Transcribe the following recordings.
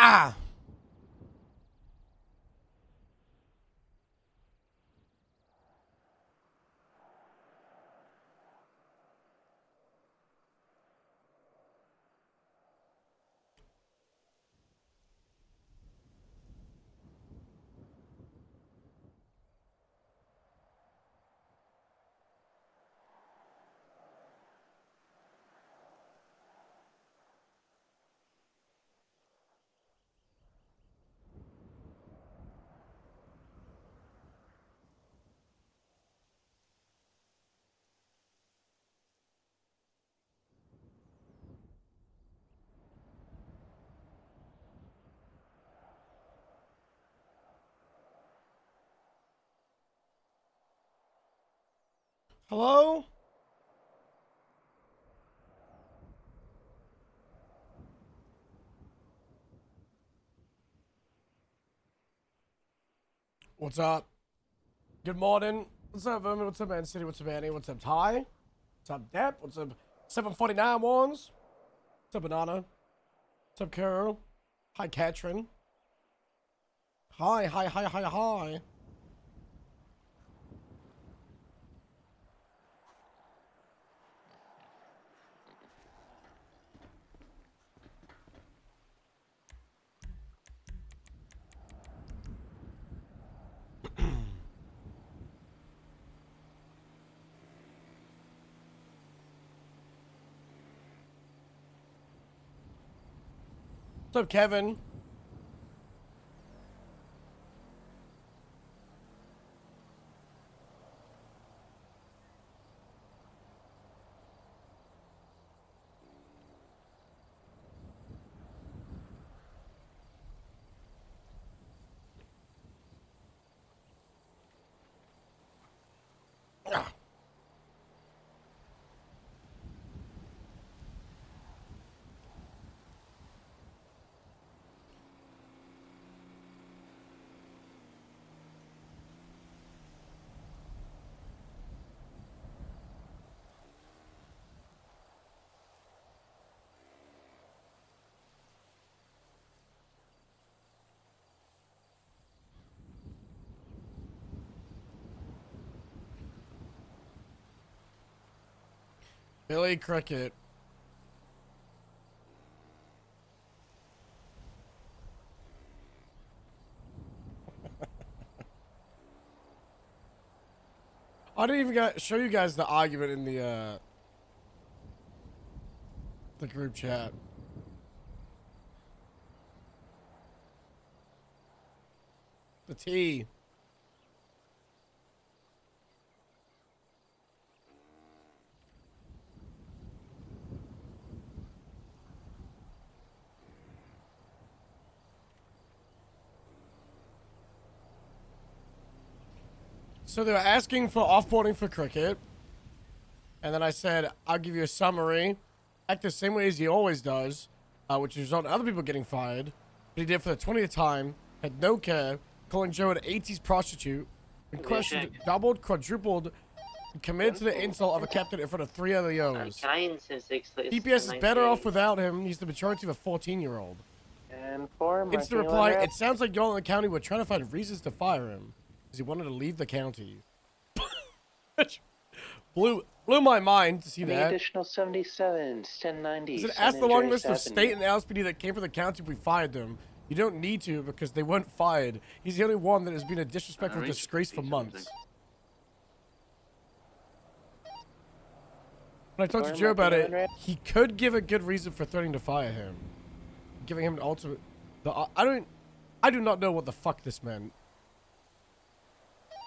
Ah! Hello? What's up? Good morning. What's up, Vermin? What's up, Man City? What's up, Annie? What's up, Ty? What's up, Depp? What's up, 749 ones? What's up, Banana? What's up, Carol? Hi, Katrin. Hi, hi, hi, hi, hi. What's up, Kevin? Ah. Billy Cricket. I didn't even show you guys the argument in the group chat. The T. So they were asking for offboarding for Cricket. And then I said, I'll give you a summary. Act the same way as he always does, which resulted in other people getting fired. But he did it for the 20th time, had no care, calling Joe an 80s prostitute, and questioned, doubled, quadrupled, and committed to the insult of a captain in front of 3 other O's. DPS is better off without him. He's the majority of a 14-year-old. And for Instant reply, it sounds like y'all in the county were trying to find reasons to fire him, because he wanted to leave the county. blew my mind to see that. Additional 77s, 1090s. Is it ask the long list of state and LSPD that came from the county if we fired them? You don't need to because they weren't fired. He's the only one that has been a disrespectful disgrace for months. When I talked to Joe about it, he could give a good reason for threatening to fire him. Giving him an ultimate... I do not know what the fuck this meant.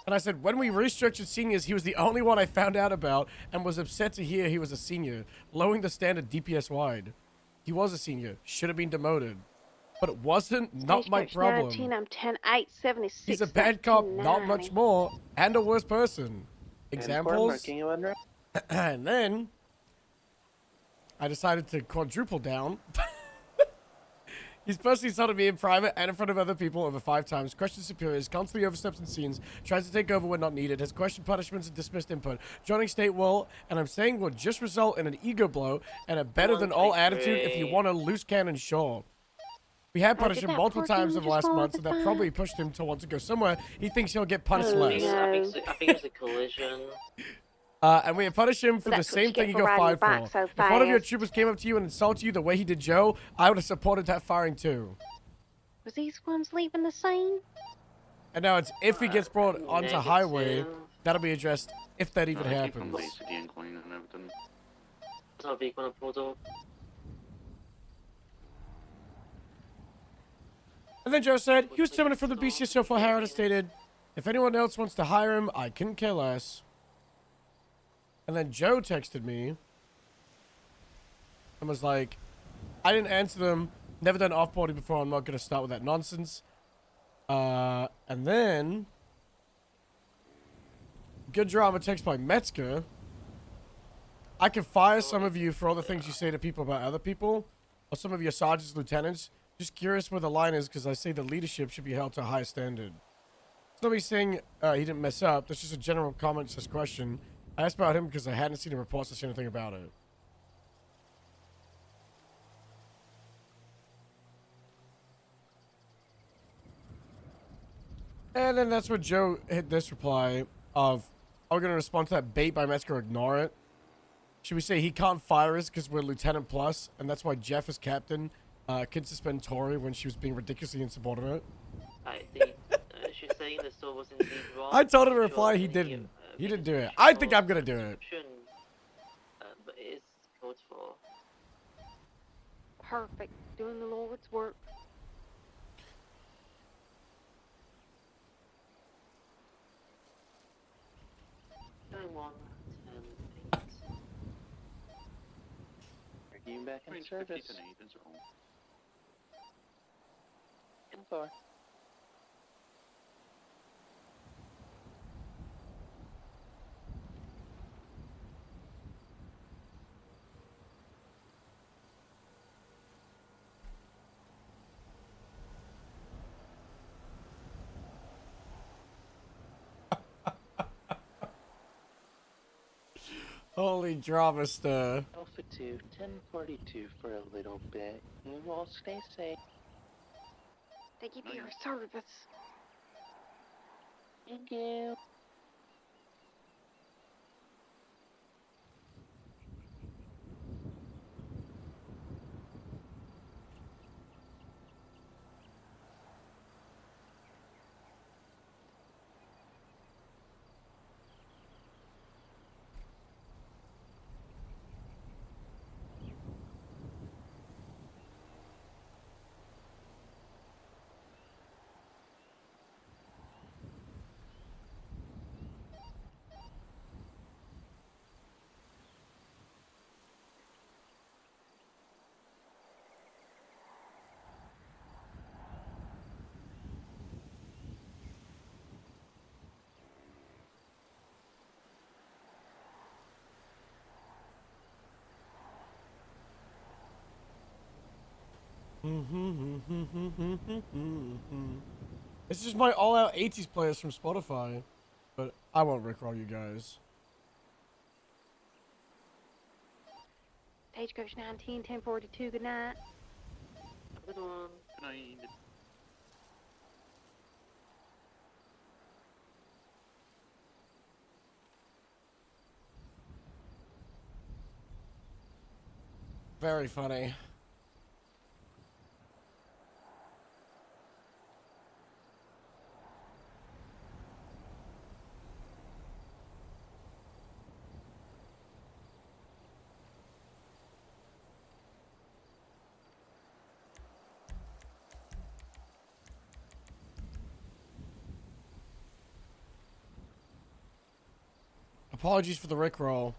And I said, when we restructured seniors, he was the only one I found out about and was upset to hear he was a senior, lowering the standard DPS-wide. He was a senior, should have been demoted. But it wasn't, not my problem. 19, I'm 10-8-76. He's a bad cop, not much more, and a worse person. Examples? And then, I decided to quadruple down. He's personally insulted me in private and in front of other people over 5 times, questioned superiors, constantly oversteps in scenes, tries to take over when not needed, has questioned punishments and dismissed input. Joining state will, and I'm saying will just result in an ego blow and a better than all attitude if you want a loose cannon, sure. We have Oh, punished did him that multiple poor times demon in the just last fall month, off so the that probably side? pushed him to want to go somewhere. He thinks he'll get punished Oh, less. no. I think it's a collision. And we have punished him for Well, the that's what you same get thing he for got riding your fired bike for. so If one of your fast. troopers came up to you and insulted you the way he did Joe, I would have supported that firing too. Was these ones leaving the scene? And now it's if he gets brought onto Negative. highway, that'll be addressed if that even No, I came from happens. the city and Queen and everything. That's how big when I pulled up. And then Joe said, he was terminated from the BCSO for Harrod stated, if anyone else wants to hire him, I couldn't care less. And then Joe texted me and was like, I didn't answer them, never done offboarding before, I'm not going to start with that nonsense. And then, good drama text by Metzger. I can fire some of you for all the things you say to people about other people, or some of your sergeants, lieutenants. Just curious where the line is, because I say the leadership should be held to a high standard. It's not me saying he didn't mess up. That's just a general comment, says question. I asked about him because I hadn't seen the reports to say anything about it. And then that's when Joe hit this reply of, are we going to respond to that bait by Metzger or ignore it? Should we say he can't fire us because we're Lieutenant Plus, and that's why Jeff is captain, can suspend Tori when she was being ridiculously insubordinate? She's saying the store was indeed wrong. I told her to Sure, reply, he any, didn't. He didn't do it. vacant I think store I'm going to do it. description, but it is code for. Perfect. Doing the Lord's work. Going 1, 10, 8. Are you back in Range 50 service? to 8 is all. In 4. Holy drama stir. Alpha 2, 1042 for a little bit. You all stay safe. Thank you for your service. Thank you. This is my all-out 80s players from Spotify, but I won't rickroll you guys. Stagecoach 19, 1042, good night. Have a good one. Good night. Very funny. Apologies for the rickroll.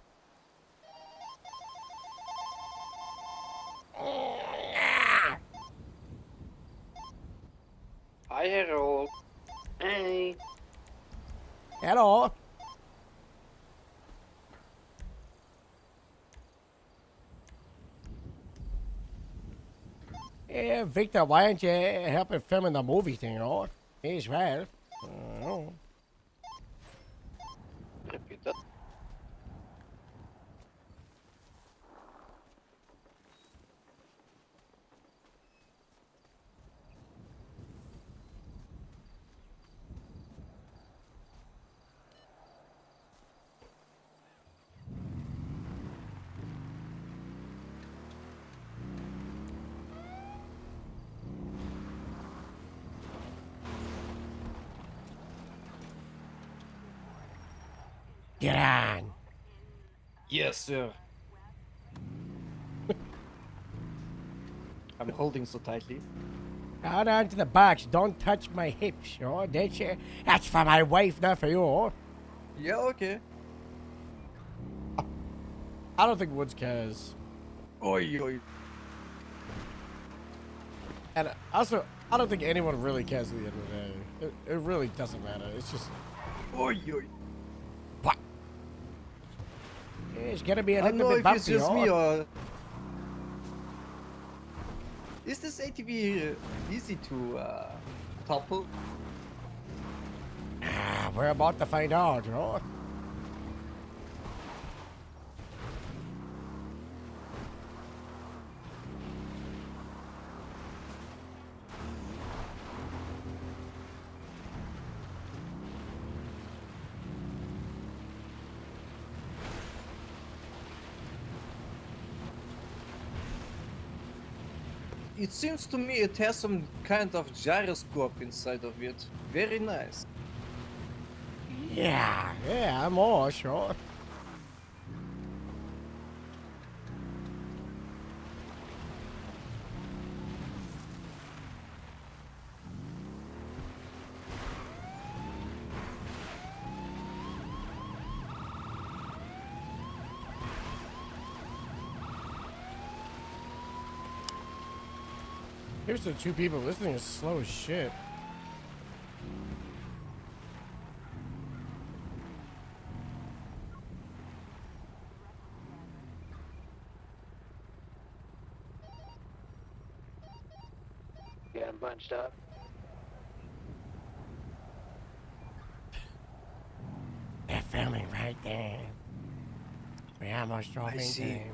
Hi, Harold. Hey. Hello. Yeah, Victor, why aren't you helping filming the movie thing, oh? As well. Oh. Repeat that. Get on. Yes, sir. I'm holding so tightly. Hold on to the box. Don't touch my hips. Oh, that's for my wife, not for you. Yeah, okay. I don't think Woods cares. Oi, oi. And also, I don't think anyone really cares at the end of the day. It really doesn't matter. It's just, Oi, oi. what? It's gonna be a I don't little know bit if it's bumpy, just me oh. or... Is this ATV easy to topple? Ah, we're about to find out, oh. It seems to me it has some kind of gyroscope inside of it. Very nice. Yeah, I'm all sure. Here's the two people listening is slow as shit. Got him bunched up. They're filming right there. We almost drove into see. him.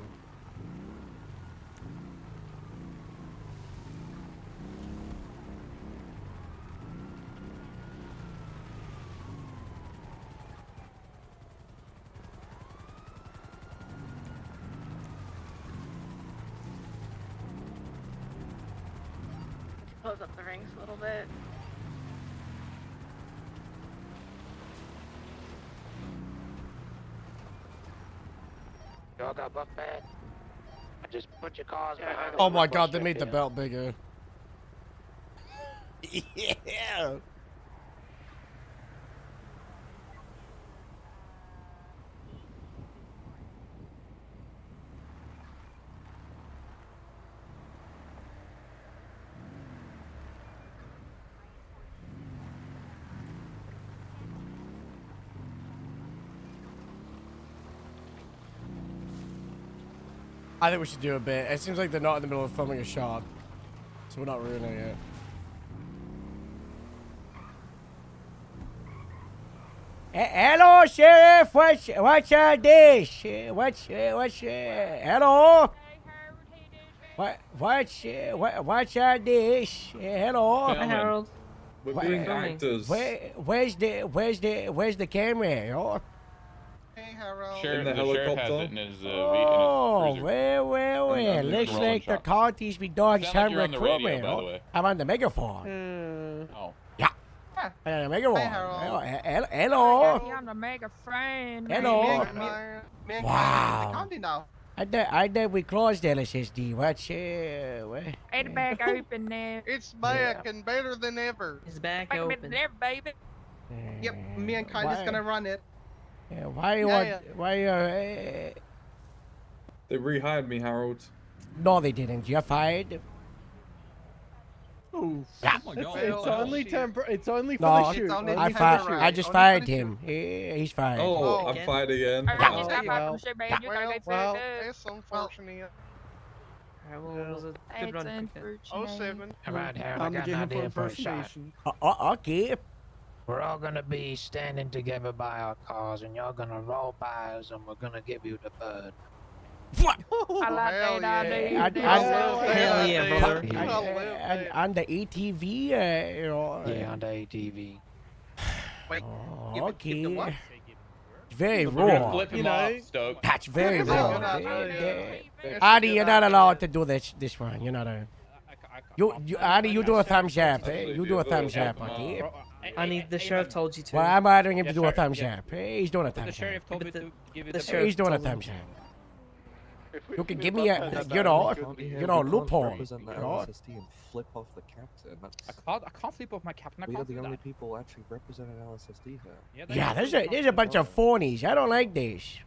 Close up the ranks a little bit. Y'all got buck bad. Just put your cars behind the Oh my bush god, they right made the there. belt bigger. Yeah. I think we should do a bit. It seems like they're not in the middle of filming a shot, so we're not ruining it. Hello, Sheriff. What's your dish? What's hello? What's your dish? Hello. Hi, Harold. We're Why- being filming. actors. Where's the camera? Oh, Hey, Harold. In the The sheriff has helicopter? it in his, oh, cruiser. well. And Looks rolling like the shot. county's be doing Sound some like you're on the radio, recruitment. by the way. I'm on the megaphone. Oh. On the megaphone. Harold. Hello. Yeah, I'm the mega friend. Hello. Me Oh. and Kyle in Wow. the county now. I know we closed LSSD. What's what? Hey, the back open now. It's back and better than ever. It's back Back open. open there, baby. Yep, me and Kyle is gonna run it. Why you Yeah, want? yeah. Why you? They rehired me, Harold. No, they didn't. You're fired. Ooh. Yeah. It's only It's only for No, the shoot. It's only I for fired. the ride. I just Only for fired the him. He's fired. Oh, Oh. I'm fired again. I Yeah. just got back well, from shit, man. yeah. You gotta get Well, fed up. it's unfortunate. Harold was a good It's run. unfortunate. 07. Alright, Harold, I I'm got an getting him for idea for a shot. impersonation. Okay. We're all gonna be standing together by our cars, and y'all gonna roll by us, and we're gonna give you the bird. What? I like Hell that yeah. idea. Hell yeah, brother. And on the ATV, you know. Yeah, on the ATV. Wait, Oh, give it the what? okay. It's very We're gonna raw. flip him You know. off, Stoke. That's very That's a raw. good idea. That's a Adi, good you're not idea. allowed to do this one. You're not a. Adi, you do a thumbs up. Actually, You do a yeah, thumbs well, up, well, okay? Honey, the sheriff told you to. Well, I'm ordering him Yeah, to do a sure, thumbs yeah. up. He's doing a The thumbs up. sheriff told me but to give you the the sheriff He's doing a told him- thumbs up. You can give me a, loophole. represent the You know? LSSD and flip off the captain. I can't sleep off my captain. I We are can't the do only that. people actually representing LSSD here. Yeah, there's a bunch of phonies. I don't like this.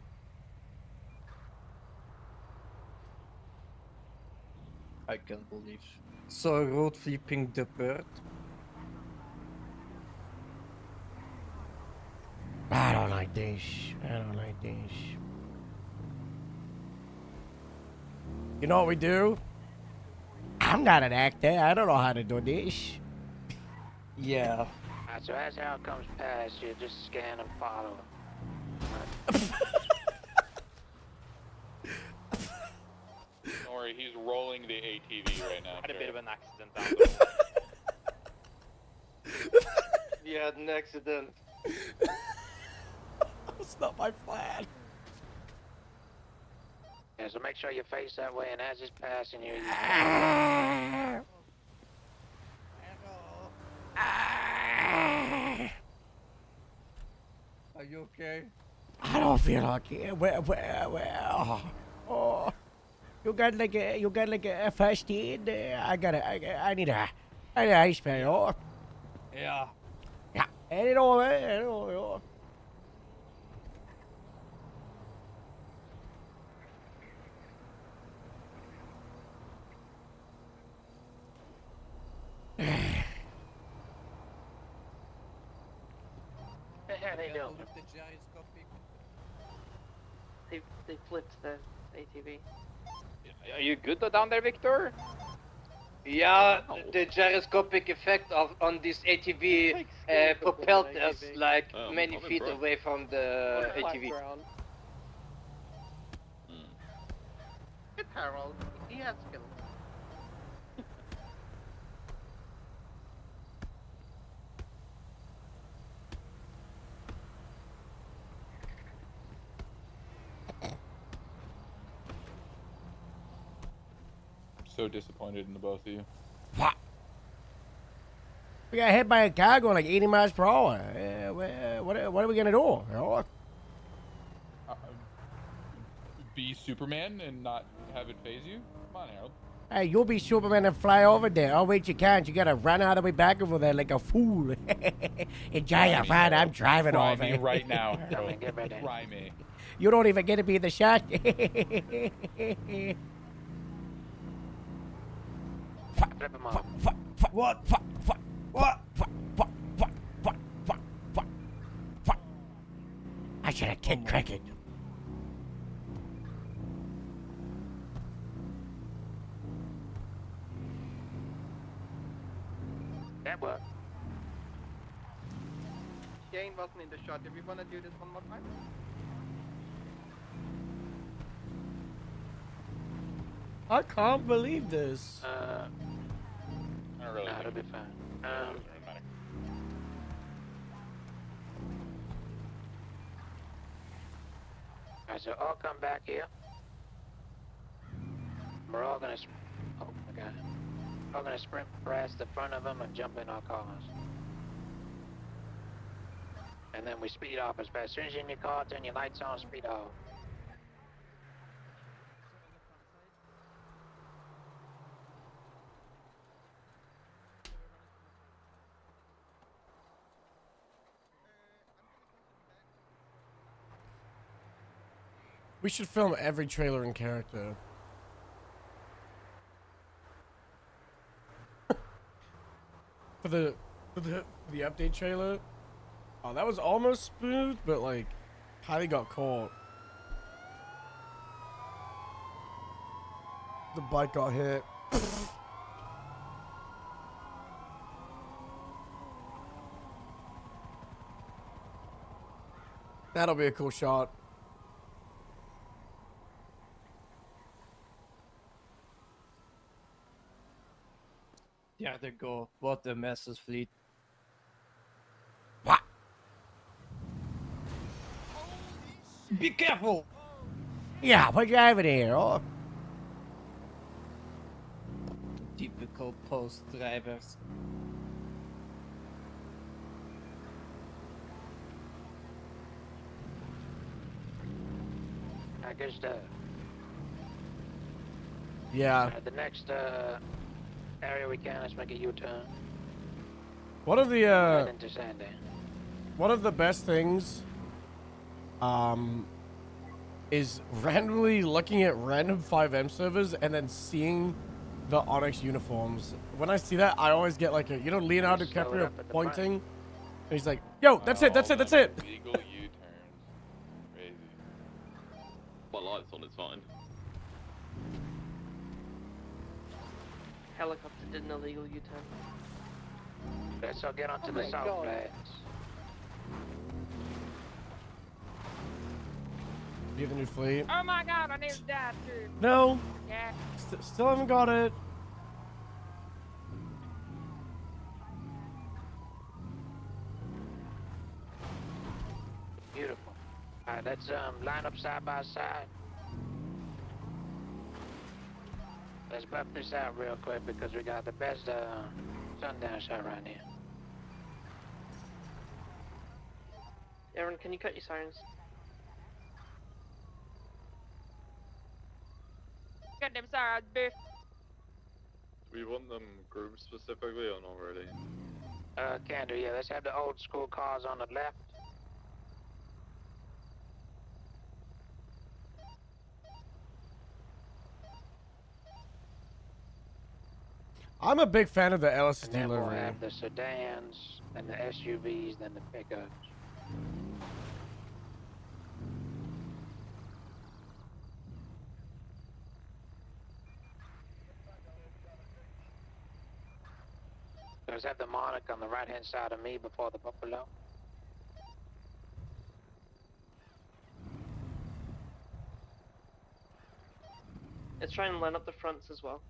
I can't believe. So road flipping the bird. I don't like this. I don't like this. You know what we do? I'm not an actor. I don't know how to do this. Yeah. Alright, so as Harold comes past, you just scan and follow him. Don't worry, he's rolling the ATV right now. Had a bit of an accident down We had an accident. That's not my plan. Yeah, so make sure you face that way, and as he's passing you, Are you okay? I don't feel like it. Where? Oh. You got like a first aid? I need a ice pack. Oh. Yeah. Yeah. Hand it over. Hand it over. how they doing? They flipped the ATV. Are you good down there, Victor? Yeah, the gyroscopic effect on this ATV propelled us like many feet away from the ATV. Hit Harold. He has skills. So disappointed in the both of you. What? We got hit by a car going like 80 miles per hour. What are we gonna do? You know? Be Superman and not have it phase you? Come on, Harold. Hey, you'll be Superman and fly over there. Oh, wait, you can't. You gotta run all the way back over there like a fool. Enjoy your ride. I'm driving Try over. me right now, Come Harold. on, get ready. Try me. You don't even get to be the shot. Flip him off. What? I should have kicked Cricket. That worked. Shane wasn't in the shot. If you wanna do this one more time? I can't believe this. I don't really Nah, think it'll be fine. it doesn't really matter. Alright, so all come back here. We're all gonna, oh my god. All gonna sprint past the front of them and jump in our cars. And then we speed off as fast. As soon as you're in your car, turn your lights on, speed off. We should film every trailer in character. for the update trailer. Oh, that was almost smooth, but like, Kylie got caught. The bike got hit. That'll be a cool shot. There they go. What a messes fleet. What? Be careful! Yeah, what you having here? Oh. Typical post drivers. good stuff. Yeah. Alright, the next area we can, let's make a U-turn. One of the Head into Sandy. one of the best things is randomly looking at random 5M servers and then seeing the Onyx uniforms. When I see that, I always get like a, you know, Leonardo Slow it DiCaprio up at the pointing, and he's like, "Yo, that's it, that's it, that's it." Illegal U-turns. Crazy. My light's on, it's fine. Helicopter did an illegal U-turn. Let's all get onto Oh the my south God. flats. Do you have a new fleet? Oh my god, I need to die too. No, Yeah. still haven't got it. Beautiful. Alright, let's line up side by side. Let's buff this out real quick because we got the best sundown shot right here. Aaron, can you cut your sirens? Goddamn sorry, I was biff. Do we want them grouped specifically or not really? Can do, yeah. Let's have the old school cars on the left. I'm a big fan of the And LSD then we'll livery. have the sedans, then the SUVs, then the pickups. Let's have the Monarch on the right-hand side of me before the Buffalo. Let's try and line up the fronts as well.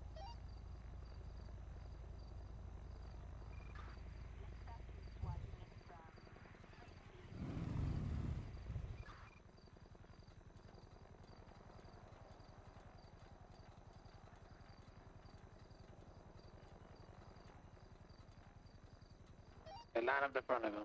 And line up the front of them.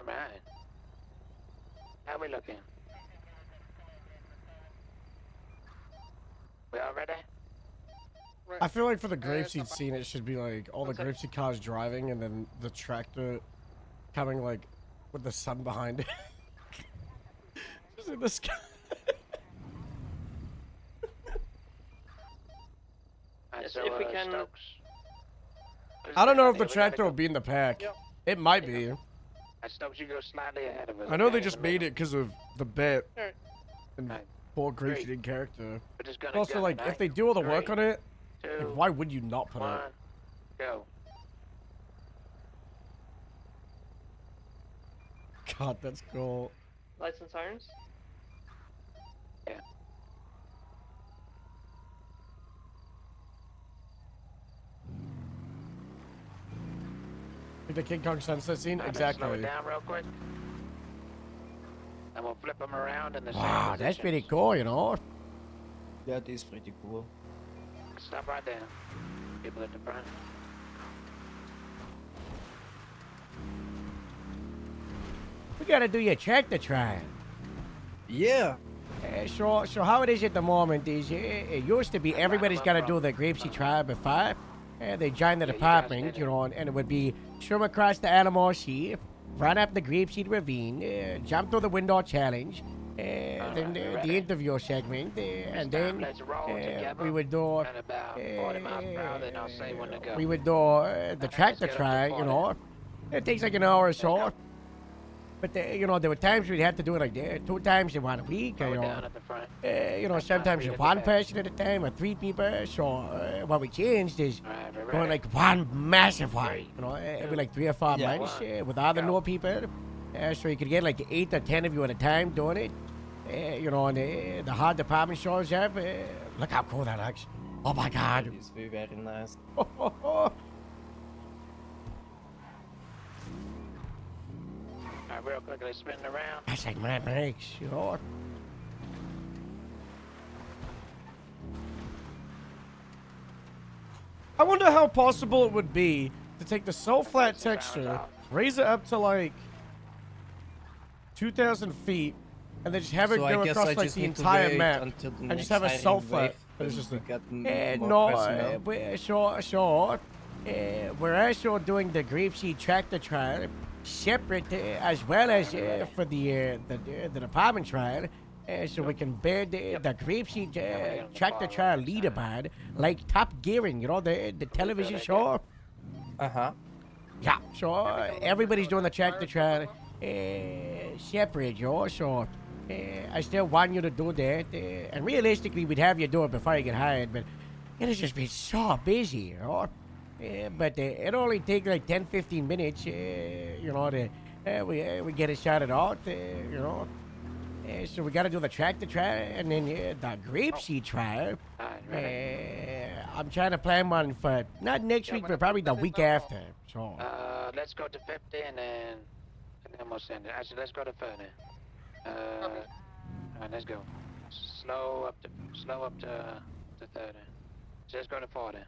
Alright. How we looking? We all ready? I feel like for the grapeseed scene, it should be like all the grapeseed cars driving and then the tractor coming like with the sun behind it. Just in the sky. Alright, Yes, so, if we can- Stokes. I don't know if the We gotta tractor go- will be in the pack. It might be. Stokes, you go slightly ahead of us. I know they okay? just made it because of the bet Alright. and Alright. poor grapeseed in character. We're just gonna But also, go like, tonight. if they do all the work 3, on it, 2, like, why would you not put 1, it? go. God, that's cool. Lights and sirens? Yeah. Like the King Kong sunset scene? Alright, let's slow Exactly. it down real quick. And we'll flip them around in the same Wow, that's positions. pretty cool, you know? Yeah, it is pretty cool. Stop right there. People at the front. We gotta do your tractor trial. Yeah. So how it is at the moment is it used to be everybody's got to do the grapeseed trial before. They join the Yeah, you guys department, did you it. know, and it would be swim across the Alamo Sea, run up the grapeseed ravine, jump through the window challenge, then the interview segment, and then Let's roll together. we would do At about 40 miles per hour, then I'll say when to go. we would do the tractor get up to trial, you 40. know. It takes like an hour or so. But you know, there were times we'd have to do it like 2 times in 1 week, Slow you it know. down at the front. You know, sometimes three it's at the 1 back. person at a time or 3 people. So what we changed is Alright, we're going ready. like one massive one. You know, every like 3 or 4 Yeah. months with other Go. new people. So you could get like 8 or 10 of you at a time doing it. you know, and the hard department stores have. Look how cool that looks. Oh my God. It's very nice. Real quickly spin around. That's like my makes, you know. I wonder how possible it would be to take the so flat texture, raise it up to like 2,000 feet, and then just have it So I go guess across I like just the need to entire wait map, until the and next just have a hiring so flat. wave But it's when just we like, get no, more personnel. sure. We're also doing the grapeseed tractor trial separate as well as for the department trial. So we can bear the grapeseed tractor trial leaderboard like Top Gearing, you know, the television show. Uh-huh. Yeah, so everybody's doing the tractor trial separate, you know, so I still want you to do that. And realistically, we'd have you do it before you get hired, but it has just been so busy, you know. But it only takes like 10-15 minutes, you know, to we get it started out, you know. So we got to do the tractor trial and then the grapeseed trial. I'm trying to plan one for not next week, but probably the week after. So. Let's go to 50 and then almost end it. Actually, let's go to 30. Alright, let's go. Slow up to 30. So let's go to 40.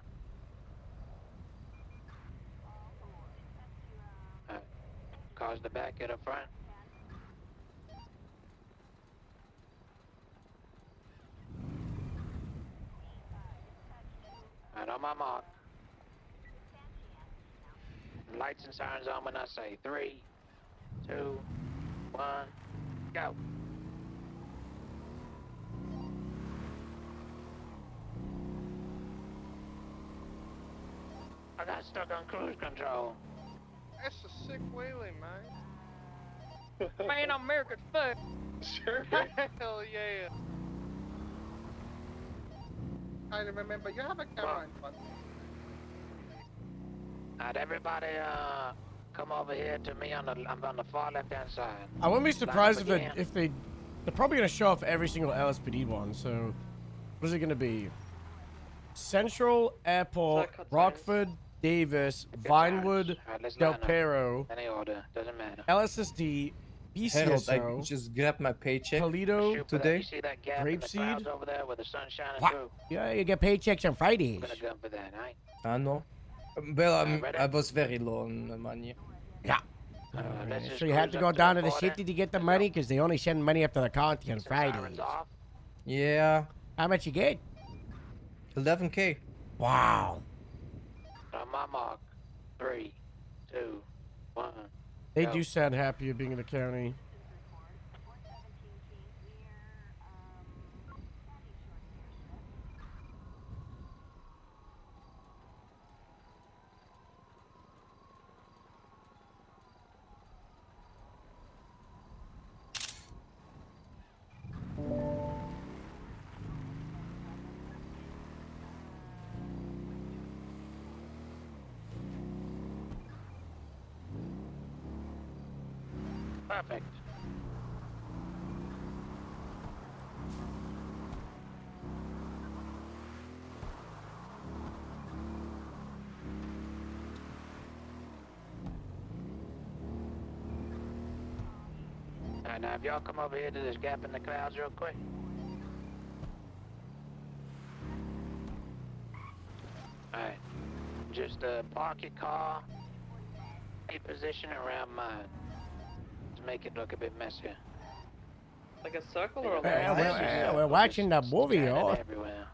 Alright. Cars the back, get up front. Alright, on my mark. Lights and sirens on when I say 3, 2, 1, go. I got stuck on cruise control. That's a sick whaling, man. Man, America's fuck. Sure. Hell yeah. I remember you have a camera in front. Alright, everybody, come over here to me I'm on the far left-hand side. I wouldn't be surprised Line up if they're probably gonna show off every single LSPD one. So, what is it gonna be? Central, Airport, Rockford, Davis, Vinewood, Alright, let's Del line up. Perro, Any order, doesn't matter. LSSD, Harold, I BCSO, just grabbed my paycheck Toledo. Shoot for that. today. You see that gap in the Grapeseed? clouds over there where the sun's shining What? through? Yeah, you get paychecks on Fridays. I'm gonna gun for that, alright? I know. Well, ready? I was very low on the money. Yeah. let's just So you have cruise to up go to down the to the border. city to get the money because they only send money up to the county on Some sirens Fridays. off. Yeah, How much you get? 11K. Wow. On my mark. 3, 2, 1. They Go. do sound happy of being in the county. Perfect. Alright, now if y'all come over here to this gap in the clouds real quick. Alright. Just park your car, a position around mine. To make it look a bit messier. Like a circle or a We're watching the movie, Scattered yo. everywhere.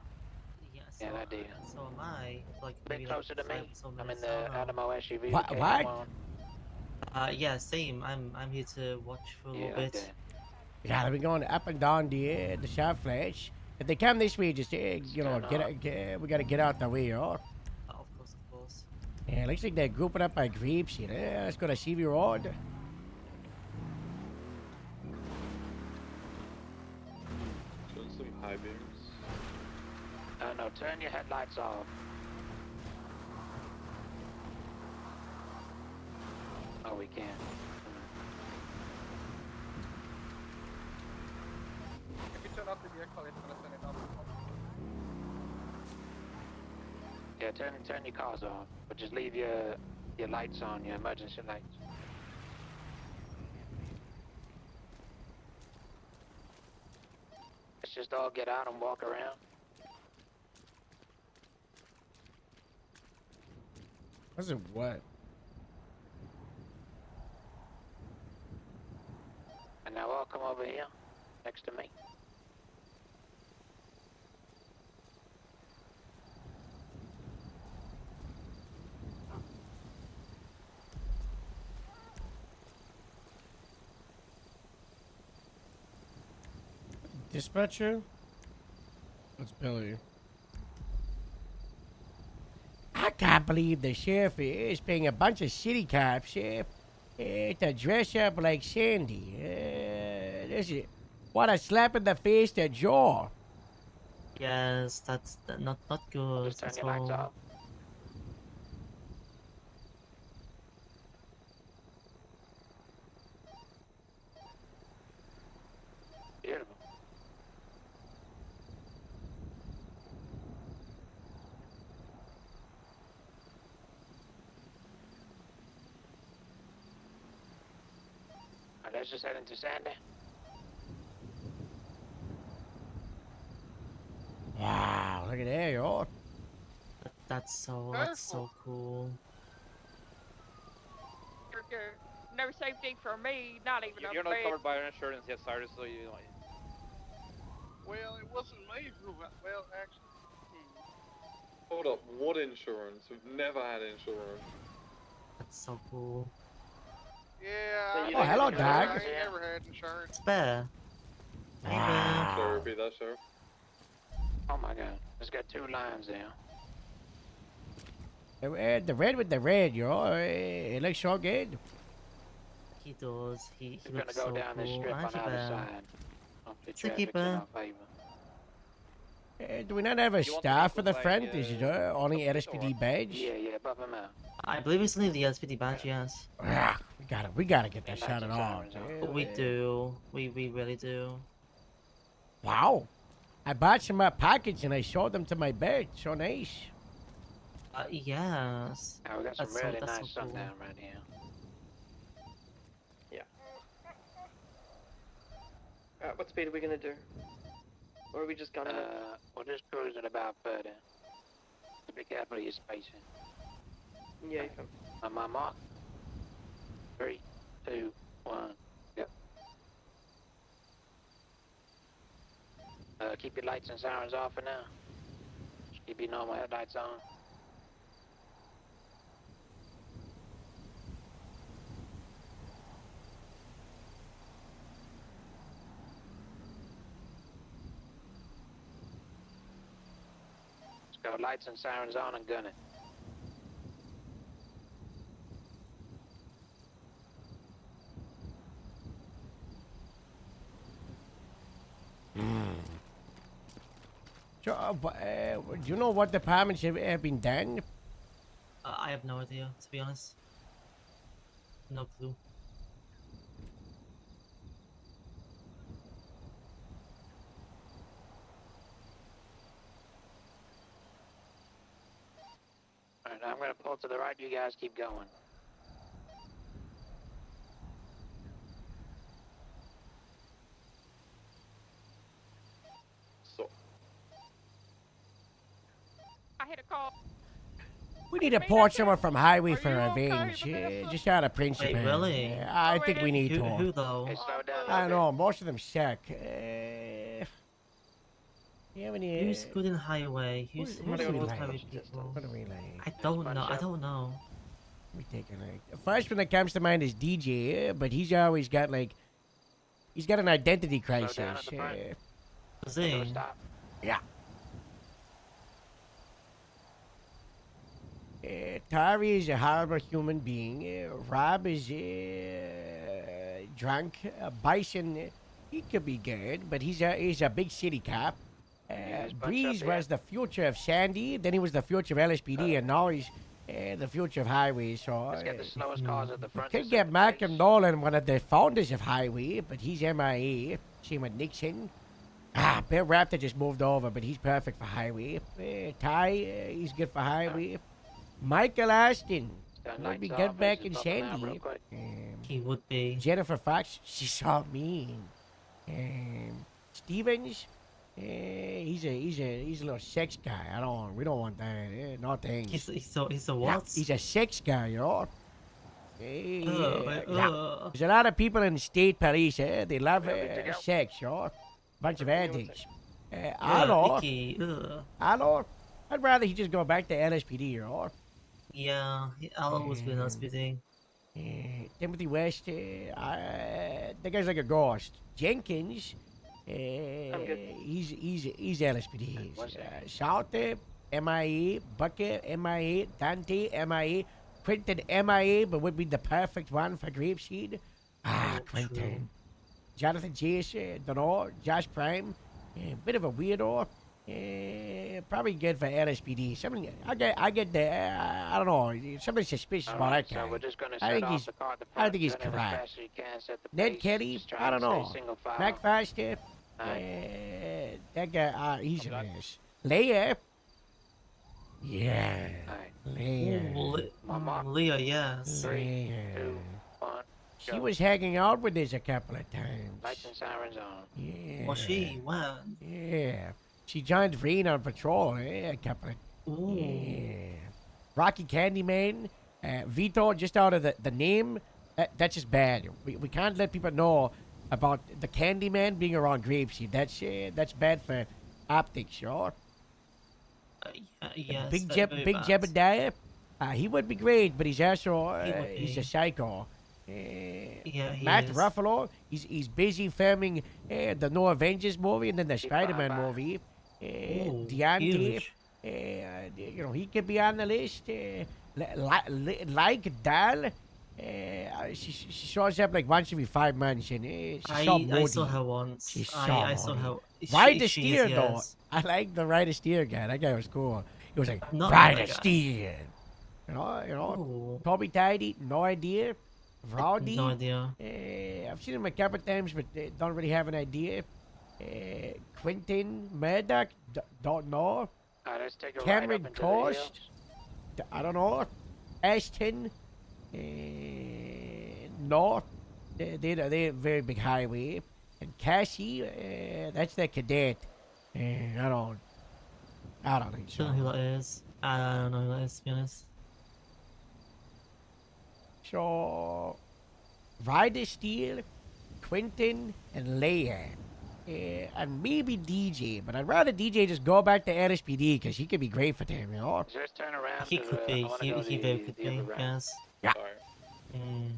Yeah, Yeah, I do. So am I. Like A bit maybe closer to me. 5 or so I'm in minutes the down, Alamo SUV. What- that came what? along. Yeah, same. I'm here to watch for a Yeah, little bit. okay. Yeah, they've been going up and down the shot flash. If they come this way, just you know, we gotta get out the way, yo. Oh, of course. Yeah, looks like they're grouping up by grapes here. Let's go to CV Road. Showing some high beams. No, turn your headlights off. Oh, we can. vehicle, it's gonna send it up. Yeah, turn your cars off, but just leave your lights on, your emergency lights. Let's just all get out and walk around. Was it what? And now all come over here, next to me. Dispatcher? It's Billy. I can't believe the sheriff is paying a bunch of city cops to dress up like Sandy. This is what a slap in the face to jaw. Yes, that's not good Just turn at your lights all. off. Beautiful. Alright, let's just head into Sandy. Wow, look at that, y'all. That's so cool. You're no safety for me, not even You're a not bed. covered by our insurance yet, Cyrus, so you know. Well, it wasn't me who, well, actually, Hold up, what insurance? We've never had insurance. That's so cool. yeah. Oh, hello, I Doug. ain't never had insurance. Bear. Sorry, repeat that, Sheriff. Oh my god, it's got two lines there. The red with the red, y'all. It looks so good. He does. He We're gonna looks go so down this cool. strip on Aren't the you, other Bear? side. Hopefully It's a traffic's in keeper. our favor. Do we not have a You want the staff for the vehicles, front? like, Is it only LSPD badge? Yeah, above him out. I believe it's only the LSPD badge, yes. Ah, we gotta get that Lights shot and at all. sirens on. We do. We really do. Wow. I bought some packets and I showed them to my bed. So nice. Yes. Now we got some That's so- really that's nice so cool. sundown right here. What speed are we gonna do? Or are we just gonna? We'll just cruise at about 30. Be careful of your spacing. Yeah, you can. On my mark. 3, 2, 1, go. Keep your lights and sirens off for now. Just keep your normal headlights on. Let's go, lights and sirens on and gun it. So, do you know what departments have been done? I have no idea, to be honest. No clue. Alright, I'm gonna pull to the right, you guys keep going. So, I hit a call. We need to port someone from highway for revenge. Just out of principle. Wait, really? Yeah, I think we need Who to. though? Hey, slow down. I don't know. Most of them suck. You have any? Who's good in highway? Who's what do good we with like? highway people? What do we like? I don't know. I don't know. Let me take a look. The first one that comes to mind is DJ, but he's always got like, he's got an identity crisis. down at the front. Does So he? stop. Yeah. Tari is a horrible human being. Rob is drunk. Bison, he could be good, but he's a big city cop. he's bunched Breeze up here. was the future of Sandy. Then he was the future of LSPD, and now he's the future of Highway. So Let's get the slowest cars at the front. could to get set the Malcolm pace. Nolan, one of the founders of Highway, but he's MIA. Same with Nixon. Bill Raptor just moved over, but he's perfect for highway. Ty, he's good for highway. Michael Ashton, let me get back in Sandy. He would be. Jennifer Fox, she's so mean. Stevens, he's a little sex guy. We don't want that. No thanks. He's a Yeah, what? he's a sex guy, you know. Ugh. There's a lot of people in the state police. They love sex, you know. Bunch of addicts. I know. Icky. Ugh. I know. I'd rather he just go back to LSPD, you know. Yeah, I'll always be an SPD. Timothy West, that guy's like a ghost. Jenkins, he's LSPD. Salter, MIA. Bucket, MIA. Dante, MIA. Quentin, MIA, but would be the perfect one for Grapeseed. Quentin. True. Jonathan Chase, don't know. Josh Prime, bit of a weirdo. Probably good for LSPD. Somebody, I get the, I don't know. Somebody's suspicious about that guy. So we're just gonna I set think off he's, the car at the I think he's front, turn it as correct. fast as you can, set the Ned pace, Kelly, just try I don't and stay know. single file. Mac Foster, that guy, he's a mess. Leia, yeah, Leia. Leah, yes. 3, 2, 1. She was hanging out with us a couple of times. Lights and sirens on. Yeah. Was she? When? Yeah. She joined Reen on patrol, a couple of. Ooh. Yeah. Rocky Candyman, Vito, just out of the name, that's just bad. We can't let people know about the Candyman being around Grapeseed. That's bad for optics, sure. Yes. Big very bad. Jebediah, he would be great, but he's also He would he's be. a psycho. Yeah, he Matt is. Ruffalo, he's busy filming the No Avengers movie and then the Spider-Man movie. Ooh, Deontay, huge. he could be on the list. Like Dal, she shows up like once every 5 months, and she's so I moody. saw her once. She's so I saw moody. her. Ride the she Steer, is, though. yes. I like the Ride the Steer guy. That guy was cool. He was like, Not Ride that the guy. Steer. You know. Ooh. Toby Tidy, no idea. Rowdy, No idea. I've seen him a couple times, but don't really have an idea. Quentin Murdoch, don't know. Alright, let's take a ride Cameron up into the Toast, hills. I don't know. Ashton, no. They're very big highway. And Cassie, that's the cadet. I don't think so. Don't know who that is. I don't know who that is, to be honest. So, Ryder Steele, Quentin, and Leia. And maybe DJ, but I'd rather DJ just go back to LSPD because he could be great for them, you know? Just turn around. He to, could be. I wanna He go very the could other be. route. Yes. Yeah. Sorry. Mm.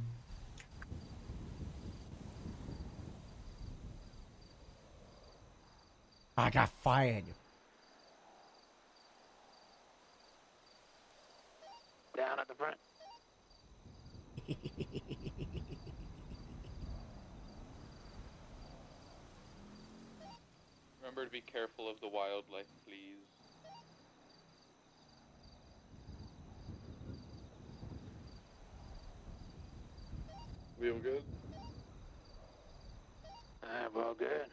I got fired. Down at the front. Remember to be careful of the wildlife, please. We all good? Alright, well, good.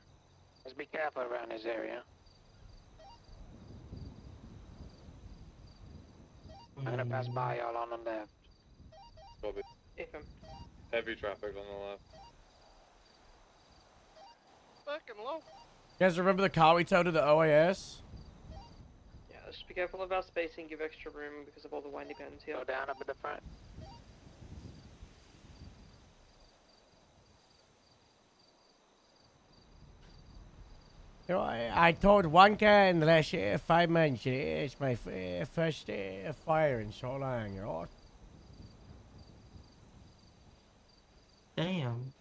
Let's be careful around this area. I'm gonna pass by y'all on the left. Copy. Heavy traffic on the left. Fucking low. You guys remember the car we towed to the OAS? Yeah, just be careful about spacing, give extra room because of all the windy bends here. Go down up at the front. You know, I towed one car in the last 5 months. It's my first fire in so long, you know? Damn.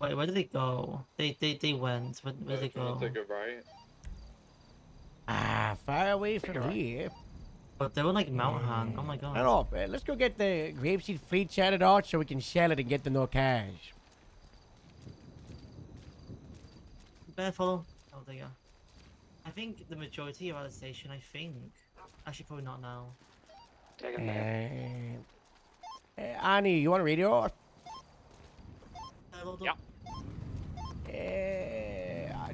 Wait, where did they go? They went. Where did they If you want go? to take a right. Ah, far away from here. But they were like Mount Han. Oh my I god. don't know, man. Let's go get the grapeseed fleet chatted out so we can sell it and get the no cash. Better follow. Oh, there you go. I think the majority are at the station. I think. Actually, probably not now. Take a minute. Annie, you want a radio? Yeah.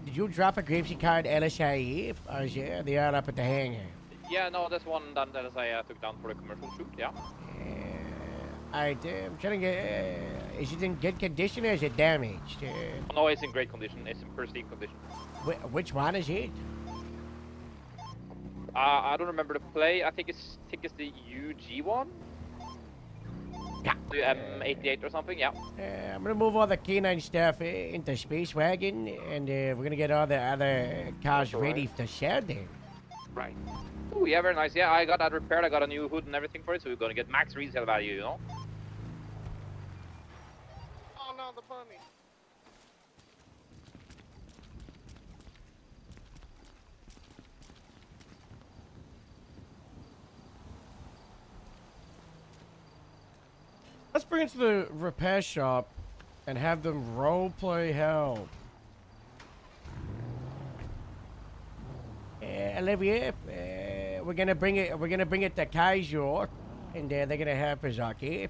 Did you drop a grapeseed card LSIE? Or is they are up at the hangar? Yeah, no, that's one that I took down for the commercial shoot. Yeah. I'm trying to get. Is it in good condition or is it damaged? No, it's in great condition. It's in pristine condition. Which one is it? I don't remember the play. I think it's the UG one. Yeah. The M88 or something. Yeah. I'm gonna move all the K9 stuff into Space Wagon, and we're gonna get all the other cars ready to sell them. Right. Oh, yeah, very nice. Yeah, I got that repaired. I got a new hood and everything for it, so we're gonna get max resale value, you know. Oh no, the bunny. Let's bring it to the repair shop and have them role play hell. Olivia, we're gonna bring it. We're gonna bring it to Kaiser, and they're gonna help us, okay?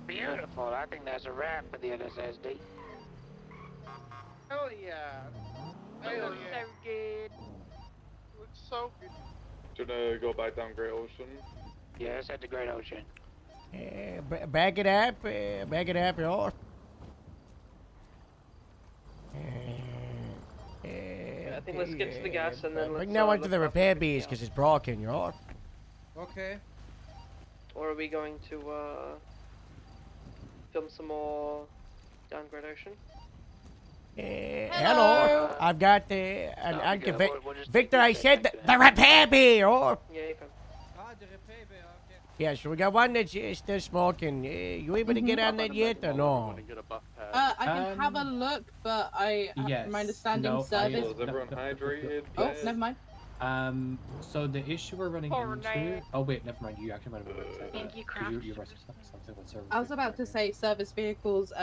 Beautiful. I think that's a wrap for the NSSD. Hell yeah. That Hell looks yeah. so good. Looks so good. Do you want to go back down Great Ocean? Yes, at the Great Ocean. Back it up, y'all. I think let's get to the gas and then bring let's, that one to let's the not repair pick base it because it's broken, y'all. Okay. Or are we going to film some more down Great Ocean? Hello. I've got an No, Uncle we Vic. go. We'll just Victor, take I this said back the repair bay, or Yeah, you can. Ah, the repair bay, okay. yeah. So we got one that's still smoking. You able to get on that yet or no? I can have a look, but Yes. my understanding No, service. Is everyone hydrated? Oh, Yes. never mind. So the issue we're running Poor into. man. Oh wait, never mind. You actually might have been Thank you, you were something with service. I was about to say service vehicles.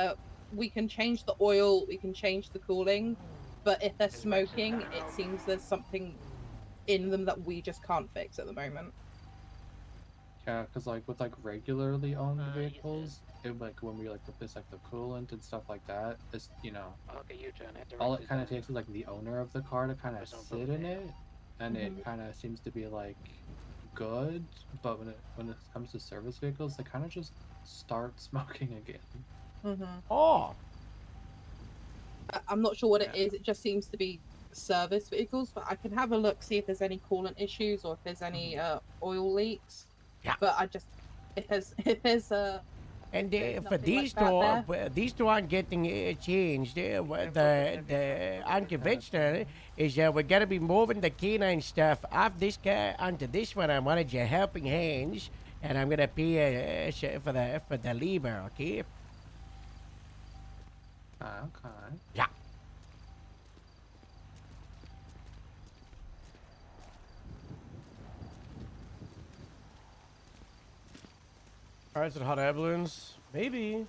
We can change the oil, we can change the cooling, but if they're smoking, it seems there's something in them that we just can't fix at the moment. Yeah, because like with like regularly owned vehicles, it like when we like replace like the coolant and stuff like that, it's Okay, you turn it. all it kind of takes is like the owner of the car to kind of sit in it, and it kind of seems to be like good, but when it comes to service vehicles, they kind of just start smoking again. Oh, I'm not sure what it is. It just seems to be service vehicles, but I can have a look, see if there's any coolant issues or if there's any oil leaks. Yeah. But I just if there's and there's for nothing these like that two, these two aren't getting changed. The unconventional is we're gonna be moving the canine stuff off this car onto this one. I wanted your helping hands, and I'm gonna pay for the labor. Okay. Okay. Yeah. Alright, so hot air balloons? Maybe.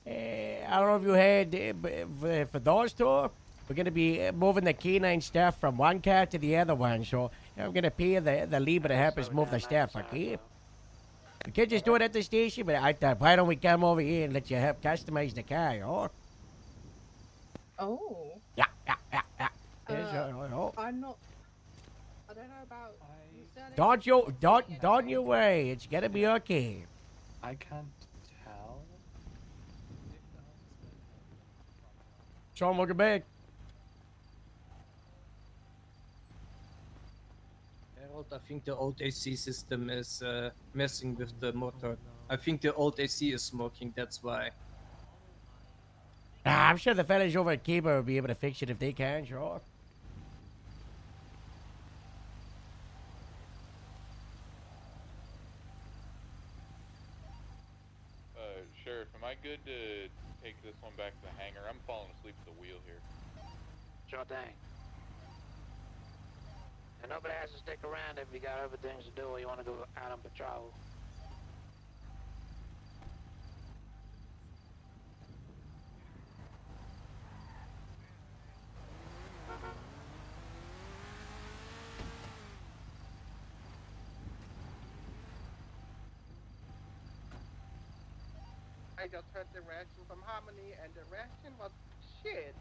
I don't know if you heard, for those two, we're going to be moving the canine staff from one car to the other one. So I'm going to pay the labor to help us move the staff, okay? We can't just do it at the station, but I thought, why don't we come over here and let you help customize the car, oh? Oh. Yeah. Yes, oh. I'm not. I don't know about. Don't you worry. It's going to be okay. I can't tell. Sean, welcome back. Harold, I think the old AC system is messing with the motor. I think the old AC is smoking, that's why. Nah, I'm sure the fellas over at Kiba will be able to fix it if they can, sure. Sheriff, am I good to take this one back to the hangar? I'm falling asleep at the wheel here. Sure thing. And nobody has to stick around if you got other things to do or you want to go out on patrol. I just heard the reaction from Harmony, and the reaction was shit.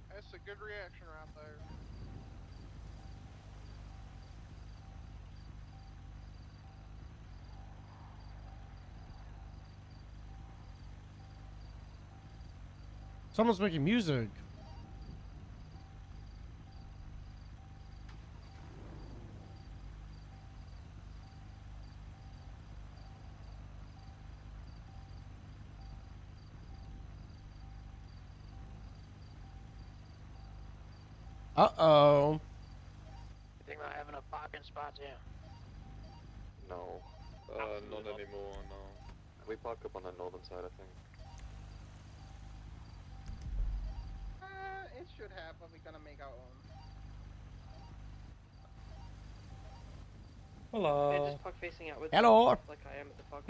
That's a good reaction right there. Someone's making music. Uh-oh. You think they'll have enough parking spots here? No. Not anymore, no. We park up on the northern side, I think. It should have, but we're gonna make our own. Hello. Just park facing outwards. Hello. Like I am at the park.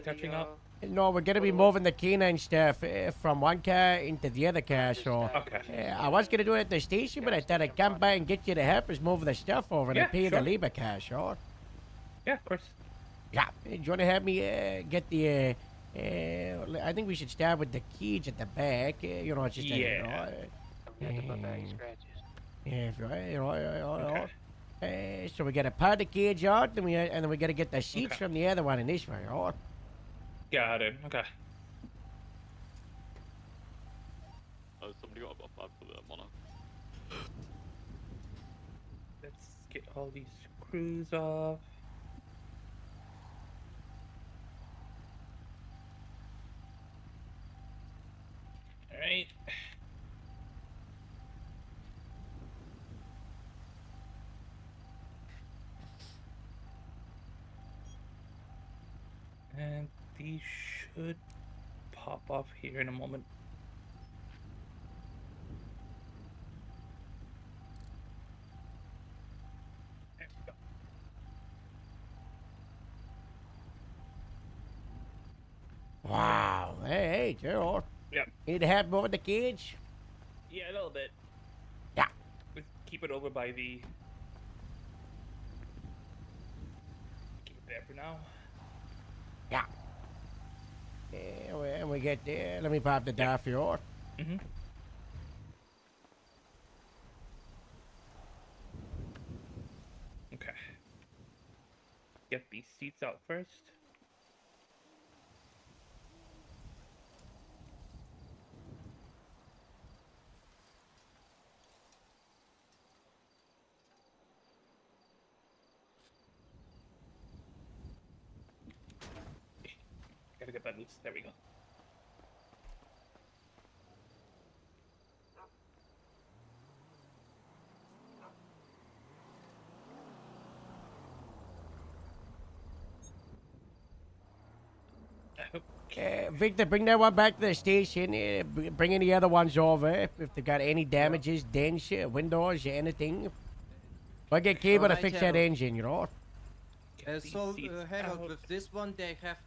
touching up? No, we're gonna be moving the canine stuff from one car into the other car, so... Okay. I was gonna do it at the station, but I thought I'd come by and get you to help us move the stuff over and Yeah, pay sure. the labor car, sure? Yeah, of course. Yeah. Do you wanna have me get the... I think we should start with the cage at the back. You know, it's just a... You know, yeah, right. So we gotta part the cage out, and then we gotta get the seats from the other one in this way, right? Got it. Okay. Somebody got a buff lab for the mono. Let's get all these screws off. All right. And these should pop off here in a moment. There we go. Wow. Hey, Gerald. Yep. Need to have more of the cage? Yeah, a little bit. Yeah. Let's keep it over by the... Keep it there for now. Yeah. And we get there. Let me pop the door for you. Mm-hmm. Okay. Get these seats out first. Gotta get that loose. There we go. Victor, bring that one back to the station. Bring any other ones over if they got any damages, dents, windows, anything. We'll get Cable to Alright, fix that Harold. engine, you know? Harold, with this one, they have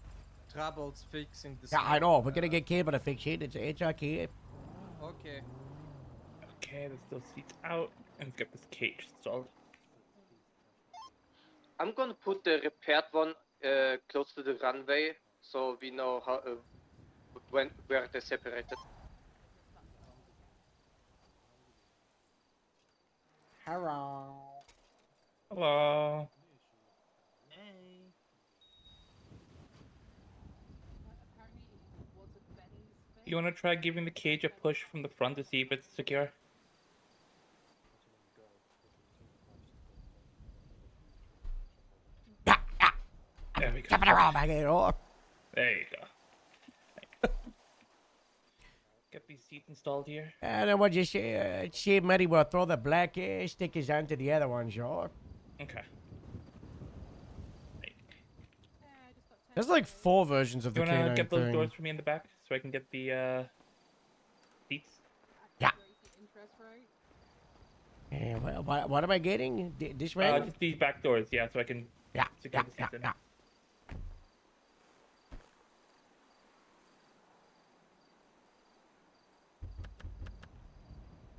troubles fixing the Yeah, I know. We're gonna get Cable to fix it. It's okay. Okay. Okay, let's those seats out and get this cage installed. I'm gonna put the repaired one close to the runway, so we know how where they're separated. Hello. Hello. Hey. You wanna try giving the cage a push from the front to see if it's secure? Oh my god. There you go. Get these seats installed here. And then what you see, Matty will throw the black stickers onto the other ones, y'all. Okay. There's like 4 versions of the You wanna canine get those thing. doors for me in the back so I can get the seats? Yeah. What am I getting? This way? Just these back doors, yeah, so I can secure the seats in. yeah.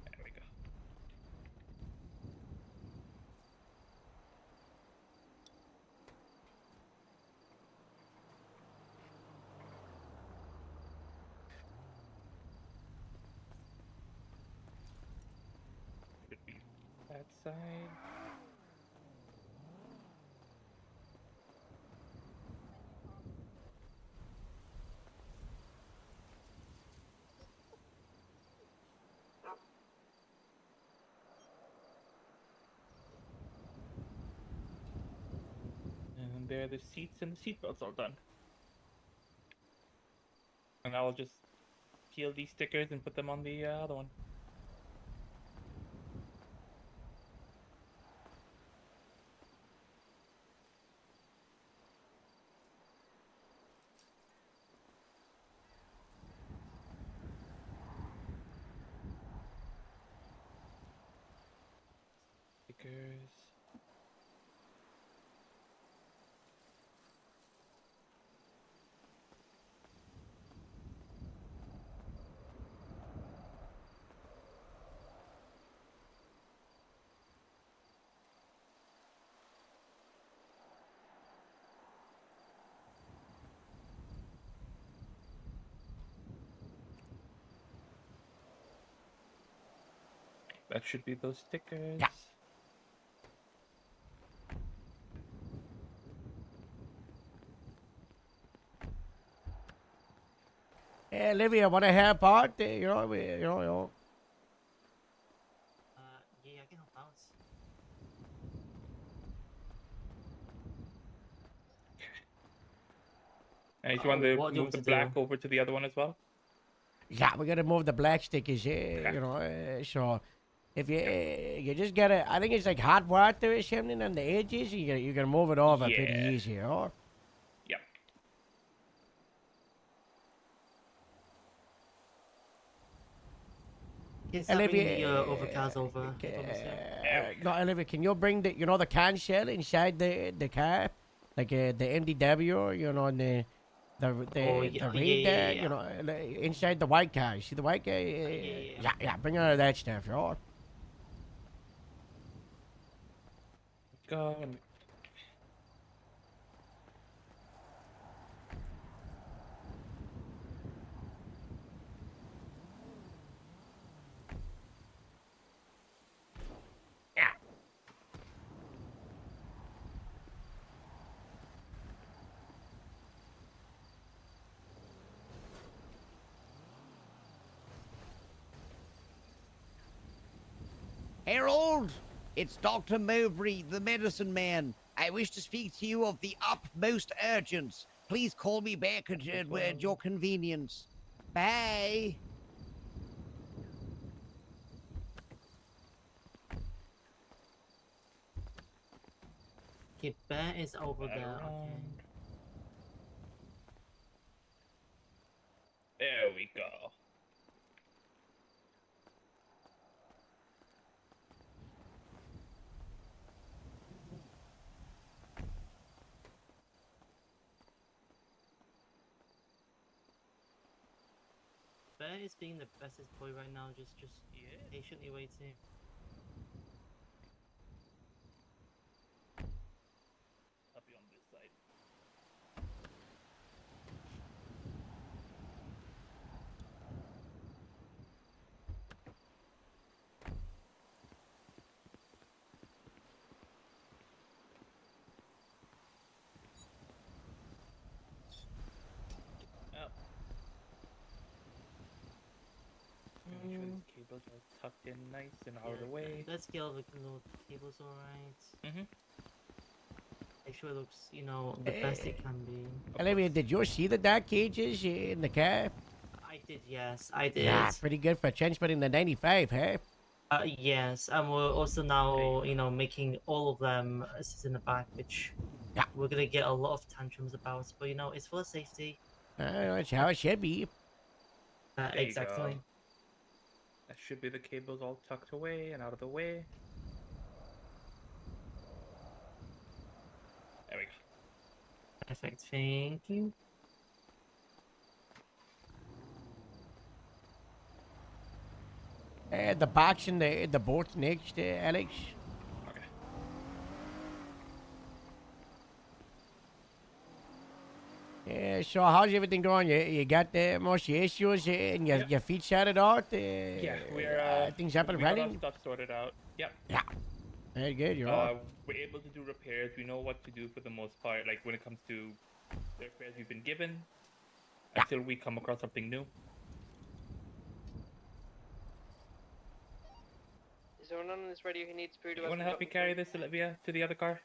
There we go. Should be that side. And there are the seats and the seatbelts all done. And I'll just peel these stickers and put them on the other one. Stickers. That should be those stickers. Yeah. Hey, Olivia, want to help out? You know. Yeah, I can help out. And you want to What do you move want the to black do? over to the other one as well? Yeah, we gotta move the black stickers, you know. So if you just gotta, I think it's like hot water or something on the edges. You gotta move it over pretty Yeah. easy, you know. Yep. Can start bringing the Olivia, overcars over. no, Olivia, can you bring the can shell inside the car, like the MDW, you know, and the Oh, yeah, the yeah, Raid, yeah, you know, inside the white car. You see the white car? Yeah, bring all of that stuff, you know. Go. Harold, it's Dr. Mowbray, the medicine man. I wish to speak to you of the utmost urgence. Please call me back at your convenience. Bye. Okay, Bear is over there. Okay. There we go. Bear is being the bestest boy right now, just patiently waiting. I'll be on this side. Make sure these cables are tucked in nice and out of the way. Let's get all the little cables alright. Mm-hmm. make sure it looks, you know, the best it can be. Olivia, did you see the dark cages in the car? I did, yes, I did. Yeah, pretty good for transporting the 95, huh? Yes, and we're also now, you know, making all of them sit in the back, which we're gonna get a lot of tantrums about. But you know, it's for safety. That's how it should be. There you Exactly. go. That should be the cables all tucked away and out of the way. There we go. Perfect. Thank you. The box and the boat next, Alex. Okay. Yeah, so how's everything going? You got most of your issues and your feet sorted out? Yeah, we're things up and we got our running? stuff sorted out. Yep. Yeah. Very good, you're all. We're able to do repairs. We know what to do for the most part. Like when it comes to the repairs we've been given, until we come across something new. Is there anyone on this radio who needs food? You want to help me carry this, Olivia, to the other car?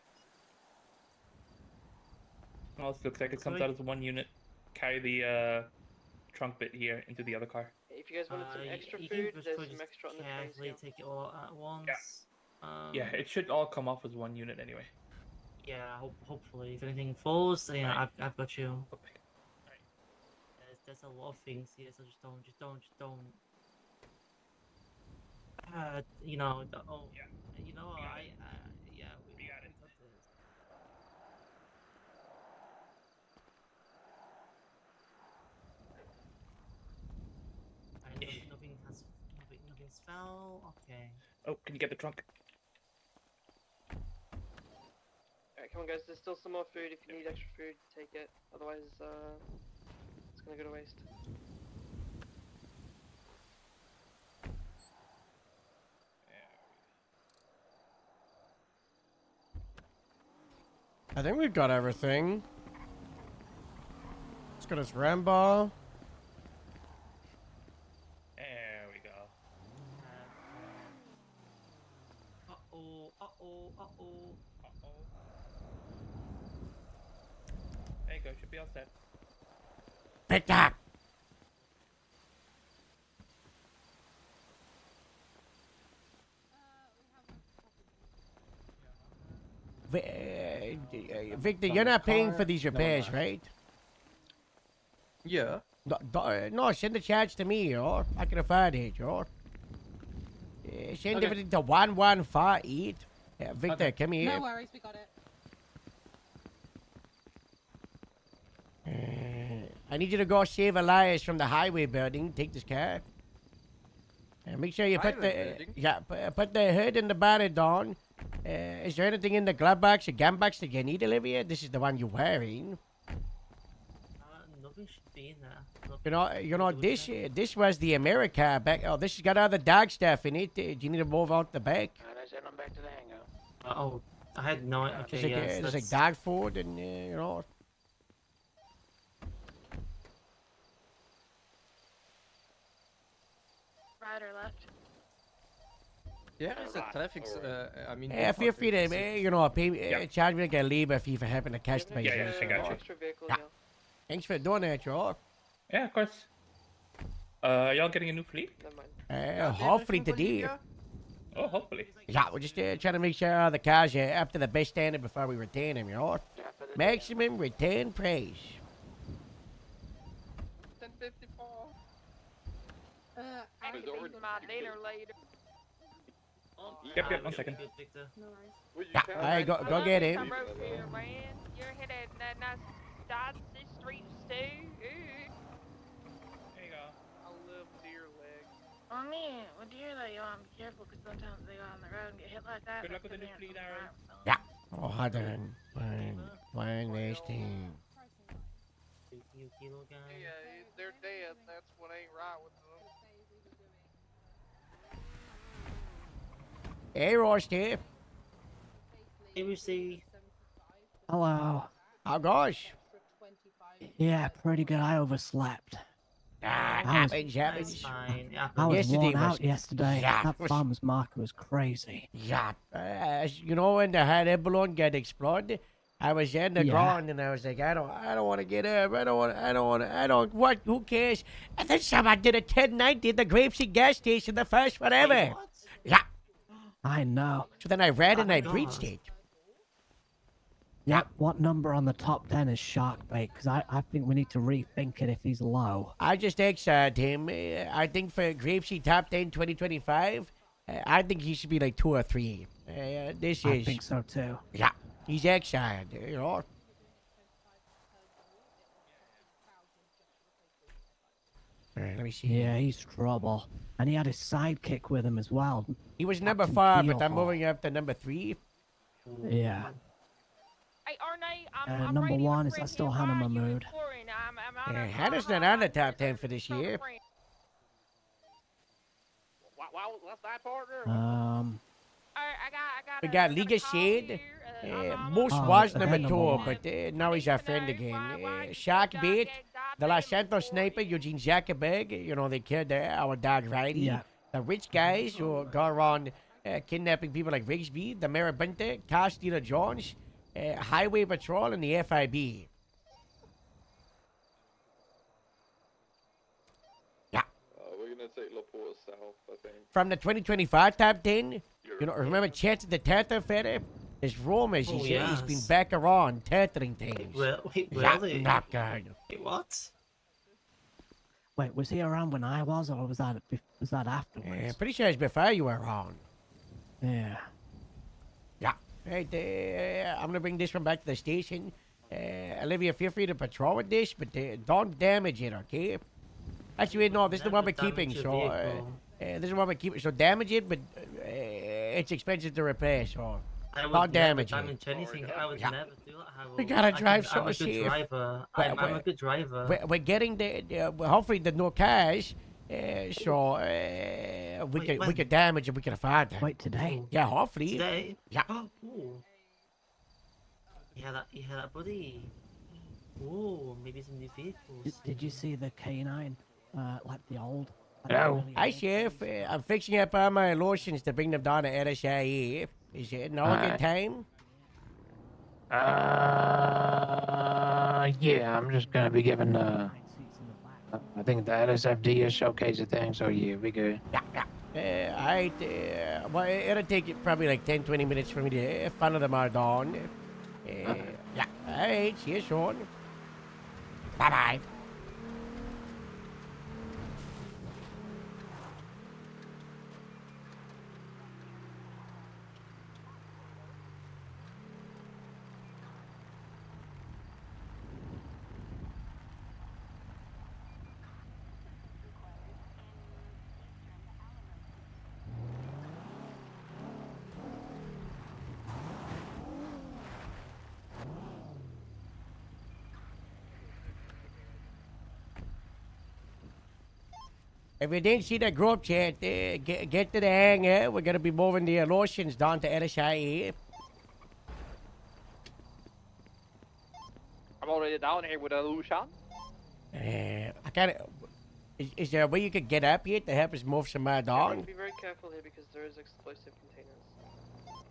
Oh, this looks like it comes out as one unit. Carry the trunk bit here into the other car. If you guys wanted some extra you food, can there's just some extra on the trays. carefully take it all at once. Yeah, it should all come off as one unit anyway. Yeah, hopefully, if anything falls, yeah, I've got you. There's a lot of things here, so just don't. You know, you know, yeah, we got it. Nothing's fell. Okay. Oh, can you get the trunk? Alright, come on guys, there's still some more food. If you need extra food, take it. Otherwise, it's gonna go to waste. I think we've got everything. Let's get us Rambo. There we go. There you go, should be all set. Victor! Victor, you're not paying for these repairs, right? Yeah. No, send the charge to me, or I can afford it, or send Okay. everything to 1148. Victor, come here. No worries, we got it. I need you to go save Elias from the highway building. Take this car. Make sure you put Highway building? put the hood and the bonnet on. Is there anything in the glove box or gun box that you need, Olivia? This is the one you're wearing. Nothing should be in there. You know, this was the America back. Oh, this has got other dog stuff in it. Do you need to move out the back? Let's head on back to the hangar. Oh, I had no. Okay, yes. There's like dog food and you know. Right or left? Yeah, it's a traffic. I mean. Yeah, feel free to, you know, pay, charge me like a labor fee for helping to catch the Yeah, I got you. Extra vehicle, Yeah. Thanks for doing that, y'all. Yeah, of course. Y'all getting a new fleet? Never mind. Hopefully today. Oh, hopefully. Yeah, we're just trying to make sure the cars are up to the best standard before we retain them, you know. Maximum return price. 1054. I can eat my dinner later. Yep, 1 second. No worries. Yeah, alright, go get it. Come over here, man. You're headed that nice side street stew. Ooh. There you go. I love deer legs. Oh man, well dear though, y'all be careful because sometimes they go on the road and get hit like that. Good luck with the new fleet, Aaron. Yeah. Oh, hold on. One last thing. Yeah, they're dead. That's what ain't right with them. Hey, Roster. Hey, Lucy. Hello. Oh, gosh. Yeah, pretty good. I overslept. Happens. Fine. Yeah. I was Yesterday worn out was- yesterday. Yeah, That it was- farmer's market was crazy. Yeah. You know, when the hot air balloon got exploded, I was in the Yeah. ground and I was like, I don't want to get up. What? Who cares? And then someone did a 1090 at the Grapeseed gas station, the first one ever. Yeah. I know. So then I ran and my I breached God. it. Yep. What number on the top 10 is Sharkbait? Because I think we need to rethink it if he's low. I just exiled him. I think for Grapeseed Top 10 2025, I think he should be like 2 or 3. This I is. think so too. Yeah. He's exiled, you know. Alright, let me see. Yeah, he's trouble. And he had his sidekick with him as well. He was number Captain 5, but I'm Keelhaul. moving up to number 3. Yeah. Hey, Arne, I'm Number ready to 1 is bring I still you Hannah by. You Mahmood. exploring. I'm Yeah, Hannah's not on the top 10 for this year. Wow, what's that, partner? We got League of Shade. Moose Oh, was they're number number 2, one. but now he's our friend again. Shark Bait, the Los Santos Sniper, Eugene Zuckerberg. You know, they killed our dog Riley. Yeah. The rich guys who go around kidnapping people like Rigsby, the Marabunta, Car Stealer Jones, Highway Patrol, and the FIB. We're gonna take Laporte south, I think. From the 2025 top 10, you know, remember Chance the Tether Feder? There's rumors Oh, he's been yes. back around tethering things. Wait, Yeah, really? not good. Wait, what? Wait, was he around when I was, or was that afterwards? Yeah, pretty sure it's before you were around. Yeah. Yeah. Hey, I'm gonna bring this one back to the station. Olivia, feel free to patrol with this, but don't damage it, okay? Actually, no, this is the one we're keeping, damage so... your vehicle. this is the one we're keeping, so damage it, but it's expensive to repair, so... I would Don't never damage it. damage anything. I would Yeah. never do that. I We will- gotta I drive I'm a so good safe. driver. We're- I'm we're- a good driver. We're getting hopefully the new cars, so we Wait, could we when? could damage it, we can afford them. Wait, today? Yeah, hopefully. Today? Yeah. Ooh. You hear that, buddy? Ooh, maybe some new vehicles. Did you see the K9? Like the old? Hi, Chef. I'm fixing up all my lotions to bring them down to LSIE. Is it now a good time? Yeah, I'm just gonna be giving I think the LSFD is showcasing thing, so yeah, we good. Alright, well, it'll take it probably like 10-20 minutes for me to follow them all down. Yeah, alright, see you soon. Bye-bye. If you didn't see the group chat, get to the hangar. We're gonna be moving the lotions down to LSIE. I'm already down here with a Lucian. I kinda... Is there a way you could get up here to help us move some down? Be very careful here because there is explosive containers.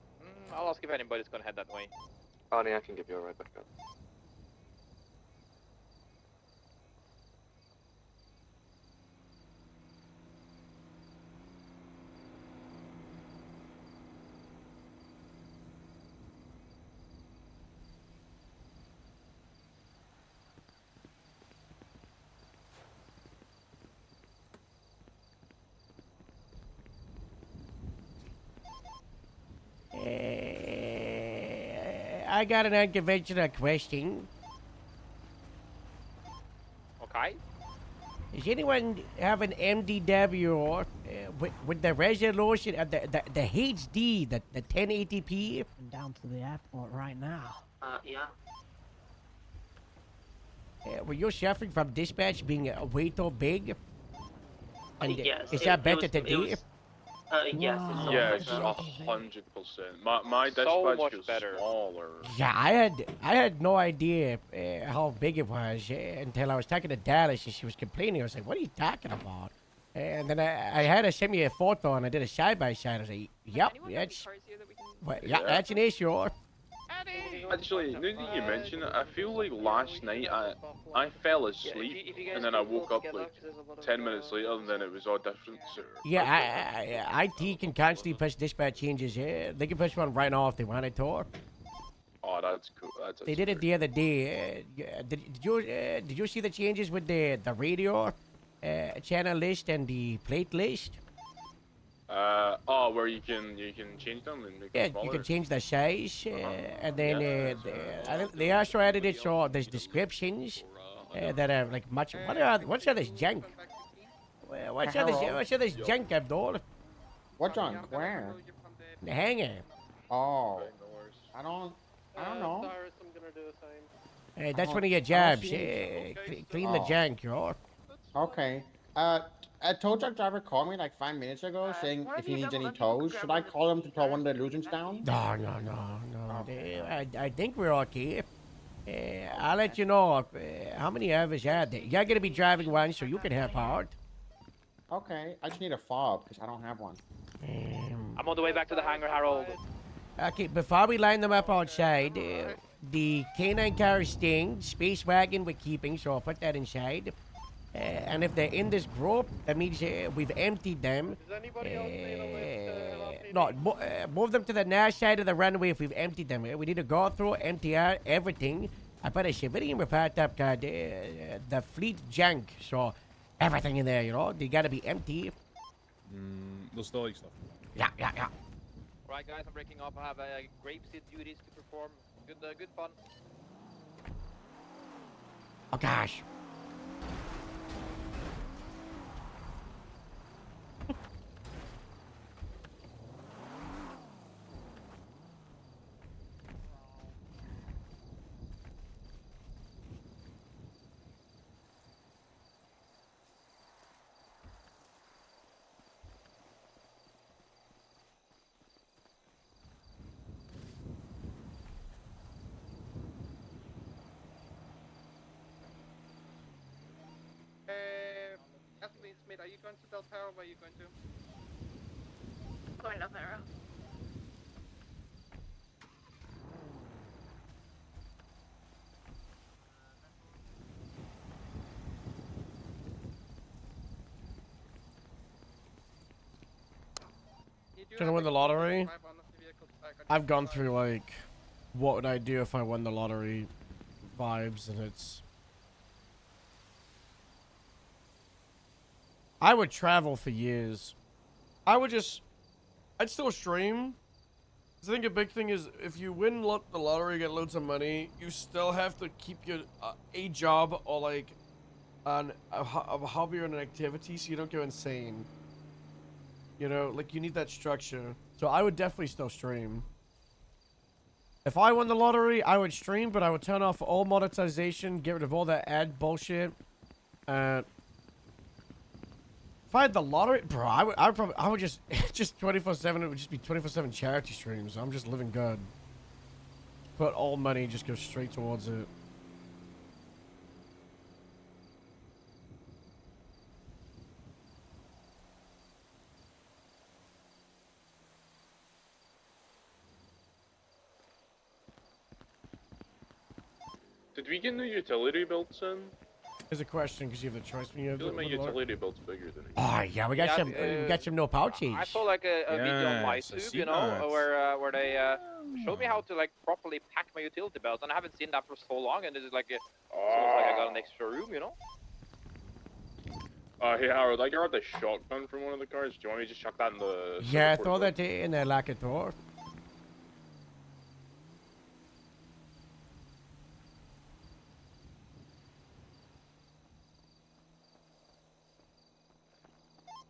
I'll ask if anybody's gonna head that way. Arnie, I can give you a ride back up. I got an unconventional question. Okay. Does anyone have an MDW with the resolution of the HD, the 1080p? I'm down to the airport right now. Yeah. Were you suffering from dispatch being way too big? And Yes, is it- that it better was- to it do? was- yes, it's Yes, all 100%. My So dispatch much is better. smaller. Yeah, I had no idea how big it was until I was talking to Dallas and she was complaining. I was like, "What are you talking about?" And then I had her send me a photo and I did a side by side. I was like, "Yep, that's that's an issue." Actually, now that you mention it, I feel like last night I fell asleep and then I woke up like 10 minutes later and then it was all different. So Yeah, IT can constantly push dispatch changes. Yeah, they can push one right now if they wanted to. oh, that's cool. They did it the other day. Did you see the changes with the radio channel list and the plate list? Oh, where you can change them and make Yeah, them smaller. you can change the size, and then I think they also added it so there's descriptions that are like much. What's all this junk? What's all this junk, Abdul? What junk? Where? The hangar. Oh. I don't know. Cyrus, I'm gonna do the same. Hey, that's Oh, one of your I don't jobs. see it. Clean the Oh. junk, you know. Okay. A tow truck driver called me like 5 minutes ago saying if he needs any tows. Should I call him to tow one of the illusions down? No. I think we're okay. I'll let you know how many hours are there. You're gonna be driving one, so you can help out. Okay, I just need a fob because I don't have one. I'm on the way back to the hangar, Harold. Okay, before we line them up outside, the K9 car Sting, Space Wagon we're keeping, so I'll put that inside. And if they're in this group, that means we've emptied them. Move them to the north side of the runway if we've emptied them. We need to go through, empty out everything. I put a civilian report up, the fleet junk, so everything in there, you know, they gotta be empty. The story stuff. Yeah. Right, guys, I'm breaking up. I have grapeseed duties to perform. Good fun. Oh gosh. Kathleen Smith, are you going to Del Perro? Where are you going to? Going to Pharaoh. Trying to win the lottery? I've gone through like, what would I do if I won the lottery vibes, and it's... I would travel for years. I'd still stream. 'Cause I think a big thing is if you win the lottery, get loads of money, you still have to keep your a job or like a hobby or an activity so you don't go insane. You know, like you need that structure. So I would definitely still stream. If I won the lottery, I would stream, but I would turn off all monetization, get rid of all that ad bullshit. If I had the lottery, bro, I would just 24/7. It would just be 24/7 charity streams. I'm just living good. Put all money, just go straight towards it. Did we get new utility belts in? There's a question because you have the choice when you I have feel like my the lottery. utility belt's bigger than it. Oh yeah, we got we got some no pouches. I saw like a video on Yes, I MyTube, see you know, that. where they showed me how to like properly pack my utility belt, and I haven't seen that for so long, and this is like so it's like I got an extra room, you know. Hey Howard, I grabbed the shotgun from one of the cars. Do you want me to just chuck that in the... Yeah, center throw port? that in there like a door.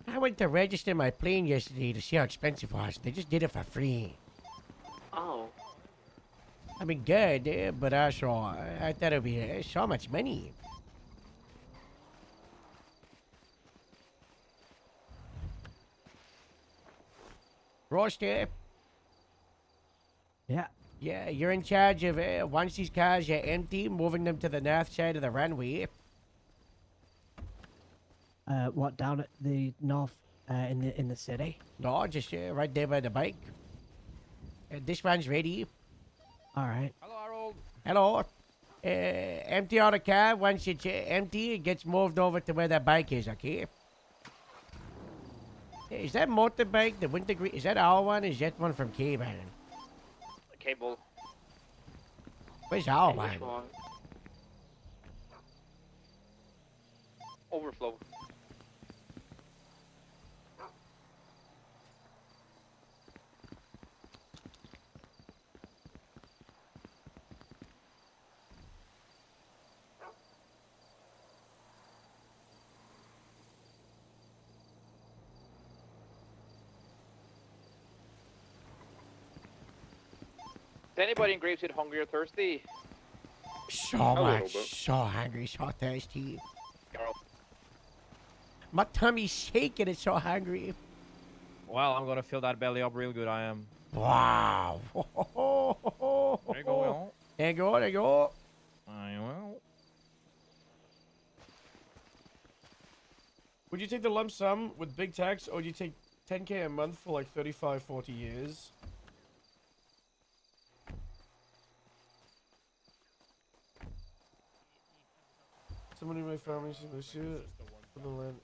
I went to register my plane yesterday to see how expensive it was. They just did it for free. Oh. I mean, good, but also, I thought it'd be so much money. Roster. Yeah. Yeah, you're in charge of, once these cars are empty, moving them to the north side of the runway. What, down at the north, in the city? No, just right there by the bike. This one's ready. All right. Hello, Harold. Hello. Empty out the car. Once it's empty, it gets moved over to where that bike is, okay? Is that motorbike, the winter green? Is that our one? Is that one from K-Man? Cable. Where's our Which one? one? Overflow. Is anybody in Graveseed hungry or thirsty? So A little much. bit. So hungry, so thirsty. Carol. My tummy's shaking, it's so hungry. Well, I'm gonna fill that belly up real good. I am. Wow. There you go, Will. There you go, there you go. I will. Would you take the lump sum with big tax, or would you take 10K a month for like 35, 40 years? Someone in my family should shit for the land.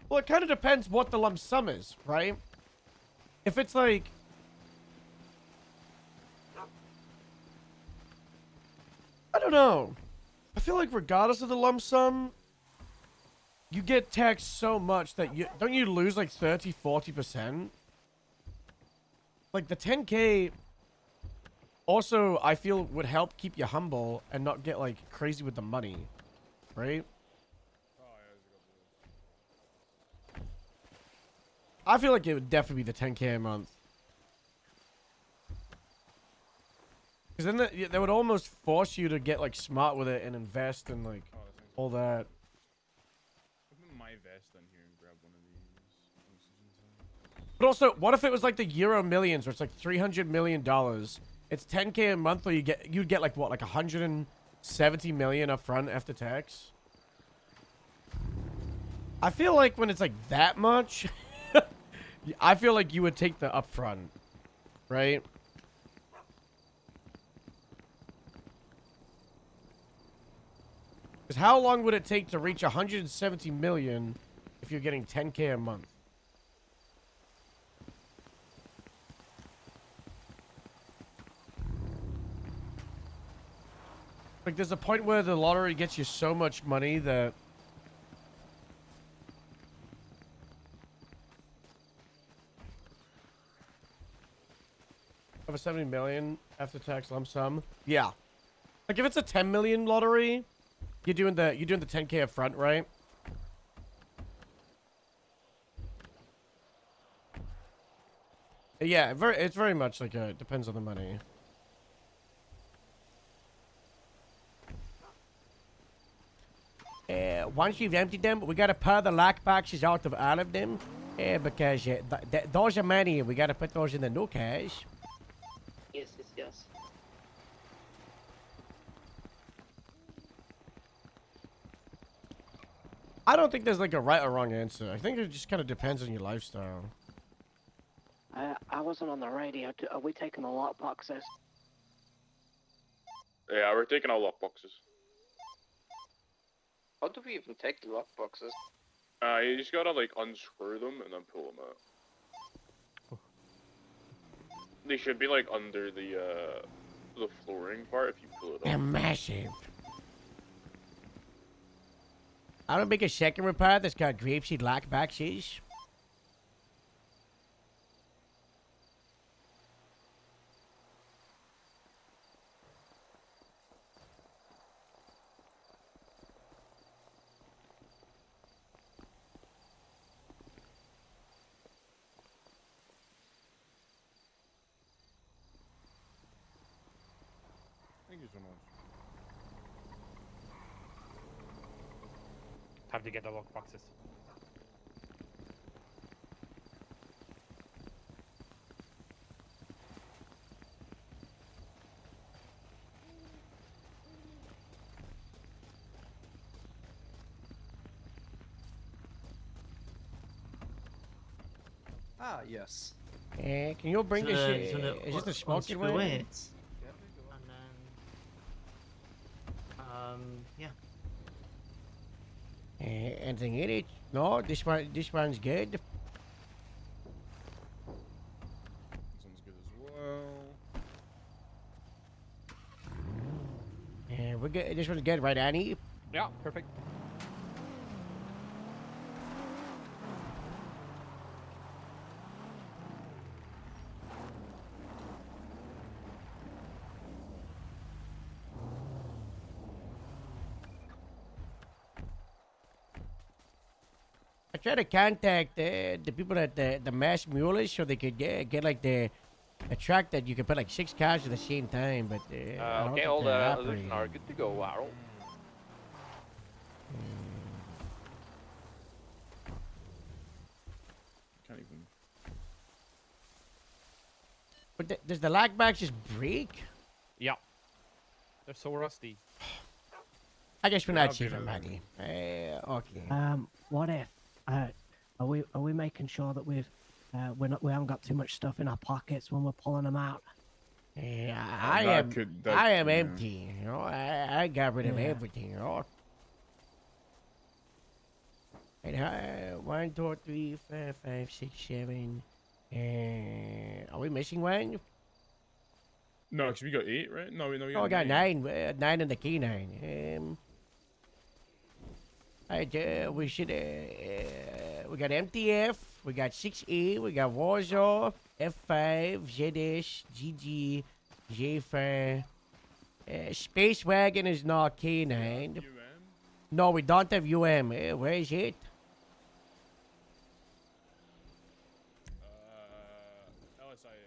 Well, it kind of depends what the lump sum is, right? If it's like... I don't know. I feel like regardless of the lump sum, you get taxed so much that you... Don't you lose like 30, 40%? Like the 10K... Also, I feel would help keep you humble and not get like crazy with the money, right? I feel like it would definitely be the 10K a month. Because then they would almost force you to get like smart with it and invest and like all that. Open my vest in here and grab one of these. But also, what if it was like the Euro Millions, where it's like $300 million? It's 10K a month, or you'd get like what, like 170 million up front after tax? I feel like when it's like that much, I feel like you would take the upfront, right? Because how long would it take to reach 170 million if you're getting 10K a month? Like, there's a point where the lottery gets you so much money that... Of a 70 million after tax lump sum? Yeah. Like, if it's a 10 million lottery, you're doing the 10K up front, right? Yeah, it's very much like it depends on the money. Once you've emptied them, we gotta pour the lock boxes out of all of them, because those are money, and we gotta put those in the no cash. Yes, yes, yes. I don't think there's like a right or wrong answer. I think it just kind of depends on your lifestyle. I wasn't on the radio. Are we taking the lock boxes? Yeah, we're taking all lock boxes. How do we even take the lock boxes? You just gotta like unscrew them and then pull them out. They should be like under the flooring part if you pull it They're up. massive. I don't make a second repair that's got grapeseed lock boxes. Thank you so much. Have to get the lock boxes. Ah, yes. Can you bring this? Is this the smoking unscrew one? it, and then, yeah. Anything in it? No, this one's good. This one's good as well. We're good. This one's good, right, Annie? Yeah, perfect. I tried to contact the people at the Mass Mules so they could get like a truck that you could put like 6 cars at the same time, but I don't Okay, think all they're the operating. solutions are good to go, Warrel. Can't even. But does the lockbox just break? Yeah. They're so rusty. I guess we're Yeah, not okay, saving no, money. Okay. What if? Are we making sure that we haven't got too much stuff in our pockets when we're pulling them out? Yeah, that I am yeah. empty. You know, I got rid of Yeah. everything. You know. And 1, 2, 3, 4, 5, 6, 7. Are we missing one? No, because we got 8, right? No, we Oh, I got 9. 9 in the K9. Alright, we should. We got MTF. We got 6A. We got Warsaw, F5, ZS, GG, J5. Space Wagon is not K9. No, we don't have UM. Where is it?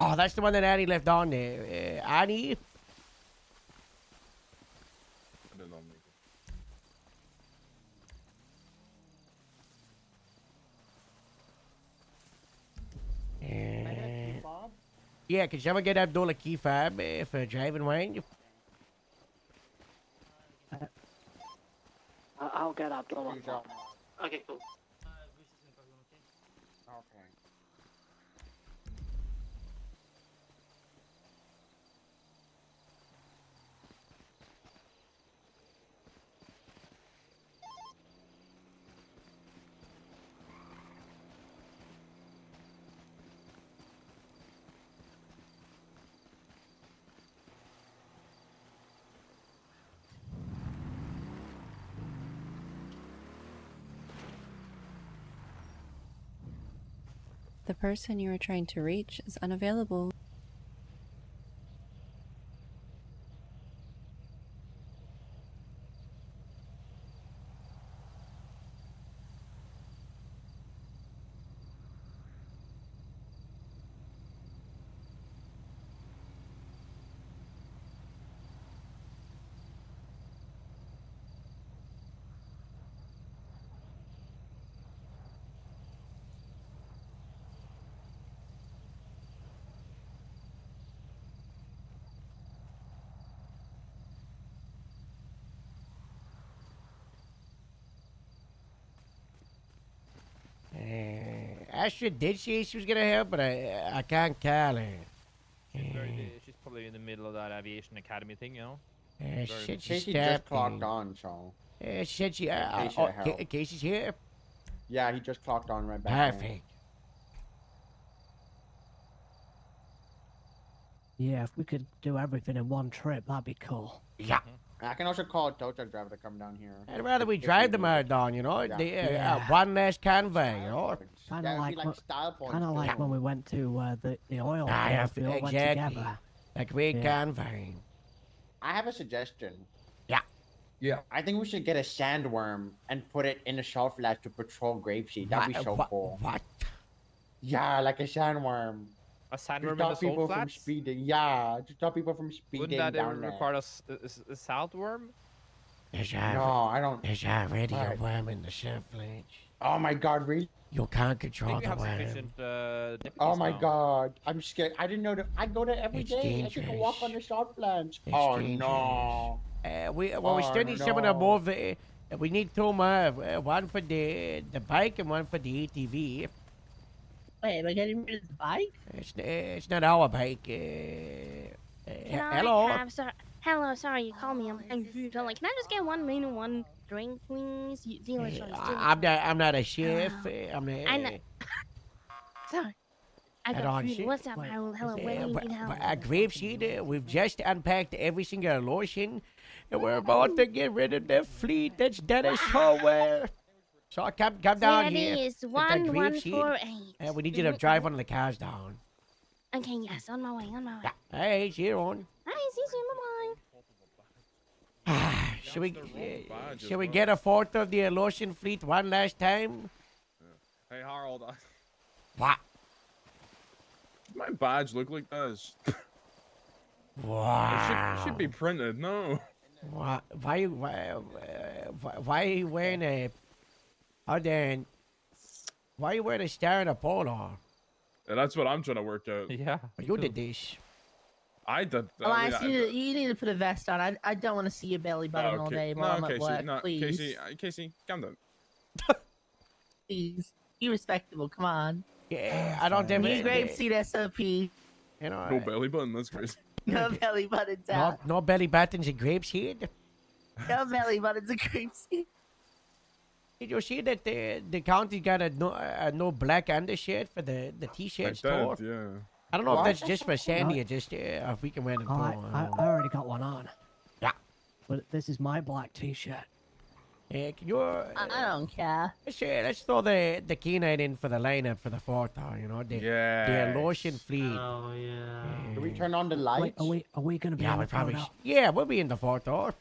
Oh, that's the one that Annie left on there. Annie? I don't know, maybe. Yeah, can someone get Abdul a key fob for driving Wayne? I'll get Abdullah. Okay, cool. Okay. The person you are trying to reach is unavailable. Astrid did say she was gonna help, but I can't call her. She's probably in the middle of that aviation academy thing, you know. She said she Casey just clocked stopped. on, so. She said she. Casey to help. Casey's here. Yeah, he just clocked on right back. Perfect. Yeah, if we could do everything in one trip, that'd be cool. Yeah. I can also call a tow truck driver to come down here. I'd rather we If drive we them need out it. down, you know. Yeah. Yeah. One last convoy, you know. Kind That of would be like, like style points. kind of too. like when we went to the oil Ah, yeah, field, we all went exactly. together. Like we Yeah. convoy. I have a suggestion. Yeah. Yeah. I think we should get a sandworm and put it in a shelf lab to patrol Grapeseed. That'd be so cool. What? Yeah, like a sandworm. A To sandworm in stop the people salt from flats? speeding. Yeah, to stop people from speeding Wouldn't that down there. require a saltworm? There's No, I don't. There's already a Alright. worm in the surflage. Oh my god, really? You can't I control think we the have worm. sufficient deputies Oh my now. god, I'm scared. I didn't know that. I go there every It's day. I take a walk dangerous. on the salt flats. It's Oh dangerous. no. We Oh, still need someone to no. move. We need two more. One for the bike and one for the ATV. Wait, am I getting rid of the bike? It's not our bike. Hello. Hello, sorry, you called me. I'm like, can I just get 1 meal and 1 drink, please? Dealer choice. I'm not a chef. I'm I know. Sorry. I Head got on, food. shit. What's up, Raul? Hello, where do you need help? Grapeseed, we've just unpacked every single lotion, and we're about to get rid of the fleet that's dead as somewhere. So come down here. That is At 1148. we need you to drive one of the cars down. Okay, yes, on my way, on my way. Hey, see you on. Hi, see you soon, bye-bye. Should we get a photo of the lotion fleet one last time? Hey, Harold. What? My badge look like this. Wow. It should be printed. No. Why are you wearing a? Oh, then. Why are you wearing a star and a polo? Yeah, that's what I'm trying to work out. Yeah. You did this. I did. Elias, you need to put a vest on. I don't want to see your belly button all day while I'm at work. Please. Casey, calm down. Please. Be respectable. Come on. Yeah, I don't New grapeseed SOP. You know, No belly button. That's crazy. No belly buttons out. No belly buttons and grapeseed. No belly buttons and grapeseed. Did you see that the county got a no black undershirt for the t-shirt store? Yeah. I don't know What? if that's just for Sandy or just if we can wear them. I already got one on. Yeah. But this is my black t-shirt. Yeah, can you? I don't care. Let's throw the K9 in for the lineup for the photo. You know, the lotion fleet. Oh yeah. Do we turn on the lights? Wait, are we gonna be Yeah, in we the probably. photo? Yeah, we'll be in the photo.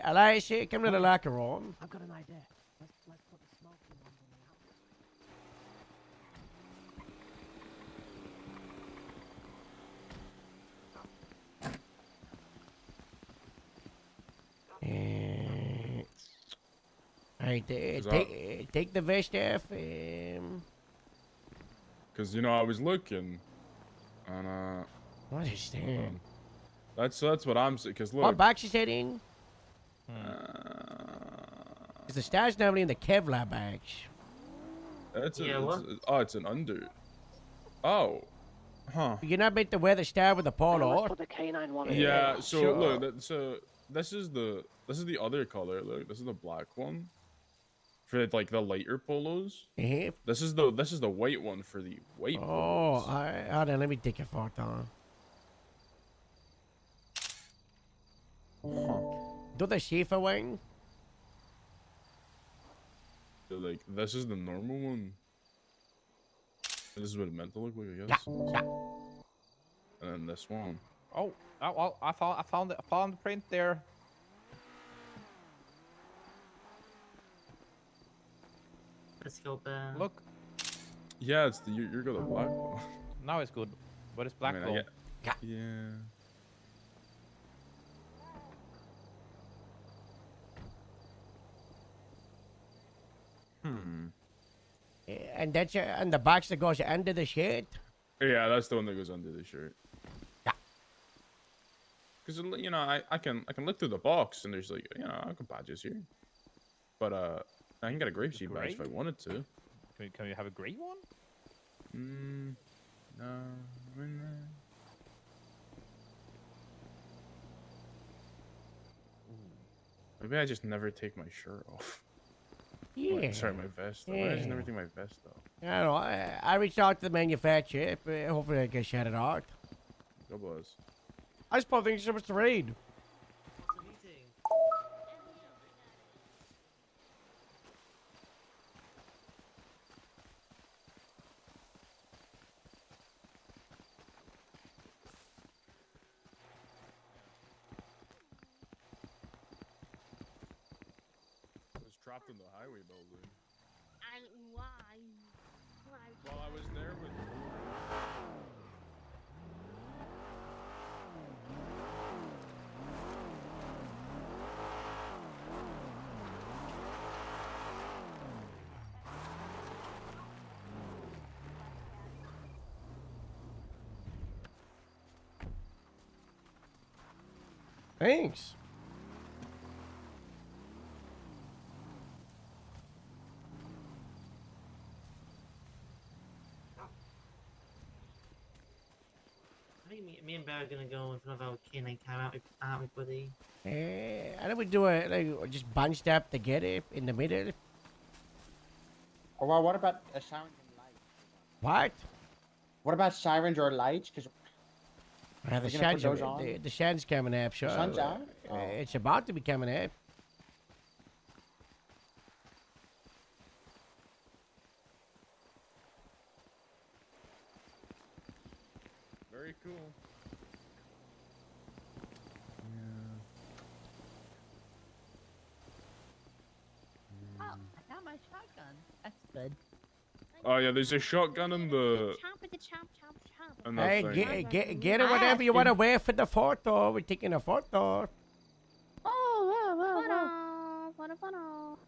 Elias, come to the locker room. I've got an idea. Let's put the smoking on Alright, take the vest off. Because I was looking, and What is that? That's what I'm saying. Because look. What box is that in? Is the stars normally in the Kevlar bags? It's what? It's an under. Oh. Huh. You're not meant to wear the star with the polo. Put the canine one. Yeah. So sure. look. This is the other color. Look, this is the black one. For like the lighter polos. Yeah. This is the white one for the white polos. Oh, hold on. Let me take a photo. Do the Schaefer one? So, like, this is the normal one. This is what it meant to look like, I guess. Yeah. And then this one. Oh, well, I found the print there. Let's go back. Look, Yeah, it's you're got the black one. now it's good, but it's black I mean, gold. Yeah. And that's and the box that goes under the shirt. Yeah, that's the one that goes under the shirt. Yeah. Because I can look through the box and there's like I can badges here, but I can get a grapeseed badge if I wanted to. Can you have a grey one? No. Maybe I just never take my shirt off. Yeah. Sorry, my vest. Why did I just never take my vest off? I don't know. I reached out to the manufacturer. But hopefully I can shout it out. God bless. I just probably think so much to read. I was trapped in the highway building. Why? While I was there with. Thanks. think me and Bear are gonna go in front of our canine car, aren't we, buddy? And then we do it like just bunched up together in the middle. Oh, well, what about a sirens and lights? What? What about sirens or lights? Because The sun's coming up, sure. The sun's out? Oh. It's about to be coming up. Very cool. Oh, I got my shotgun. That's good. Oh yeah, there's a shotgun in the. Chop with the chop, chop, chop. in that Hey, thing. get it whatever you want to wear for the photo. We're taking a photo. Oh, whoa. Photo.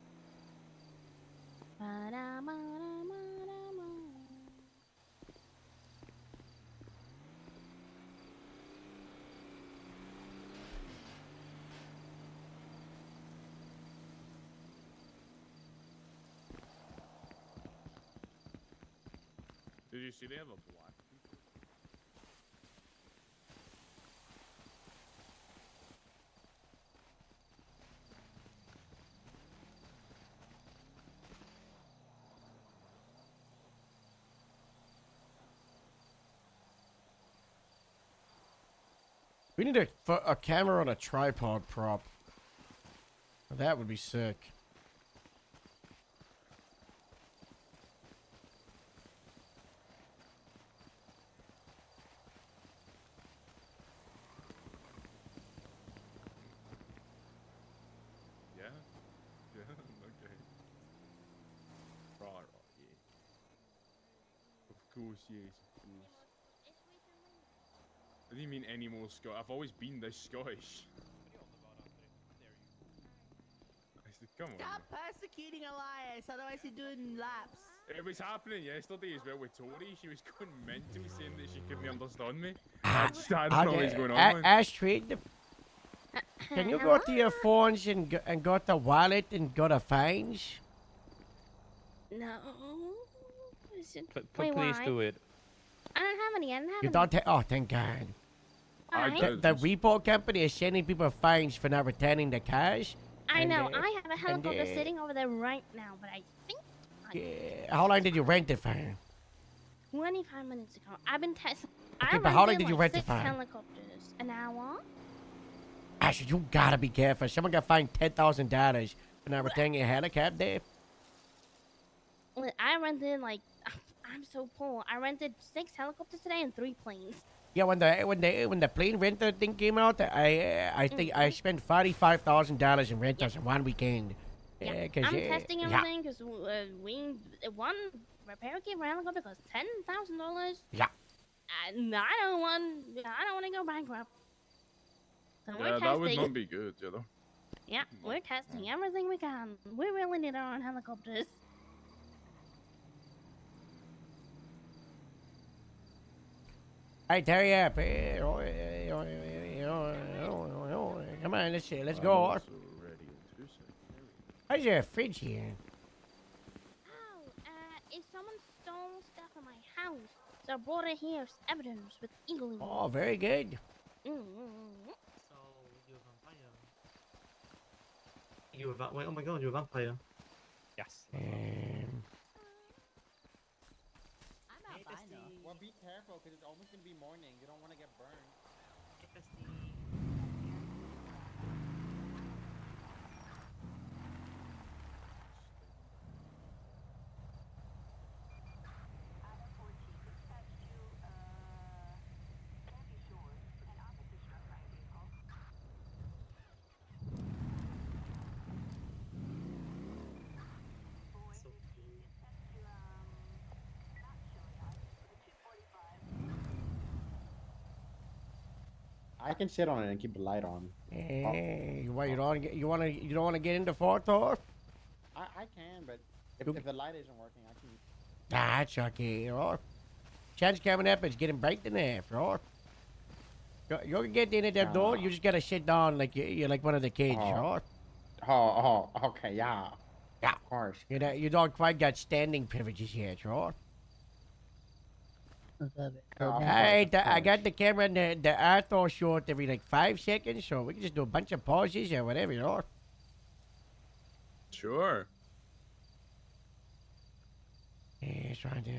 Did you see they have a black? We need a camera on a tripod prop. That would be sick. Yeah? Yeah? Okay. Right, yeah. Of course, yes, of course. I didn't mean any more Scottish. I've always been this Scottish. I said, come on. Stop persecuting Elias, otherwise you're doing laps. It was happening yesterday as well with Tori. She was going mental saying that she couldn't understand me. I don't know what's going on. Astrid, can you go to your phones and go to wallet and go to fines? No. Listen. Please why? do it. I don't have any. I don't have You any. don't oh, thank God. Why? The repo company is sending people fines for not returning the cash. I know. And, I have a helicopter sitting over there right now, but I think. How long did you rent it for? 25 minutes ago. I've been testing. Okay, but how long did you rent it 6 for? helicopters. An hour? Ashley, you gotta be careful. Someone got fined $10,000 for not returning a helicopter. I rented like. I'm so poor. I rented 6 helicopters today and 3 planes. Yeah, when the plane rental thing came out, I think I spent $45,000 in rentals in one weekend. Yeah, I'm I'm testing everything because one repair kit for helicopter costs $10,000. Yeah. And I don't want to go bankrupt. So we're Yeah, testing. that would not be good, you know. Yeah, we're testing everything we can. We really need our own helicopters. Hey, hurry up. Come on, let's go. How's your fridge here? Oh, if someone stole stuff from my house, so I brought it here as evidence with eagle. Oh, very good. So, you're a vampire? Wait, oh my god, you're a vampire. Yes. Well, be careful, because it's almost going to be morning. You don't want to get burned. I can sit on it and keep the light on. Hey, you don't want to get into photo? I can, but if the light isn't working, I can. That's okay, right? Chance coming up, it's getting bright in there, right? You can get in at that door. You just gotta sit down like you're like one of the kids, right? Oh, okay, yeah. Yeah, of course. You don't quite got standing privileges yet, right? essence of it. Alright, I got the camera and the auto short every like 5 seconds, so we can just do a bunch of pauses or whatever, you know. Sure. Yeah, try to do.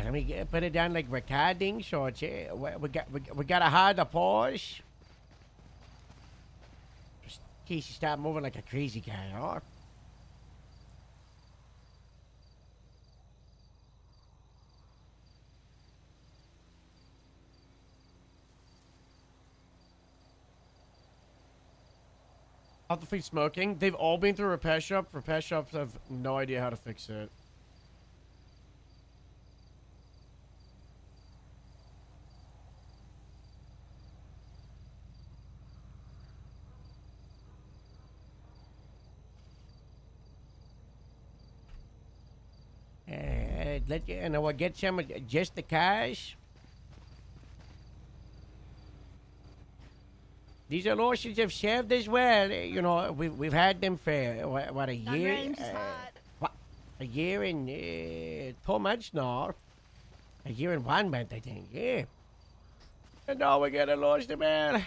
Let me put it down like recording, so it's, we gotta hide the pause. Just in case you start moving like a crazy guy, huh? Healthy smoking. They've all been through repair shop. Repair shops have no idea how to fix it. And I will get some of just the cash. These are lotions have served as well. You know, we've had them for what a year. What, a year and 2 months now. A year and 1 month, I think. Yeah. And now we're gonna lose them all.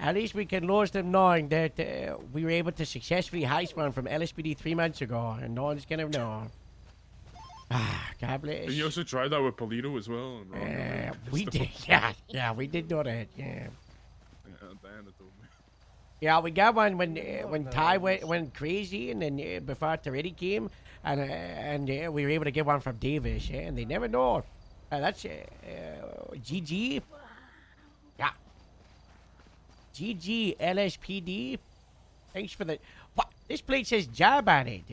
At least we can lose them knowing that we were able to successfully heist one from LSPD 3 months ago, and no one's gonna know. God bless. And you also tried that with Polito as well. We did. Yeah, we did do that. Yeah. Yeah, Diana told me. Yeah, we got one when Ty went crazy, and then before Toretti came, and we were able to get one from Davis, and they never know. That's GG. Yeah. GG LSPD. Thanks for the. What? This plate says job on it.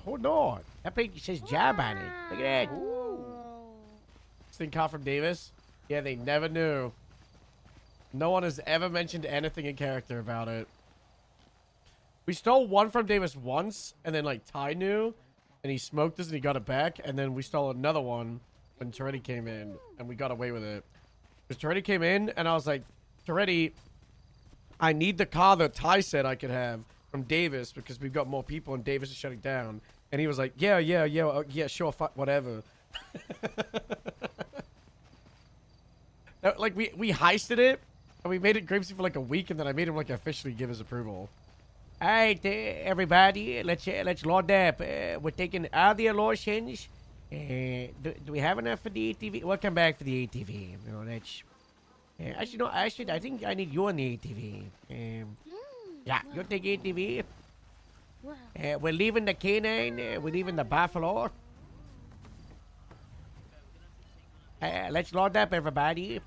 Hold on. That plate says job on it. Look at that. This thing caught from Davis. Yeah, they never knew. No one has ever mentioned anything in character about it. We stole one from Davis once, and then like Ty knew, and he smoked us and he got it back, and then we stole another one when Toretti came in, and we got away with it. Because Toretti came in, and I was like, Toretti, I need the car that Ty said I could have from Davis because we've got more people and Davis is shutting down. And he was like, yeah, sure, fuck, whatever. Like, we heisted it, and we made it Grapesy for like a week, and then I made him like officially give his approval. All right, everybody, let's load up. We're taking all the lotions. Do we have enough for the ATV? We'll come back for the ATV. You know, that's... actually, no, I think I need you on the ATV. Yeah, you'll take ATV. We're leaving the canine. We're leaving the buffalo. Let's load up, everybody.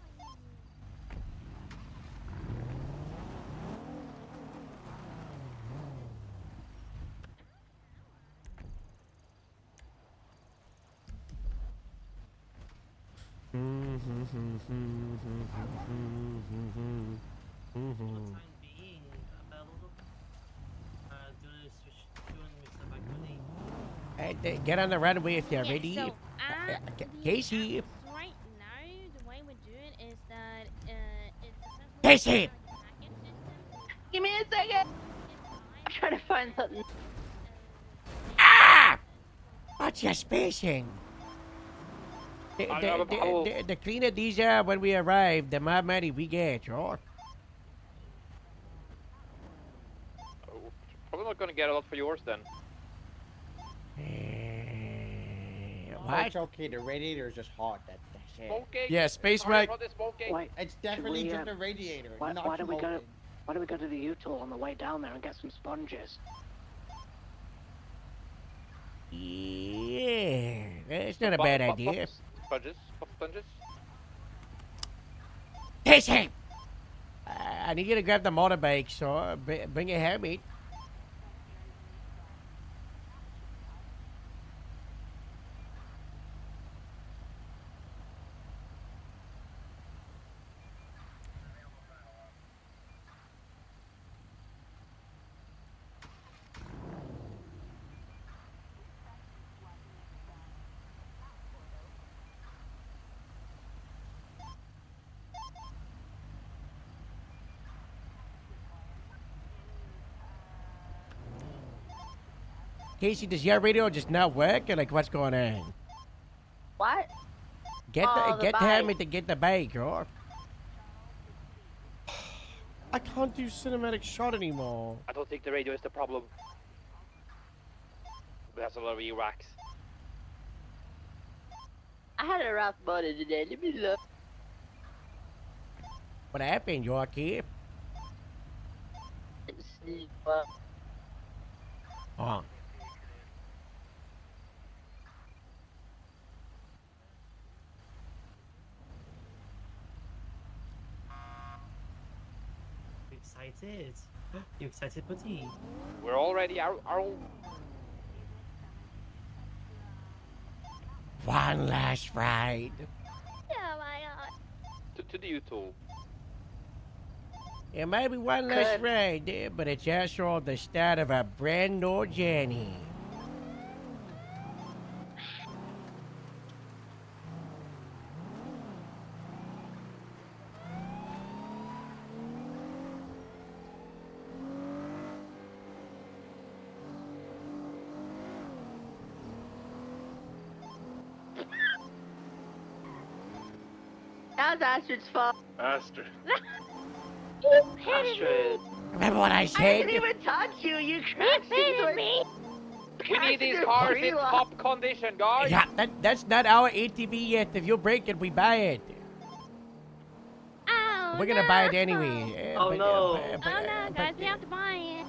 Get on the runway if you're ready. So Casey. right now, the way we do it is that it's Casey! Give me a second. I'm trying to find something. Ah! What's your spacing? The cleaner these are when we arrive, the more money we get, right? Probably not gonna get a lot for yours then. What? It's okay, the radiator is just hot. That's it. Smoking. Yeah, Space Mike. It's definitely just a radiator. Why not don't we smoking. why don't we go to the U-Tool on the way down there and get some sponges? Yeah, that's not a bad idea. Sponges? Sponges? Casey! I need you to grab the motorbike, so bring your helmet. Casey, does your radio just not work, or like what's going on? What? Get Oh, the Tammy bike. to get the bike, or I can't do cinematic shot anymore. I don't think the radio is the problem. That's a lot of E-racks. I had a rough morning today. Let me look. What happened, Yorkie? Oh. You excited? You excited, buddy? We're already our One last ride. Oh my god. to the U-Tool. It might be one last ride, but it's also the start of a brand new journey. That was Astrid's fault. Astrid. You hit me. Remember what I I said? didn't even touch you. You You crashed into hit me. We need these Astrid, cars in relax. top condition, guys. Yeah, that's not our ATV yet. If you break it, we buy it. Oh, We're gonna buy it anyway. Oh, no. Oh no, guys, we have to buy it.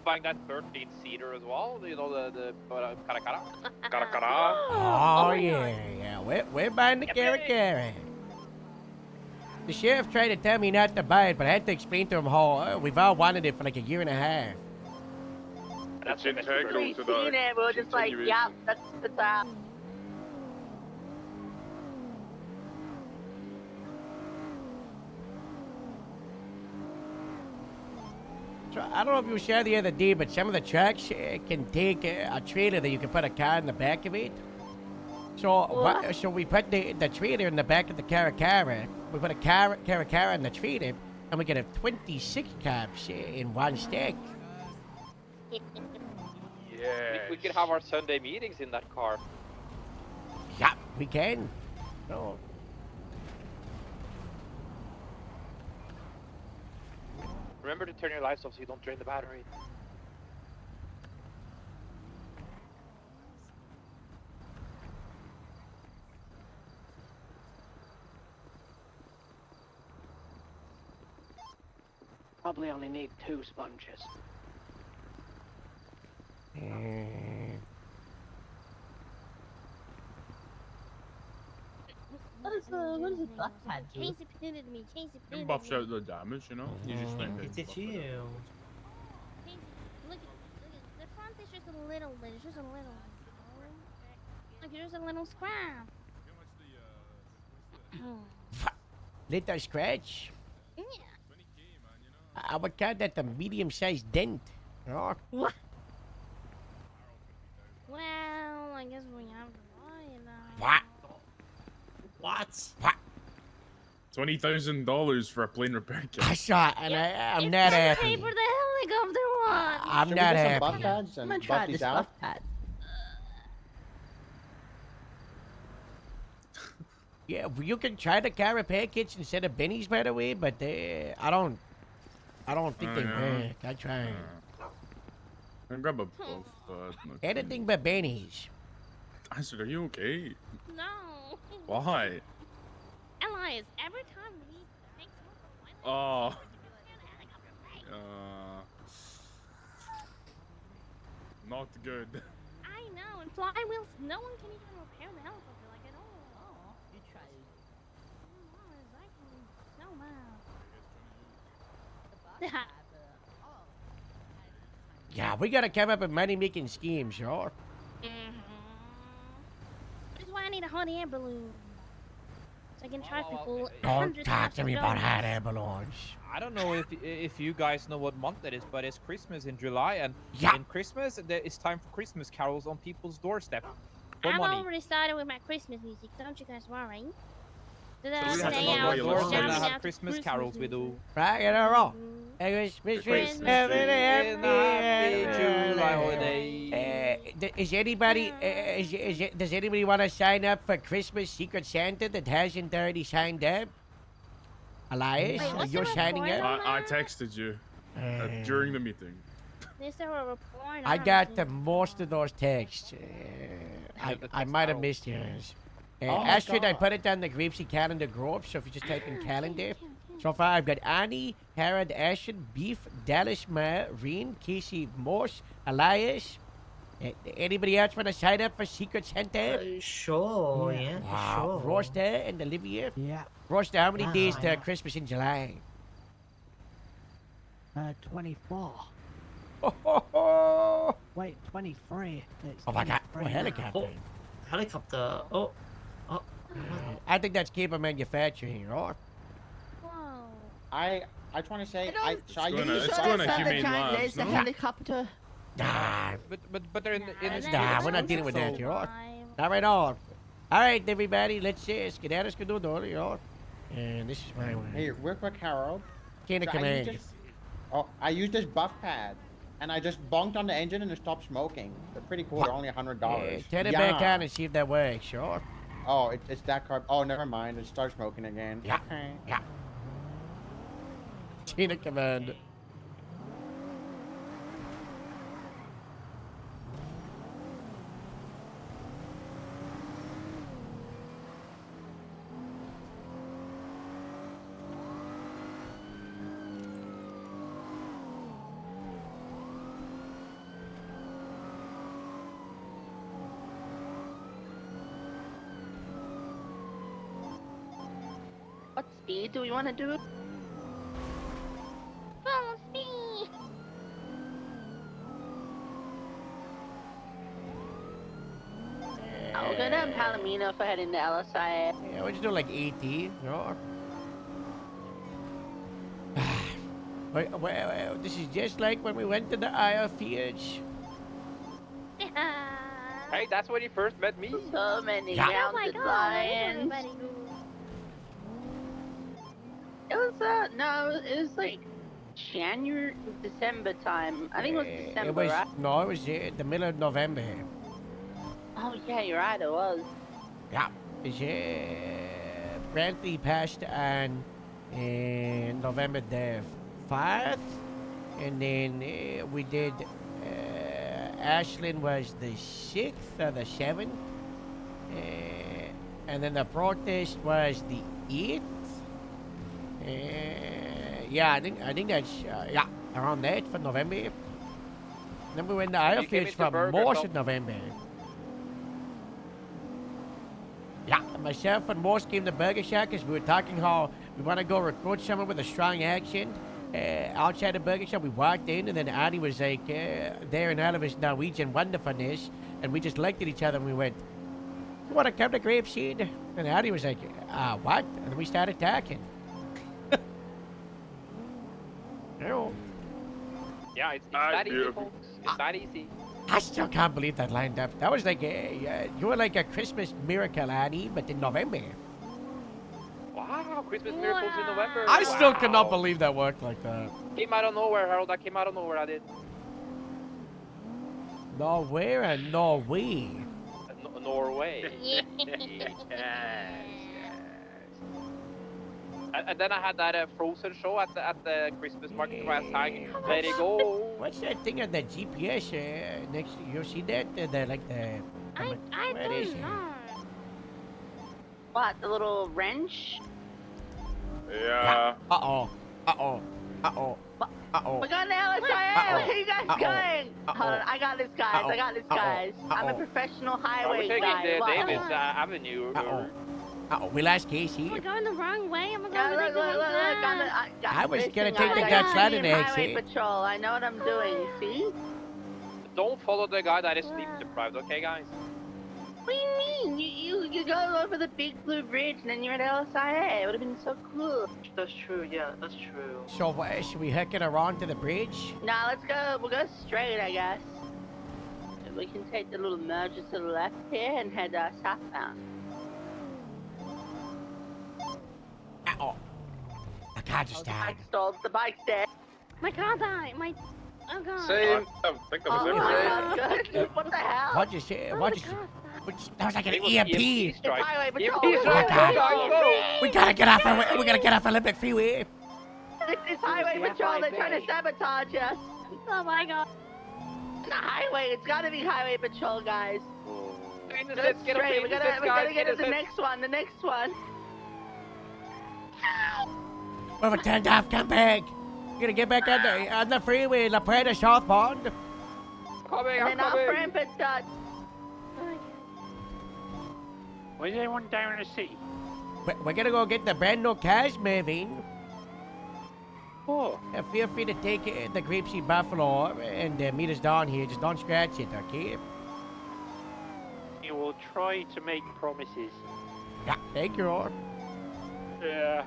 Buying that 13-seater as well. You know the Caracara. Oh yeah. We're buying the Caracara. The sheriff tried to tell me not to buy it, but I had to explain to him how we've all wanted it for like a year and a half. It's integral We to seen the it. We were just like, continuation. yeah, that's that. So I don't know if you shared the other day, but some of the trucks can take a trailer that you can put a car in the back of it. So so we put the trailer in the back of the Caracara. We put a Caracara in the trailer, and we get a 26 cops in one stack. Yeah. We could have our Sunday meetings in that car. Yeah, we can. No. Remember to turn your lights off so you don't drain the battery. Probably only need 2 sponges. What is the buff pad do? Casey pitted me. Casey It pitted buffs me. out the damage, you know? You just think It's at you. Casey, look at the front is just a little bit. It's just a little. Look, it's just a little scrap. Little scratch. Yeah. I would count that a medium-sized dent. Oh. Well, I guess we have to buy it now. What? $20,000 for a plane repair kit. I saw it, and I'm It's not gonna happy. pay for the helicopter one. I'm Should not we get some happy. buff pads I'm gonna and try buff this these out? buff pad. Yeah, you can try the car repair kits instead of Benny's, by the way, but I don't think they work. I tried. I'll grab a both, but... Anything but Benny's. Astrid, are you okay? No. Why? Elias, every time we take someone from Oh. Not good. I know, and flywheels, no one can even repair the helicopter like at all. You tried. Oh, exactly. So bad. Yeah, we gotta come up with money-making schemes, sure. That's why I need a hot air balloon. So I can charge people. Don't hundreds talk of to me about dollars. hot air balloons. I don't know if you guys know what month that is, but it's Christmas in July, and in Christmas it's time for Christmas carols on people's doorstep for I've money. already started with my Christmas music. Don't you guys worry. Did So I we have say to I go was outdoors and jamming have out Christmas carols we do. Right in a row. Christmas tree, happy July holiday. Is anybody? Does anybody want to sign up for Christmas Secret Santa that hasn't already signed up? Elias, Wait, what's you're the signing report up. on I texted you during the meeting. Is there a report? I got the most of those texts. I might have missed yours. Oh my Astrid, I God. put it on the Grapeseed calendar group, so if you just type in calendar. So far, I've got Annie, Harold, Ashton, Beef, Dallas, Reen, Casey, Morse, Elias. Anybody else want to sign up for Secret Santa? Sure, yeah, Wow. sure. Roster and Olivia? Yeah. Roster, how many Wow. days to Christmas in July? 24. Wait, 23. It's Oh my God. 23 Oh, now. helicopter. Helicopter. Oh. I think that's cable manufacturing, right? I just want to say, I It's going to Humane Labs, There's the no? helicopter. Nah. But they're in the Nah, we're not dealing with that, you know? Not right on. All right, everybody, let's skedaddle, skedoodle, you know? And this is my way. Hey, real quick, Harold. Chain of So I used command. this- I used this buff pad, and I just bonked on the engine and it stopped smoking. They're pretty cool. They're only $100. Turn it back on and see if that works, sure? Oh, it's that carb. Oh, never mind. It started smoking again. Yeah. Okay. Yeah. Chain of command. What speed do we want to do? Follow me. I'll go down Palomino for heading to LSI. Yeah, we'll just do like 80, you know? Well, this is just like when we went to the Isle Fields. Hey, that's when you first met me. So many Yeah. Oh my mounted God! lions. Everybody. It was no, it was like January, December time. I think it was December, It was, right? no, it was the middle of November. Oh yeah, you're right. It was. Yeah. It's, Brantley passed on November the 5th. And then we did, Ashland was the 6th or the 7th. And then the protest was the 8th. Yeah, I think that's, yeah, around that for November. Then we went to You came Ironfields into for Burger most Shop. of November. Yeah, myself and Morse came to Burger Shack because we were talking how we want to go recruit someone with a strong accent. Outside the Burger Shop, we walked in, and then Annie was like, there in all of his Norwegian wonderfulness, and we just looked at each other and we went, "You want to come to Grapeseed?" And Annie was like, what? And then we started talking. Ew. Yeah, it's that easy, beautiful. folks. It's that easy. I still can't believe that lined up. That was like, you were like a Christmas miracle, Annie, but in November. Wow, Christmas miracles in November. I still cannot Wow. believe that worked like that. Came out of nowhere, Harold. That came out of nowhere. I did. Nowhere and Norway. Norway. And then I had that Frozen show at the Christmas market where I sang "Let It Go." What's that thing on the GPS next? You see that? I where is don't it? know. What, the little wrench? Yeah. Uh-oh. Uh-oh. Uh-oh. Uh-oh. We're going to LSIA. Where are you guys going? Hold on, I got this, guys. I got this, guys. I'm a professional We're highway taking guy. the What? Davis Avenue. Uh-oh. We lost Casey. We're going the wrong way. I'm going Yeah, the look, wrong look, way. I was gonna listen, take the guys, gut I sliding am highway exit. patrol. I know what I'm doing, see? Don't follow the guy that is sleep deprived, okay, guys? What do you mean? You go over the big blue bridge and then you're at LSIA. It would have been so cool. That's true, yeah, that's true. So what, should we hook it around to the bridge? Nah, let's go. We'll go straight, I guess. We can take the little merger to the left here and head southbound. Oh. My car just died. Stalled. The bike's dead. My car died. My. Oh god. Same. I think that was Oh my everything. god. What the hell? What you say? What you say? That was like an EMP. It's highway patrol. Oh my God. We gotta get off our. We gotta get off Olympic Freeway. It's highway patrol. They're trying to sabotage us. Oh my god. It's a highway. It's gotta be highway patrol, guys. Let's Go straight. We gotta get to the next one. The next one. We're turned off. Come back. We gotta get back on the freeway. La Prada South Pond. Coming, And then our friend put Where's everyone down in the city? We're gonna go get the brand new cars, Mervyn. Oh. Feel free to take the Grapeseed Buffalo and meet us down here. Just don't scratch it, okay? You will try to make promises. Yeah, thank you. Yeah.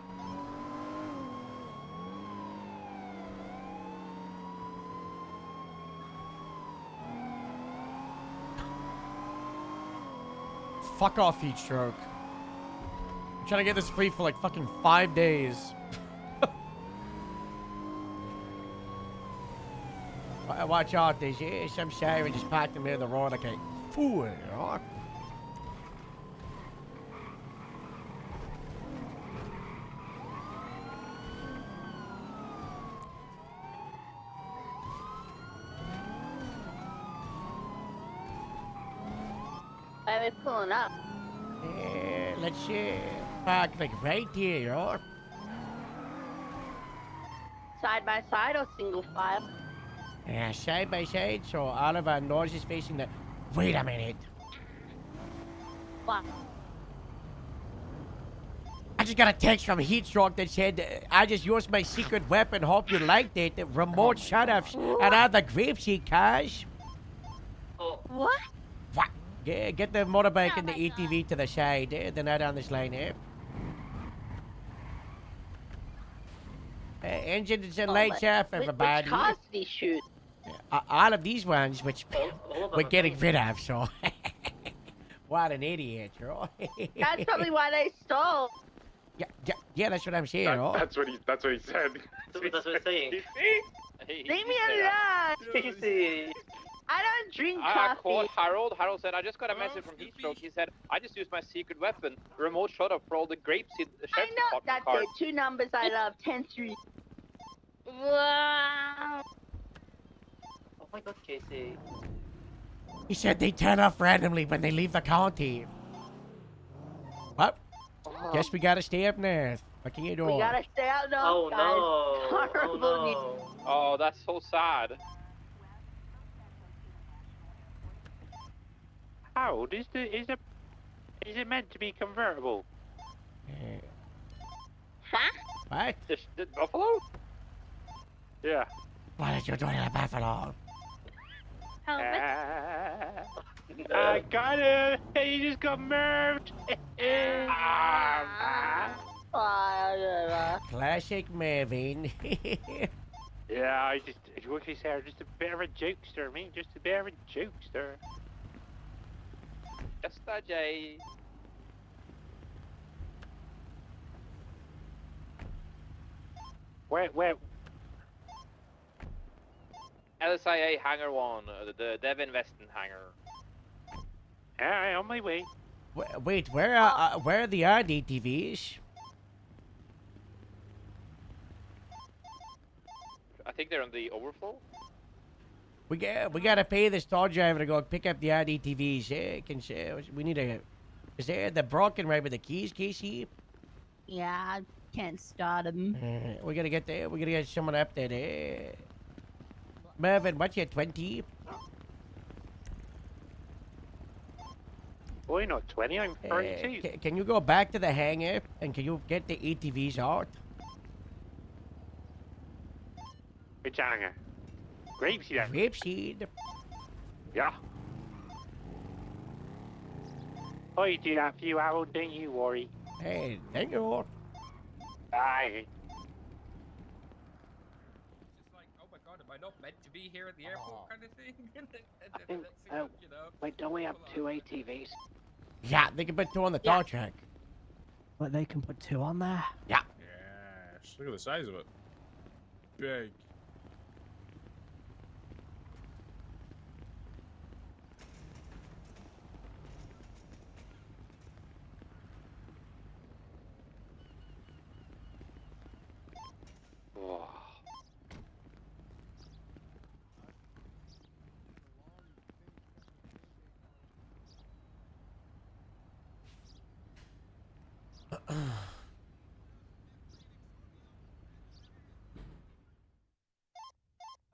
Fuck off, heat stroke. I'm trying to get this free for like fucking 5 days. Watch out, there's some siren just parked in the middle of the road like a fool, you know? Why are we pulling up? Let's park like right here, you know? Side by side or single file? Yeah, side by side, so all of our nose is facing the... Wait a minute. What? I just got a text from Heatstroke that said, I just used my secret weapon, hope you liked it, remote shutoffs and other Grapeseed cars. What? What? Get the motorbike and the ATV to the side, they're not on this line here. Engines and lights off, everybody. Which cars did he shoot? All of these ones, which we're getting rid of, so... What an idiot, you know? That's probably why they stole. Yeah, that's what I'm saying, oh. That's what he said. That's what I'm saying. Leave me alone. I don't drink I coffee. called Harold. Harold said, I just got a message from Heatstroke. He said, I just used my secret weapon, remote shutter for all the Grapeseed I Sheriff's know. Department That's cars. it. Two numbers I love. 10-3. Wow. Oh my god, Casey. He said they turn off randomly when they leave the county. What? Guess we gotta stay up north. What can you do? We gotta stay out north, Oh, guys. no. Horrible Oh, news. Oh, that's so sad. Harold, is it meant to be convertible? Huh? What? The Buffalo? Yeah. What did you do to the buffalo? I got it. He just got murked. Classic Mervyn. Yeah, I what can I say? I'm just a bit of a jokester, me. Just a bit of a jokester. Just a J. Where? LSIA Hangar 1, the Devin Weston hangar. Alright, on my way. Wait, where are the RDTVs? I think they're on the overflow. We gotta pay the stall driver to go pick up the RDTVs. We need a... Is there the broken right with the keys, Casey? Yeah, I can't start them. We gotta get there. We gotta get someone up there. Mervyn, what's your 20? Boy, not 20, I'm 32. Can you go back to the hangar and can you get the ATVs out? Which hanger? Grapeseed. Grapeseed. Yeah. I do that for you, Harold, don't you worry. Hey, thank you. Bye. Oh my god, am I not meant to be here at the airport kind of thing? I think, wait, don't we have 2 ATVs? Yeah, they can put 2 on the tow truck. But they can put 2 on there? Yeah. crash. Look at the size of it. Big. Oh.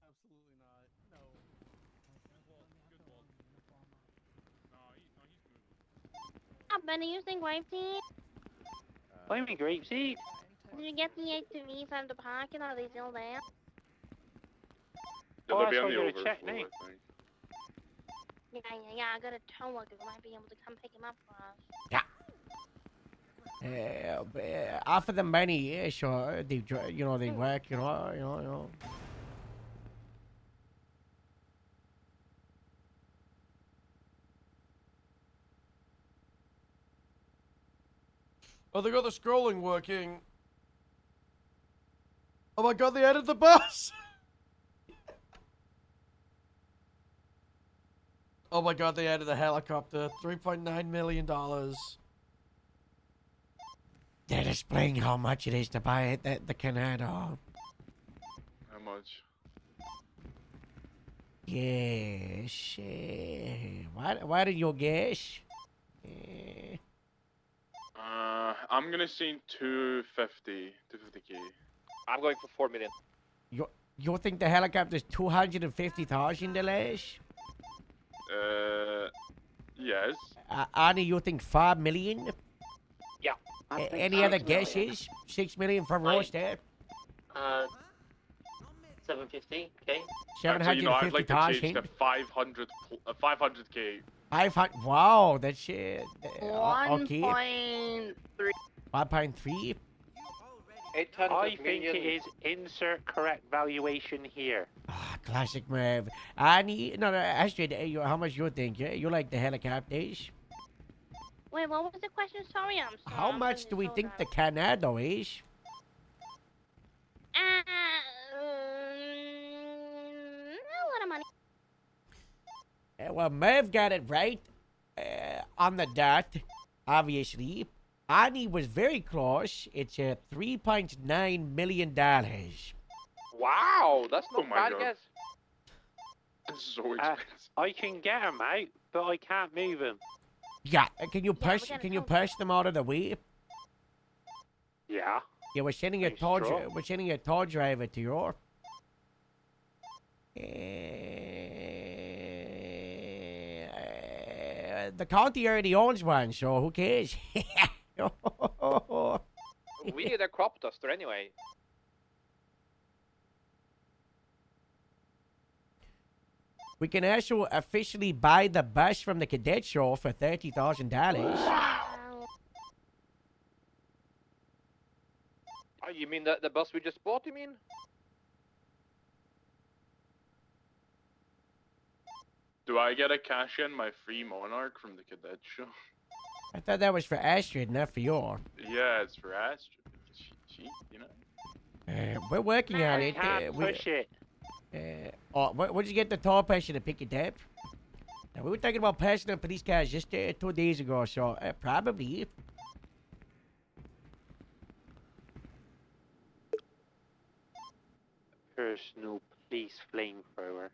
Absolutely not. No. How many you think, Wifey? What do you mean, grapeseed? Did you get the ATVs out of the parking, or are they still there? Yeah, Oh, they'll I be saw on the you were overflow, checking, eh? I think. Yeah, I got a tow worker who might be able to come pick him up for us. After the money, yeah, sure. They, they work, you know. Oh, they got the scrolling working. Oh my god, they added the bus! Oh my god, they added the helicopter. $3.9 million. They're displaying how much it is to buy it at the Canada. How much? Yes. Why did you guess? I'm gonna say 250k. I'm going for 4 million. You think the helicopter's 250,000 dollars? Yes. Annie, you think 5 million? Yeah. Any other guesses? 6 million from Roster? 750. Okay. Actually, I'd like to change 750,000. to 500k. 500. Wow, that's it. Okay. 1.3. 5.3. 800 I think million. it is insert correct valuation here. Classic move. Annie, no, Astrid, how much you think? You like the helicopters? Wait, what was the question? Sorry, I'm sorry. How much do we think the Canada is? A lot of money. Well, Merv got it right on the dot, obviously. Annie was very close. It's $3.9 million. Wow, that's not my bad, God. guys. It's so expensive. I can get them out, but I can't move them. Yeah, can you push them out of the way? Yeah. Yeah, we're sending a Nice tow. draw. We're sending a tow driver to your. The county already owns one, so who cares? We need a crop duster anyway. We can also officially buy the bus from the cadet show for $30,000. Oh, you mean the bus we just bought, you mean? Do I get a cash in my free Monarch from the cadet show? I thought that was for Astrid, not for your. Yeah, it's for Astrid. She, you know. We're working on it. Can't push it. Where'd you get the tow person to pick it up? Now, we were talking about passing up police cars just 2 days ago, so probably. Personal police flamethrower.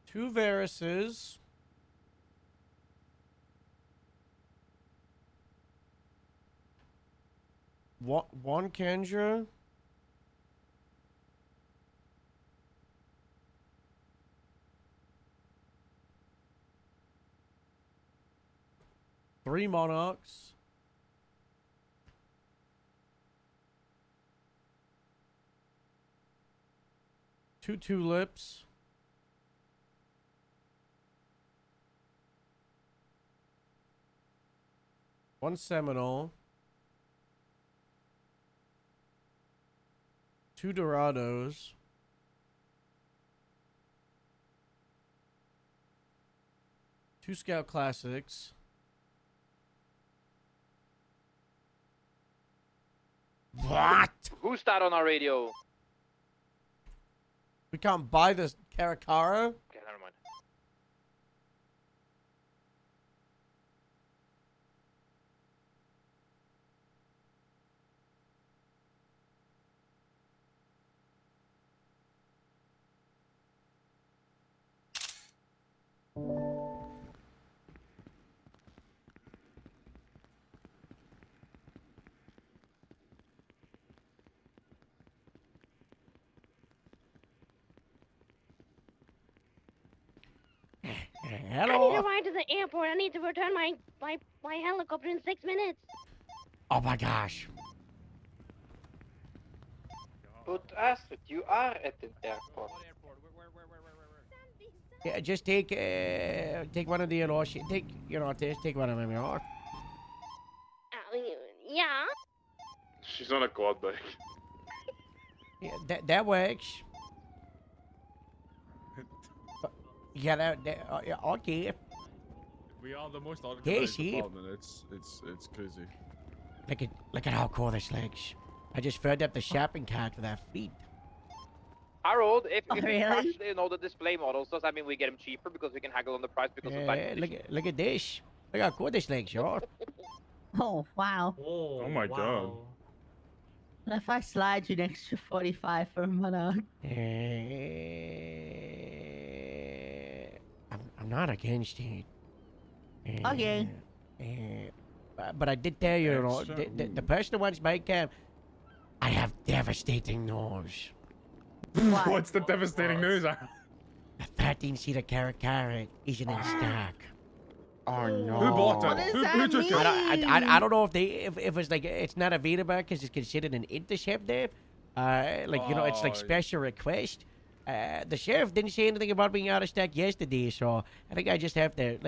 Two Varises. One Kendra. 3 monarchs. 2 tulips. 1 Seminole. 2 Dorados. 2 Scout Classics. What? Who's that on our radio? We can't buy this Caracara? Okay, never mind. I need to Hello? ride to the airport. I need to return my helicopter in 6 minutes. Oh my gosh. But Astrid, you are at the airport. Yeah, just take one of the take one of them, you know. Yeah. She's on a quad bike. Yeah, that works. Yeah, yeah, okay. We are the most organized Casey. department. It's crazy. Look at how cool this looks. I just filled up the shopping cart with our feet. Harold, if we really? crush, the display models, does that mean we get them cheaper because we can haggle on the price because of that? Look at this. Look how cool this looks, y'all. Oh, wow. Oh my god. What if I slide you an extra 45 for a monarch? I'm not against it. Okay. But I did tell you, the person who wants my cam, I have devastating news. What's the devastating news? The 13-seater Caracara isn't in stock. Oh no. Who bought it? Who took it? I don't know if it's like it's not available because it's considered an interceptor. It's like special request. The sheriff didn't say anything about being out of stock yesterday, so I think I just have to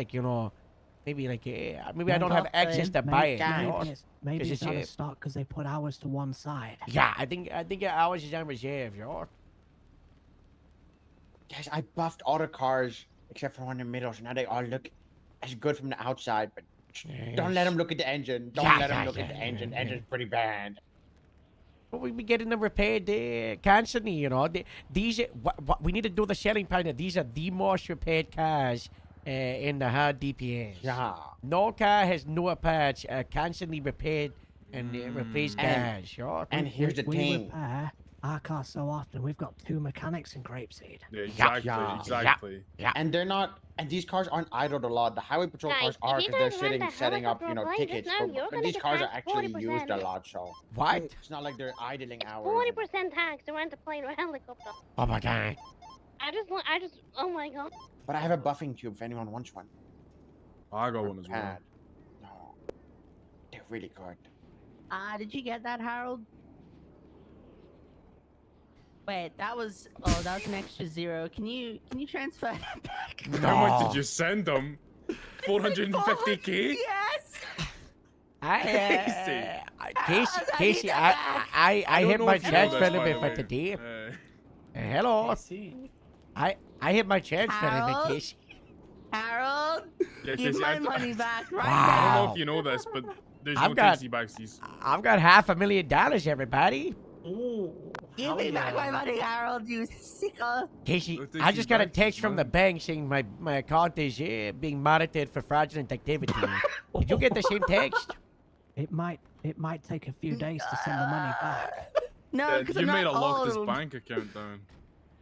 maybe I don't have access to buy it. Maybe it's out of stock because they put ours to one side. Yeah, I think ours is on reserve, y'all. Guys, I buffed all the cars except for one in the middle, so now they all look as good from the outside. But don't let them look at the engine. Don't let them look at the engine. Engine's pretty bad. But we be getting them repaired constantly, you know. These what we need to do the selling point. These are the most repaired cars in the hard DPS. Yeah. No car has newer parts, constantly repaired and replaced cars. Sure. And here's the we thing. repair our cars so often. We've got 2 mechanics in Grapeseed. Yeah, exactly. Yeah. And they're not. And these cars aren't idled a lot. The highway patrol cars are because they're setting up, tickets. But these cars are actually used a lot, so. What? It's not like they're idling hours. 40% tax to rent a plane or helicopter. Oh my god. Oh my god. But I have a buffing tube if anyone wants one. I got one as well. Pad. No. They're really good. Did you get that, Harold? Wait, that was an extra 0. Can you transfer that back? How much did you send them? 450k? Yes. Casey, I don't hit know my if you know transfer this, by limit the for way. today. Hello. I hit my transfer limit, Harold? Casey. Harold, Yeah, give Casey, my I money back right I don't now. know if you know this, but there's I've no got- Casey backsies. I've got $500,000, everybody. Give me back my money, Harold, you sicko. Casey, take I you just got a back, text from the bank saying my account is being monitored for fraudulent activity. Did you get the same text? It might take a few days to send the money back. No, because you I'm made not a lock this old. bank account down.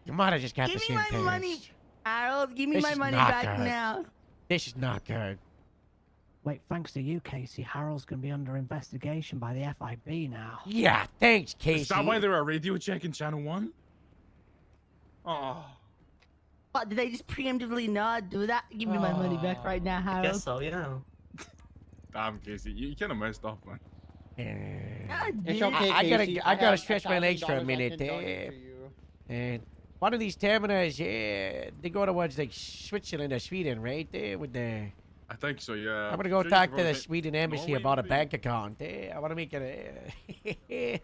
You might have just got Give the me same my text. money, Harold. Give me This my is money not back good. now. This is not good. Wait, thanks to you, Casey, Harold's going to be under investigation by the FIB now. Yeah, thanks, Casey. Is that why they're a radio check in Channel 1? Oh. What, did they just preemptively not do that? Give me my money back right now, I Harold. guess so, yeah. Damn, Casey, you kind of messed up, man. It's okay, I Casey. gotta have stretch my legs for a $1,000 I minute. can donate to you. And one of these terminals, they go towards like Switzerland or Sweden, right? With the. I think so, yeah. I'm gonna go Sure, talk you to the should Sweden embassy Norway, about a maybe? bank account. I want to make it. Casey, it's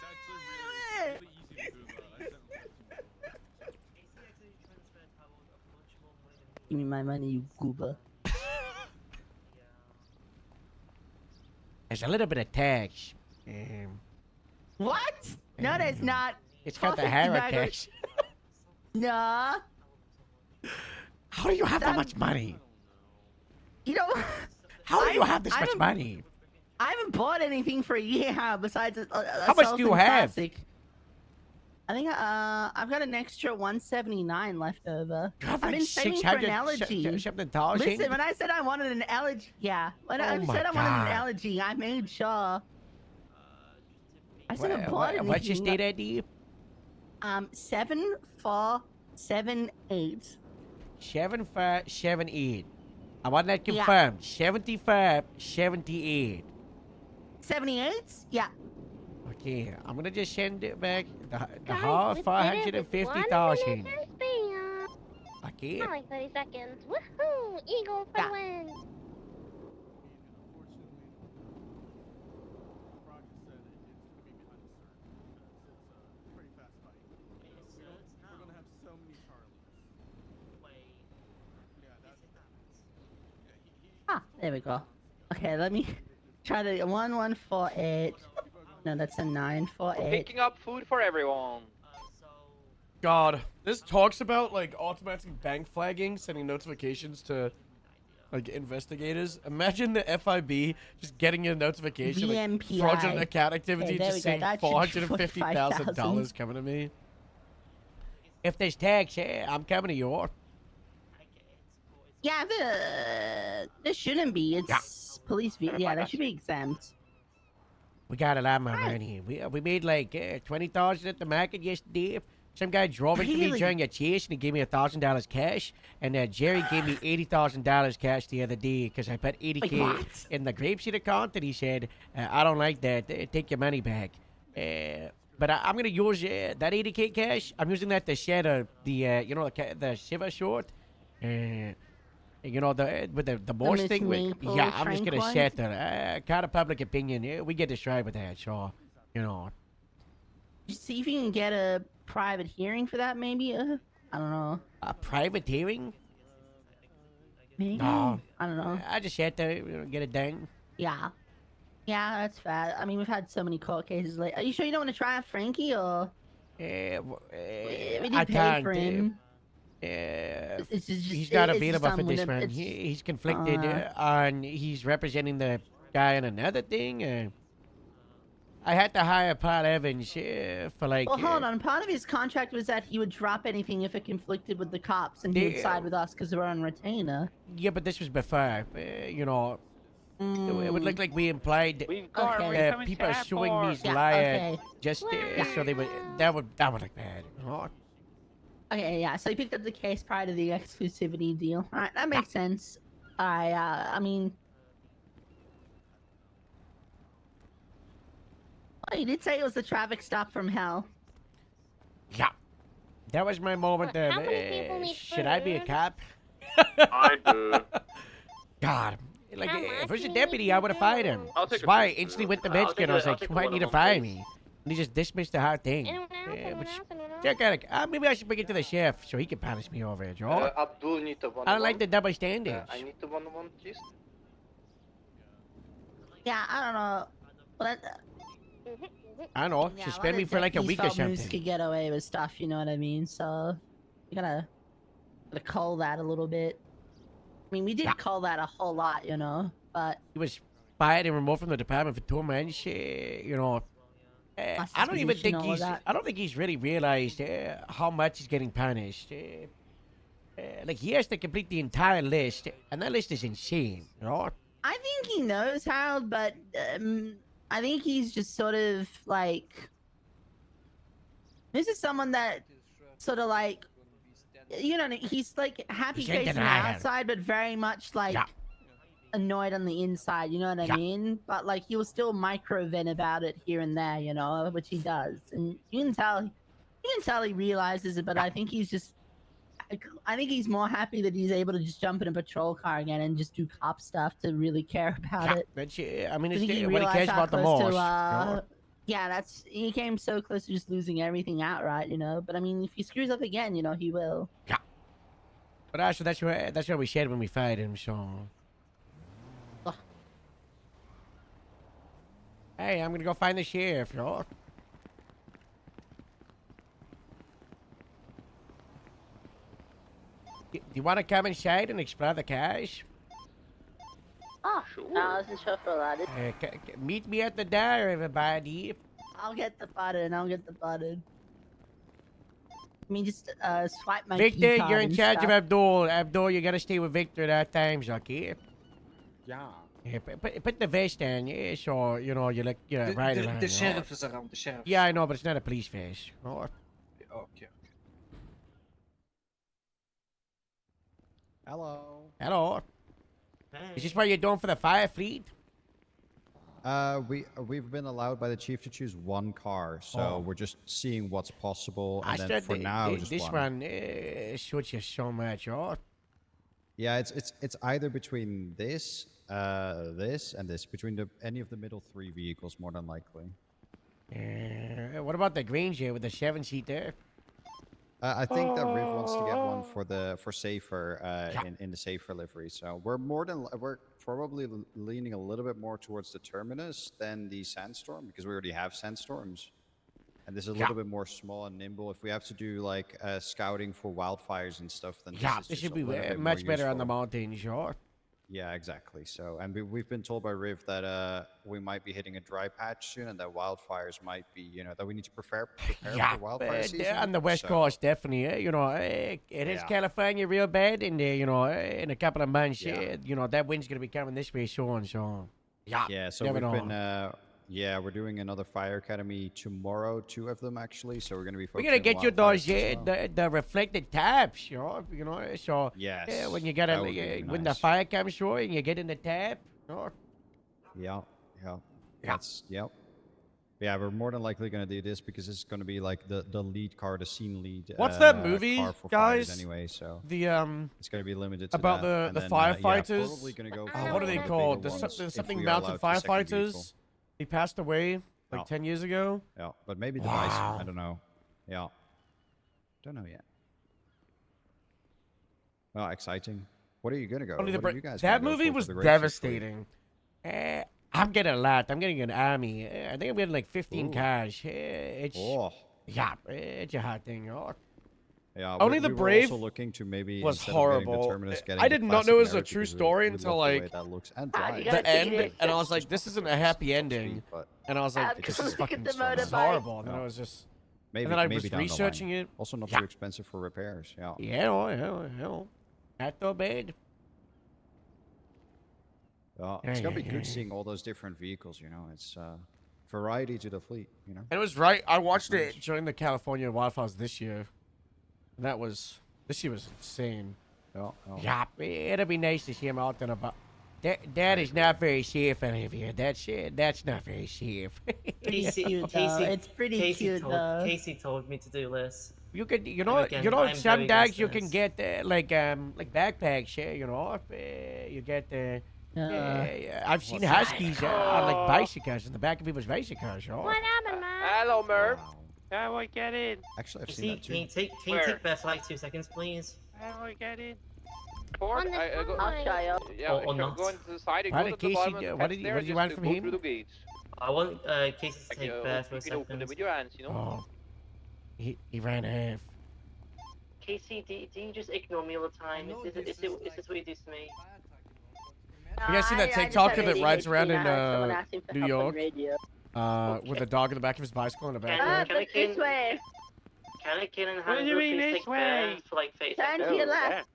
actually really easy to do that. Give me my money, you goober. There's a little bit of tax. What? No, there's not. It's got the Coffee Harrod tobacco- tax. Nah. How do you have that much money? You know. How do you have this I much haven't- money? I haven't bought anything for a year besides a How much do you Sultan have? Classic. I think I've got an extra 179 left over. You have I've like been saving for an 600 allergy. something dollars. Listen, when I said I wanted an allergy, yeah. When I Oh my said I wanted God. an allergy, I made sure. I said I bought anything. What's your state ID? 7478. 7578. I want that Yeah. confirmed. 7578. 78? Yeah. Okay, I'm gonna just send it back. The Guys, whole we did it with 450,000. 1 minute spam. Okay. Not like 30 seconds. Woohoo! Eagle for the win. We're gonna have so many Charlies. Ah, there we go. Okay, let me try to 1148. No, that's a 948. Picking up food for everyone. God, this talks about like automatic bank flagging, sending notifications to like investigators. Imagine the FIB just getting a notification, like VMPI. fraudulent account activity, Okay, there just we go. saying That should be $450,000 $45,000. coming to me. If there's tax, I'm coming to you. Yeah, there shouldn't be. It's police. Yeah, that should be exempt. We got a lot more money. We made like 20,000 at the market yesterday. Some guy drove into me Really? during a chase and he gave me $1,000 cash. And Jerry gave me $80,000 cash the other day because I put 80K what? in the grapeseed account. And he said, I don't like that. Take your money back. But I'm gonna use that 80K cash. I'm using that to shed the Shiva short. You know, with the Morse Miss thing. Maple Yeah, I'm just gonna Tranquil? set that. Kind of public opinion. We get destroyed with that, so you know. See if you can get a private hearing for that, maybe. I don't know. A private hearing? Maybe. No. I don't know. I just had to get it done. Yeah. Yeah, that's fair. I mean, we've had so many court cases lately. Are you sure you don't want to try out Frankie, or? We did I pay can't. for him. He's not it's available just for this unwinnable. one. It's- He's conflicted, and he's representing the guy on another thing. I had to hire Paul Evans for like. Well, hold on. Part of his contract was that he would drop anything if it conflicted with the cops, and he would Yeah. side with us because we're on retainer. Yeah, but this was before. You know, it would look like we implied got Okay. people suing me Yeah, liar okay. just so they would. That would look bad. You know? Okay, yeah. So he picked up the case prior to the exclusivity deal. All right, that makes sense. I mean, oh, you did say it was the traffic stop from hell. Yeah. That was my moment. There. how many people need Should I be a food? cop? I do. God. Like, How if much it was a do you deputy, need I would have fired him. I'll take That's a why I picture. instantly went to I'll Mexican. take I was a- I'll like, take you might one need to of them, fire please. me. And he just dismissed the whole thing. Anyone else? Which, Anyone else? check out, maybe I should bring it to the chef so he can punish me over it, Joe. Abdul need to one. I don't like the double standards. I need to one, please. Yeah, I don't know. Well, I know. yeah, Suspend lot me of for like a deputies week or felt Moose something. could get away with stuff, you know what I mean? So you gotta cull that a little bit. I mean, we did cull that a whole lot, you know, but He was fired and removed from the department for 2 months. You know, I don't even think he's. I don't think he's really realized how much he's getting punished. Like he has to complete the entire list, and that list is insane. You know. I think he knows how, but I think he's just sort of like. This is someone that sort of like you know, he's like happy He's in face on the denial. outside, but very much like annoyed on the inside. You know what I mean? But like he'll still micro vent about it here and there, you know, which he does, and you can tell he realizes it. But I think he's just. I think he's more happy that he's able to just jump in a patrol car again and just do cop stuff to really care about it. That's, I mean, I it's think he what he realized cares how about the close most. to, you know? Yeah, he came so close to just losing everything outright, you know. But I mean, if he screws up again, you know, he will. Yeah. But actually, that's what we said when we fight him. So. Hey, I'm gonna go find the sheriff, yo. Do you want to come inside and explore the cars? Oh, no, I wasn't sure for that. Meet me at the door, everybody. I'll get the button. I mean, just swipe my Victor, key card you're in and charge of stuff. Abdul. Abdul, you gotta stay with Victor at all times, okay? Yeah. Yeah, put the vest on, yeah, so, you know, you look, right around. The sheriff is around, the sheriff. Yeah, I know, but it's not a police vest. Oh. Okay. Hello. Hello. Is this what you're doing for the fire fleet? We've been allowed by the chief to choose one car, so Oh. we're just seeing what's possible, I and then said for now, just this one. one suits you so much, oh. Yeah, it's either between this, this, and this, between any of the middle three vehicles, more than likely. What about the Granger with the 7-seater? I think that Riv wants to get one for safer in the safer livery. So we're probably leaning a little bit more towards the Terminus than the Sandstorm, because we already have Sandstorms, and this is a little bit more small and nimble. If we have to do like scouting for wildfires and stuff, then This should be much better on the mountain, sure. Yeah, exactly. So, and we've been told by Riv that we might be hitting a dry patch soon, and that wildfires might be, that we need to prepare for wildfire season. On the West Coast, definitely. It is California real bad in there, in a couple of months. That wind's going to be coming this way soon, so. Yeah, so never we've know. been, we're doing another fire academy tomorrow, 2 of them actually, so we're going to be We're focusing going to get you on those, wildfires as well. the reflected taps, so. Yes, when you get that would be really when the nice. fire comes through and you get in the tap, Yeah. Yeah, we're more than likely going to do this because it's going to be like the lead car, the scene lead. What's that movie, car for fires guys? Anyway, so the it's going to be limited to about that. the And then, firefighters. probably gonna go What are for they one of the called? bigger There's ones something if we are mounted allowed the second vehicle. firefighters. He passed away like 10 years ago. Yeah, but maybe the Bison. I don't know. Yeah, don't know yet. Well, exciting. What are you gonna go? Only the What are bra- you guys that gonna go movie for was the Great Six devastating. I'm getting a lot. I'm getting an army. I think I'm getting like 15 Ooh. cars. It's a hot thing. Yeah, Only we the were Brave also looking to maybe was instead of getting horrible. The Terminus, getting I the did not classic know it was a Merrick true because we story love until the way like that looks and you drives. gotta the end, see it. and I was like, "This isn't a happy ending," and I was like, It "This just- is fucking the this is motorbike. horrible." And then I was just, Maybe, and then I maybe was down the researching line. it. Also, not Yeah. too expensive for repairs. Yeah. Yeah. Not so bad. It's gonna be Yeah. good seeing all those different vehicles. It's variety to the fleet. And it was right. I watched it during the California wildfires this year. And this year was insane. Yeah, it'll be nice to see him out and about. That is not very safe, any of you. That's not very safe. Pretty cute, though. It's pretty cute, though. Casey told me to do this. You could, And again, I'm some very dogs against you this. can get like backpacks. You get I've seen Huskies on like bicycles in the back of people's bicycles. What happened, man? Hello, Murph. How do I get in? Actually, I've Casey, can you take that for like 2 seconds, please? How do I get in? Ford, On the go, I'll show you. yeah, Or sure, not. go into the side and Why go did to the Casey bottom do- and what head did you- there what did you just want to from go him? through the gates. I want Casey to take Bear for a You can open second. it with your hands, Oh, he ran half. Casey, do you just ignore me all the time? Is this what you do to me? You guys see that TikToker that rides around in New York with a dog in the back of his bicycle in the back? Look this way. Can I get in What do you mean please this take Bear way? for like 30 Turn seconds? to your left.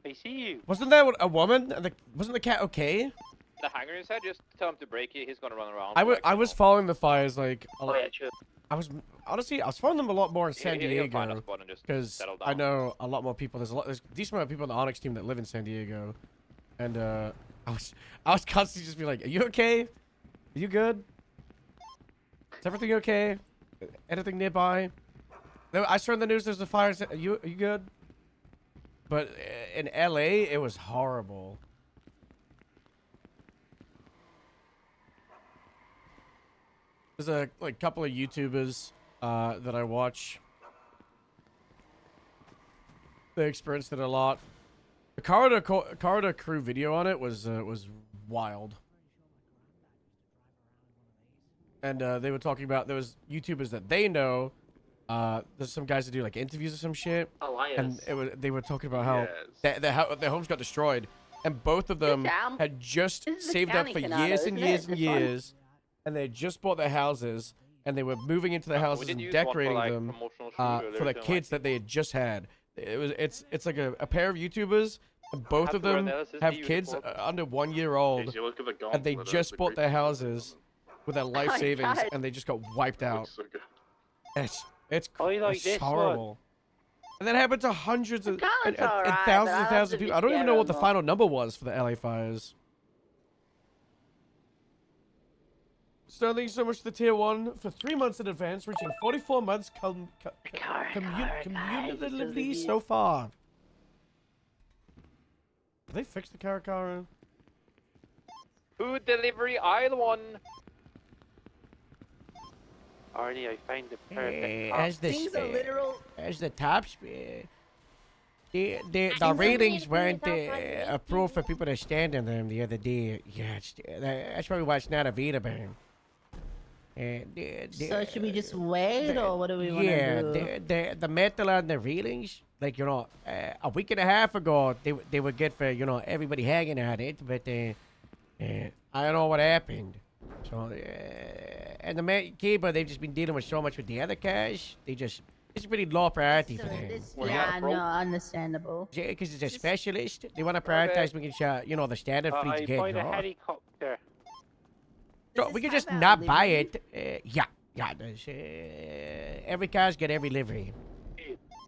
I see you. Wasn't that a woman? Wasn't the cat okay? The hanger inside, just tell him to break it. He's gonna run around. I was following the fires like. Oh yeah, true. I was following them a lot more in San He'll find a Diego spot and just because settle I down. know a lot more people. There's a decent amount of people on the Onyx team that live in San Diego, and I was constantly just be like, "Are you okay? Are you good? Is everything okay? Anything nearby?" I saw in the news there's a fire. Are you good? But in LA, it was horrible. There's a couple of YouTubers that I watch. They experienced it a lot. The Corridor crew video on it was wild. And they were talking about there was YouTubers that they know. There's some guys that do like interviews or some shit. And they were talking about how their homes got destroyed, and both of them had just saved up for years and years and years. And they just bought their houses, and they were moving into their houses and decorating them for the kids that they had just had. It's like a pair of YouTubers, and both of them have kids under 1 year old, and they just bought their houses with their life savings, and they just got wiped out. It's horrible. And that happened to hundreds and thousands of people. I don't even know what the final number was for the LA fires. So thank you so much to the tier 1 for 3 months in advance, reaching 44 months cumulatively so far. Did they fix the Caracara? Food delivery aisle 1. Arnie, I find the perfect. As the top speed. The ratings weren't approved for people to stand in them the other day. Yeah, that's probably why it's not a Vita burn. So should we just wait, or what do we want to do? The metal on the railings, like, you know, a week and a half ago, they were good for, you know, everybody hanging at it, but I don't know what happened. So, and the cable, they've just been dealing with so much with the other cars. It's pretty low priority for them. Yeah, no, understandable. Yeah, because it's a specialist. They want to prioritize making sure, you know, the standard fleet's getting Find a off. helicopter. So we can just not buy it. Yeah. Every car's got every livery.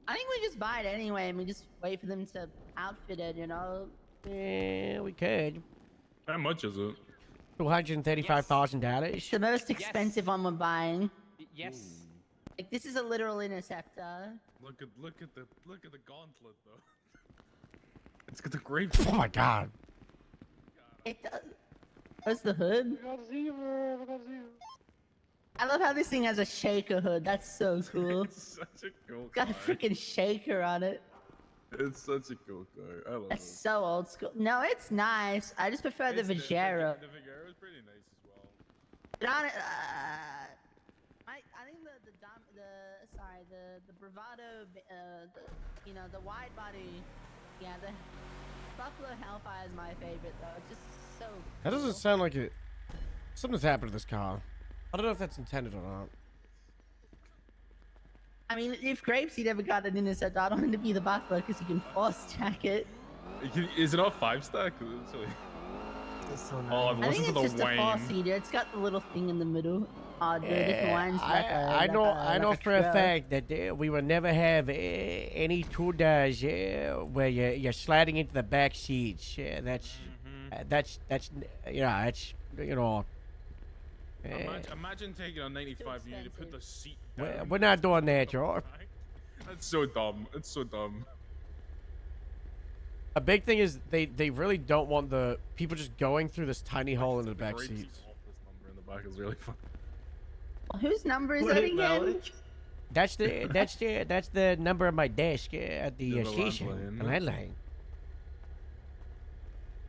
I think we just buy it anyway, and we just wait for them to outfit it, you know? Yeah, we could. How much is it? $235,000. It's the most expensive one we're buying. Yes. Like, this is a literal interceptor. Look at the gauntlet though. It's got the grape. Oh my god. It does. What's the hood? I love how this thing has a shaker hood. That's so cool. It's such a cool It's got a car. freaking shaker on it. It's such a cool car. I love That's it. so old school. No, it's nice. I just prefer the Vajero. The Vigero is pretty nice as well. But I think the Bravado, you know, the wide body, yeah, the Buffalo Hellfire is my favorite though. It's just so. That doesn't sound like it. Something's happened to this car. I don't know if that's intended or not. I mean, if Grapeseed ever got an interceptor, I don't want it to be the Buffalo because you can force jack it. Is it all 5-stack? It's really... Oh, I've I listened think to it's the just a Wayne. four-seater. It's got the little thing in the middle. The different ones. I know for a fact that we will never have any tool does where you're sliding into the back seats. That's you know. Imagine taking a 95 unit to put the seat down. We're not doing that, y'all. That's so dumb. It's so dumb. A big thing is they really don't want the people just going through this tiny hole in the back Grapeseed seats. office number in the back is really fun. Whose number is that again? That's the number of my desk at the Yeah, the station. landline. The landline.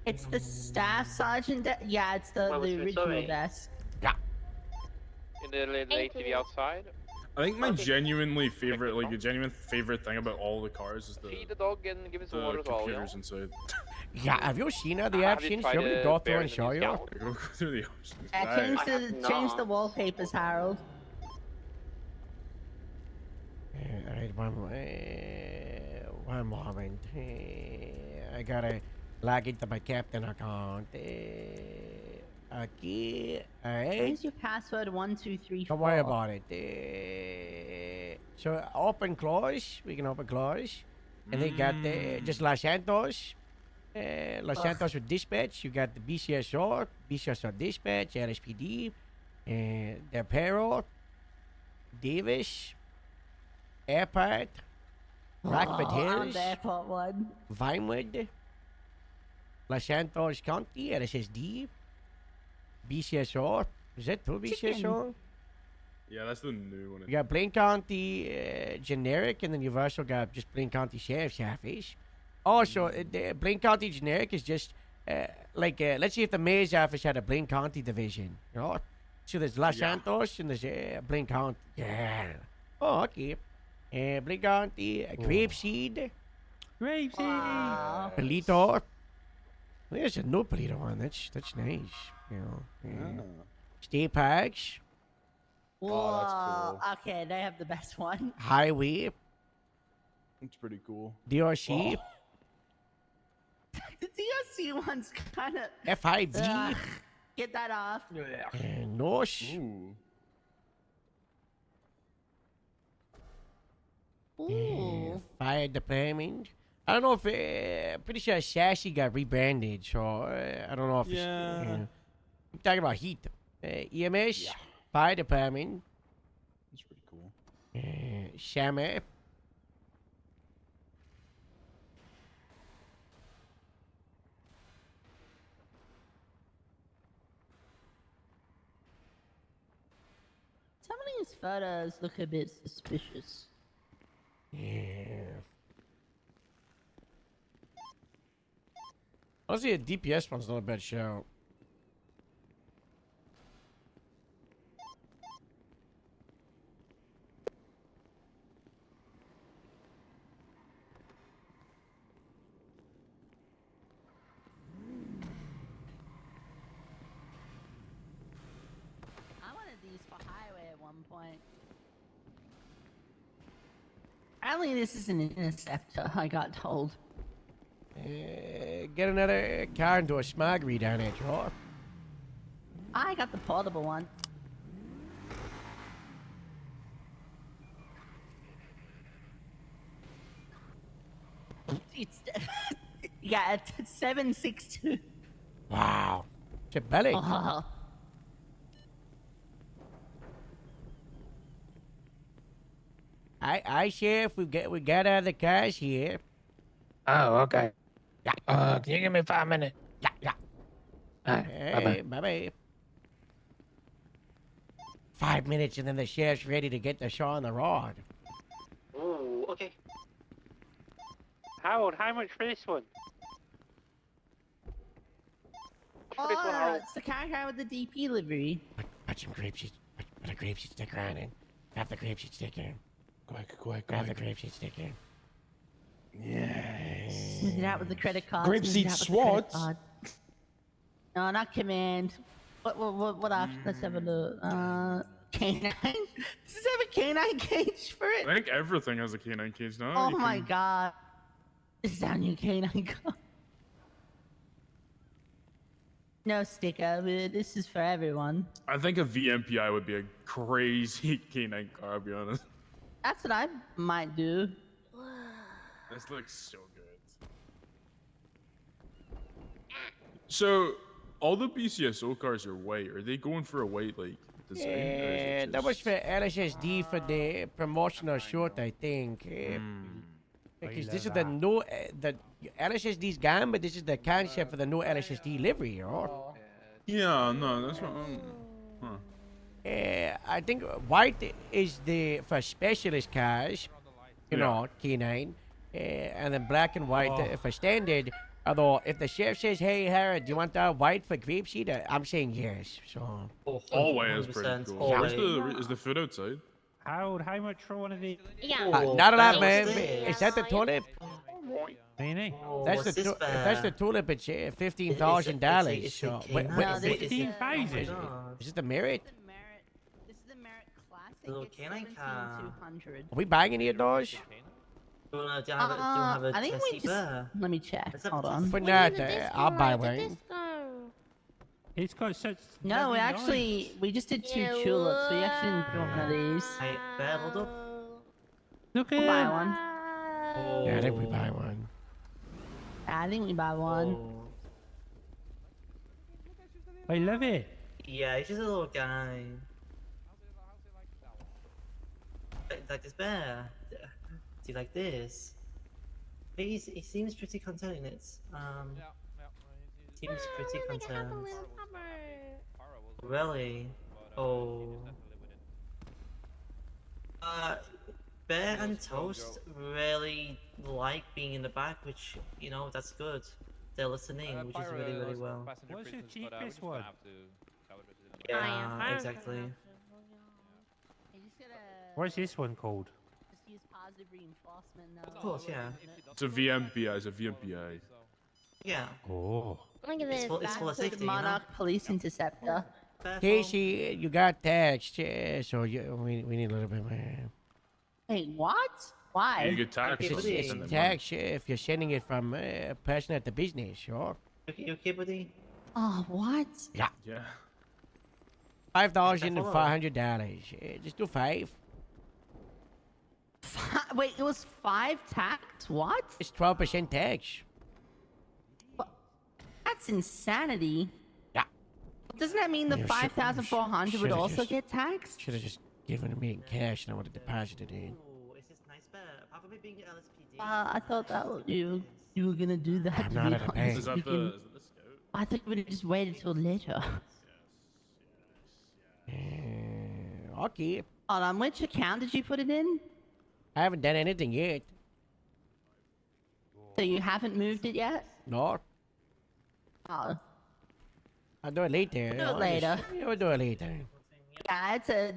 It's the staff sergeant. Yeah, it's the original desk. Yeah. In the little ATV outside. I think my genuine favorite thing about all the cars is Feed the dog and give it some the water as well. computers inside. Yeah, have you seen the Have you options? tried You want me to to go through bear and the show you? discount? Go through the options. Change the wallpapers, Harold. Alright, one moment. I gotta log into my captain account. Okay. All right. Where's your password? 1234. Don't worry about it. So open close. We can open close. And they got just Los Santos. Los Santos with dispatch. You got the BCSO dispatch, LSPD, their payroll, Davis, Airport, Rockford I'm Hills, the airport one. Vinewood, Los Santos County, LSSD, BCSO. Is that two BCSO? Yeah, that's the new one. You got Blaine County generic, and then you've also got just Blaine County Sheriff's Office. Also, the Blaine County generic is just let's see if the mayor's office had a Blaine County division. You know, so there's Los Santos and there's Blaine County. Yeah. Oh, okay. Blaine County, Grapeseed. Grapeseed. Polito. There's a no Polito one. That's nice. You know. State parks. Whoa, that's cool. okay, they have the best one. Highway. It's pretty cool. DRC. The DRC one's kind of. FID. Get that off. Norse. Ooh. Fire department. I don't know if pretty sure Sassy got rebranded, so I don't know if I'm talking about heat. EMS, fire department. That's pretty cool. Shama. Some of these photos look a bit suspicious. Yeah. Honestly, a DPS one's not a bad shout. I wanted these for highway at one point. Apparently, this is an interceptor, I got told. Get another car into a smoggery down there, Joe. I got the portable one. It's yeah, it's 762. Wow. It's a belly. Oh. I Sheriff, we got out of the cars here. Oh, okay. Yeah. Can you give me 5 minutes? Yeah. Alright, Hey, bye-bye. 5 minutes and then the sheriff's ready to get the show on the road. Ooh, okay. Harold, how much for this one? Oh, it's the car with the DP livery. Put some grapeseed. Put a grapeseed sticker on it. Grab the grapeseed sticker. Quick. Grab the grapeseed sticker. Yes. Smooth it out with the credit card. Grapeseed SWAT. No, not command. What option? Let's have a look. Canine. Does this have a canine cage for it? I think everything has a canine cage now. Oh You my can- god. This is our new canine car. No sticker, but this is for everyone. I think a VMPI would be a crazy canine car, I'll be honest. That's what I might do. This looks so good. So, all the BCSO cars are white. Are they going for a white, like, design? or is it Yeah, that was for LSSD for the promotional shoot, I think. Because this is the new, the LSSD's gone, but this is the concept for the new LSSD livery, you know? Yeah, no, that's what. I think white is the for specialist cars, you know, K9, and then black and white for standard. Although if the sheriff says, "Hey, Harry, do you want that white for grapeseed?" I'm saying yes. So All white is pretty cool. Yeah. Is the food outside? How much for one of these? Yeah. not a lot, man. Is that the tulip? Beanie? That's the if that's the tulip. It's $15,000. So is it the merit? This is the Merit Classic. Little It's canine car. 17,200. Are we buying any of those? Do you have a I think we Tessie just. Bear? Let me check. Let's have Hold a on. For that, I'll buy one. It's got such. No, we lovely actually we just did 2 tulips. We actually didn't do one of these. Hey, Bear, hold up. Look We'll buy one. Yeah, I think we buy one. I think we buy one. I love it. Yeah, he's just a little guy. Like this bear. Do you like this? He seems pretty content in it. Seems pretty content. Really? Oh. Bear and Toast really like being in the back, which, you know, that's good. They're listening, which is really, really well. What's the cheapest one? Yeah, exactly. What's this one called? Just use positive reinforcement now. Of course, yeah. It's a VMPI. It's a VMPI. Yeah. Oh. Look at this. It's full of That's safety, the Monarch Police Interceptor. Casey, you got taxed, so we need a little bit more. Wait, what? Why? You get taxed. It's tax if you're sending it from a person at the business, sure. You okay, buddy? Oh, what? Yeah. Yeah. $5,500. Just do 5. Wait, it was 5 tax? What? It's 12% tax. That's insanity. Yeah. Doesn't that mean the You 5,400 would should've also just- get taxed? Should have just given me in cash and I would have deposited it in. Oh, is this nice bear? Apart from it being LSPD. I thought that you were gonna do that. I'm to not be at a honest. bank. Is that You the? can- Is it the scout? I thought you would have just waited till later. Okay. Hold on, which account did you put it in? I haven't done anything yet. So you haven't moved it yet? No. Oh, I'll do it later. Do it later. Yeah, we'll do it later. yeah, it's a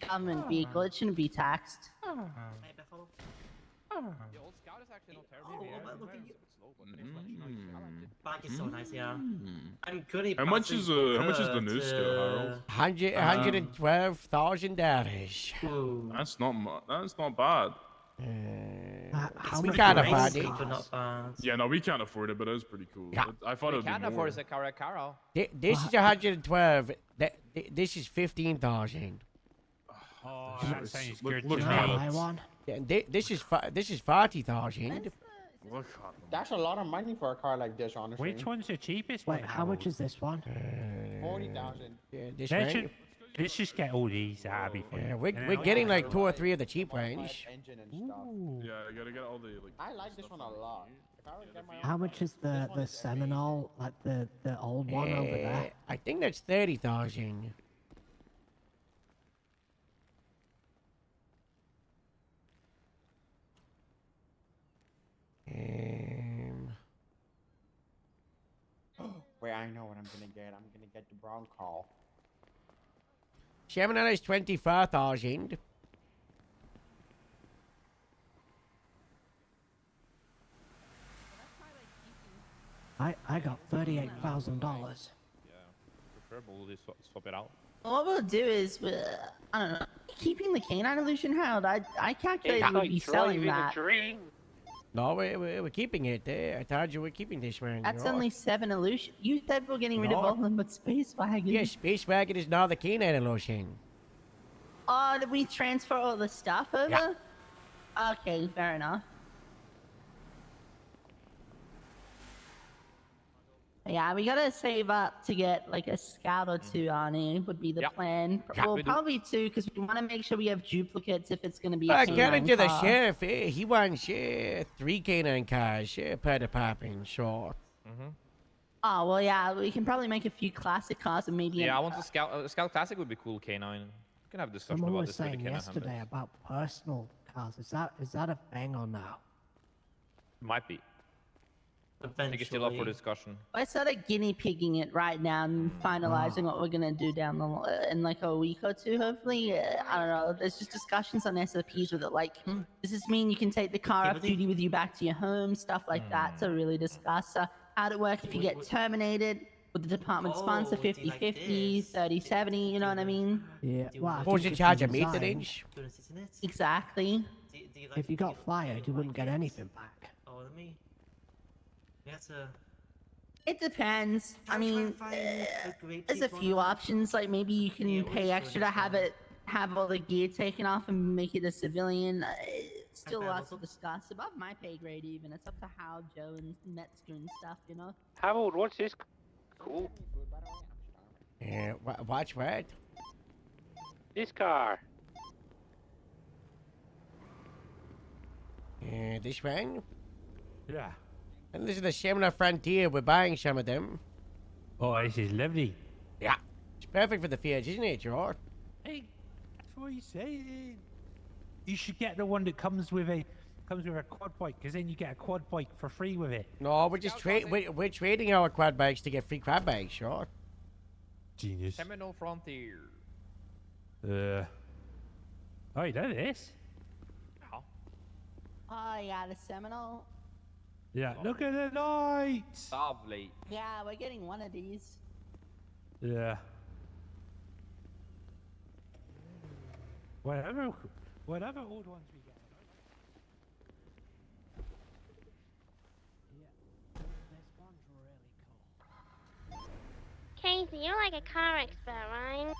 government vehicle. It shouldn't be taxed. Hey, Bear, follow. The old scout is actually not terrible. Bike is so nice, yeah. I'm good at How much is the new scout, Harold? $112,000. That's not bad. We can't afford it. But not bad. Yeah, no, we can't afford it, but it is pretty cool. Yeah. I thought it would be Can't more. afford a Caro. This is 112. This is 15,000. Oh, that sounds good. Look to at me. it. Yeah, this is 40,000. Look at That's a lot of money for a car like this, honestly. Which one's the cheapest one? Wait, how much is this one? 40,000. Yeah, this Let's range. just get all these out before. Yeah, we're getting like 2 or 3 of the cheap range. Engine and stuff. Yeah, you gotta get all the like. I like this one a lot. If I were to get my own How much is the Seminole, like the old one over there? I think that's 30,000. Wait, I know what I'm gonna get. I'm gonna get the brown car. Gemini is 25,000. I got $38,000. Preferable to swap it out. What we'll do is, I don't know, keeping the canine illusion, Harold. I calculated we'd be selling that. No, we're keeping it. I told you we're keeping this one. That's you know. only 7 illusion. You said we're getting rid of No. all of them, but Space Wagon. Yeah, Space Wagon is now the canine illusion. Oh, did we transfer all the stuff over? Yeah. Okay, fair enough. Yeah, we gotta save up to get like a scout or 2 on it. Would be the plan. Yeah, Well, we do. probably 2 because we want to make sure we have duplicates if it's gonna be. I A got canine into the car. sheriff. He wants 3 canine cars per department. So. Oh well, yeah, we can probably make a few classic cars and maybe. Yeah, an- I want a scout. A scout classic would be cool. K9. We can have a discussion Someone about was this with the saying K9 yesterday handlers. about personal cars. Is that a thing or no? Might be. I think it's still up for Eventually. discussion. I started guinea pigging it right now and finalizing what we're gonna do down the in like a week or 2, hopefully. I don't know. There's just discussions on SOPs with it. Like, does this mean you can take the car off duty with you back to your home? Stuff like that to really discuss. How'd it work if you get terminated? Would the department sponsor 50-50, 30-70? You know what I mean? Yeah. Well, I What was think in if charge you of resign, maintenance? Exactly. If you got fired, you wouldn't get anything back. Oh, let me. We have to. It depends. I Try and mean, find a great there's a people few on- options. Like maybe you can Yeah, pay we'll extra show to have all the gear taken off and make it a civilian. Still Okay, lots well, to discuss. Above my pay grade, even. It's up to Hal, Joe, and Metzger and stuff. You know. Harold, what's this? Cool. Yeah, watch what? This car. Yeah, this one? Yeah. And this is the Shamrock Frontier. We're buying some of them. Oh, this is lovely. Yeah. It's perfect for the fields, isn't it, George? Hey, that's what he's saying. You should get the one that comes with a quad bike, because then you get a quad bike for free with it. No, we're just we're trading our quad bikes to get free quad bikes, sure. Genius. Seminole Frontier. Oh, you know this? Oh yeah, the Seminole. Yeah. Look at the lights. Lovely. Yeah, we're getting one of these. Yeah. Whatever old ones we get. Casey, you're like a car expert, right?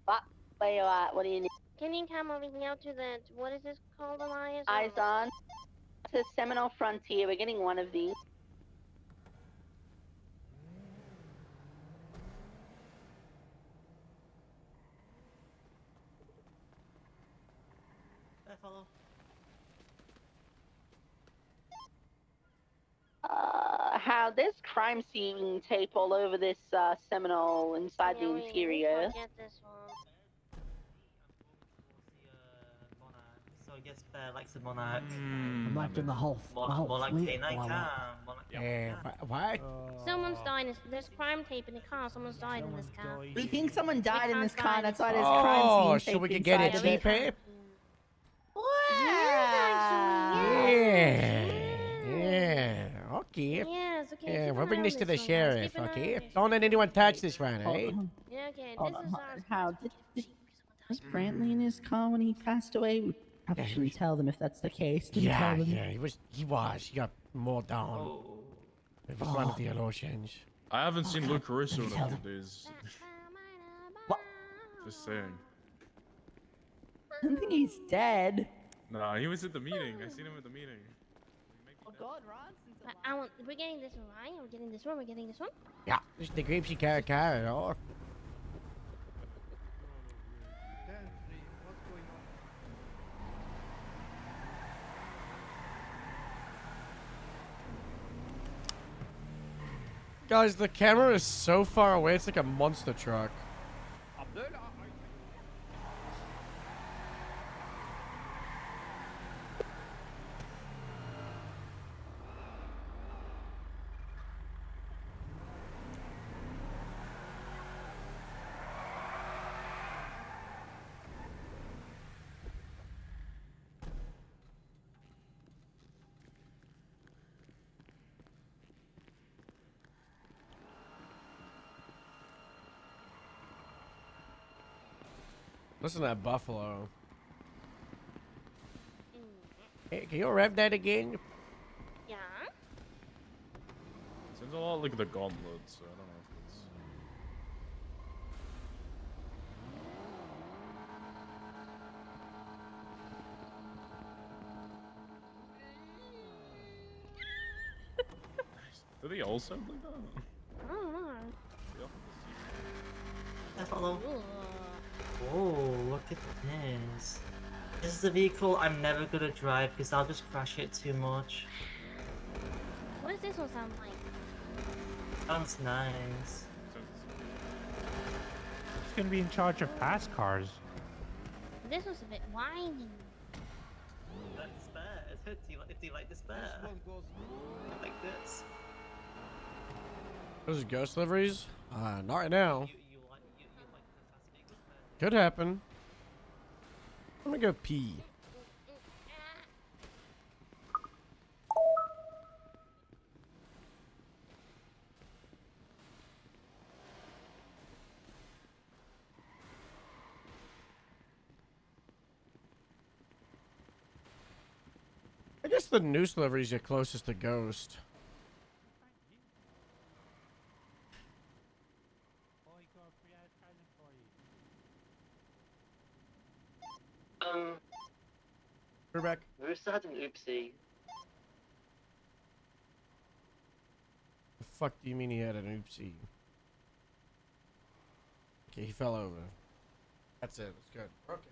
What? Where you at? What do you need? Can you come over here to the, what is this called, Elias? Eyes on. To Seminole Frontier. We're getting one of these. Follow. How there's crime scene tape all over this Seminole inside the interior. Get this one. So I guess Bear likes the Monarch. I'm left in the whole Monarch fleet. K9 Well, car. Yeah, what? Someone's died. There's crime tape in the car. Someone's died in this car. We think someone died in this car. find That's it. why there's crime Oh, scene so we tape can get it inside of cheaper? Yes, Yeah. Okay. Yes, okay. Yeah, keep we'll an bring eye this on to the this one, guys. sheriff, Keep an eye okay? on this. Don't let anyone touch this one, Hold eh? on. Yeah, okay. Hold This on, is hold ours. on. How was Brantley in his car when he passed away? We probably shouldn't tell them if that's the case. Didn't Yeah, tell them. yeah, he was. He got more down. It was one of the emotions. I haven't seen Luke Caruso in a few days. What? Just saying. I don't think he's dead. Nah, he was at the meeting. I seen him at the meeting. Oh God, Ron. We're getting this one, right? We're getting this one. We're getting this one. Yeah, this is the Grapesy car at all. Guys, the camera is so far away, it's like a monster truck. Listen to that buffalo. Hey, can you rev that again? Yeah. Seems a lot like the Gauntlet, so I don't know if it's. Do they all sound like that? I don't know. They all have the same- Follow. Oh, look at this. This is a vehicle I'm never gonna drive because I'll just crash it too much. What does this one sound like? Sounds nice. It's gonna be in charge of fast cars. This one's a bit whiny. Like this bear. Do you like this bear? I like this. Those are ghost liveries? Not right now. Could happen. I'm gonna go pee. I guess the noose liveries are closest to ghost. got a pre-added present for you. We're back. Rooster had an oopsie. The fuck do you mean he had an oopsie? Okay, he fell over. That's it. It's good. Okay.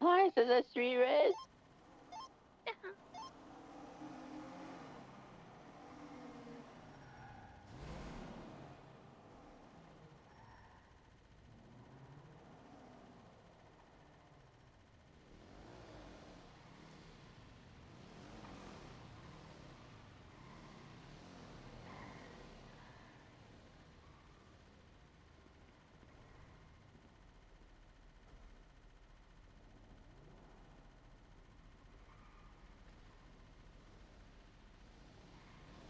Hi, so that's 3 red.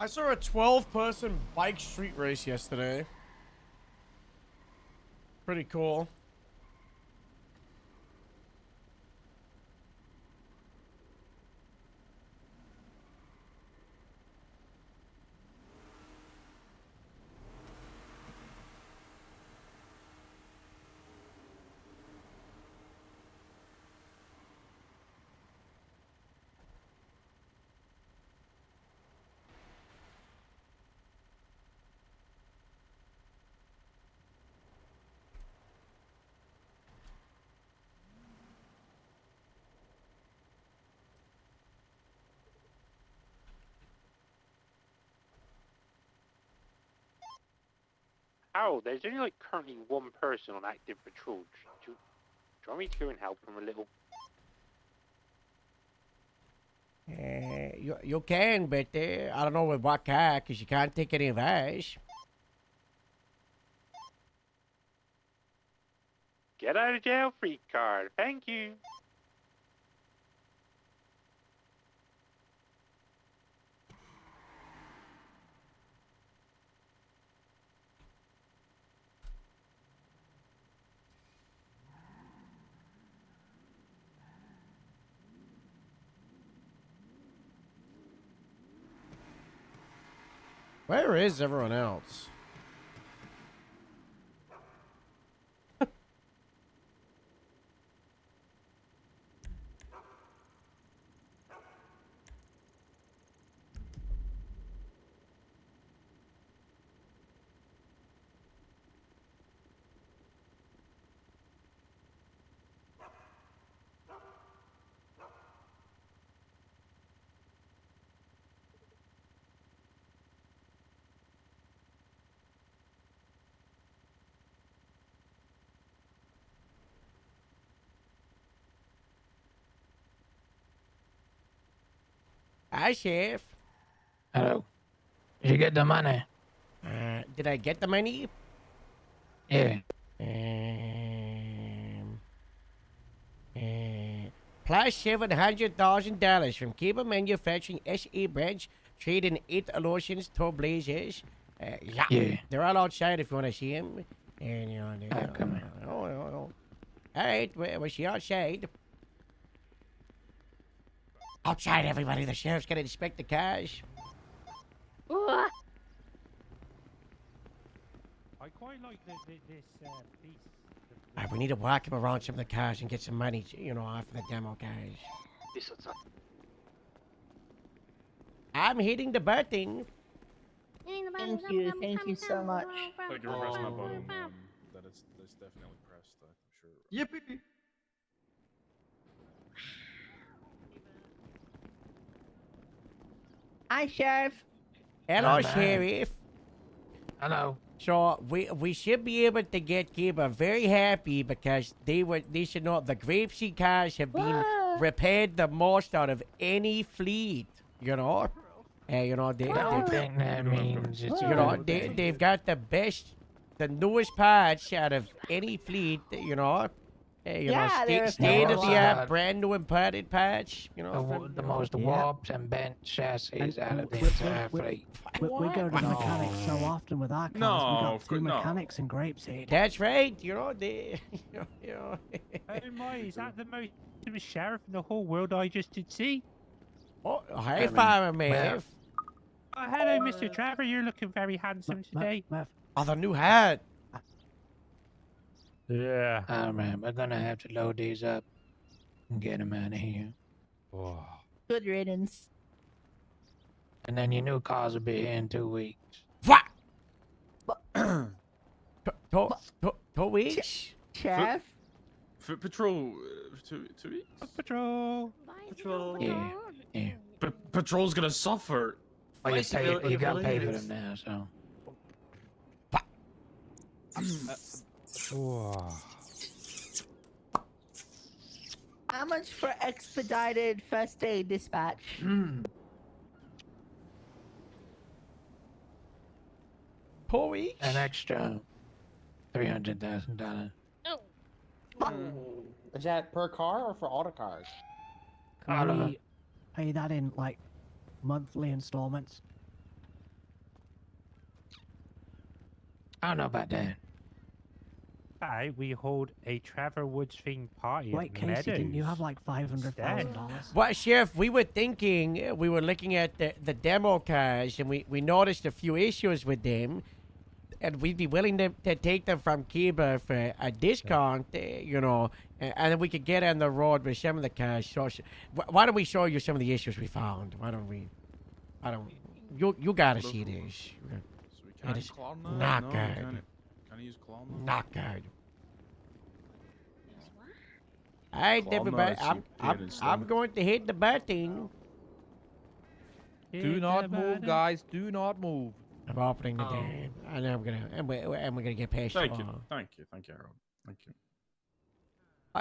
I saw a 12-person bike street race yesterday. Pretty cool. Oh, there's only like currently one person on active patrol. Do you want me to go and help him a little? You can, but I don't know with what car, because you can't take any advice. Get out of jail free card. Thank you. Where is everyone else? Hi, Sheriff. Hello. Did you get the money? Did I get the money? Yeah. Plus $700,000 from Cable Manufacturing SA branch, trading 8 Alotians, Trailblazers. Yeah. They're all outside if you want to see them. And you know, all right, we'll see you outside. Outside, everybody. The sheriff's gonna inspect the cars. What? I quite like this piece. Alright, we need to walk him around some of the cars and get some money, you know, off of the demo cars. I'm hitting the button. Thank you so much. Thank you for pressing that button. That's definitely pressed. I'm sure. Yippee! Hi, Sheriff. Hello, Hello. Sheriff. Hello. So we should be able to get Kiba very happy because they should know the Grapeseed cars have been repaired the most out of any fleet. You know, you know I don't think that means it's you know they've got the best, the newest parts out of any fleet. You know. You Yeah, know, they're state of the art, repaired. brand new imported parts. You know, from, the you know, most warped and bent chassis out of the we- entire we- fleet. We go to the mechanics so often with our cars. we No, got of two course- no. mechanics in Grapeseed. That's right. You know they. You know. Oh my, is that the most famous sheriff in the whole world I just did see? Oh, hi, Farmer Mav. Oh, hello, Mr. Trevor. You're looking very handsome today. Oh, the new hat. Yeah. Oh man, we're gonna have to load these up and get them out of here. Good riddance. And then your new cars will be here in 2 weeks. What? 2 weeks? Sheriff? Foot Patrol, 2 weeks? Patrol. Yeah. Yeah. Patrol's gonna suffer. Oh, you gotta pay for them now, so. How much for expedited first aid dispatch? Per week? An extra $300,000. Is that per car or for all the cars? Can we pay that in like monthly installments? I don't know about that. Hi, we hold a Trevor Woods themed party Wait, at Casey, Meadows. didn't you have like $500,000? Well, Sheriff, we were thinking, we were looking at the demo cars, and we noticed a few issues with them, and we'd be willing to take them from Kiba for a discount, you know, and then we could get on the road with some of the cars. So, why don't we show you some of the issues we found? Why don't you gotta see this. Can't It is claw not no, good. Can I use claw knife? Not good. All right, Claw everybody, knives, I'm you I'm, kid, it's I'm not- going to hit the button. Do not move, guys. Do not move. I'm opening the door, and I'm gonna and we're gonna get past Thank you, all. thank you, Harold. Thank you.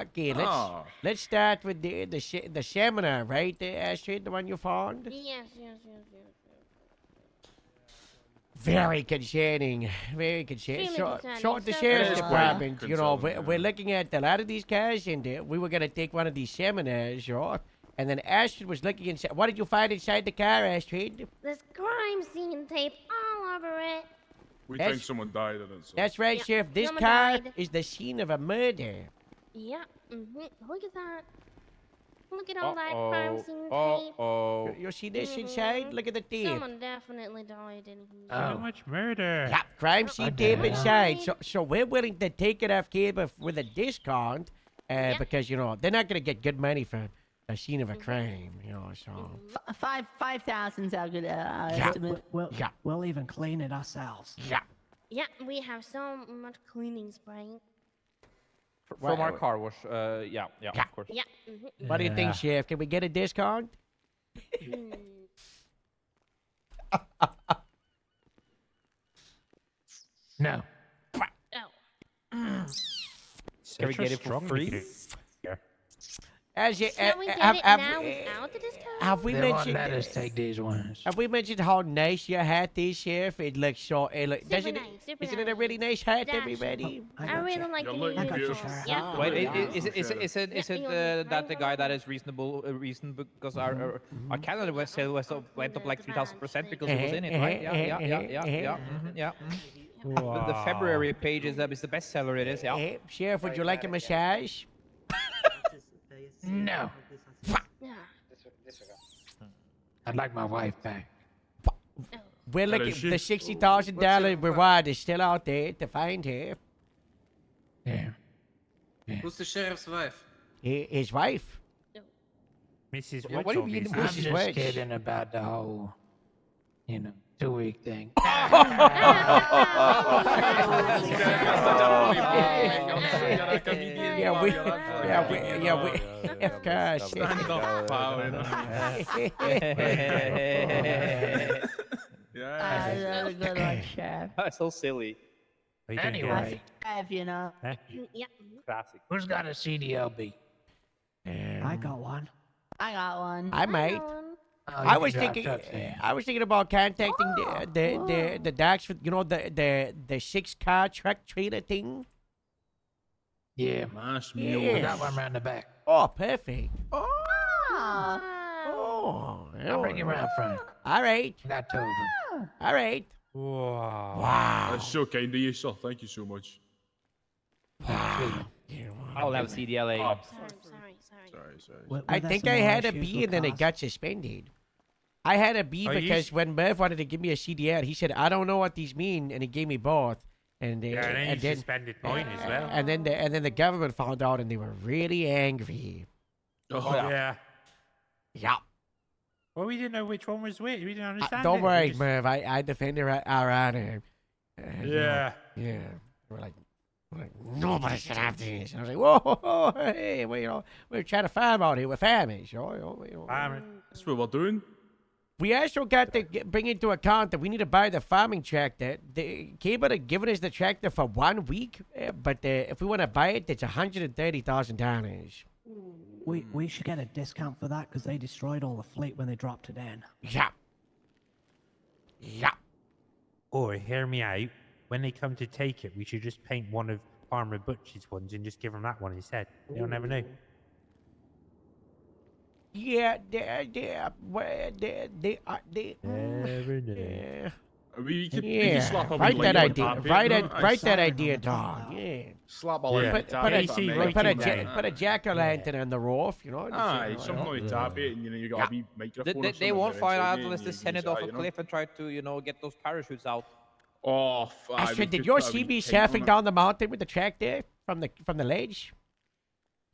Okay, Ah. let's start with the seminar, right, Astrid, the one you found. Yes. Very concerning. Very concerning. Really So, concerning. so the So sheriff's concerning. department, you know, Concerning, we're looking at a lot of these cars, and we were gonna take one of these seminars, you know. And then Astrid was looking inside. What did you find inside the car, Astrid? There's crime scene tape all over it. We That's- think someone died in it. So. That's right, Yeah, Sheriff. This someone car died. is the scene of a murder. Yeah. Look at that. Look at all that crime scene tape. Uh-oh. You see this inside? Look at the tape. Someone definitely died in here. So much murder. Yeah, crime scene What the tape hell? inside. So we're willing to take it off cable with a discount, because you know they're not gonna get good money for a scene of a crime, you know. So 5,000's our good Yeah. estimate. We'll even clean it ourselves. yeah. Yeah, we have so much cleaning spray. From our car wash. Yeah, of course. Yeah. What do you think, Sheriff? Can we get a discount? No. Oh. Can we get it for free? As you, Shall we get it now without the discount? have we They won't mentioned? let us take these ones. Have we mentioned how nice your hat is, Sheriff? It looks so. Doesn't nice, it? Isn't it a really nice hat, Dash. everybody? I really like the looking new beautiful. Yeah. Wait, yeah. is it that the guy that is reasonable reason because our calendar went up like 3,000% because it was in it, right? Yeah. The February page is the bestseller. It is, yeah. Sheriff, would you like a massage? No. I'd like my wife back. We're looking. The $60,000 reward is still out there to find her. Yeah. Who's the sheriff's wife? His wife. Mrs. Yeah, Woods, what do you mean, obviously. I'm Mrs. just Wedge. kidding about the whole, 2-week thing. Of course. Stand up, pal, you know. That's a good one, Chef. That's so silly. Anyway, Chef, you know. Yeah. Classic. who's got a CDLB? I got one. I got one. I might. Oh, you I can was drive thinking. trucks then. I was thinking about contacting the Dax with the 6-car truck trailer thing. Yeah, Nice Yeah. meal. we got one around the back. Oh, perfect. Oh. Oh, I'll bring you around front. All right. I got two of them. All right. Wow. Wow. That's so kind of you, sir. Thank you so much. I'll have CDLA. Sorry. I think I had a B and then it got suspended. I had a B Are you because when Merv wanted to give me a CDL, he said, I don't know what these mean, and he gave me both. And, Yeah, and then you suspended mine as well. And then the government found out, and they were really angry. Oh, yeah. Yeah. Well, we didn't know which one was which. We didn't understand Don't it. worry, We just- Merv. I defended our honor. You know, Yeah. Yeah. We're like, nobody should have this. And I was like, whoa, hey, we're trying to farm out here. We're farmers. That's what we're doing. We also got to bring into account that we need to buy the farming tractor. The Cable had given us the tractor for 1 week, but if we want to buy it, it's $130,000. We should get a discount for that because they destroyed all the fleet when they dropped it in. Yeah. Yeah. Or hear me out. When they come to take it, we should just paint one of Farmer Butch's ones and just give them that one instead. They'll never know. Yeah, they Never know. yeah. We could Yeah, slap a wee write light that on idea. that bit, Write no? that. Write that idea, dog. Yeah. Slap a light on Put, that put, a, bit, mate. put a jack-o'-lantern on the roof, you know. Aye, something like that bit, and you got a wee microphone. or They won't something find out inside unless it, they and send you it use off that, a you know? cliff and try to, get those parachutes out. Oh, Astrid, did you see me surfing down the mountain with the tractor from the ledge?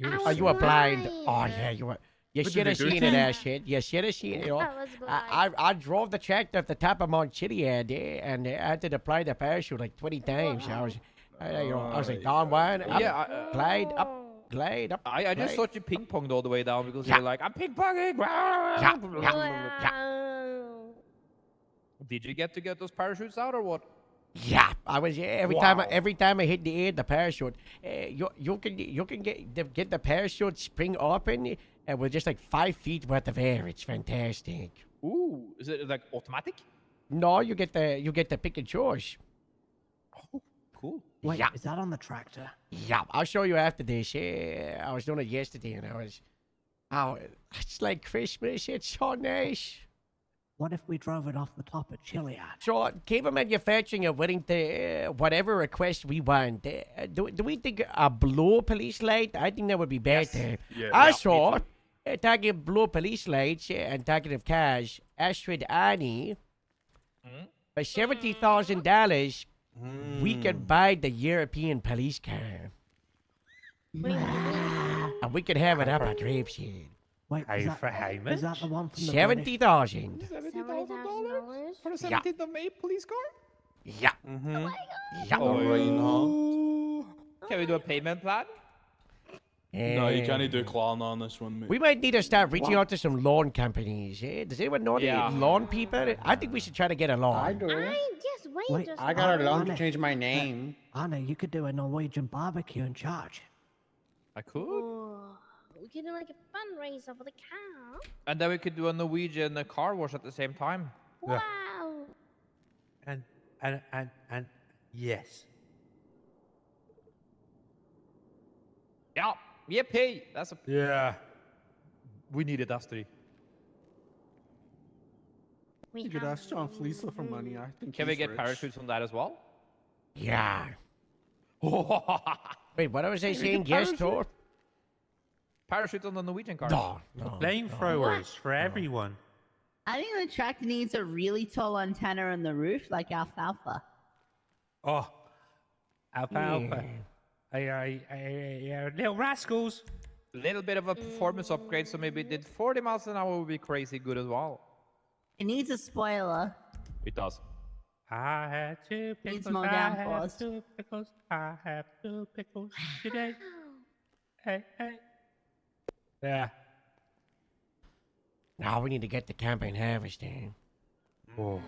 Oh, you were blind. Oh yeah, you were. You What should did have they do seen to it, you? Astrid. You should have seen it. You know? I drove the tractor up the top of Mount Chiliad there, and I had to deploy the parachute like 20 times. I was like, down one, up, Yeah, glide up, glide up. I just glide. thought you ping ponged all the way down because Yeah. you're like, I'm ping ponging. Did you get those parachutes out or what? Yeah, I was every time I hit the air, the parachute. You can get the parachute spring open with just like 5 feet worth of air. It's fantastic. Ooh, is it like automatic? No, you get the pick and choose. Oh, cool. Wait, Yeah. is that on the tractor? Yeah, I'll show you after this. I was doing it yesterday, and it's like Christmas. It's so nice. What if we drove it off the top of Chiliad? So, Cable Manufacturing are willing to whatever request we want. Do we think a blue police light? I think that would be better. Yeah, Also, talking of blue police lights and talking of cars, Astrid Annie, for $70,000, we could buy the European police car. And we could have it up at Grapeseed. Wait, How is for how is much? that the one from the 70,000. $70,000 for a Yeah. 17th of May police car? Yeah. Yeah. Can we do a payment plan? No, you can't do Klarna on this one, mate. We might need to start reaching out to some loan companies. Does anyone know Yeah. any loan people? I think we should try to get a loan. I do. Just wait. Just I got a loan to Anna. change my name. Anna, you could do a Norwegian barbecue in charge. I could. We could do like a fundraiser for the cow. And then we could do a Norwegian car wash at the same time. Wow. And yes. Yeah. Yippee! That's a. Yeah. We needed us three. We You could ask John Fleeca for money. I think. Can we he's get rich. parachutes on that as well? Yeah. Wait, what was I saying? Yes, Thor? Parachutes on the Norwegian car. No. Flamethrowers for everyone. I think the track needs a really tall antenna on the roof, like Alfalfa. Oh, Alfalfa. Little rascals. Little bit of a performance upgrade, so maybe it did 40 miles an hour would be crazy good as well. It needs a spoiler. It does. I had two pickles. Needs more I have downforce. 2 pickles. I have 2 pickles today. Hey. Yeah. Now we need to get the campaign harvesting. Oh.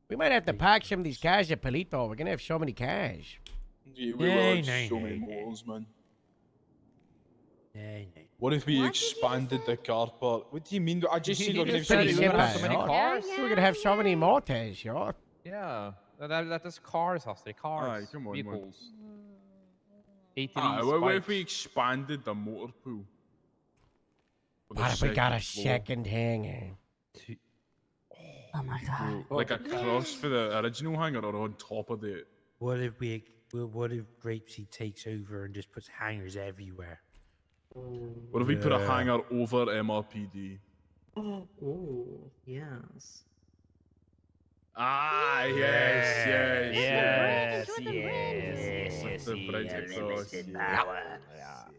We might have to pack some of these cars at Palito. We're gonna have so many cars. Yeah, we will have so many motors, man. What if we expanded the car park? What do you mean? I just seen It's like pretty so many simple, cars. We're gonna have so many motors, yo. Yeah. That is cars, Husty. Cars. Aye, come on, vehicles. What if we expanded the motor pool? What if we got a second hangar? Oh my god. Like a cross for the original hangar or on top of it? What if Grapeseed takes over and just puts hangars everywhere? What if we put a hangar over MRPD? Oh, yes. Ah, yes. The bridge across.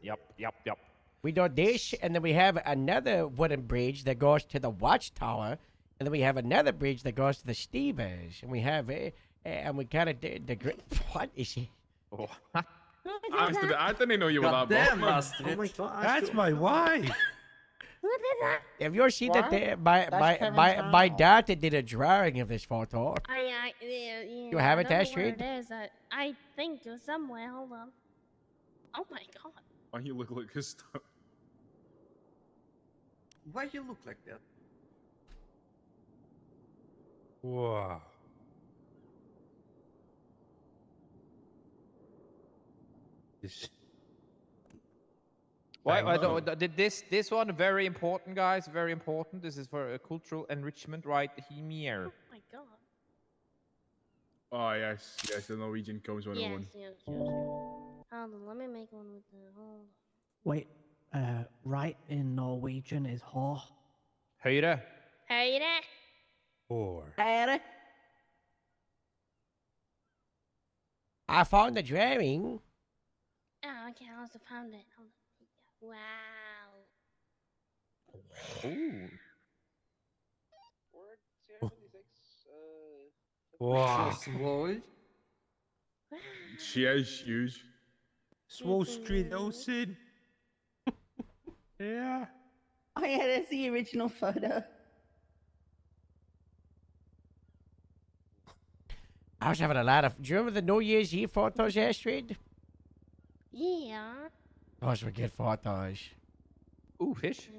Yep. We do this, and then we have another wooden bridge that goes to the watchtower, and then we have another bridge that goes to the Stevens, and we have and we kind of did the what is it? Oh. I didn't know you were that Damn, buff, Astrid. Oh my god. That's my wife. Who did that? Have you ever seen that? That's My dad did a drawing of this photo. Yeah, You have it, I don't know where Astrid? it is. I think it was somewhere. Hold on. Oh my god. Why you look like his stuff? Why you look like that? Wow. Why? This one very important, guys. Very important. This is for cultural enrichment, right here. Oh my god. Oh yes, the Norwegian comes 101. Yes. Hold on, let me make one with the hold. Wait, right in Norwegian is hå. Høyre. Høyre. Or. I found the drawing. Oh, okay, I also found it. Hold on. Wow. Ooh. Wow. Swole. She is huge. Swole Street Olsen. Yeah. Oh yeah, that's the original photo. I was having a lot of. Do you remember the New Year's Eve photos, Astrid? Yeah. Those were good photos. Ooh, fish.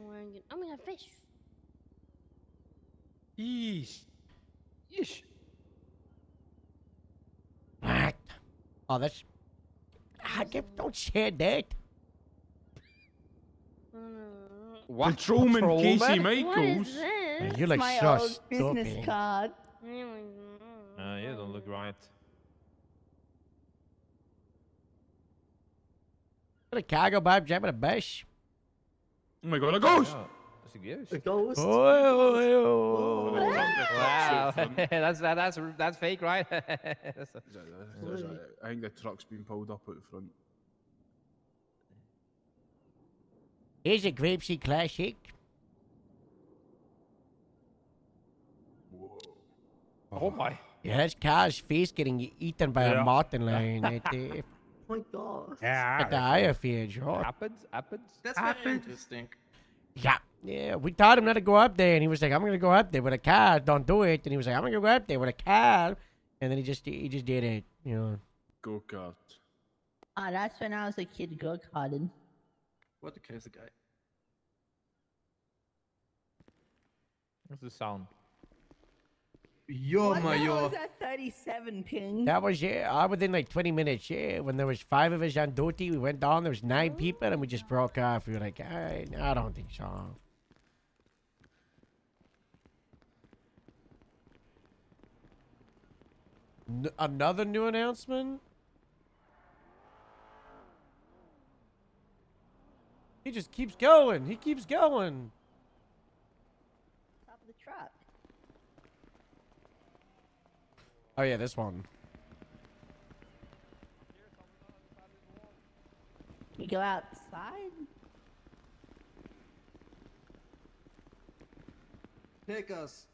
Oh my god, fish. Yeesh. What? Oh, that's. Don't share that. What? Patrolman Casey What is Michaels. this? You look My so old business stupid. card. You don't look right. What a cargo bob jamming a bush. Oh my god, a ghost! That's a ghost. A ghost? Oh. Wow. that's fake, right? That's I think the truck's been pulled up at the front. Here's a Grapeseed classic. Oh my. Yeah, that's Car's face getting eaten by a mountain lion right there. Oh my god. At the airfield, sure. Happens. That's very interesting. Yeah, we taught him not to go up there, and he was like, "I'm gonna go up there with a car. Don't do it." And he was like, "I'm gonna go up there with a car," and then he just did it, you know. Go kart. Go kart. Yeah, we taught him not to go up there, and he was like, "I'm gonna go up there with a car. Don't do it." And then he just did it, you know. Go kart. And then he just did it, you know. Go kart. And then he just did it, you know. Go kart. Ah, that's when I was a kid go-karting. What the case guy? What's the sound? Yo, What the hell Mayo. was that 37 ping? That was within like 20 minutes. Yeah, when there was 5 of us on duty, we went down. There was 9 people, and we just broke off. We were like, I don't think so. Another new announcement? He just keeps going. He keeps going. Top of the truck. Oh yeah, this one. We go outside. Take us.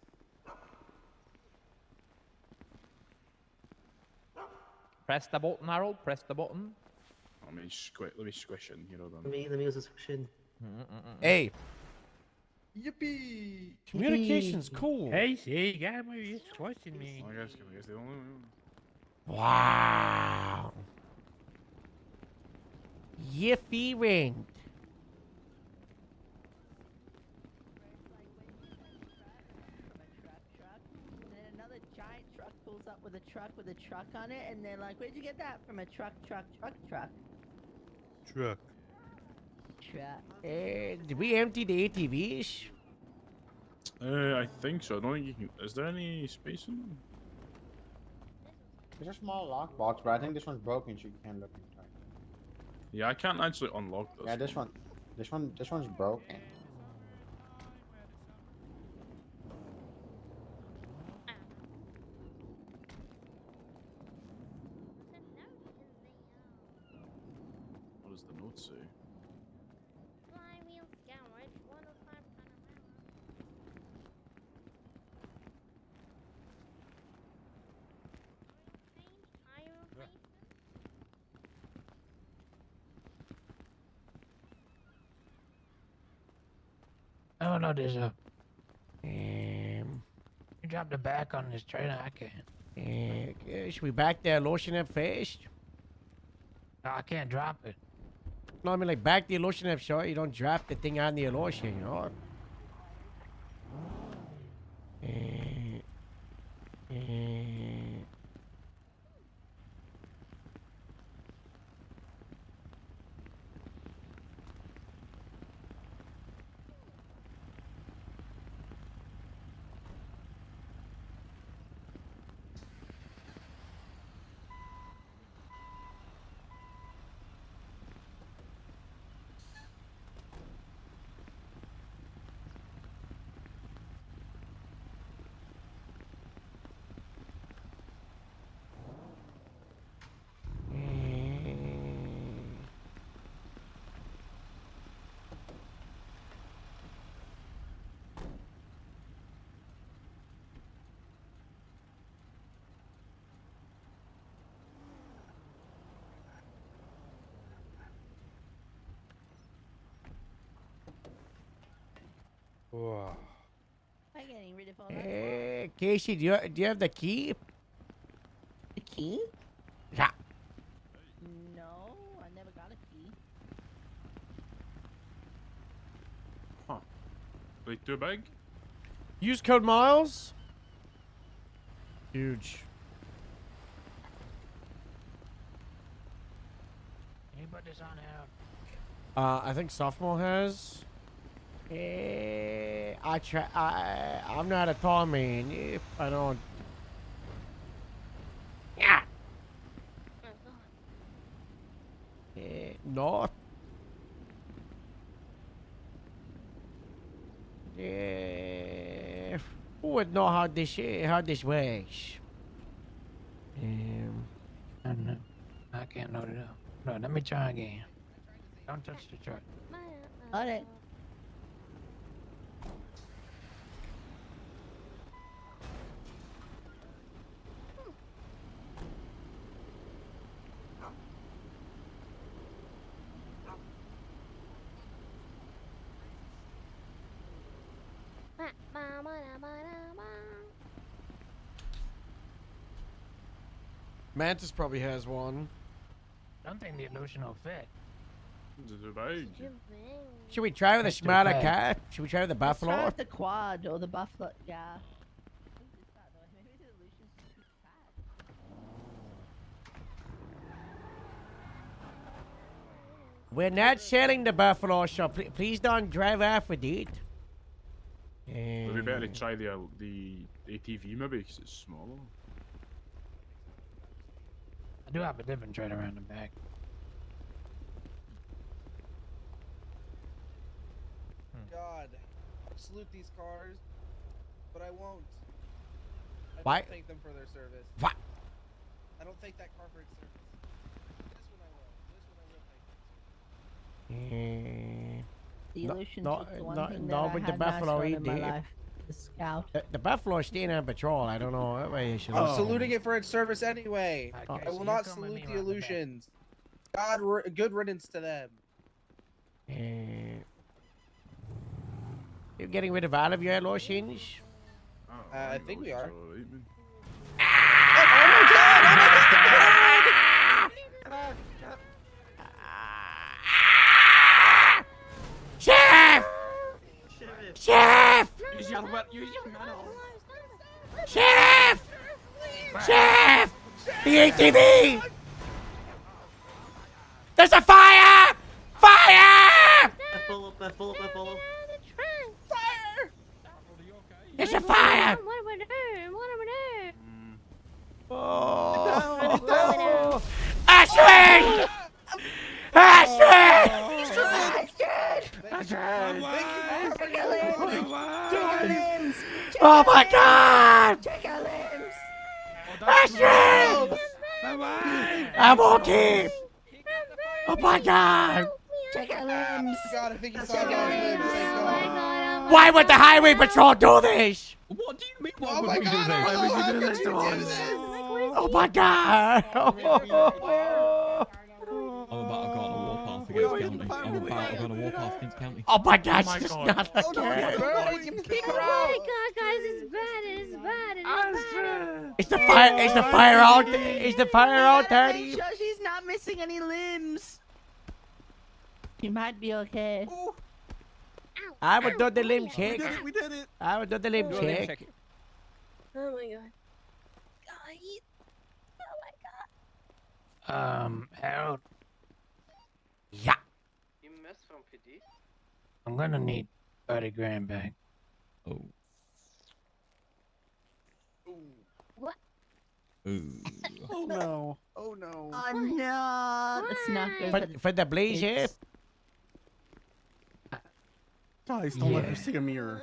Press the button, Harold. Press the button. Let me squish in, you know. Let me use this machine. Hey. Yippee! Communication's cool. Hey, see, you got me. You're squashing me. I guess the only one. Wow. Yiffy ring. And then another giant truck pulls up with a truck on it, and they're like, "Where'd you get that from?" A truck. Truck. Truck. Did we empty the ATVs? I think so. I don't think you can. Is there any space in them? There's a small lockbox, but I think this one's broken, so you can't look inside. Yeah, I can't actually unlock this. Yeah, this one's broken. What does the note say? Flywheel garage, 105 Oh no, there's a. You drop the back on this trailer. I can't. Should we back the lotion up first? No, I can't drop it. No, I mean like back the lotion up so you don't drop the thing on the lotion, you know? Whoa. I'm getting rid of all that. Casey, do you have the key? The key? Yeah. No, I never got a key. Huh. Like too big? Use code Miles. Huge. Can you put this on out? I think sophomore has. I'm not a tall man. If I don't. Yeah. No. Who would know how this works? I don't know. I can't load it up. No, let me try again. Don't touch the truck. Alright. Mantis probably has one. I don't think the illusion will fit. Should we try with a smaller car? Should we try with the Let's try buffalo? with the quad or the buffalo. Yeah. We're not selling the buffalo, so please don't drive off with it. Would we better try the ATV maybe because it's smaller? I do have a different trade around the back. God, I salute these cars, but I won't. I Why? don't thank them for their service. What? I don't thank that car for its service. This one I will. This one I will thank. The illusion no, took the one no, thing no, that with I the had buffalo nice he in my did. life. The scout. The buffalo is staying on patrol. I don't know what way you should. I'm saluting it for its service anyway. Okay, I will so not you're coming salute me the around the back. illusions. Good riddance to them. You're getting rid of all of your illusions? I think we are. Chef! Chef! Use your nano. Sheriff! Sheriff! The ATV! There's a fire! Fire! I follow. Fire! There's a fire! What do we do? What do we do? Oh! Ashwin! Ashwin! Oh my God! Ashwin! I'm okay. Oh my God! Check our limbs. God, I think he saw it. Why would the highway patrol do this? What do you mean? Oh my God, Arlo, how could you do this? Oh my God! I'm about to go on a warpath against county. I'm about to go on a warpath against county. Oh my God! She's not Oh my God, guys, it's bad. It's bad. It's bad. Is the fire? Is the fire out? Is the fire out, Daddy? Make sure she's not missing any limbs. She might be okay. I would do the limb check. We did it. I would do the limb Do a limb check. check. Oh my God. Guys. Oh my God. Harold, Yeah. You missed from PD? I'm gonna need 30 grand back. Oh. What? Ooh. Oh no. Oh no. Oh no. That's not good. For the blaze, yeah. Guys, don't let her see a mirror.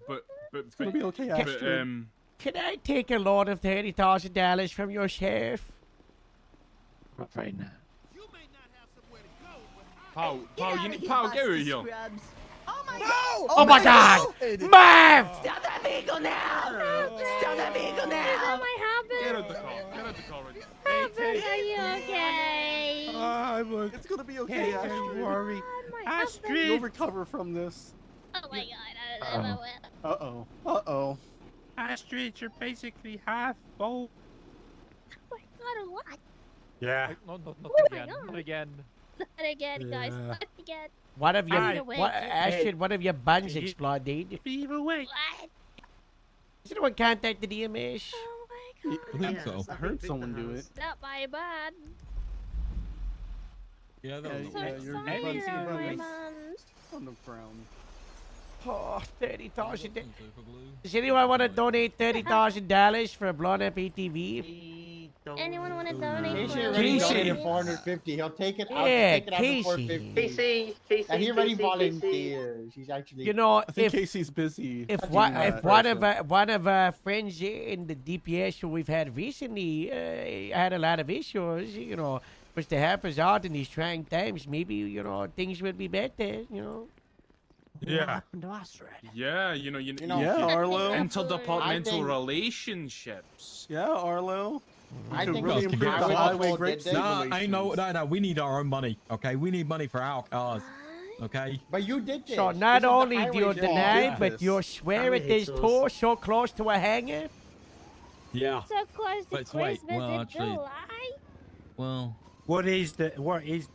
But It's gonna be okay, Ashton. Can I take a loan of $30,000 from your sheriff? I'm afraid not. Pal, you need get out of here. Oh my No! God. Oh my God! Mav! Stop that vehicle now! Stop that vehicle What now! might happen? Get out the car. Get out the car right now. Happen? Are you okay? It's gonna be okay, Ashton. Don't worry. You'll recover from this. Oh my God. I don't know. Uh-oh. Uh-oh. Astrid, you're basically half boat. Oh my God, what? Yeah. No, not Oh my again. God. Not again. Not again, guys. Yeah. Not again. What have Find a your way what, to- Ashton? What have your buns Hey. exploded? Leave away. What? Is anyone contacted the EMS? Oh my God. I think so. I heard someone do it. Not my bad. Yeah, that was So you're sorry, buns not my are bad. on the ground. Oh, $30,000. super glue. Does anyone want to donate $30,000 for a blown up ATV? Anyone want to donate? Casey for already Casey. donated 450. He'll take it out. Yeah, Take it out for Casey. 450. And he already volunteered. He's actually. You know, I think if Casey's busy. if touching one, that if one of person. one of our friends in the DPS who we've had recently had a lot of issues, you know, was to help us out in these trying times, maybe things would be better, you know. Yeah. Yeah, you know. Yeah, Arlo. Interdepartmental relationships. Yeah, Arlo. I could think really us improve can the get highway multiple great did they? No. We need our own money. Okay, we need money for our cars. Okay. But you did this. So not This is the only do you highway's fault. deny, did but this. you swear I it hate is those. too so close to a hangar. Yeah. So close to Let's wait. Christmas Well, in actually, July. well. What is the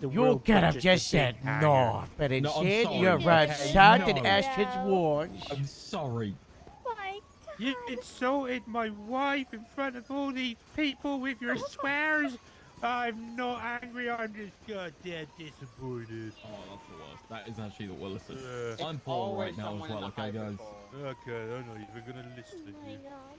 You world could have budget just for said Big Hanger? no, but No, I'm instead sorry. you wrote Okay, something no. Astrid's warns. I'm sorry. My You insulted my wife in front of all these people with your swears. I'm not angry. I'm just goddamn disappointed. Oh, that's the worst. That is actually the worst. Listen, I'm poor right now as well, okay, guys? Okay, I know you're gonna listen to my you. God.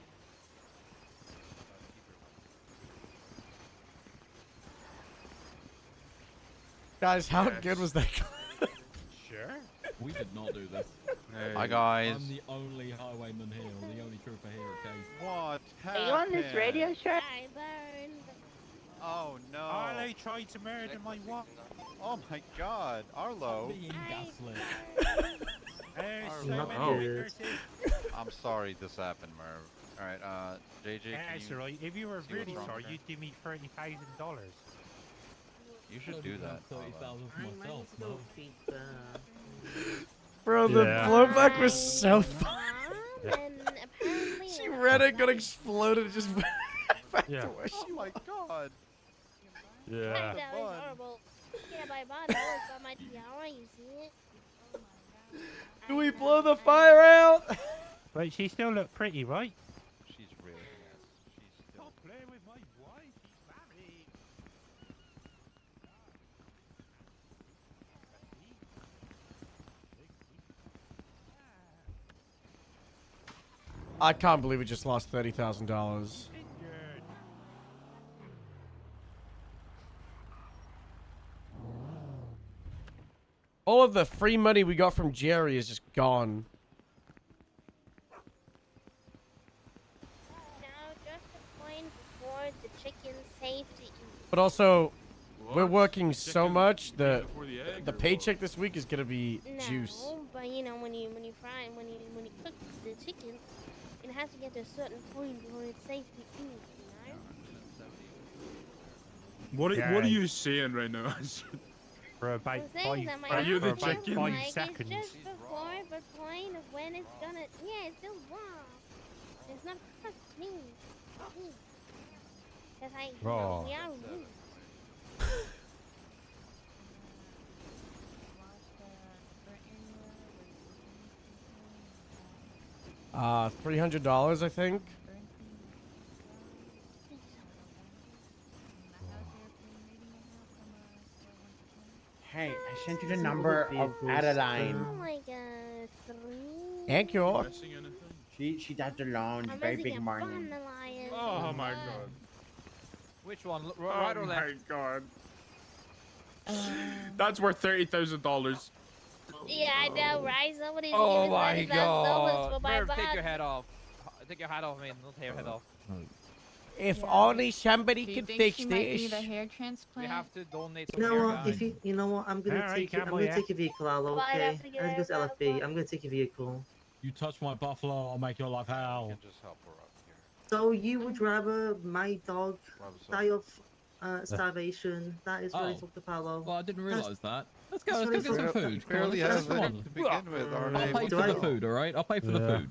Guys, how good was that? Sure. We did not do this. Hi, guys. I'm the only highwayman here, or the only trooper here, okay? What Are you on this radio show? I burned. Oh no. Arlo tried to murder my wife. Oh my god, Arlo. Being gaslit. There's so Arlo. many witnesses. I'm sorry this happened, Merv. Alright, JJ, can That's you alright. If you were see really what's wrong sorry, with her? you'd give me $30,000. You should do that. 30,000 for myself, no. Bro, the Yeah. blowback was so fun. And apparently. She read it, got exploded, and just went back Yeah. to where she Oh my god. Yeah. That was horrible. Yeah, my body was on my tiara, you see it? Do we blow the fire out? But she still looked pretty, right? She's really nice. She's still. Stop playing with my wife. She's married. I can't believe we just lost $30,000. All of the free money we got from Jerry is just gone. Now, just a point before the chicken safe to eat. But also, we're working so much that before the egg the or paycheck this week is gonna be juice. No, but you know when you fry when you cook the chicken, it has to get to a certain point before it's safe to eat. You know? What are you saying right now? For about I'm saying that my Are you the husband feels chicken? like 5 it's seconds. just before the point of when it's gonna. Yeah, it's still raw. It's not cooked meat. Cause I, you know, Raw. we are rude. $300, I think. Hey, I sent you the number of Adeline. Oh my god, 3. Thank you. She does the lounge, I'm very missing big a money. bun, Elias. Oh my god. Which one? Right or left? Oh my god. That's worth $30,000. Yeah, I know, right? Somebody's Oh giving my $30,000 god. for my Merv, take your bun. head off. Take your hat off, man. Don't take your head off. If only somebody Do you could think fix she might this. need a hair We transplant? have to donate You some know hair, what? guys. You know what? I'm gonna Alright, take it. I'm cowboy, gonna yeah. take your vehicle, Arlo. Why Okay. don't you get I'm gonna go to out of LFB. I'm gonna take your vehicle. You touch my buffalo, I'll make your life hell. Just help her up here. So you would rather my dog Rub us die of starvation? That is really Oh. fucked up, Arlo. Well, I didn't That's- realise that. Let's go, that's let's go really get some fucked up. food. Come on, Barely let's has go, come any on. to begin with. I'll Arne. pay for the food, alright? I'll pay for the Yeah. food.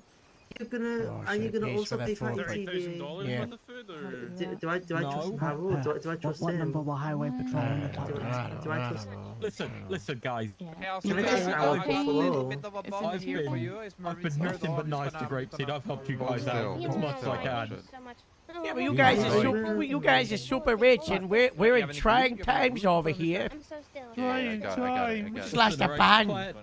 You're gonna, Oh, are you shit, gonna pays also for pay that for food. your $30,000 TV? Yeah. worth of food, or Do I trust No. Harold? Do I trust What him? number will highway patrol on the top? Do I trust? Listen, guys. Okay, I'll Can I see take you. an hour I've got a before? little bit of a It's bump in here here. for you. It's I've been Marvin's nothing but dog. nice Just to gonna- Grapeseed. I've helped you Hold guys out still. as much as I can. So much. Yeah, but you Oh, guys are Right. super. You guys are super rich, and we're in trying times over here. I'm so still. Trying time. Slash the Listen, ban. alright,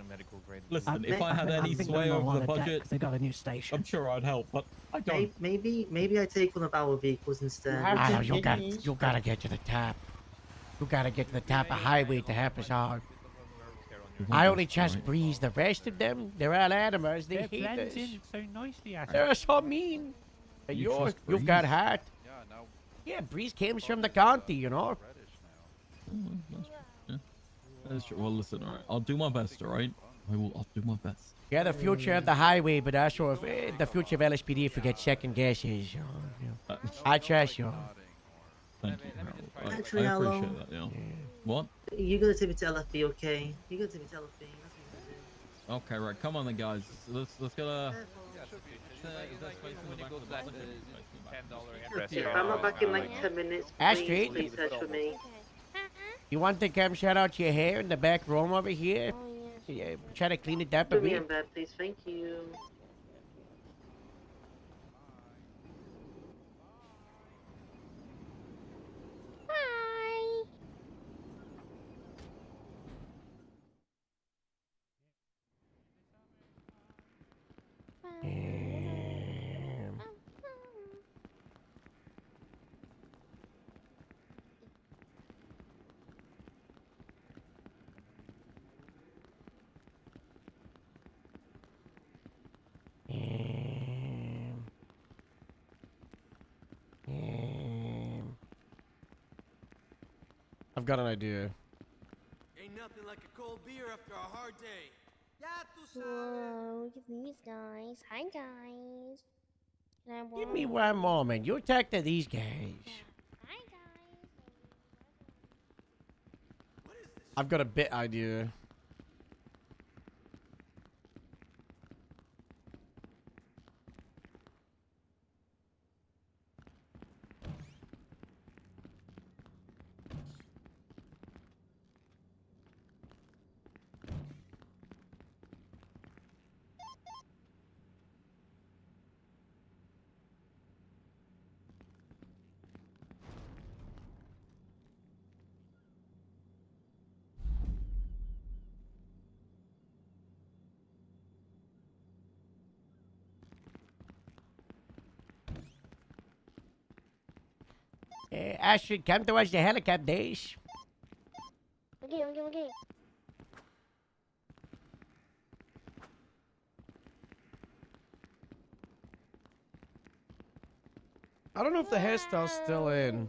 Listen, if I had any sway over the budget, They got a new station. I'm sure I'd help, but I don't. Maybe I take one of our vehicles instead. Ah, you gotta get to the top. You gotta get to the top of highway to help us out. I only trust Breeze. The rest of them, they're all animals. They It hate blends us. in so nicely. They're so mean. But You trust you've got Breeze? heart. Yeah, now Yeah, Breeze came from the county, you know. reddish now. That's true. Well, listen, alright. I'll do my best, alright? I'll do my best. Yeah, the future of the highway, but also the future of LSPD if we get second guesses. I trust you. Thank you, Harold. I Actually, Arlo. appreciate that, yeah. What? You're gonna take me to LFB, okay? You're gonna take me to LFB. That's what you're Okay, right. Come on then, guys. Let's get a. Yeah, it should be. Is there space in the back of the bus? If I'm not back in like 10 minutes, Astrid? please search for me. You want to come shout out your hair in the back room over here? Yeah, try to clean it up a Put me bit. in bed, please. Thank you. Bye. I've got an idea. Ain't nothing like a cold beer after a hard day. Whoa, look at these guys. Hi, guys. Can I Give me walk? one moment. You talk to these guys. Hi, guys. I've got a bit idea. Astrid, come towards the helicopters. Okay, okay, okay. I don't know if the hairstyle's still in.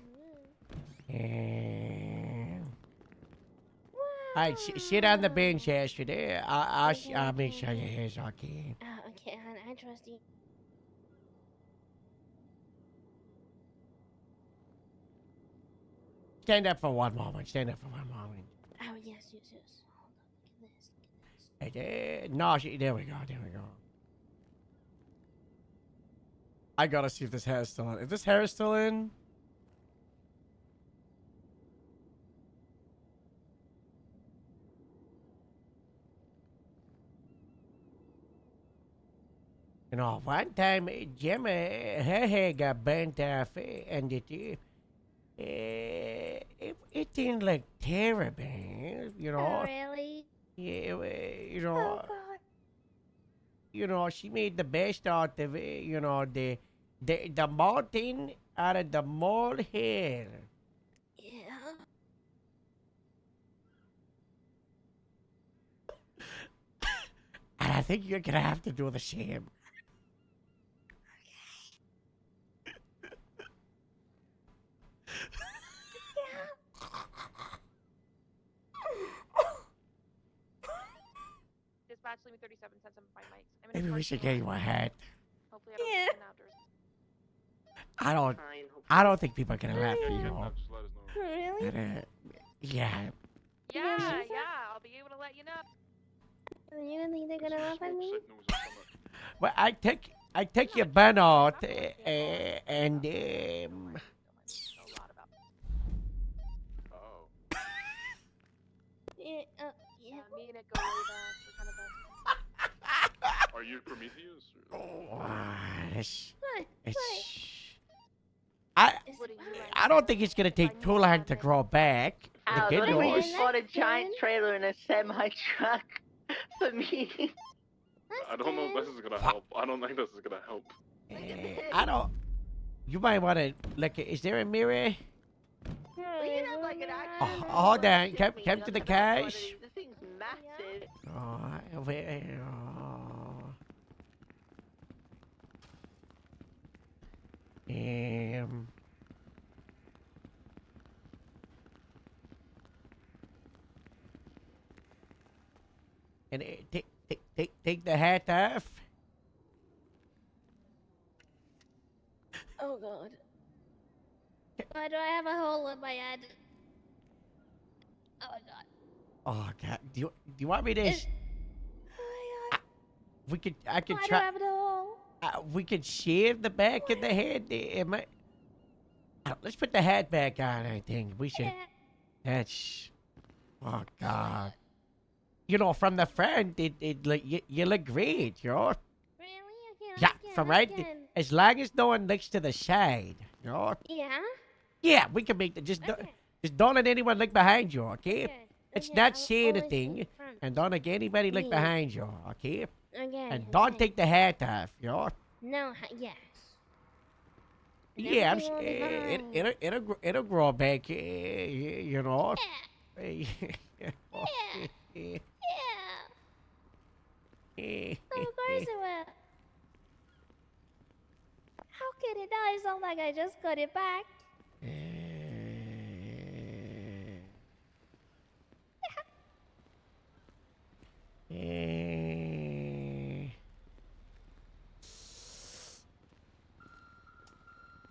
Alright, sit on the bench, Astrid. I'll make sure your hair's okay. Okay, hon, I trust you. Stand up for one moment. Stand up for one moment. Oh, yes, yes, yes. Hold on, look at this. No, there we go. There we go. I gotta see if this hair is still in. If this hair is still in, You know, one time Gemma, her hair got burnt off, and it didn't look terrible, you know. Oh, really? Yeah, you Oh, know, God. you know, she made the best out of it, you know, the molting out of the mole hair. Yeah. And I think you're gonna have to do the same. Dispatch, leave me 37 cents on my mics. I'm in a Maybe we parking should lot. get you a hat. Hopefully I don't get an outdoors. I don't think people are gonna laugh at you. Really? But, yeah. Yeah, I'll be able to let you know. You don't think they're gonna laugh at me? Well, I took your bun out, and Yeah, yeah. Me and it go way back. We're kind of best. Are you Prometheus? I don't think it's gonna take too long to grow back. Ow, The good don't we news. just bought a giant trailer and a semi truck for me? I don't know if this is gonna help. I don't think this is gonna help. I don't. You might want to look. Is there a mirror? We can have like an Oh, actual hold on. Come to the cash. This thing's massive. Oh, wait, oh. And take the hat off. Oh, God. Why do I have a hole in my head? Oh, my God. Oh God. Do you want me to? Oh, my God. I can Why do I try. have a hole? We could shave the back of the head. Let's put the hat back on, I think. We should. That's... Oh, God. You know, from the front, it look, you look great, you know? Really? Okay, Yeah, let's from get- right... let's get- As long as no one looks to the side, you know? Yeah? Yeah, we can make the... Just don't let anyone look behind you, okay? It's Okay, not I'll saying always anything. look front. And don't let anybody look Yeah. behind you, okay? Okay. And don't okay. take the hat off, you know? No, yes. Yeah, I'm, Everything will be fine. it'll grow back, you know? Yeah. Yeah. Of course it will. How could it not? It's not like I just got it back.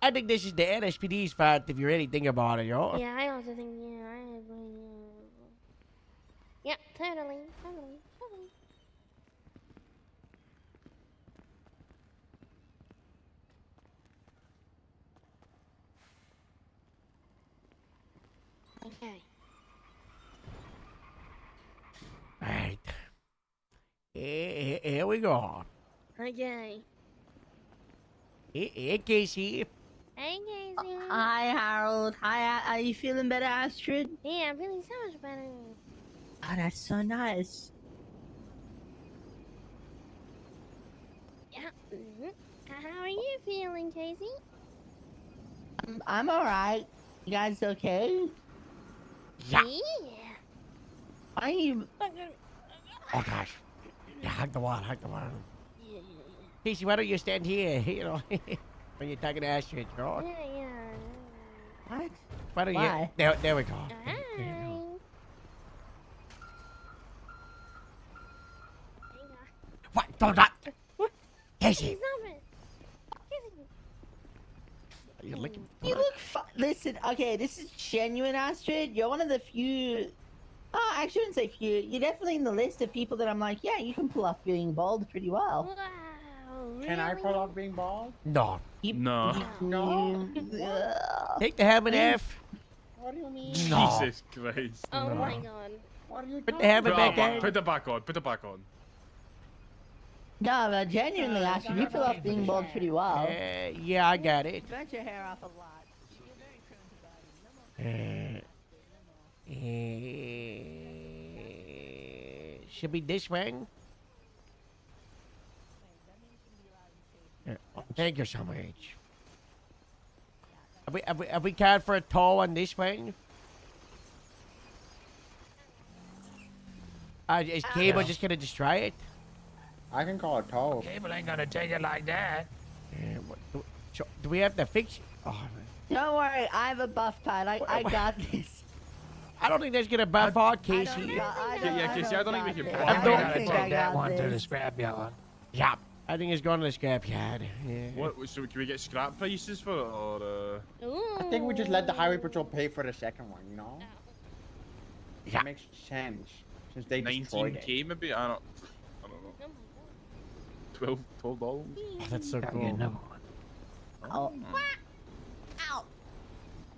I think this is the NSPD's fault if you really think about it, yo. Yeah, I also think, yeah, I agree. Yeah, totally. Okay. Right. Here we go. Okay. Here, Casey. Hey, Casey. Hi, Harold. Hi, are you feeling better, Astrid? Yeah, I'm feeling so much better. Oh, that's so nice. Yeah. How are you feeling, Casey? I'm alright. You guys okay? Yeah. Why are you... Oh, gosh. Yeah, hug the wall. Casey, why don't you stand here, you know, when you're talking to Astrid, you know? Yeah. What? Why don't Why? you... There we go. Hi. What? Don't not... Casey. Stop it. You're looking... You look Listen, okay, this is genuine, Astrid. You're one of the few... Oh, I shouldn't say few. You're definitely in the list of people that I'm like, yeah, you can pull off being bald pretty well. Wow, Can I pull off being bald? No. No. No. Take the helmet off. What do you mean? No. Jesus Christ. Oh No. my god. What are you Put the helmet back on. Put it back on. Put it back on. No, but genuinely, Astrid, you pull off being bald pretty well. Yeah, I got it. Burnt your hair off a lot. Should be this way. Thank you so much. Have we called for a toll on this one? Is Cable just gonna destroy it? I can call a toll. Cable ain't gonna take it like that. Do we have to fix it? Oh, Don't worry, I have a buff pad. I got this. I don't think that's gonna buff out Casey. Casey, I don't think we can. I'm gonna take that one to the scrapyard. Yeah, I think it's going to the scrapyard. Yeah. What? So can we get scrap prices for it, or? I think we just let the highway patrol pay for the second one, you know? Yeah. It makes sense. Since they destroyed it. 19k maybe? I don't know. $12. Oh, that's so Gotta cool. get another one. Oh. Ow!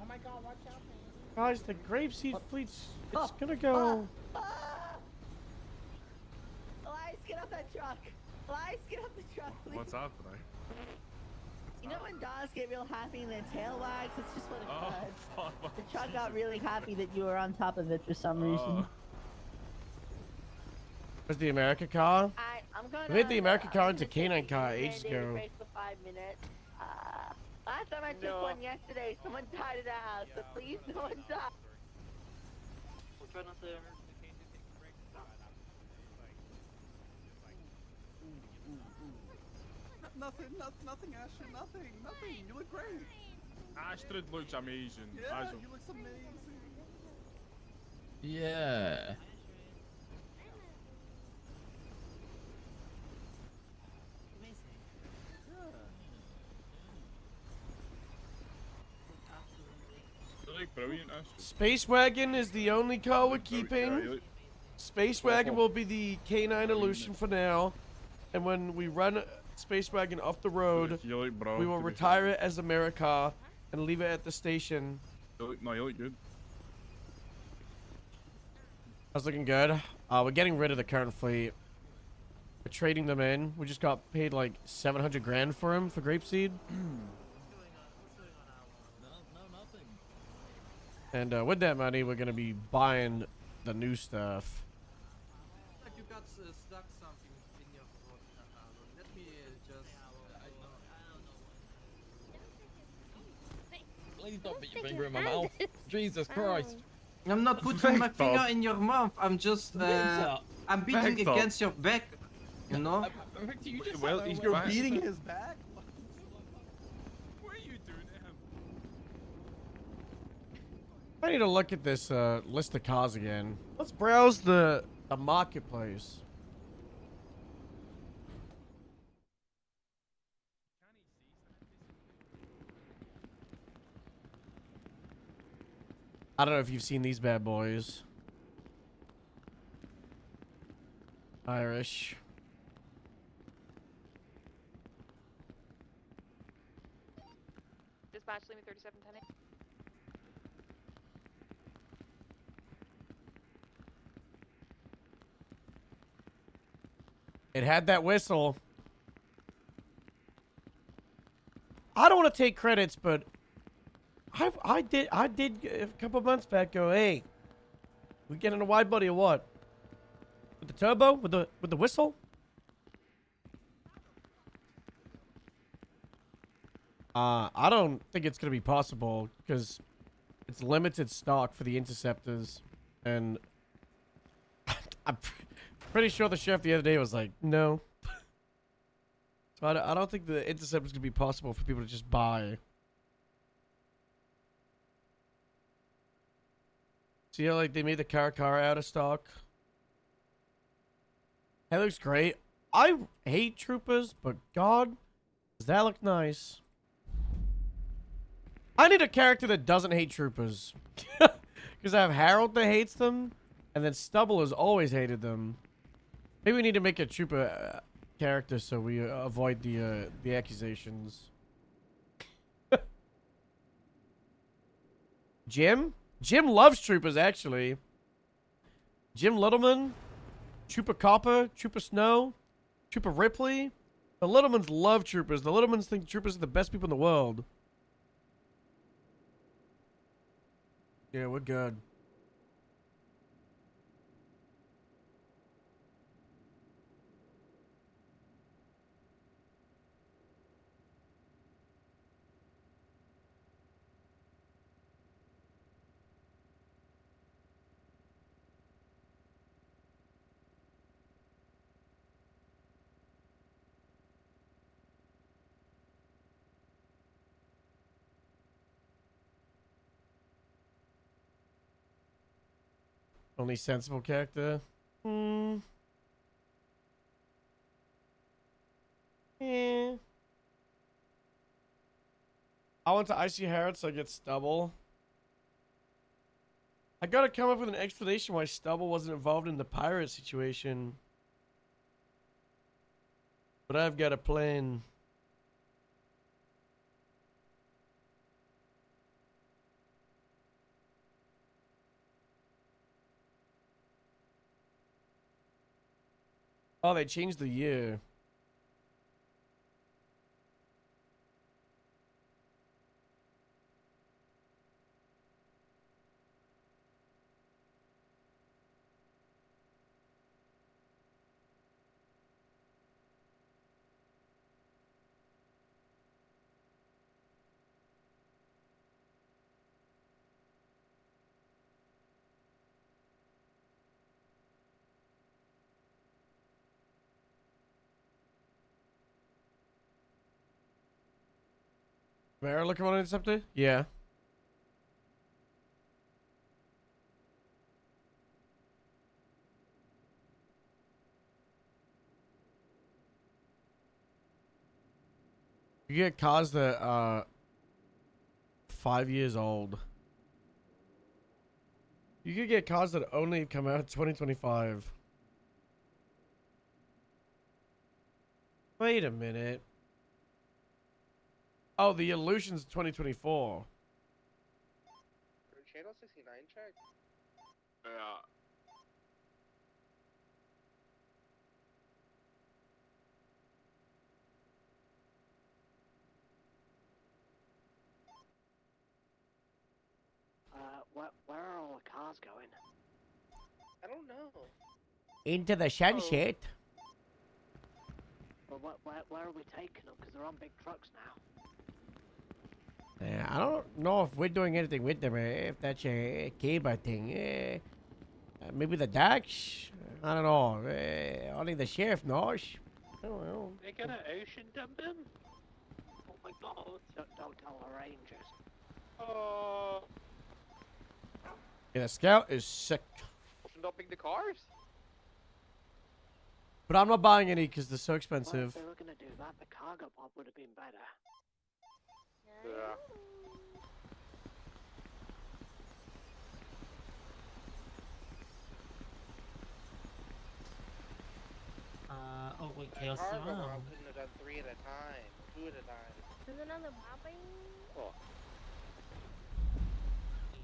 Oh my god, watch out, man. Guys, the grapeseed fleet's it's gonna go. Elias, get off that truck. Elias, get off the truck, please. What's happening? You know when dogs get real happy and their tail wags? That's just what it Oh, does. fuck. The truck got really happy that you were on top of it for some reason. Was the America car? I'm going We made the America car into canine car ages ago. break for 5 minutes. Last time I took one yesterday, someone died at the house, so please no one die. We'll try not to hurt Nothing, Astrid, nothing. You look great. Astrid looks amazing. Yeah, you look amazing. Yeah. You look brilliant, Astrid. Space Wagon is the only car we're keeping. Space Wagon will be the K9 Illusion for now. And when we run space wagon off the road. You look, bro. We will retire it as America and leave it at the station. No, you look good. That's looking good. We're getting rid of the current fleet. We're trading them in. We just got paid like 700 grand for him for grapeseed. And with that money, we're gonna be buying the new stuff. Like you got stuck something in your throat. Let me just. Please don't put your finger in my mouth. Jesus Christ. I'm not putting my Back finger up. in your mouth. I'm just. I'm beating Back up. against your back. You know. Well, he's You're back. beating his back? I need to look at this list of cars again. Let's browse the marketplace. I don't know if you've seen these bad boys. Irish. Dispatch, leave me 3710. It had that whistle. I don't want to take credits, but I did a couple months back go, hey, we getting a wide body or what? With the turbo? With the whistle? I don't think it's gonna be possible because it's limited stock for the Interceptors, and I'm pretty sure the chef the other day was like, no. So I don't think the Interceptor's gonna be possible for people to just buy. See how like they made the car out of stock? That looks great. I hate Troopers, but God, does that look nice? I need a character that doesn't hate Troopers. Because I have Harold that hates them, and then Stubble has always hated them. Maybe we need to make a Trooper character so we avoid the accusations. Jim? Jim loves Troopers, actually. Jim Littleman, Trooper Copper, Trooper Snow, Trooper Ripley. The Littlemans love Troopers. The Littlemans think Troopers are the best people in the world. Yeah, we're good. Only sensible character? Hmm. Eh. I went to Icy Harrod so I get Stubble. I gotta come up with an explanation why Stubble wasn't involved in the pirate situation. But I've got a plan. Oh, they changed the year. Bear looking on Interceptor? Yeah. You get cars that are 5 years old. You could get cars that only come out in 2025. Wait a minute. Oh, the Illusion's 2024. Channel 69 check? Yeah. Where are all the cars going? I don't know. Into the sunset. Well, where are we taking them? Because they're on big trucks now. I don't know if we're doing anything with them. If that's a cable thing. Maybe the docks. I don't know. Only the sheriff knows. I don't know. They're gonna ocean dump them? Oh my god. Don't tell the Rangers. Oh. Yeah, the Scout is sick. Ocean dumping the cars? But I'm not buying any because they're so Well, expensive. if they were gonna do that, the cargo pod would have been better. Yeah. Oh wait, Chaos Cargo, Surround. I couldn't have done 3 at a time. 2 at a time. There's another Bobby. Oh.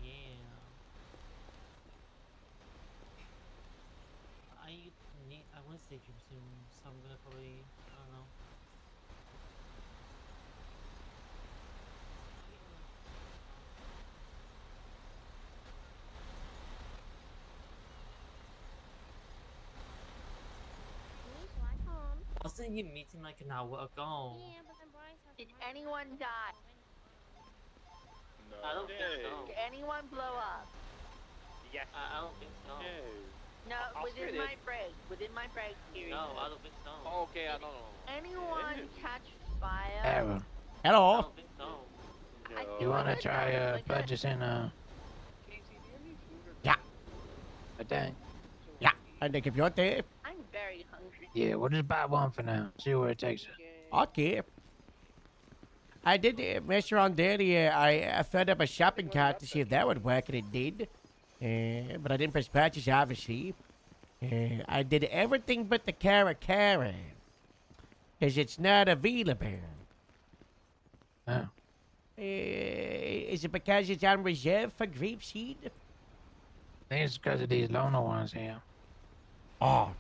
Yeah. I want to stay dream soon, so I'm gonna probably, I don't know. I was thinking meeting like an hour ago. Yeah, but then Bryce has Did anyone die? No. I don't think so. Did anyone blow up? Yes. I don't think so. No, within my break. Within my break period. No, I don't think so. Oh, okay, I don't know. Anyone catch fire? Aaron, I Hello. don't think so. you wanna try purchasing Yeah. a tank? Yeah. And the computer. I'm very hungry. Yeah, we'll just buy one for now. See where it takes us. Okay. I did mess around there. I filled up a shopping cart to see if that would work, and it did. But I didn't press purchase, obviously. I did everything but the Cara, because it's not available. Oh. Is it because it's on reserve for grapeseed? I think it's because of these loner ones here. Oh.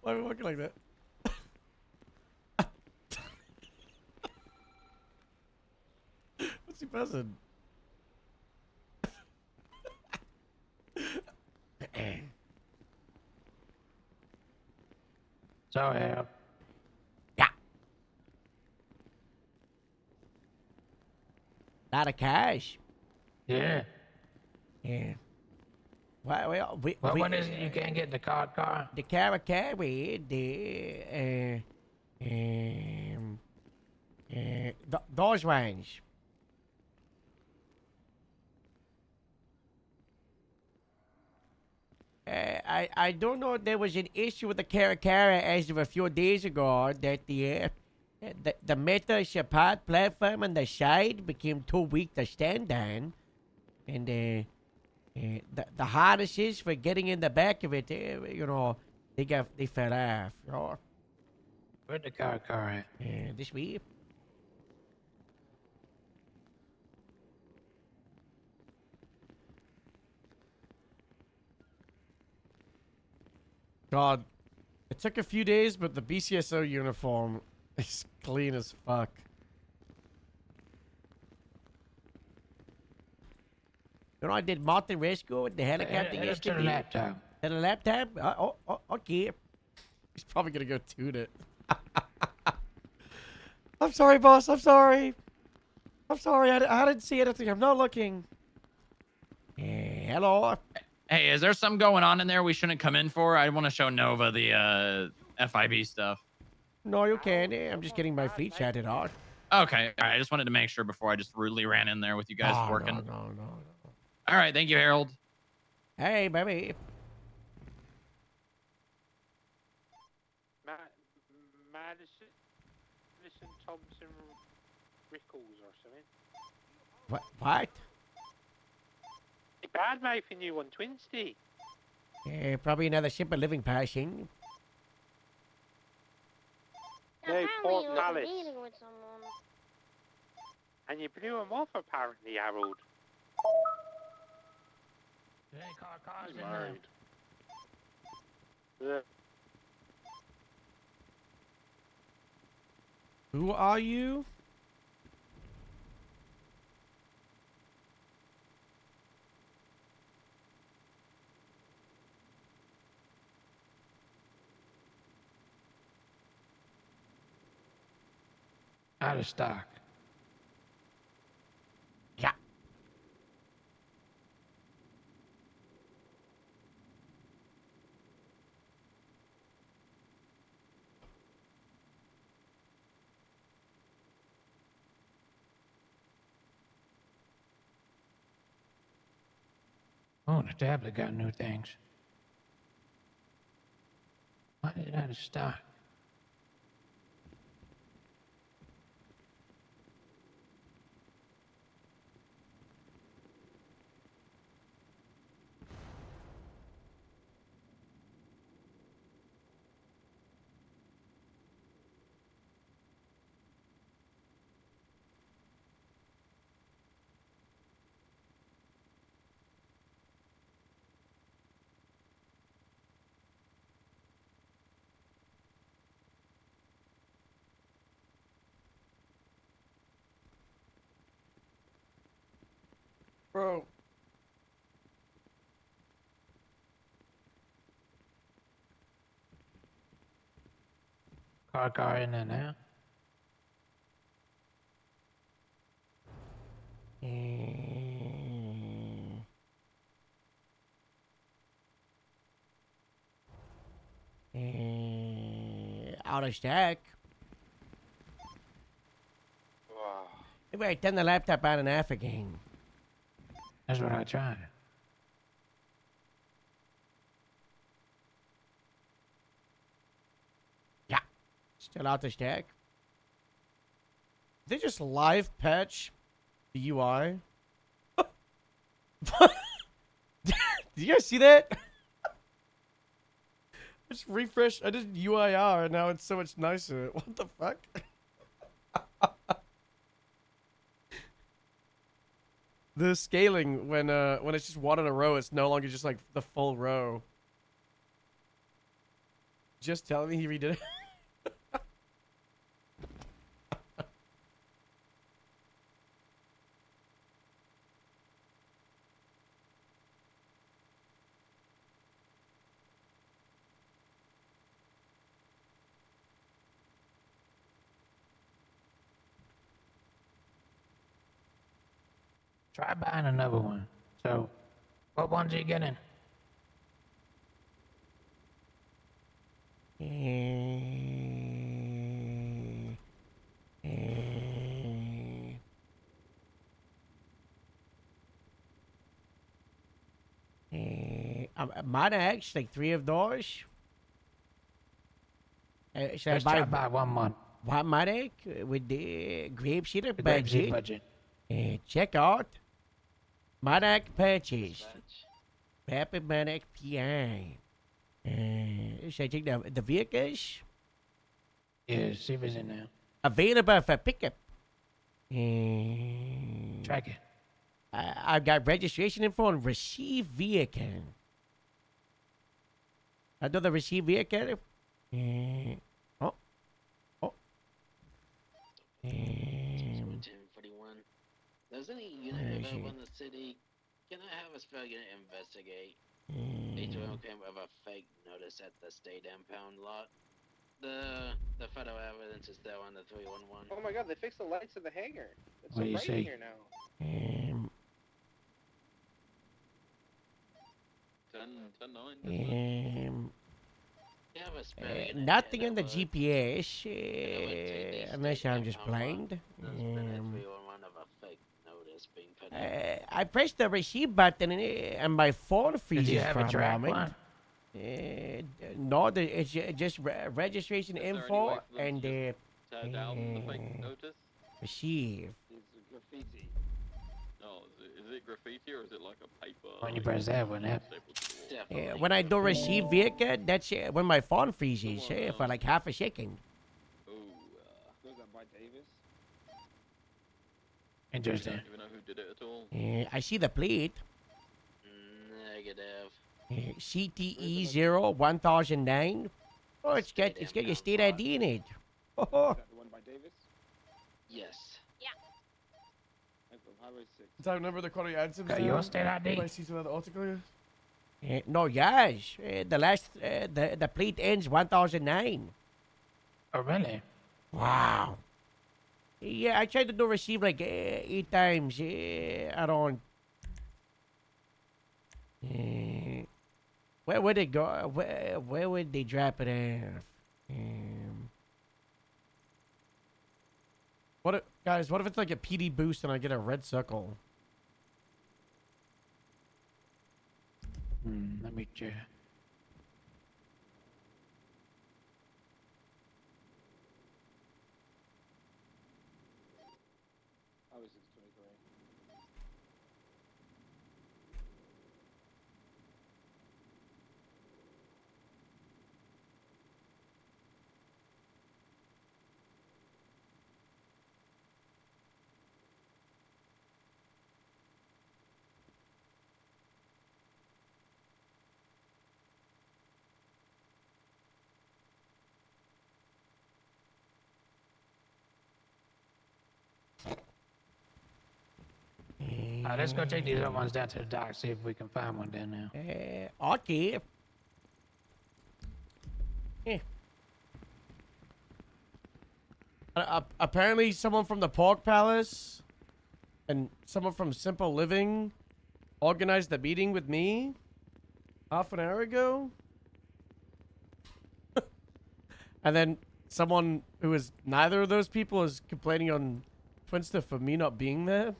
Why are we walking like that? What's he buzzing? So, Yeah. Lot of cash. yeah. Yeah. Well, But when is it you can't get the car? The Cara, those ones. I don't know. There was an issue with the Cara as of a few days ago that the metal support platform on the side became too weak to stand on, and the harnesses for getting in the back of it, they fell off. Where'd the car at? This way. God, it took a few days, but the BCSO uniform is clean as fuck. I did Martin Rescue with the helicopter To yesterday. the laptop. To the laptop? Okay. He's probably gonna go tune it. I'm sorry, boss. I'm sorry. I'm sorry. I didn't see anything. I'm not looking. Hello. Hey, is there something going on in there we shouldn't come in for? I want to show Nova the FIB stuff. No, you can't. I'm just getting my fleet chatted out. Okay, all right. I just wanted to make sure before I just rudely ran in there with you guys working. No. All right, thank you, Harold. Hey, baby. Thompson Rickles or something. What? He bad mouthing you on Twinsty. Probably another ship of living passing. No, Apparently Port you was Palace. meeting with someone. And you blew him off apparently, Harold. Cars He's in there. married. Yeah. Who are you? Out of stock. Yeah. Oh, the tablet got new things. Why is it out of stock? Bro. Car in there now. Out of stack. Wow. Anyway, turn the laptop on and off again. That's what I tried. Yeah. Still out the stack. They just live patch the UI. Did you guys see that? I just refreshed. I did UIR and now it's so much nicer. What the fuck? The scaling when it's just one in a row, it's no longer just like the full row. Just telling me he redid it. Try buying another one. So, what ones are you getting? Monax, like 3 of those. Should Let's I try buy buy one month. one Monax with the grape seeder The grape seed budget? budget. Check out Monax purchase. Happy Monax PI. Should I check the vehicles? Yeah, see if it's in there. Available for pickup. Track it. I've got registration info and receive vehicle. I do the receive vehicle. Oh. 1041. There's any unit Where is available he? in the city? Can I have a spare unit investigate? H.O.M. came with a fake notice at the state impound lot. The photo evidence is there on the 311. Oh my god, they fixed the lights in the hangar. It's What so do you bright say? in here now. 10-9. You have a spare unit Nothing here in the that would- GPS, unless I'm just blind. There's been a 311 of a fake notice being put in. I pressed the receive button and my phone freezes you have for a a track moment. No, it's just registration info and tear down the fake notice? Receive. It's graffiti. No, is it graffiti or is it like a paper? When you press that one, that. When I do receive vehicle, that's when my phone freezes for like half a second. Was that by Davis? Interesting. You don't even know who did it at all? I see the plate. Negative. CTE 0-1009. Oh, it's got your state ID in it. Oh. Is that the one by Davis? Yes. That's on Highway 6. Does that remember the quality answers? Got your state ID? I see some other article. No, yes. The last, the plate ends 1009. Oh, really? Wow. Yeah, I tried to do receive like 8 times around. Where would it go? Where would they drop it off? What if, guys? What if it's like a PD boost and I get a red circle? Let me check. Highway 623. Let's go take these other ones down to the dock, see if we can find one down there. Okay. Apparently, someone from the Pork Palace and someone from Simple Living organized the meeting with me half an hour ago. And then someone who is neither of those people is complaining on Twinster for me not being there.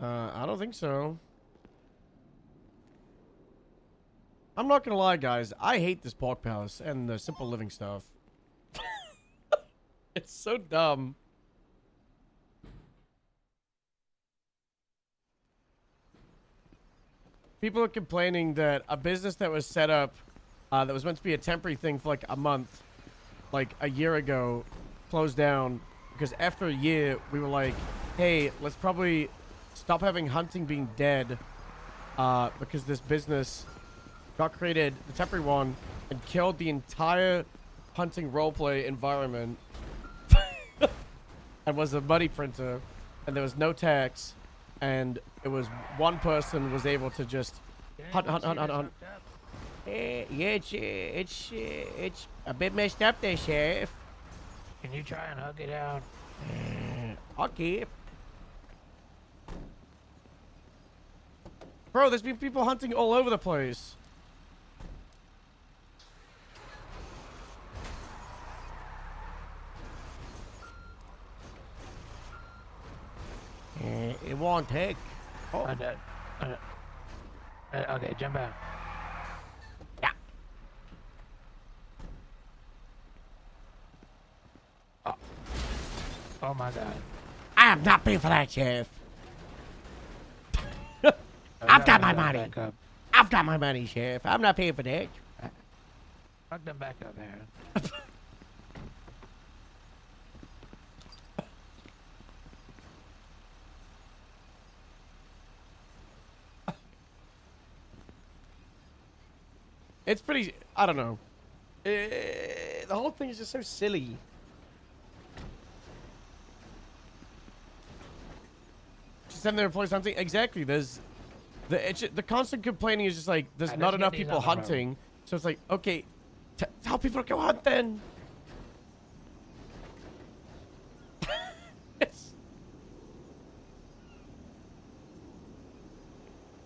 I don't think so. I'm not gonna lie, guys. I hate this Pork Palace and the Simple Living stuff. It's so dumb. People are complaining that a business that was set up, that was meant to be a temporary thing for like a month, like a year ago, closed down because after a year we were like, hey, let's probably stop having hunting being dead, because this business got created, the temporary one, and killed the entire hunting roleplay environment and was a money printer, and there was no tax, and it was one person was able to just hunt. Yeah, it's a bit messed up there, Sheriff. Can you try and hug it out? Okay. Bro, there's been people hunting all over the place. It won't take. Oh. Okay, jump out. Yeah. Oh my god. I am not paying for that, Sheriff. I've got my money. I've got my money, Sheriff. I'm not paying for that. Fuck them back up, Aaron. It's pretty, I don't know. The whole thing is just so silly. Just send their employees hunting. Exactly. There's the constant complaining is just like there's not enough people hunting. So it's like, okay, tell people to go hunt then.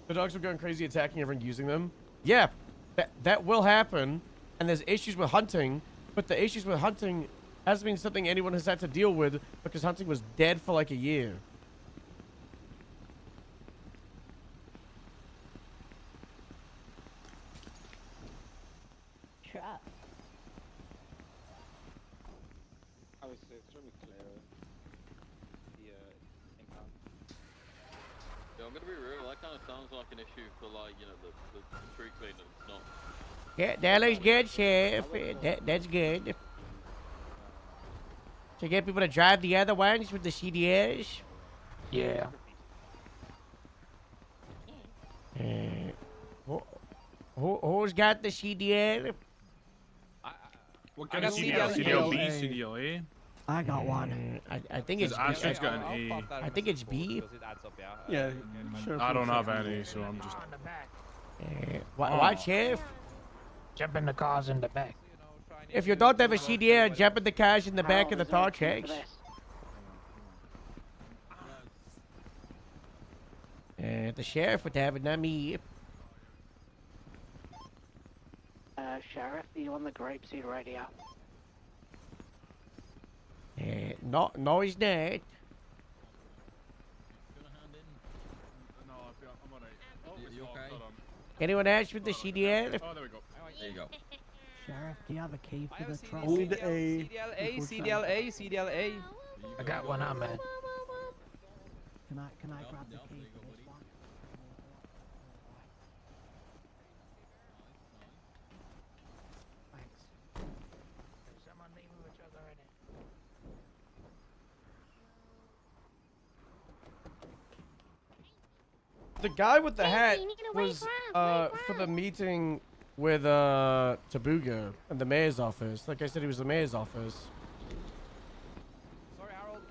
The dogs are going crazy attacking everyone using them. Yeah. That will happen, and there's issues with hunting, but the issues with hunting hasn't been something anyone has had to deal with because hunting was dead for like a year. trap. I was extremely clear. The impound. Yeah, I'm gonna be real. That kind of sounds like an issue for like the street cleaners, not. Yeah, that looks good, Sheriff. That's good. To get people to drive the other ones with the CDLs? Yeah. Who's got the CDL? What I kind of got CDL? CDL. CDLB, CDLA? I got one. I think it's Astrid's got an A. I think it's B. Yeah, I don't have any, so I'm just. What, Sheriff? Jump in the cars in the back. If you don't have a CDL, jump in the cars in the back of the tall trucks. The sheriff would have it, not me. Sheriff, are you on the Grapeseed radio? No, he's not. Anyone else with the CDL? Oh, there we go. There you go. Sheriff, do you have a key for the truck? CDLA, CDLA, CDLA. I got one on, man. Can I grab the key for this one? Thanks. Someone leave with each other in it. The guy with the hat was for the meeting with Tabuga in the mayor's office. Like I said, he was the mayor's office. Sorry, Harold.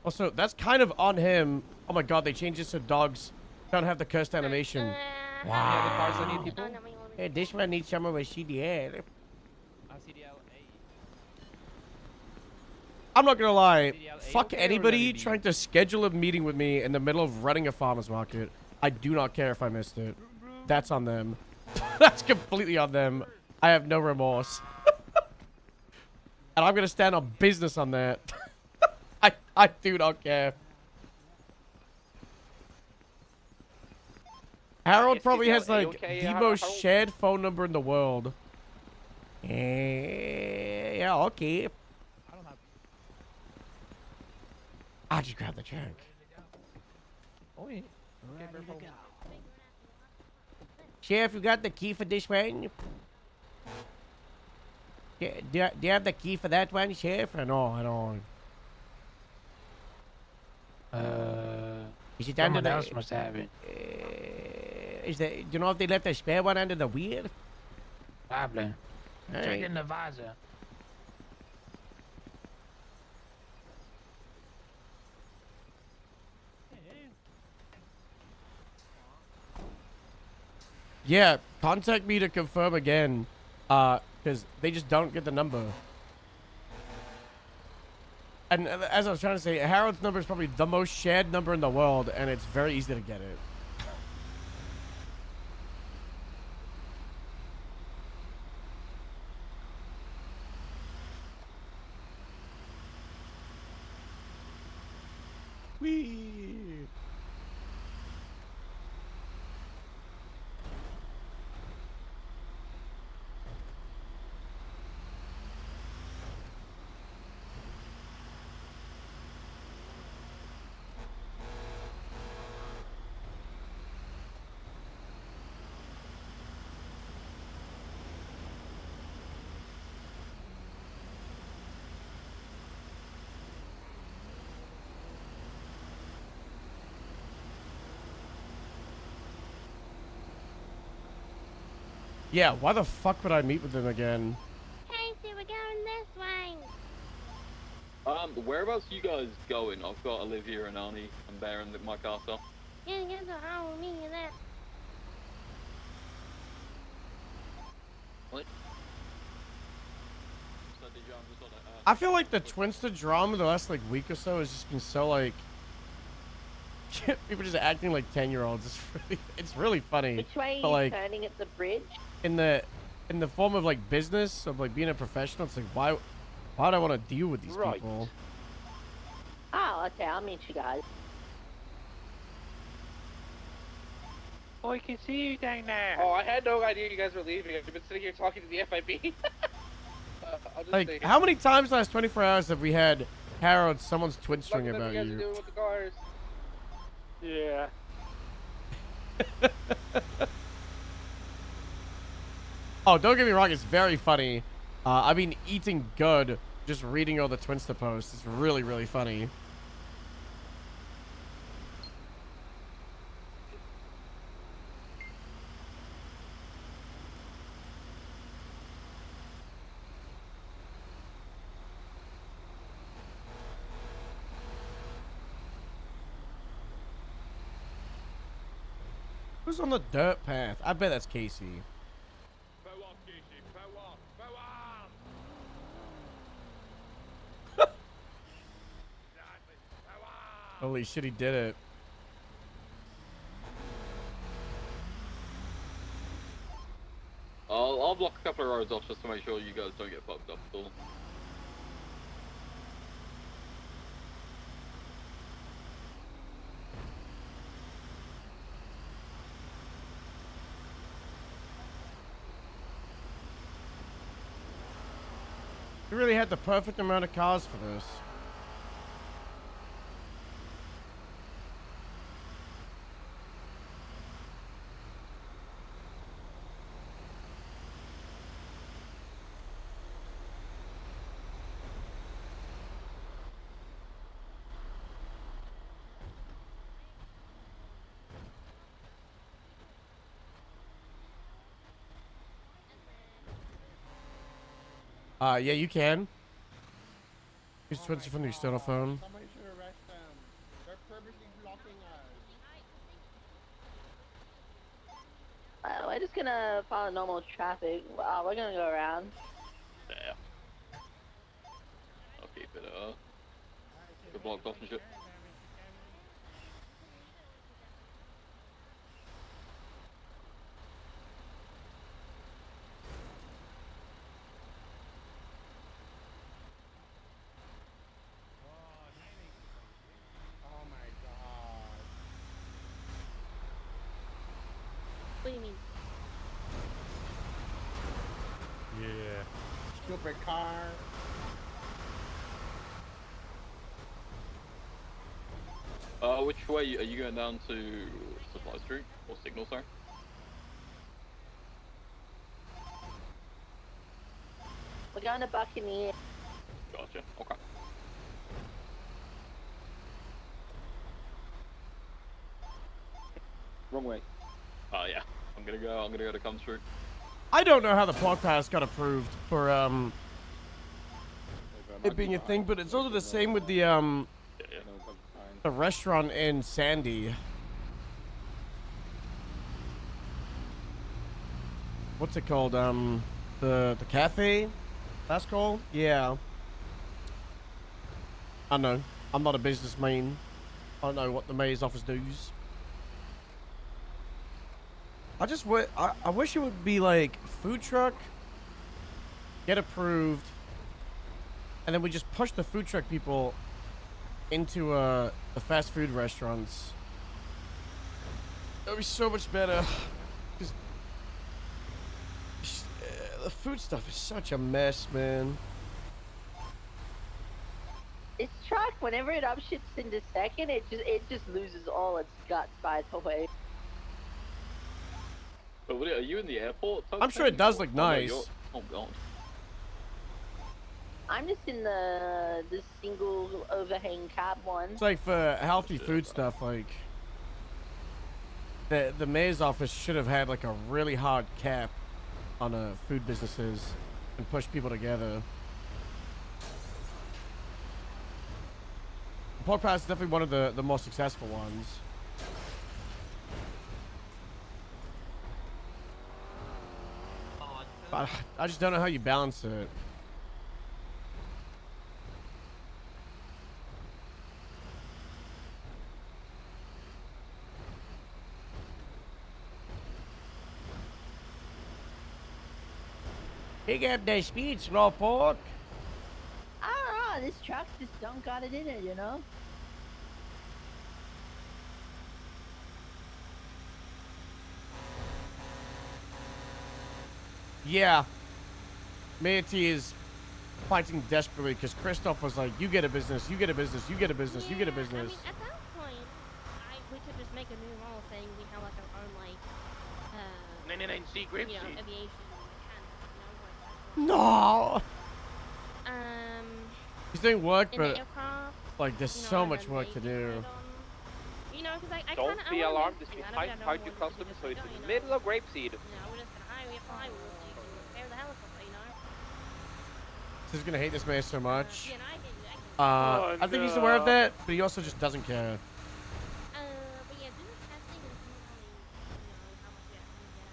Also, that's kind of on him. Oh my god, they changed this so dogs don't have the cursed animation. Wow. Hey, this one needs someone with CDL. I'm not gonna lie. Fuck anybody trying to schedule a meeting with me in the middle of running a farmer's market. I do not care if I missed it. That's on them. That's completely on them. I have no remorse. And I'm gonna stand on business on that. I do not care. Harold probably has like the most shared phone number in the world. Yeah, okay. I'll just grab the trunk. Oh, yeah. Ready to go. Sheriff, you got the key for this one? Yeah, do you have the key for that one, Sheriff? I don't. Is it under Someone the? else must have it. Do you know if they left a spare one under the wheel? Probably. Check Alright. in the visor. Yeah, contact me to confirm again. Because they just don't get the number. And as I was trying to say, Harold's number is probably the most shared number in the world, and it's very easy to get it. Whee! Yeah, why the fuck would I meet with them again? Casey, we're going this way. Whereabouts you guys going? I've got Olivia and Arnie and Bear in my car, so. Yeah, get the whole me and that. What? I feel like the Twinster drama the last like week or so has just been so like people just acting like 10-year-olds. It's really funny. Which way But, are you like, turning at the bridge? in the form of like business of like being a professional, it's like why do I want to deal with these Right. people? Oh, okay, I'll meet you guys. Oh, I can see you down there. Oh, I had no idea you guys were leaving. I've been sitting here talking to the FIB. I'll just stay Like, here. how many times last 24 hours have we had Harold, someone's twin Look string at what about you guys are you? doing with the cars. Yeah. Oh, don't get me wrong, it's very funny. I mean, eating good, just reading all the Twinster posts. It's really, really funny. Who's on the dirt path? I bet that's Casey. Holy shit, he did it. I'll block a couple of roads off just to make sure you guys don't get fucked up at all. We really had the perfect amount of cars for this. Yeah, you can. Use Twitter from the external phone. Somebody should arrest them. They're purposely blocking us. We're just gonna follow normal traffic. We're gonna go around. Yeah. I'll keep it We're blocked off and shit. Oh my god. What do you mean? Yeah. Stupid car. Which way are you going down to Supply Street or Signal, sorry? We're going to Buccaneer. Gotcha. Okay. Wrong way. Oh yeah. I'm gonna go to Come Street. I don't know how the park pass got approved for it being a thing, but it's also the same with the restaurant in Sandy. What's it called? The cafe? That's called? Yeah. I know. I'm not a businessman. I don't know what the mayor's office does. I wish it would be like food truck, get approved, and then we just push the food truck people into the fast food restaurants. That would be so much better. 'Cause the food stuff is such a mess, man. This truck, whenever it upshifts into second, it just loses all its guts. By the way. But what, are you in the airport? I'm sure it does look Oh, no, nice. oh god. I'm just in the single overhang cab one. It's like for healthy food stuff, like the mayor's office should have had like a really hard cap on food businesses and push people together. Pork Pass is definitely one of the more successful ones. But I just don't know how you balance it. Pick up the speed, Slowpoke. I don't know. This truck just don't got it in it, you know. Yeah. Manatee is fighting desperately because Kristoff was like, you get a business, you get a business, you get a business, you get a business. I mean, at that point, we could just make a new rule saying we have like our own like 99C you know, grapeseed. aviation No! He's doing work, in the but aircraft, like there's you know, so and much then work to they do. decide on- You know, because I Don't kind of be alarmed. This I is don't high think I high don't to want customs, to so be it's just in like, the oh, middle of grapeseed. you know, we're just gonna hire you a flywheel so you can repair the helicopter, you know. He's gonna hate this man so much. Yeah, no, I get you. Oh, I think he's aware of no. that, but he also just doesn't care. But yeah, do the testing and see how many, you know, how much you actually get.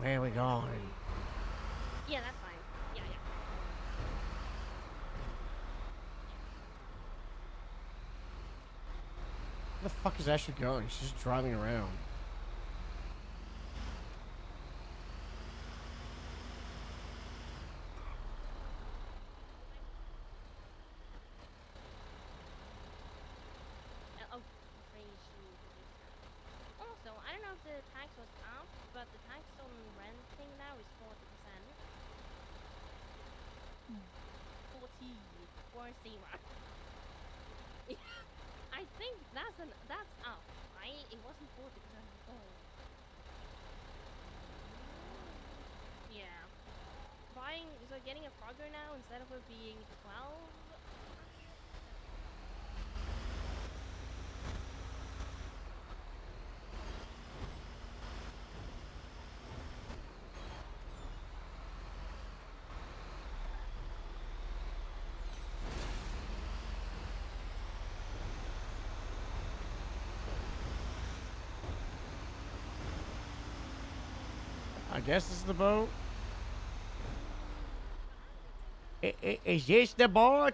Where are we going? Yeah, that's fine. Yeah, yeah. Where the fuck is Ashley going? She's just driving around. Oh, free shoes. Also, I don't know if the tax was up, but the tax on renting now is 40%. 40. I think that's up, right? It wasn't 40% before. Yeah. Getting a Frogger now instead of it being 12. I guess this is the boat. Is this the boat?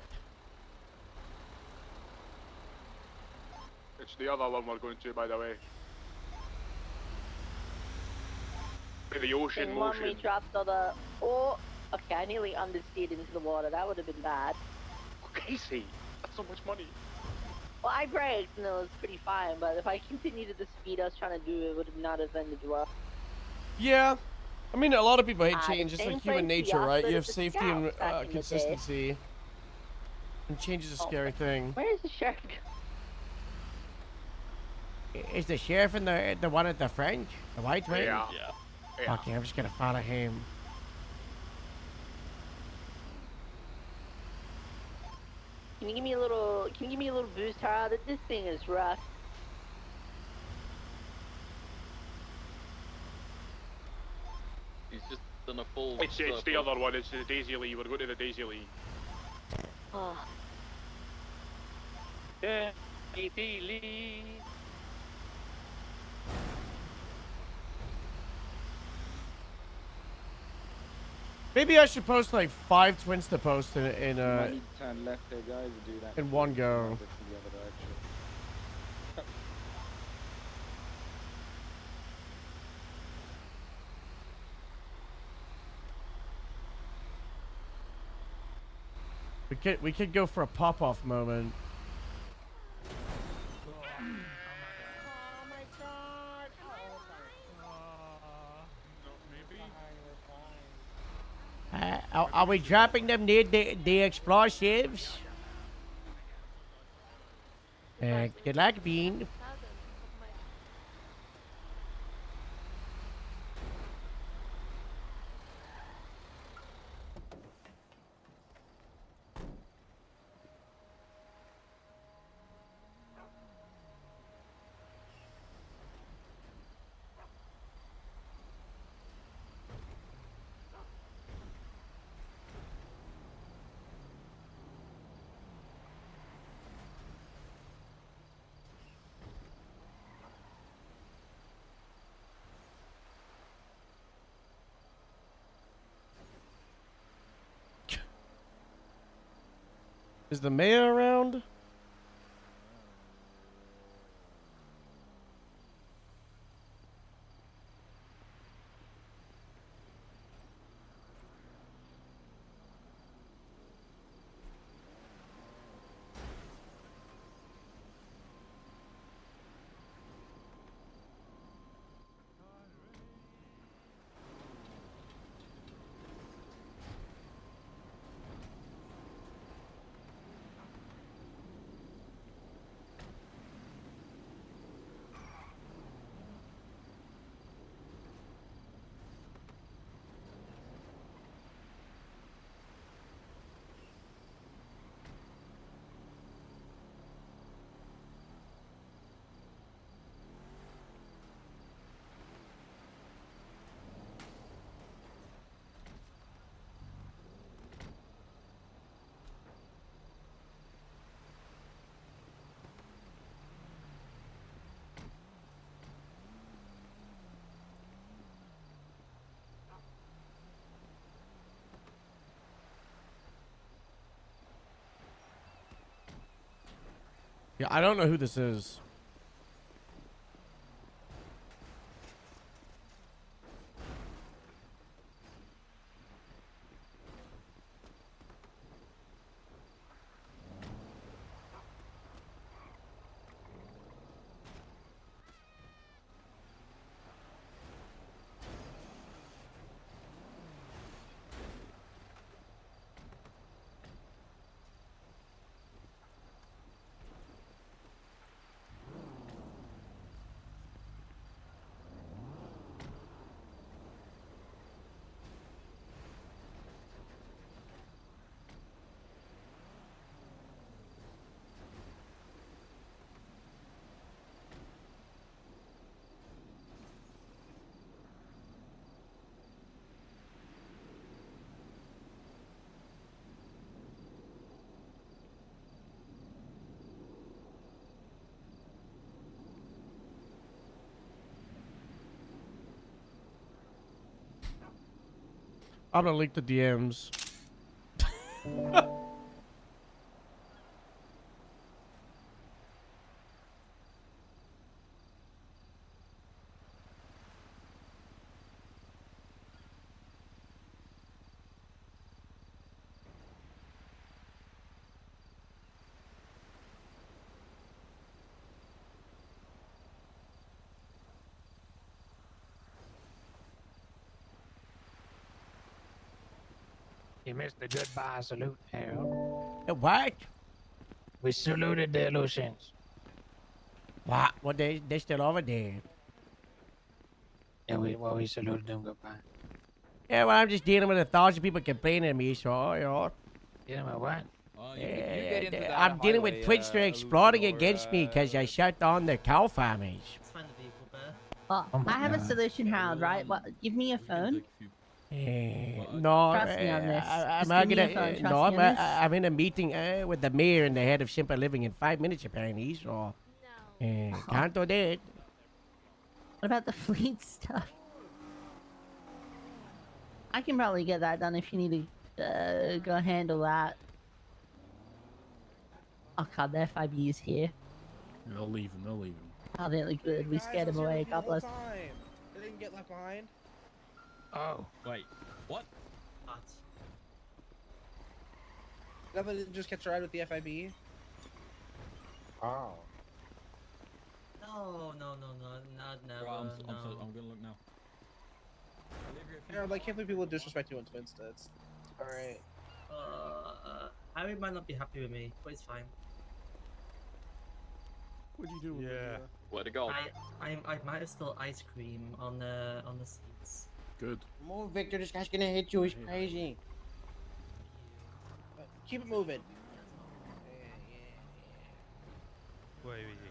It's the other one we're going to, by the way. By the ocean Same one we motion. dropped on the. Oh, okay, I nearly understeered into the water. That would have been bad. Casey, that's so much money. Well, I braked and it was pretty fine, but if I continued at the speed I was trying to do, it would not have ended well. Yeah. I mean, a lot of people hate Ah, change, the just same like human place we nature, right? You operated have the safety and Scouts back in the day. consistency. And change is a scary thing. Where is the sheriff? Is the sheriff in the one at the French? The white one? Yeah. Yeah. Okay, I'm just gonna follow him. Can you give me a little? Can you give me a little boost, Harald? This thing is rough. He's just done a full. It's the other one, it's the Daisy Lee. We're going to the Daisy Lee. Oh. Yeah, Daisy Lee. Maybe I should post like 5 twins to post in Might need to turn left there, guys, and do that. in one go. From the other direction. We could go for a pop off moment. Are we dropping them near the explosives? Good luck, Bean. Is the mayor around? Yeah, I don't know who this is. I'm gonna leak the DMs. You missed the goodbye salute, Harold. What? We saluted the Lucians. What? Well, they still over there. Yeah, we saluted them goodbye. Yeah, well, I'm just dealing with 1,000 people complaining to me, so, you know. Dealing with what? I'm dealing with Twitch for exploding against me because I shut down the cow farmers. Oh, I have a solution, Harold, right? What, give me your phone. No, Trust me on this. I'm Just not give me your gonna. phone. Trust No, me on this. I'm in a meeting with the mayor and the head of Simple Living in 5 minutes, apparently. So, can't do that. What about the fleet stuff? I can probably get that done if you need to go handle that. Oh god, the FIB is here. They'll leave him. They'll leave him. Oh, really good. We scared him away. God bless. They didn't get left behind. Oh, wait. What? Nothing didn't just catch a ride with the FIB. Oh. No, not never. Right, no. I'm gonna look now. Harold, I can't believe people disrespect you on Twin States. Alright. Harry might not be happy with me, but it's fine. What'd you do? Yeah. Where'd it go? I might have spilled ice cream on the seats. Good. Move, Victor. This guy's gonna hit you. He's crazy. Keep it moving.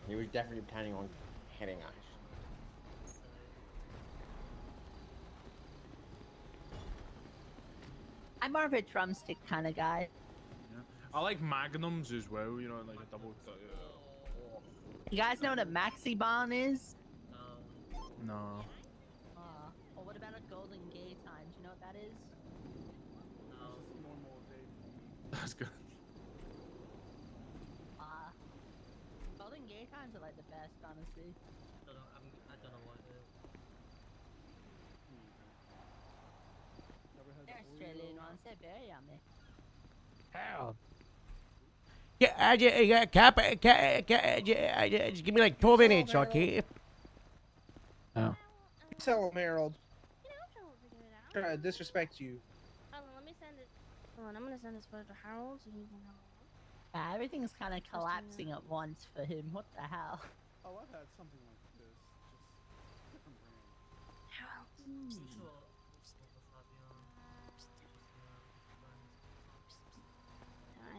He was definitely planning on hitting us. I'm more of a drumstick kind of guy. I like magnums as well. You know, like a double. You guys know what a maxi bon is? No. Or what about a golden gay time? Do you know what that is? That's good. Golden gay times are like the best, honestly. I don't know what it is. They're Australian ones. They're very yummy. Harold. Just give me like 2 minutes, okay? Oh. Tell him, Harold. Trying to disrespect you. Hold on, let me send it. Hold on, I'm gonna send this photo to Harold so he can have a look. Yeah, everything's kind of collapsing at once for him. What the hell? Oh, I've had something like this. Just different brand. Harold.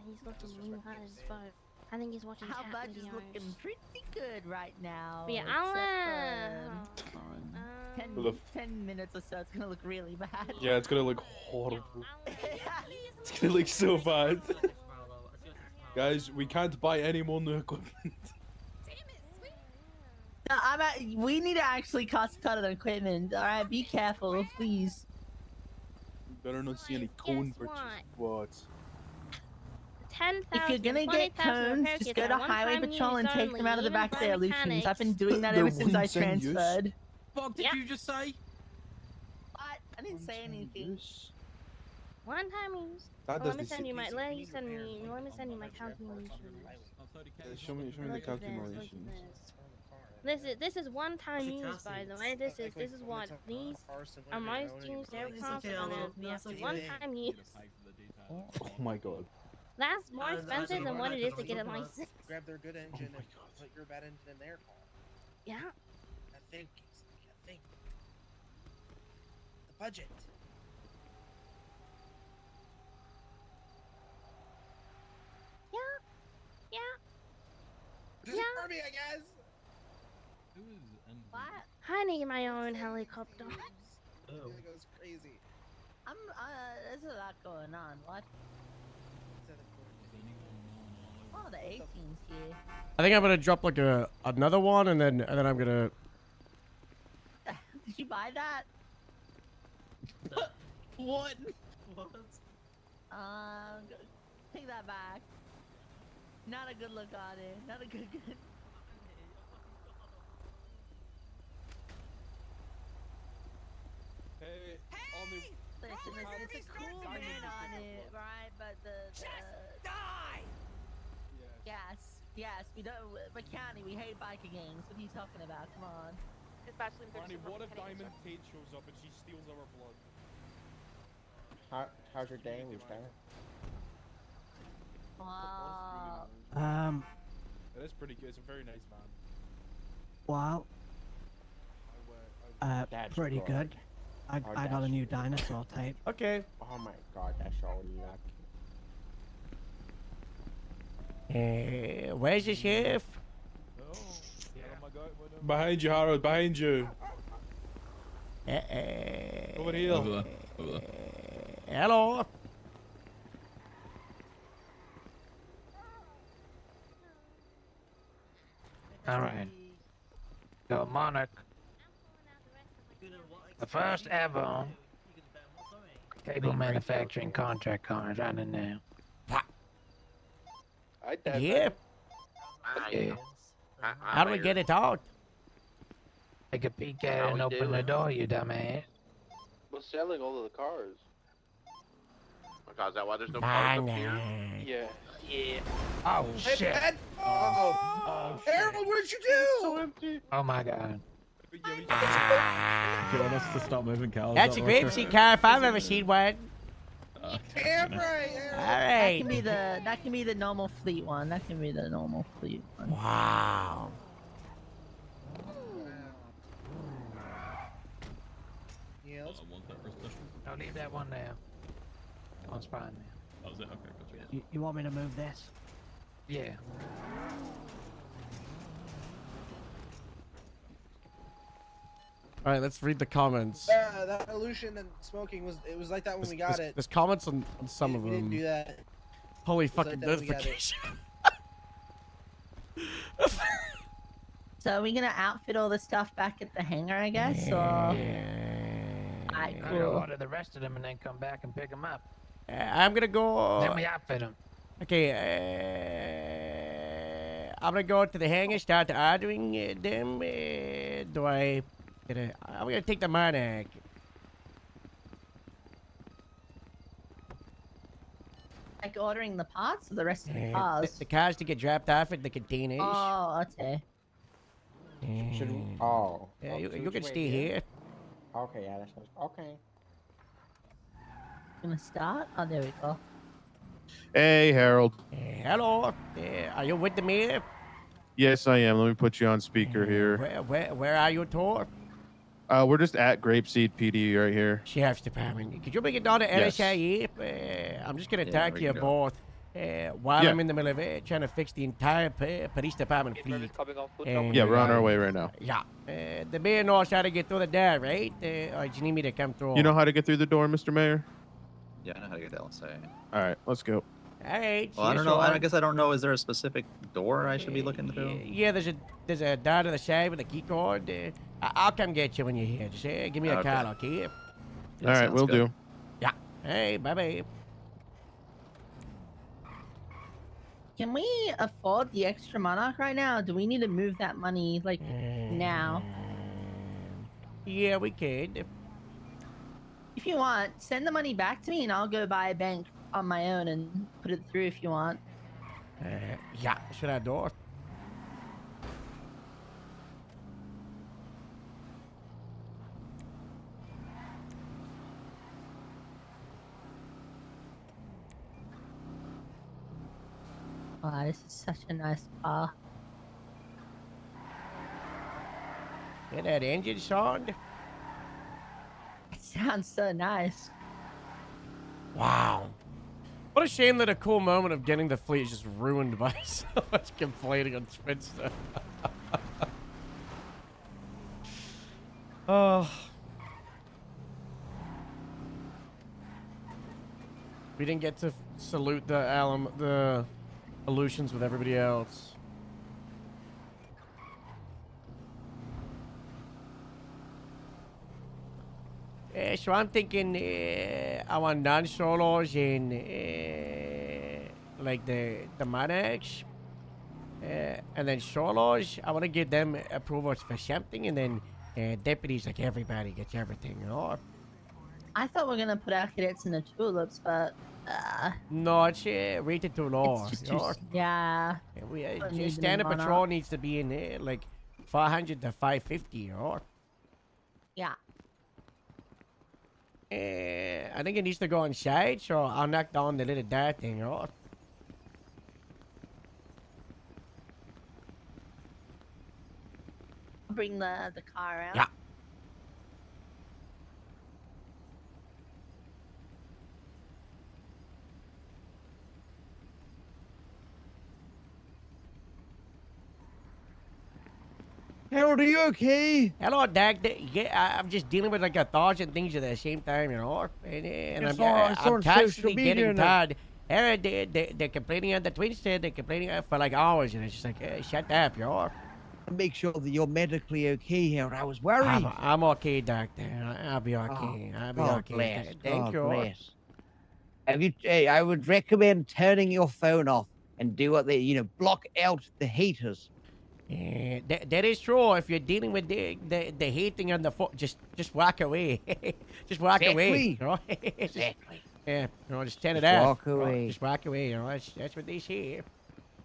He's looking hot as fuck. I think he's watching How cat about just videos. looking pretty good right now? But yeah, except I'll for 10 minutes or so, it's gonna look really bad. Yeah, it's gonna look horrible. It's gonna look so bad. Guys, we can't buy any more new equipment. No, we need to actually cost cut on equipment. All right, be careful, please. Better not see any cone purchase. What? 10,000, If you're gonna get 20,000 cones, repair just kits go are to Highway one-time Patrol use and take them only, out of the even back of by their illusions. I've been mechanics. doing that They're ever since I one-time use? transferred. Fuck did Yep. you just say? What? I didn't say anything. One-time use. That Oh, does let me the send you my. city. Let me send you my calculations. Show me the Look at calculations. This is one-time use, by the way. This is what these are my students. They're confident. Yes, one-time use. Oh my god. That's more expensive than what it is to get a license. Grab their good engine and put your bad engine in their car. Yeah. I think. The budget. Yeah. This is for me, I guess. What? I need my own helicopter. It goes crazy. There's a lot going on. What? Oh, the 18's here. I think I'm gonna drop like another one, and then I'm gonna. Did you buy that? What? Take that back. Not a good look on it. Not a good. Hey, Listen, it's a cool man on it, right? But the die. Yes, we don't. But County, we hate biker gangs. What are you talking about? Come on. Ronnie, what if Diamond Kate shows up and she steals our blood? How's your day, Lieutenant? Wow. It is pretty good. It's a very nice van. Wow. That's Pretty good. I got a that's new dinosaur tape. Okay. Oh my god, that's so lucky. Where's the sheriff? Behind you, Harold. Behind you. Over here. Over there. Hello. All right. So Monarch, the first ever cable manufacturing contract car is running now. Yeah. Yeah. How do we get it out? Take a peek at it and open the door, you dumbass. We're selling all of the cars. Okay, is that why there's no Bye cars up here? now. Yeah. Yeah. Oh Hey, shit. Dad! Oh, Harold, what did you do? So empty. Oh my god. Do you want us to stop moving cows? That's a grapeseed car if I've ever seen one. Damn right, Harold. All That right. can be the normal fleet one. That can be the normal fleet one. Wow. Yeah, let's Don't leave that one there. That one's fine now. That was it. Okay, gotcha. You want me to move this? Yeah. All right, let's read the comments. that illusion and smoking was like that when we got it. There's comments on some of We them. didn't do that. Holy It's like fucking that when we got it. notification. So are we gonna outfit all the stuff back at the hangar, I guess? Or alright, I'm gonna cool. order the rest of them and then come back and pick them up. I'm gonna go. Then we outfit them. Okay. I'm gonna go to the hangar, start ordering them. Do I? I'm gonna take the Monarch. Like ordering the parts or the rest of the The, cars? the cars to get dropped off at the containers. Oh, okay. Should we? Oh. Yeah, oh, you should can we stay wait here. Okay, yeah, that's okay. Gonna start? Oh, there we go. Hey, Harold. Hello. Are you with the mayor? Yes, I am. Let me put you on speaker here. Where are you, Tor? We're just at Grapeseed PD right here. Sheriff's Department. Could you bring it down to Yes. LSIE? I'm just gonna Yeah, talk we to you can go. both while Yeah. I'm in the middle of it, trying to fix the entire police department fleet. Yeah, we're on our way right now. Yeah. The mayor knows how to get through the door, right? Or do you need me to come through? You know how to get through the door, Mr. Mayor? Yeah, I know how to get to LSA. All right, let's go. All right. Well, I don't know. I guess I don't know. Is there a specific door I should be looking through? Yeah, there's a door to the side with a key card. I'll come get you when you're here. Just give me a Okay. call, okay? All right, we'll do. Yeah. Hey, bye-bye. can we afford the extra monarch right now? Or do we need to move that money like now? Yeah, we could. If you want, send the money back to me, and I'll go buy a bank on my own and put it through if you want. Ja, should I do it? Wow, this is such a nice car. Hear that engine sound? It sounds so nice. Wow. What a shame that a cool moment of getting the fleet is just ruined by so much complaining on Twitster. Oh. We didn't get to salute the Aleutians with everybody else. So I'm thinking I want non-solos in like the monarchs, and then solos. I want to give them approvals for something, and then deputies, like everybody gets everything, you know. I thought we are gonna put our cadets in the tulips, but No, it's rated too low. it's just you know. yeah. We, Don't need them just in standard monarch. patrol needs to be in there like 500 to 550, you know. Yeah. I think it needs to go inside, so I'll knock down the little dart thing, you know. Bring the car out. Yeah. Harold, are you okay? Hello, Doc. Yeah, I'm just dealing with like 1,000 things at the same time, you know. And Yes, I saw I'm on social constantly media getting and tired. They're complaining on the Twitter. They're complaining for like hours, and it's just like, shut up, you know. Make sure that you're medically okay, Harold. I was worried. I'm okay, Doctor. I'll be okay. I'll be God okay. bless. Thank God you. bless. Hey, I would recommend turning your phone off and do what they, block out the haters. That is true. If you're dealing with the hating on the phone, just walk away. Just walk away. Exactly. You know? Exactly. Yeah, just turn it Just off. walk you know? away. Just walk away. You know, that's what they say.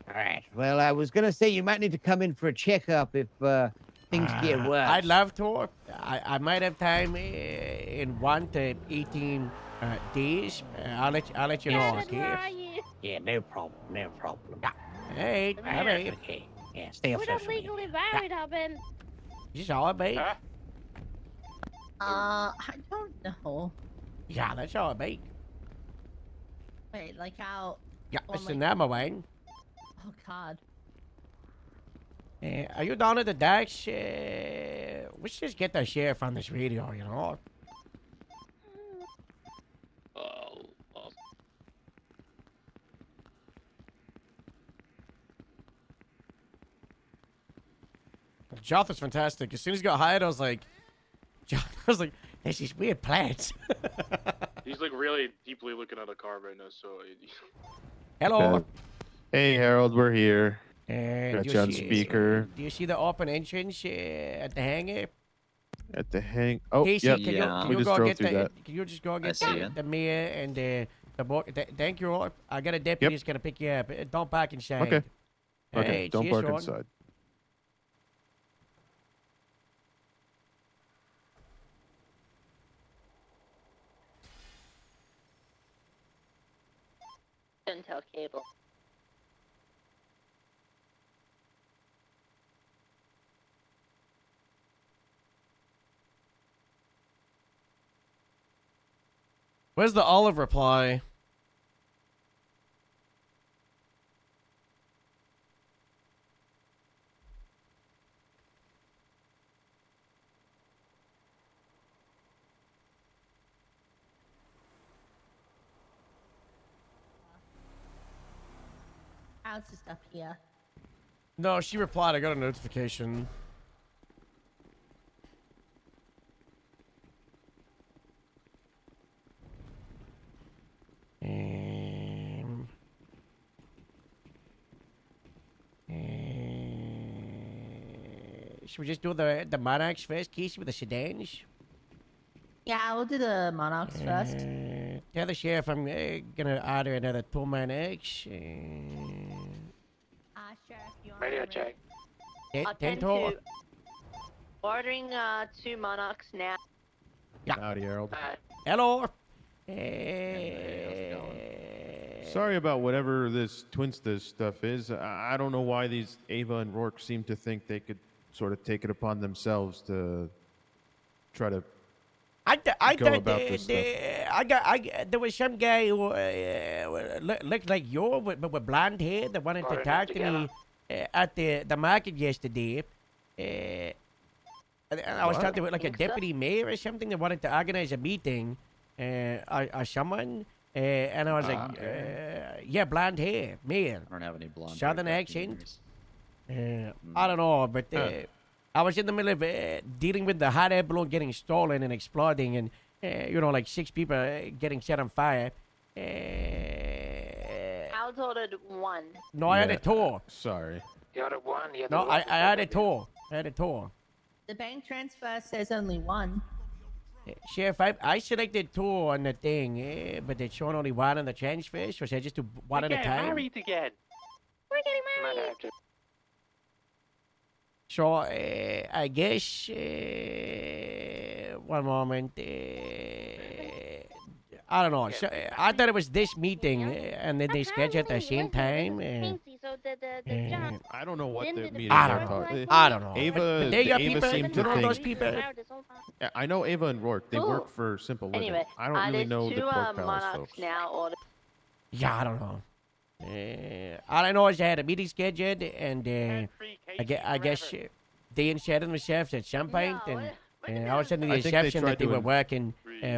All right. Well, I was gonna say you might need to come in for a checkup if things get worse. I'd love to. I might have time in 1 to 18 days. I'll let you know. Dennis, Okay. where are you? Yeah, no problem. No problem. Hey, all right. Okay. Yeah, stay off We're not social media. legally married, Hubin. Just all right. I don't know. Yeah, that's all right. Wait, like how? Yeah, on, it's the like- number one. Oh God. Are you down at the docks? We should just get the sheriff on this radio, you know. Joth is fantastic. As soon as he got hired, I was like, this is weird plans. He's like really deeply looking at a car right now, so. Hello. Hey Harold, we're here. Do Got you on speaker. Do you see the open entrance at the hangar? At the hang. Oh, Casey, yep. can We you just go drove get through the? that. Can you just go get see it. the mayor and the board? Thank you. I got a deputy that's gonna pick you up. Don't park inside. Okay. Hey, Okay. Don't cheers, park Sean. inside. Intel cable. Where's the Olive reply? How's just up here? No, she replied. I got a notification. should we just do the Monarchs first, Casey, with the sedans? Yeah, we'll do the Monarchs first. Tell the sheriff I'm gonna order another 2 Monarchs. Sheriff, you on Radio the check. Ten Attend tour. to ordering 2 Monarchs now. Howdy, Harold. Hello. Sorry about whatever this Twinsta stuff is. I don't know why these Ava and Rourke seem to think they could sort of take it upon themselves to try to go about this stuff. There was some guy who looked like you with blonde hair that wanted to talk to me at the market yesterday. I was What? talking with like a deputy mayor or something that wanted to organize a meeting or someone. And I was like, yeah, blonde hair, mayor. I don't have any blonde. Southern accent. I don't know, but I was in the middle of dealing with the hot air balloon getting stolen and exploding, and like 6 people getting set on fire. Al's ordered 1. No, I had a tour. Sorry. The other one, the other No, one. I had a tour. I had a tour. The bank transfer says only 1. Sheriff, I selected 2 on the thing, but it's showing only 1 on the transfer, so should I just do 1 We're at a getting time? married again. We're getting Might married. have to. So, I guess, one moment, I don't know. So, I thought it was this meeting, and then they scheduled at the same time. I don't know what the meeting I they're don't know. talking. I don't know. Ava, They got Ava people, seemed to you know think. those people. Yeah, I know Ava and Rourke. They Ooh. work for Simple Living. Anyway, I don't really there's know 2 the Pork Palace Monarchs folks. now ordered. Yeah, I don't know. All I know is they had a meeting scheduled, and I guess they inserted themselves at some point, and I was under the I think they assumption that tried they to were in- working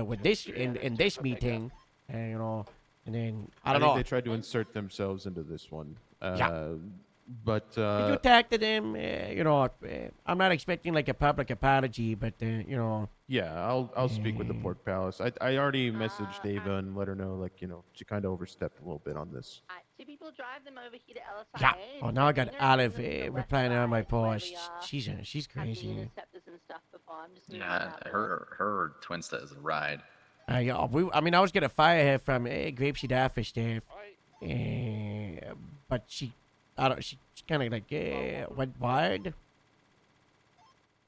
with this in this meeting, and then I don't think know. they tried to insert themselves into this one. Yeah. But Did you talk to them? I'm not expecting like a public apology, but yeah, I'll speak with the Pork Palace. I already messaged Ava and let her know, she kind of overstepped a little bit on this. 2 people drive them over here to LSIA. yeah. Oh, now I got Dinner, Olive to the west replying on my side where we, posts. She's had the crazy. interceptors and stuff before. I'm just moving Yeah, out the way. her Twinsta is a ride. I was gonna fire her from Grapeseed office staff, but she kind of like went wild.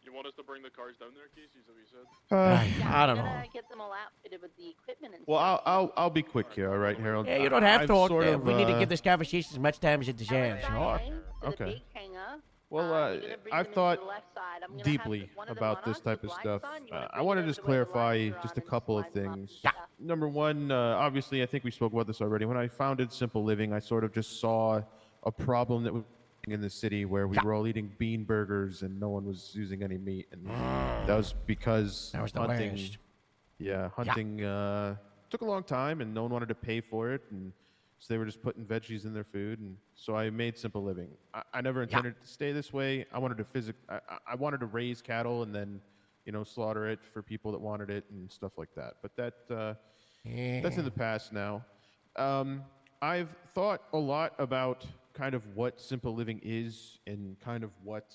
You want us to bring the cars down there, Casey? Is that what you said? I don't I'm know. gonna get them all outfitted with the equipment and Well, stuff. I'll be quick here, all right, Harold. Yeah, you don't have I've to. sort of, we need to give this conversation as much time as it deserves. Sure. To the Okay. big hangar. Well, You're gonna bring I've them into thought the left side. I'm gonna have deeply one of the about this Monarchs type with of lights stuff. on. You wanna I bring want to them just to where the clarify lights are just on a and couple of light them up and things. stuff. Number one, obviously, I think we spoke about this already. When I founded Simple Living, I sort of just saw a problem that was in the city where we were all eating bean burgers and no one was using any meat, and that was because That was the hunting. worst. Yeah, hunting took a long time, and no one wanted to pay for it, and so they were just putting veggies in their food, and so I made Simple Living. I never intended it to stay this way. I wanted to I wanted to raise cattle and then, slaughter it for people that wanted it and stuff like that. But that's in the past now. I've thought a lot about kind of what Simple Living is and kind of what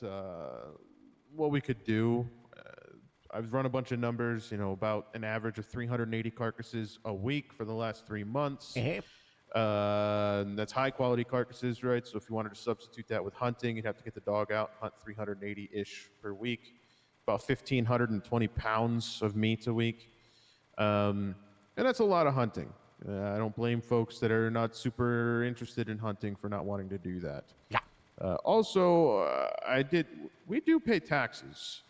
we could do. I've run a bunch of numbers, about an average of 380 carcasses a week for the last 3 months. That's high quality carcasses, right? So if you wanted to substitute that with hunting, you'd have to get the dog out, hunt 380-ish per week, about 1,520 pounds of meat a week. And that's a lot of hunting. I don't blame folks that are not super interested in hunting for not wanting to do that. Yeah. Also, we do pay taxes.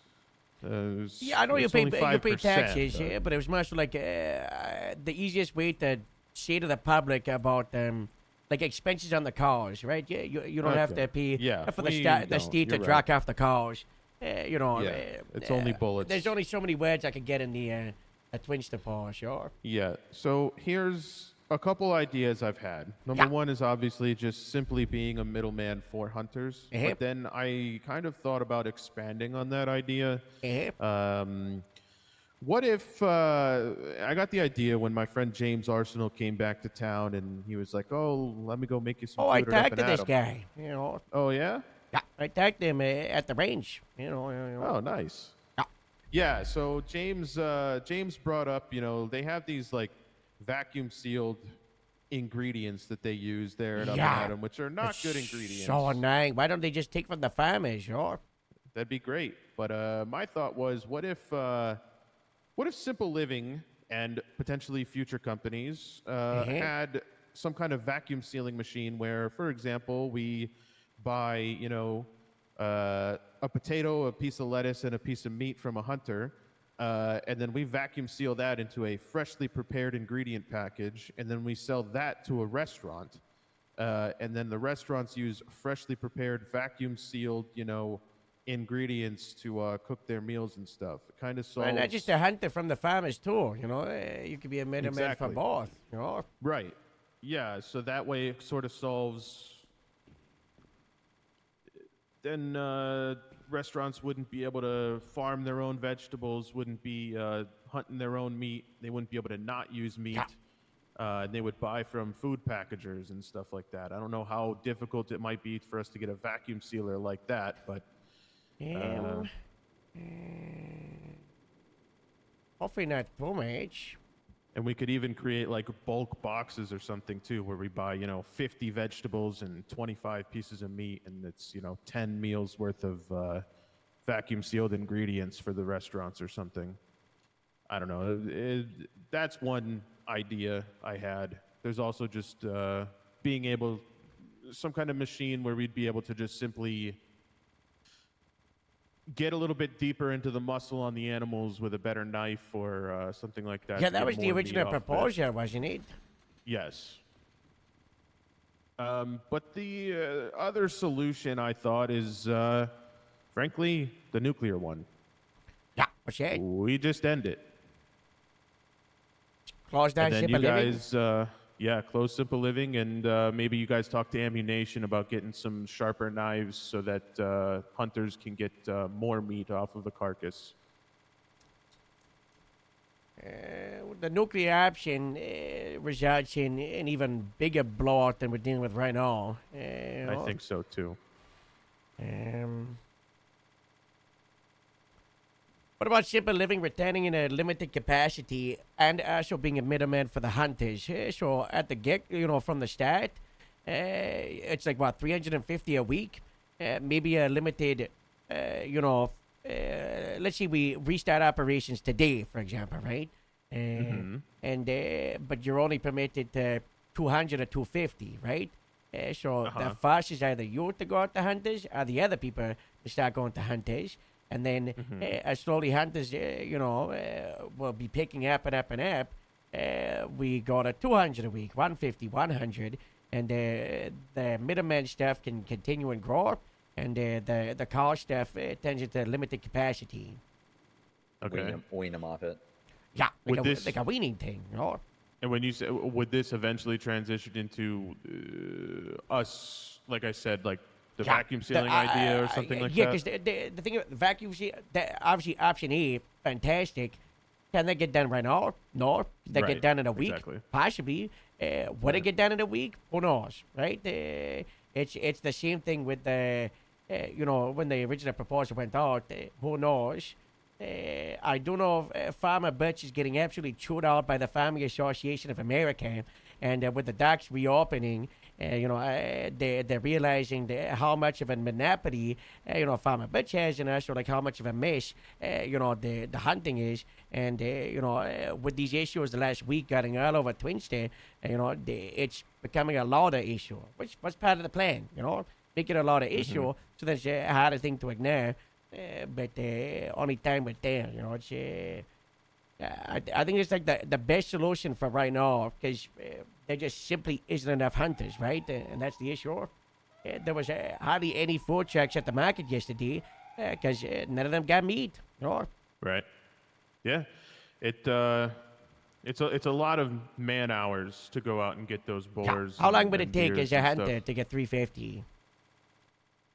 Yeah, I know you it's pay only you pay 5%, taxes, though. but it was much like the easiest way to say to the public about like expenses on the cars, right? Yeah, you don't have Okay. to pay Yeah, for we the don't. state to You're drop off the cars. Yeah, it's only bullets. There's only so many words I could get in the Twinsta paw, sure. Yeah. So here's a couple ideas I've had. Number one is obviously just simply being a middleman for hunters. But then I kind of thought about expanding on that idea. What if I got the idea when my friend James Arsenal came back to town and he was like, "Oh, let me go make you some Oh, food." I at talked Up to and this Adam." guy. Oh yeah. Yeah, I attacked them at the range. You know. Oh, nice. Yeah. So James brought up, they have these like vacuum sealed ingredients that they use there at Up and Atom, which are not good ingredients. So annoying. Why don't they just take from the farmers, That'd be great. But my thought was, what if Simple Living and potentially future companies had some kind of vacuum sealing machine where, for example, we buy, a potato, a piece of lettuce, and a piece of meat from a hunter, and then we vacuum seal that into a freshly prepared ingredient package, and then we sell that to a restaurant, and then the restaurants use freshly prepared, vacuum sealed, ingredients to cook their meals and stuff. It kind of solves. And not just a hunter from the farmers too. You could be a middleman for Exactly. both. Right. Yeah. So that way it sort of solves. Then restaurants wouldn't be able to farm their own vegetables, wouldn't be hunting their own meat. They wouldn't be able to not use meat. They would buy from food packagers and stuff like that. I don't know how difficult it might be for us to get a vacuum sealer like that, but hopefully not too much. And we could even create like bulk boxes or something too, where we buy, 50 vegetables and 25 pieces of meat, and it's, 10 meals worth of vacuum sealed ingredients for the restaurants or something. I don't know. That's one idea I had. There's also just being able, some kind of machine where we'd be able to just simply get a little bit deeper into the muscle on the animals with a better knife or something like that. Yeah, to that get was the more meat original off of it. proposal, wasn't it? Yes. But the other solution I thought is, frankly, the nuclear one. Yeah, what's that? We just end it. Close down And then Simple you Living? guys, close Simple Living, and maybe you guys talk to Ammunition about getting some sharper knives so that hunters can get more meat off of the carcass. The nuclear option results in an even bigger blowout than we're dealing with right now. I think so too. What about Simple Living returning in a limited capacity and also being a middleman for the hunters? So at the get, from the start, it's like what, 350 a week? Maybe a limited, let's say we restart operations today, for example, right? And but you're only permitted 200 or 250, right? So the forces either you to go out to hunters or the other people to start going to hunters. And then as slowly hunters, will be picking up and up and up. We go to 200 a week, 150, 100. And the middleman stuff can continue and grow. And the car stuff turns into limited capacity. Okay. Wean them off it. Yeah, Would like a weaning thing. And when you say, would this eventually transition into us, like I said, like the vacuum sealing idea or something like yeah, that? because the thing about the vacuum seal, obviously option A, fantastic. Can they get done right now? No. They get done in a week? exactly. Possibly. Would it get done in a week? Who knows, right? It's the same thing with the, when the original proposal went out. Who knows? I do know Farmer Butch is getting absolutely chewed out by the Farming Association of America, and with the docks reopening, they're realizing how much of a monopoly, Farmer Butch has, and also like how much of a mess, the hunting is, and with these issues the last week getting all over Twin State, it's becoming a louder issue, which was part of the plan, make it a louder issue, so that's a harder thing to ignore. But only time with there, it's I think it's like the best solution for right now, because there just simply isn't enough hunters, right? And that's the issue. There was hardly any food trucks at the market yesterday because none of them got meat. Right. Yeah. It's a lot of man hours to go out and get those boars. How long and- would it and take deers as a and hunter stuff. to get 350?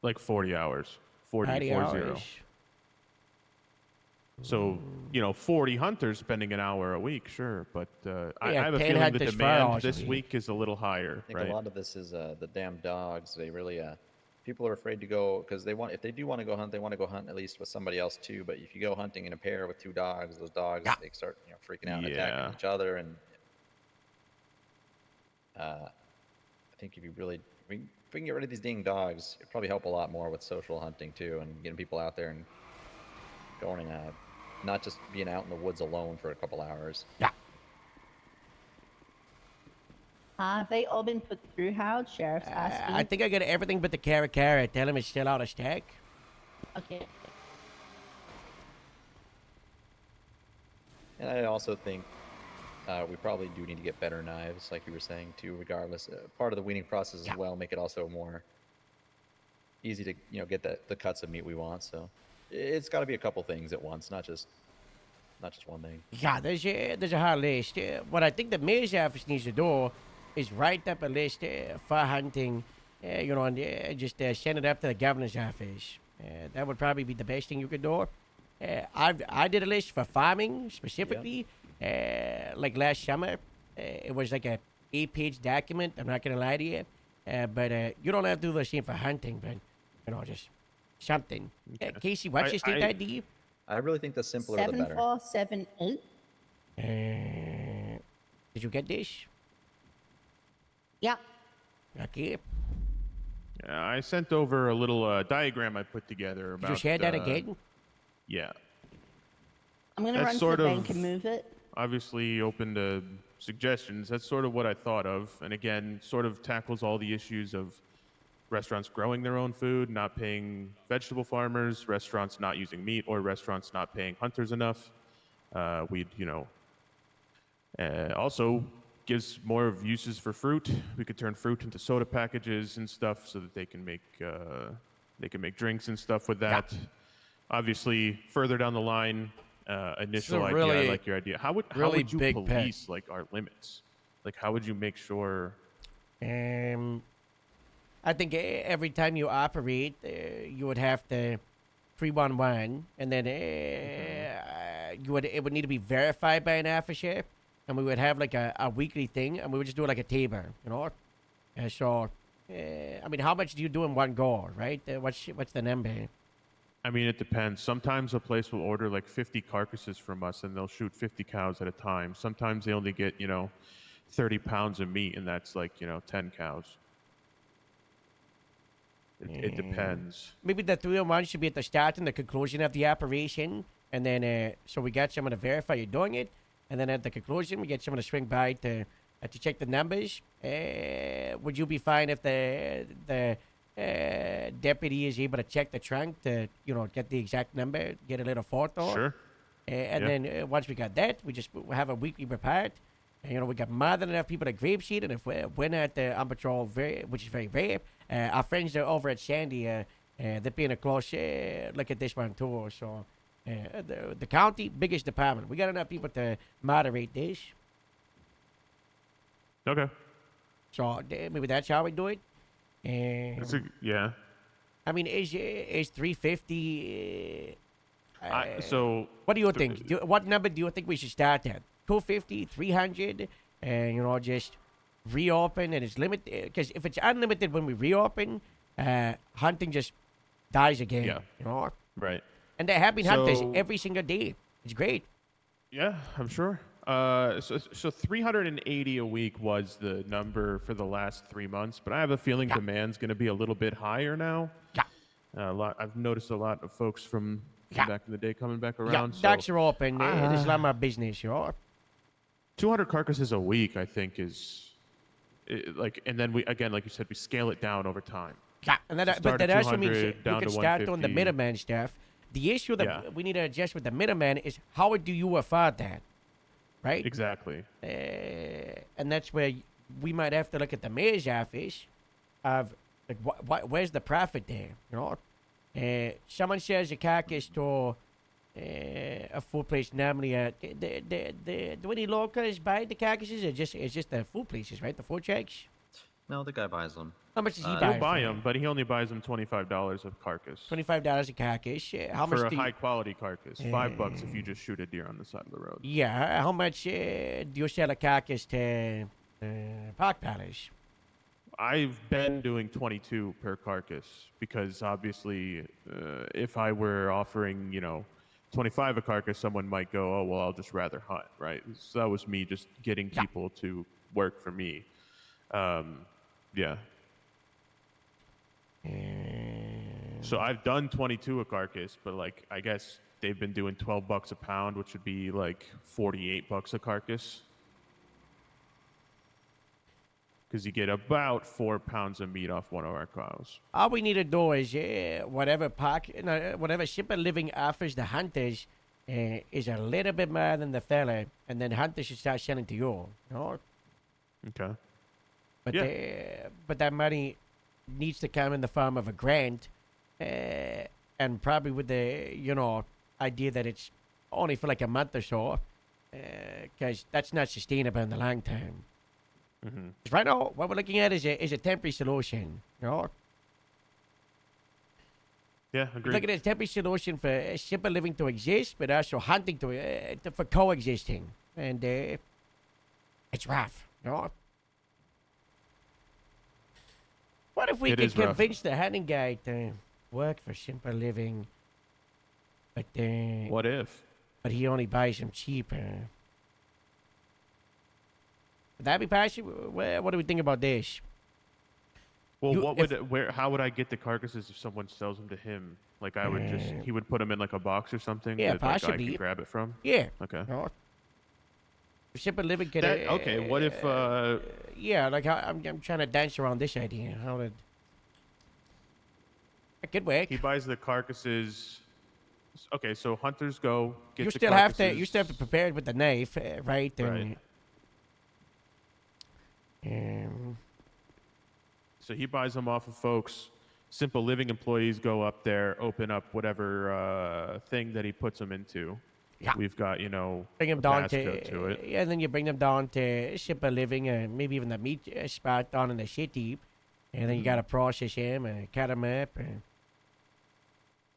Like 40 hours. 40 hours. So, 40 hunters spending an hour a week, sure. But I Yeah, have a 10 feeling the hunters, 4 hours demand a this week. week is a little higher, I think right? a lot of this is the damn dogs. They really, people are afraid to go because if they do want to go hunt, they want to go hunt at least with somebody else too. But if you go hunting in a pair with 2 dogs, those dogs they start freaking out and attacking each other. And I think if we can get rid of these dang dogs, it'd probably help a lot more with social hunting too, and getting people out there and going and not just being out in the woods alone for a couple hours. Yeah. Have they all been put through, Howard? Sheriff's asking. I think I got everything but the carrot. Tell him it's still out of stack. Okay. And I also think we probably do need to get better knives, like you were saying too. Regardless, part of the weaning process as well, make it also more easy to get the cuts of meat we want. So it's got to be a couple things at once, not just one thing. Yeah, there's a hard list. What I think the mayor's office needs to do is write up a list for hunting, and just send it up to the governor's office. That would probably be the best thing you could do. I did a list for farming specifically, like last summer. It was like a 8-page document. I'm not gonna lie to you, but you don't have to do the same for hunting, but just something. Casey, what's your state ID? I really think the simpler the better. 7478. Did you get this? Yeah. Okay. Yeah, I sent over a little diagram I put together about. Did you share that again? Yeah. I'm gonna run to the bank and move it. Obviously open to suggestions. That's sort of what I thought of, and again, sort of tackles all the issues of restaurants growing their own food, not paying vegetable farmers, restaurants not using meat, or restaurants not paying hunters enough. Also gives more of uses for fruit. We could turn fruit into soda packages and stuff so that they can make drinks and stuff with that. Obviously, further down the line, initial idea, I like your idea. How would you police like our limits? Like, how would you make sure? I think every time you operate, you would have to 311, and then it would need to be verified by an officer, and we would have like a weekly thing, and we would just do it like a table, I mean, how much do you do in one go, right? What's the number? I mean, it depends. Sometimes a place will order like 50 carcasses from us, and they'll shoot 50 cows at a time. Sometimes they only get 30 pounds of meat, and that's like 10 cows. It depends. Maybe the 301 should be at the start and the conclusion of the operation, and then so we got someone to verify you're doing it, and then at the conclusion we get someone to swing by to check the numbers. Would you be fine if the deputy is able to check the trunk to get the exact number, get a little photo? Sure. And then once we got that, we have a weekly report. And, we got more than enough people at Grapeseed, and if we're not on patrol, which is very rare, our friends are over at Sandy, they're being a close look at this one too. So the county, biggest department. We got enough people to moderate this. Okay. So maybe that's how we do it. Yeah. I mean, is 350? So what do you think? What number do you think we should start at? 250, 300, and just reopen, and it's limited. Because if it's unlimited when we reopen, hunting just dies again. Yeah. Right. And they're happy hunters every single day. It's great. Yeah, I'm sure. So 380 a week was the number for the last 3 months, but I have a feeling demand's going to be a little bit higher now. Yeah. I've noticed a lot of folks from back in the day coming back around. Yeah, docks are open. There's a lot more business, 200 carcasses a week, I think, is and then we, again, like you said, we scale it down over time. Yeah, and but that also means you can start doing the middleman stuff. The issue that we need to adjust with the middleman is how do you afford that, right? Exactly. And that's where we might have to look at the mayor's office of where's the profit there, someone sells a carcass to a food place normally. Do any locals buy the carcasses? It's just the food places, right? The food trucks. No, the guy buys them. How much does he buy? He'll buy them, but he only buys them $25 a carcass. $25 a carcass. How much for a high quality carcass? $5 if you just shoot a deer on the side of the road. Yeah. How much do you sell a carcass to Park Palace? I've been doing 22 per carcass because obviously, if I were offering, 25 a carcass, someone might go, "Oh, well, I'll just rather hunt," right? So that was me just getting people to work for me. Yeah. So I've done 22 a carcass, but like I guess they've been doing $12 a pound, which would be like $48 a carcass. Because you get about 4 pounds of meat off one of our cows. All we need to do is whatever shipper living offers the hunters is a little bit more than the fella, and then hunters should start selling to you. Okay. But but that money needs to come in the form of a grant, and probably with the idea that it's only for like a month or so, because that's not sustainable in the long term. Mm-hmm. Right now, what we're looking at is a temporary solution. Yeah, agreed. Look at a temporary solution for shipper living to exist, but also hunting for coexisting, and it's rough. What if we It could is rough. convince the hunting guy to work for simple living, but what if? But he only buys them cheaper. Would that be possible? What do we think about this? Well, how would I get the carcasses if someone sells them to him? Like he would put them in like a box or something. Yeah, that, like, I possibly. can grab it from. Yeah. Okay. Simple living could. Okay. What if? Yeah, like I'm trying to dance around this idea. How did? It could work. He buys the carcasses. Okay, so hunters go get You the still carcasses. have to prepare it with the knife, right? Right. And, So he buys them off of folks. Simple living employees go up there, open up whatever thing that he puts them into. Yeah. We've got, bring them a down passcode to it. Yeah, and then you bring them down to Simple Living, maybe even the meat spot down in the city, and then you gotta process them and cut them up.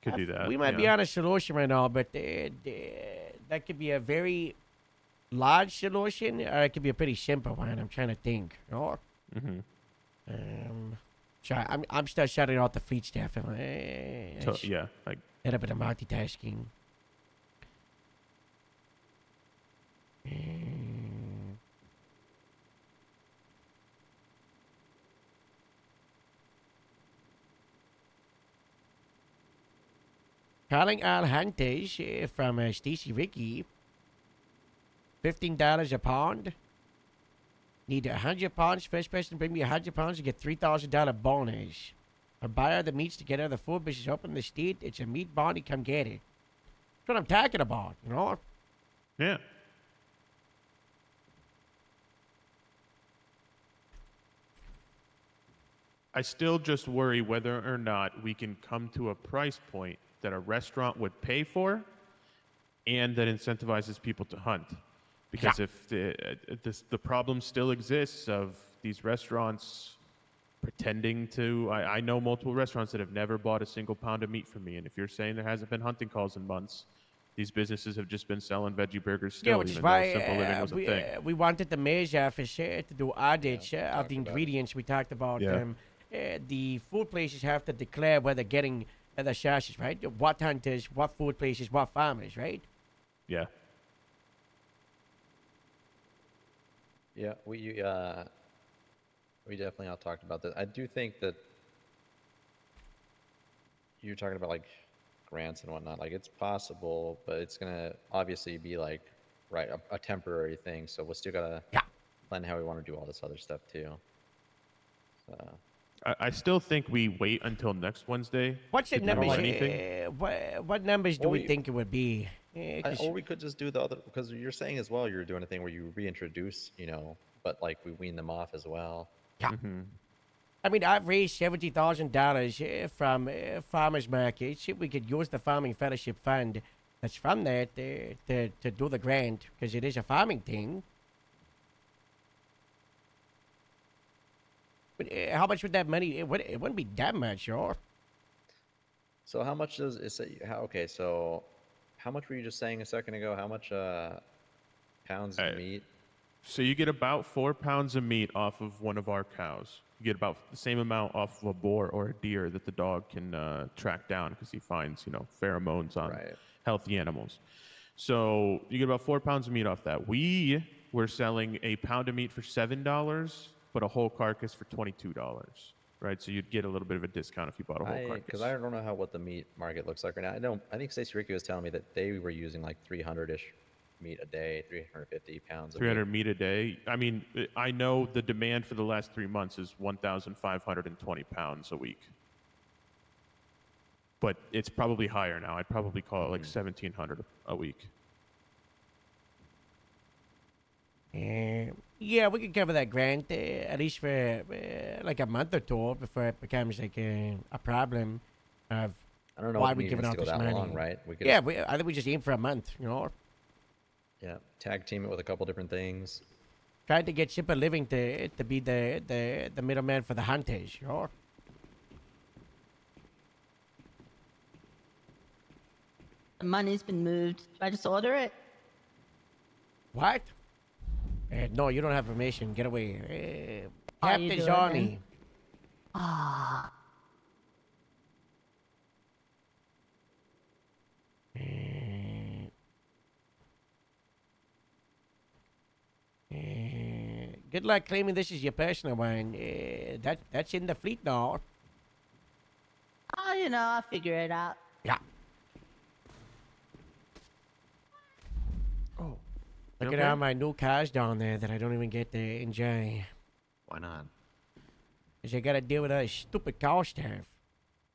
Could do that. We might be on a solution right now, but that could be a very large solution, or it could be a pretty simple one. I'm trying to think. Mm-hmm. So I'm still shutting out the fleet staff. Yeah, like a bit of multitasking. Calling all hunters from Stacy Ricky. $15 a pound. Need 100 pounds. First person bring me 100 pounds to get $3,000 bonus. A buyer that meets together the food business open in the state. It's a meat bounty. Come get it. That's what I'm talking about. Yeah. I still just worry whether or not we can come to a price point that a restaurant would pay for and that incentivizes people to hunt. Because if the problem still exists of these restaurants pretending to, I know multiple restaurants that have never bought a single pound of meat from me. And if you're saying there hasn't been hunting calls in months, these businesses have just been selling veggie burgers still, which is even though why Simple Living was a thing. we wanted the mayor's office to do audits of the ingredients. We talked about the food places have to declare where they're getting the sauces, right? What hunters, what food places, what farmers, right? Yeah. Yeah, we definitely all talked about that. I do think that you're talking about like grants and whatnot. Like it's possible, but it's gonna obviously be like a temporary thing. So we'll still gotta plan how we want to do all this other stuff too. So. I still think we wait until next Wednesday. What's the to do numbers? anything. What numbers do we think it would be? Or we could just do the other, because you're saying as well, you're doing a thing where you reintroduce, but like we wean them off as well. Yeah. Mm-hmm. I mean, I've raised $70,000 from farmers markets. We could use the farming fellowship fund that's from that to do the grant, because it is a farming thing. But how much would that money? It wouldn't be that much, sure. So how much does it say? Okay, so how much were you just saying a second ago? How much pounds of meat? So you get about 4 pounds of meat off of one of our cows. You get about the same amount off of a boar or a deer that the dog can track down because he finds, pheromones on healthy animals. So you get about 4 pounds of meat off that. We were selling a pound of meat for $7, but a whole carcass for $22, right? So you'd get a little bit of a discount if you bought a whole carcass. Because I don't know what the meat market looks like right now. I think Stacey Ricky was telling me that they were using like 300-ish meat a day, 350 pounds of 300 meat a day. I mean, I know the demand for the last 3 months is 1,520 pounds a week. But it's probably higher now. I'd probably call it like 1,700 a week. Yeah, we could cover that grant at least for like a month or two before it becomes like a problem of I don't know why if we it giving needs out to go this that money. long, right? Yeah, I think we just aim for a month, Yeah, tag team it with a couple different things. Tried to get Simple Living to be the middleman for the hunters, The money's been moved. Should I just order it? What? No, you don't have permission. Get away. How you Captain doing, Johnny. then? Ah. Good luck claiming this is your personal one. That's in the fleet now. Oh, I'll figure it out. Yeah. Oh. Look at all my new cars down there that I don't even get to enjoy. Why not? Because I got to deal with that stupid car stuff.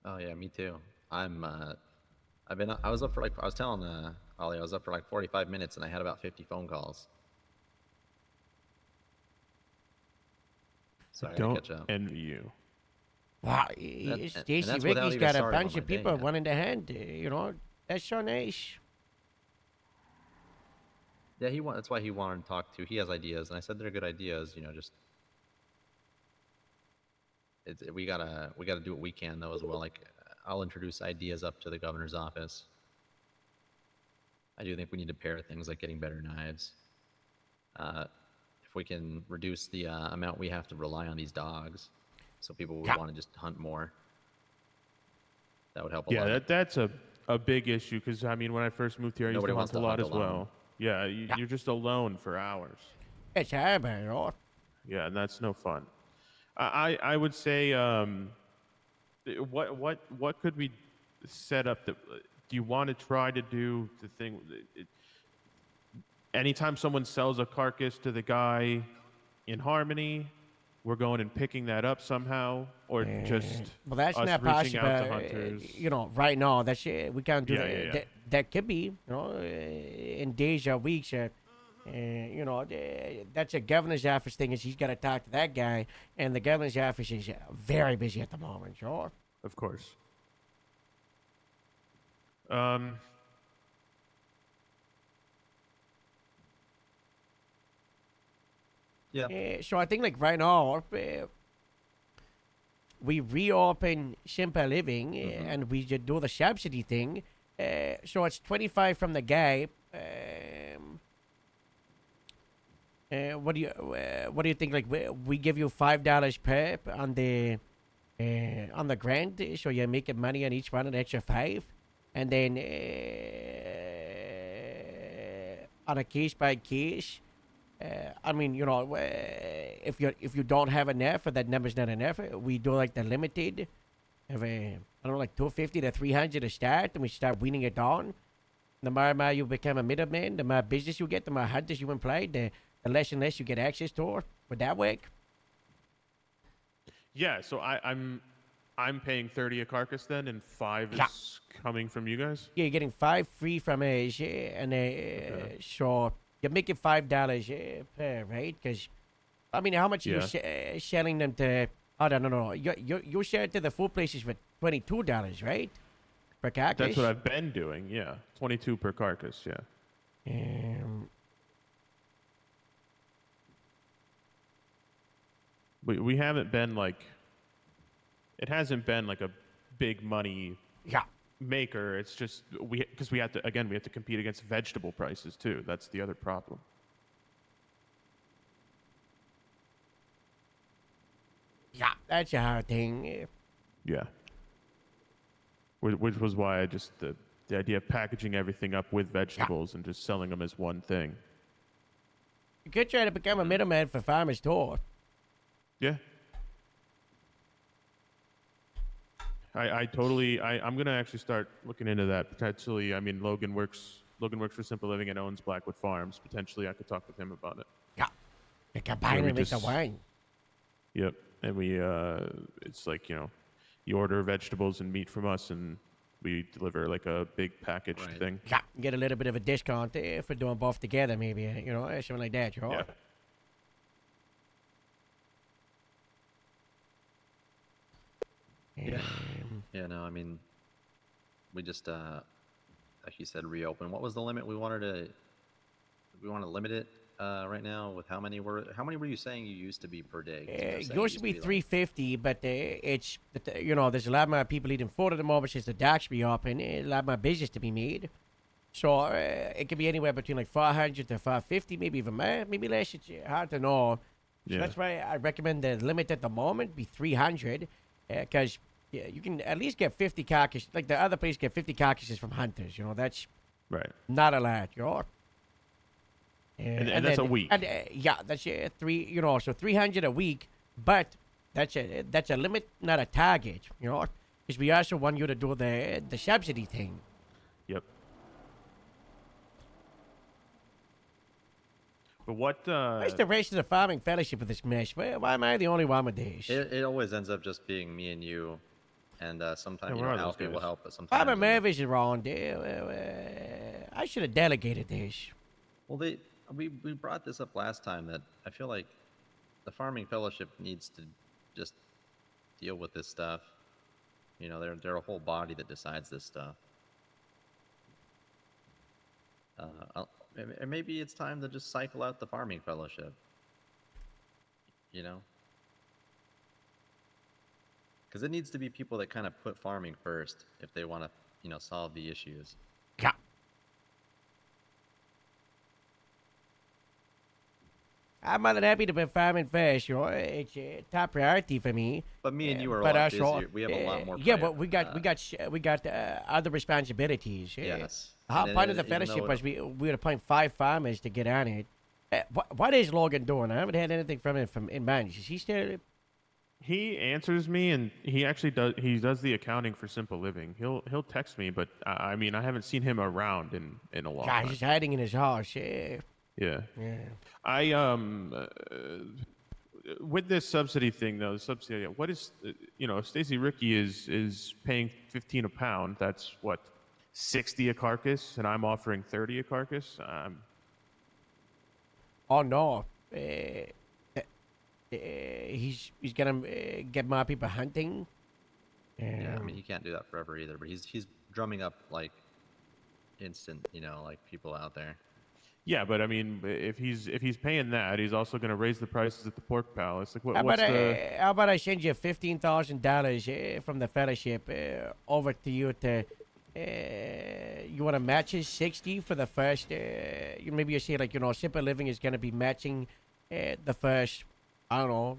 Oh yeah, me too. I was up for I was telling Ollie I was up for like 45 minutes and I had about 50 phone calls. So I gotta Don't catch up. envy you. Wow, and Stacey that's without Ricky's even got a starting on bunch my of day people yet. wanting to hand. That's so nice. Yeah, that's why he wanted to talk to. He has ideas, and I said they're good ideas. We gotta do what we can though as well. Like I'll introduce ideas up to the governor's office. I do think we need to pair things like getting better knives. If we can reduce the amount we have to rely on these dogs, so people would want to just hunt more. That would help a lot. Yeah, that's a big issue because I mean, when I first moved here, I used Nobody to wants hunt a to lot hunt as alone. well. Yeah, you're just alone for hours. It's hard, Yeah, and that's no fun. I would say, what could we set up? Do you want to try to do the thing? Anytime someone sells a carcass to the guy in Harmony, we're going and picking that up somehow, or just well, that's us not reaching possible. out to hunters. Right now, that's we can't do Yeah, that. yeah, yeah. That could be, in days or weeks. That's a governor's office thing. Is he's got to talk to that guy, and the governor's office is very busy at the moment. Sure. Of course. Yeah. So I think like right now, we reopen Simple Living and we just do the subsidy thing. So it's 25 from the guy. What do you think? Like we give you $5 per on the grant, so you're making money on each one, an extra $5, and then on a case by case. I mean, if you don't have enough or that number's not enough, we do like the limited. Have I don't know, like 250 to 300 to start, and we start weaning it down. The more you become a middleman, the more business you get, the more hunters you employ, the less and less you get access to. Would that work? Yeah, so I'm paying 30 a carcass then, and 5 is coming from you guys. Yeah, you're getting 5 free from us, and so you're making $5 per, right? Because I mean, how much are you selling them to? I don't know. You sell it to the food places for $22, right? Per carcass. That's what I've been doing. Yeah, 22 per carcass. Yeah. We haven't been like. It hasn't been like a big money maker. It's just because we have to compete against vegetable prices too. That's the other problem. Yeah. that's a hard thing. Yeah. Which was why I just the idea of packaging everything up with vegetables and just selling them as one thing. You could try to become a middleman for farmers too. Yeah. I'm gonna actually start looking into that potentially. I mean, Logan works for Simple Living and owns Blackwood Farms. Potentially, I could talk with him about it. Yeah. You can buy them with the wine. Yep. And we it's like, you order vegetables and meat from us, and we deliver like a big packaged thing. Yeah, get a little bit of a discount for doing both together, maybe, something like that, Yeah. Yeah. Yeah, no, I mean, we just, like you said, reopen. What was the limit? We want to limit it right now with how many were you saying you used to be per day? 'Cause you were saying Used to be 350, but it's, there's a lot more people eating food at the moment since the docks be open. A lot more business to be made. So it could be anywhere between like 400 to 450, maybe even more, maybe less. It's hard to know. So Yeah. that's why I recommend the limit at the moment be 300, because you can at least get 50 carcasses. Like the other place get 50 carcasses from hunters. That's right. Not a lot. And that's a week. And yeah, that's so 300 a week, but that's a limit, not a target. Because we also want you to do the subsidy thing. Yep. But Where's the rest of the farming fellowship of this mess? Why am I the only one with this? It always ends up just being me and you, and sometimes Yeah, where are those Alfie will guys? help, but sometimes. Farmer Mervis is around. I should have delegated this. Well, we brought this up last time that I feel like the farming fellowship needs to just deal with this stuff. They're a whole body that decides this stuff. And maybe it's time to just cycle out the farming fellowship. Because it needs to be people that kind of put farming first if they want to, solve the issues. Yeah. I'm more than happy to be farming fish. It's a top priority for me. But me and you are a but lot also, busier. We have a lot more. Yeah, but we got other responsibilities. Yes. How And part of the even though fellowship it- was we were appointing 5 farmers to get on it. What is Logan doing? I haven't had anything from him in mind. Is he still? He answers me, and he actually does the accounting for Simple Living. He'll text me, but I mean, I haven't seen him around in a long God, time. he's hiding in his house. Yeah. Yeah. I with this subsidy thing though, the subsidy. What is if Stacy Ricky is paying 15 a pound, that's what 60 a carcass, and I'm offering 30 a carcass. Oh no. He's gonna get more people hunting. Yeah, I mean, he can't do that forever either. But he's drumming up like instant, like people out there. Yeah, but I mean, if he's paying that, he's also going to raise the prices at the Pork Palace. Like, How what's how about I send you $15,000 from the fellowship over to you to. You want to match his 60 for the first? Maybe you say like Simple Living is going to be matching the first. I don't know,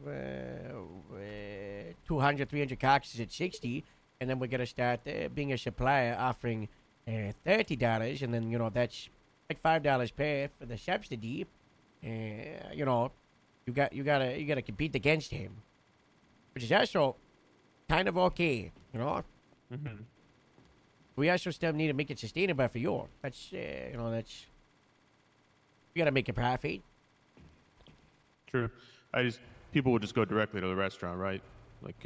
200, 300 carcasses at 60, and then we're gonna start being a supplier, offering $30, and then that's like $5 per for the subsidy. You gotta compete against him, which is also kind of okay, Mm-hmm. We also still need to make it sustainable for you. That's that's you gotta make a profit. True. People will just go directly to the restaurant, right? Like,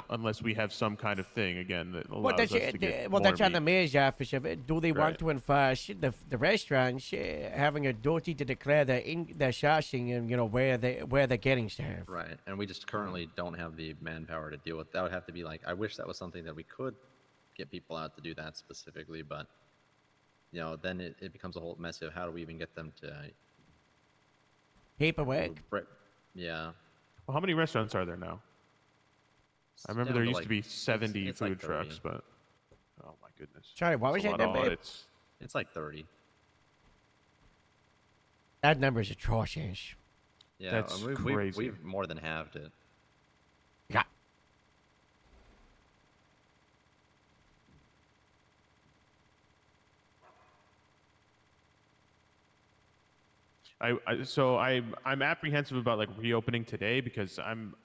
unless we have some kind of thing again that allows us to get more that's on the meat. mayor's office of it. Do they want Right. to enforce the restaurants having a duty to declare their sourcing and where they're getting stuff? Right, and we just currently don't have the manpower to deal with that. Would have to be like, I wish that was something that we could get people out to do that specifically, but then it becomes a whole mess of how do we even get them to paperwork. Yeah. Well, how many restaurants are there now? I remember down there to, used like, to be 70 it's food like 30. trucks, but oh my goodness. Sorry, what was That's a that lot of number? audits. It's like 30. That number is atrocious. Yeah, That's we've crazy. more than halved it. Yeah. So I'm apprehensive about like reopening today because I'm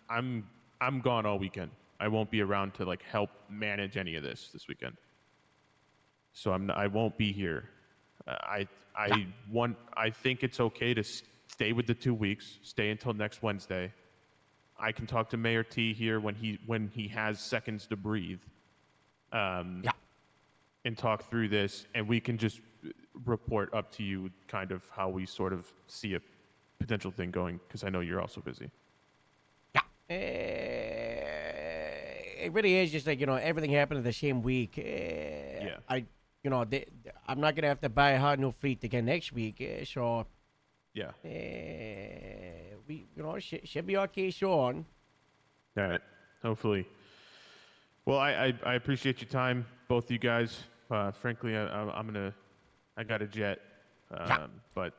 gone all weekend. I won't be around to like help manage any of this weekend. So I won't be here. I think it's okay to stay with the 2 weeks, stay until next Wednesday. I can talk to Mayor T here when he has seconds to breathe. And talk through this, and we can just report up to you kind of how we sort of see a potential thing going, because I know you're also busy. It really is just like, everything happened in the same week. I'm not gonna have to buy a hot new fleet again next week. So yeah, we should be okay soon. All right, hopefully. Well, I appreciate your time, both of you guys. Frankly, I got a jet, but.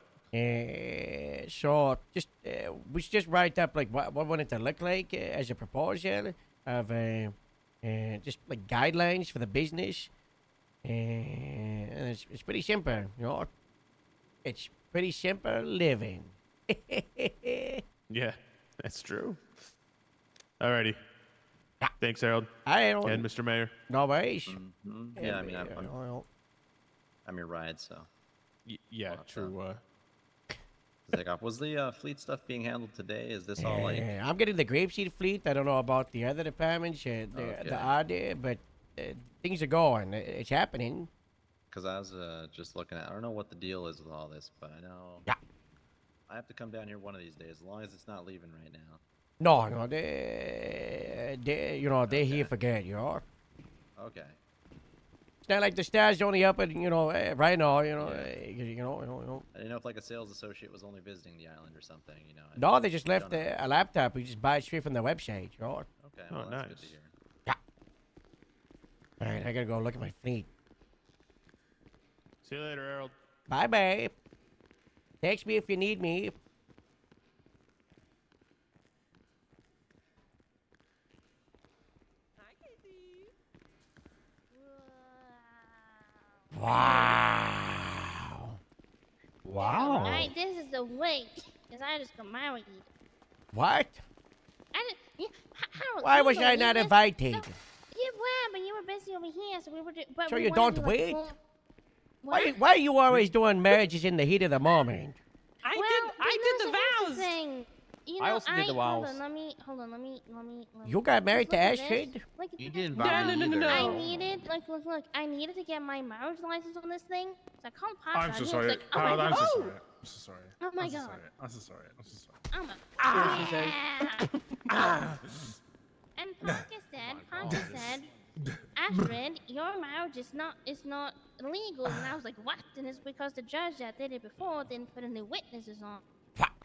So we should just write up like what we want it to look like as a proposal of just like guidelines for the business, and it's pretty simple, It's pretty simple living. Yeah, that's true. Alrighty. Thanks, Harold. Hi, Harold. And Mr. Mayor. No worries. Yeah, I mean, I'm your ride, so. Yeah, true. Was the fleet stuff being handled today? Is this all like? I'm getting the grapeseed fleet. I don't know about the other departments, the other, but things are going. It's happening. Because I was just looking at. I don't know what the deal is with all this, but I know. I have to come down here one of these days, as long as it's not leaving right now. No, they're here for good, Okay. It's not like the stars only up at, right now, I didn't know if like a sales associate was only visiting the island or something, No, they just left a laptop. We just buy it straight from their website, Okay, well, that's good to hear. All right, I gotta go look at my fleet. See you later, Harold. Bye, babe. Text me if you need me. Wow. Alright, this is the wait, because I just got married. What? Harold, Why you was I believe not this? invited? No, you were, but you were busy over here, so we were. But So we you wanted don't to, wait? What? Why are you always doing marriages in the heat of the moment? I did the vows. I also did the vows. Hold on, let me. You got married to Look at this. Astrid? Look at You this. didn't vow me either. I needed, look, I needed to get my marriage license on this thing, so I called Pasha. I'm so and he sorry. was like, oh my I'm God. so sorry. I'm so sorry. Oh my I'm so God. sorry. I'm so sorry. I'm so sorry. I'm a. Ah. And Pasha said, Astrid, your marriage is not illegal. And I was like, what? And it's because the judge that did it before didn't put any witnesses on.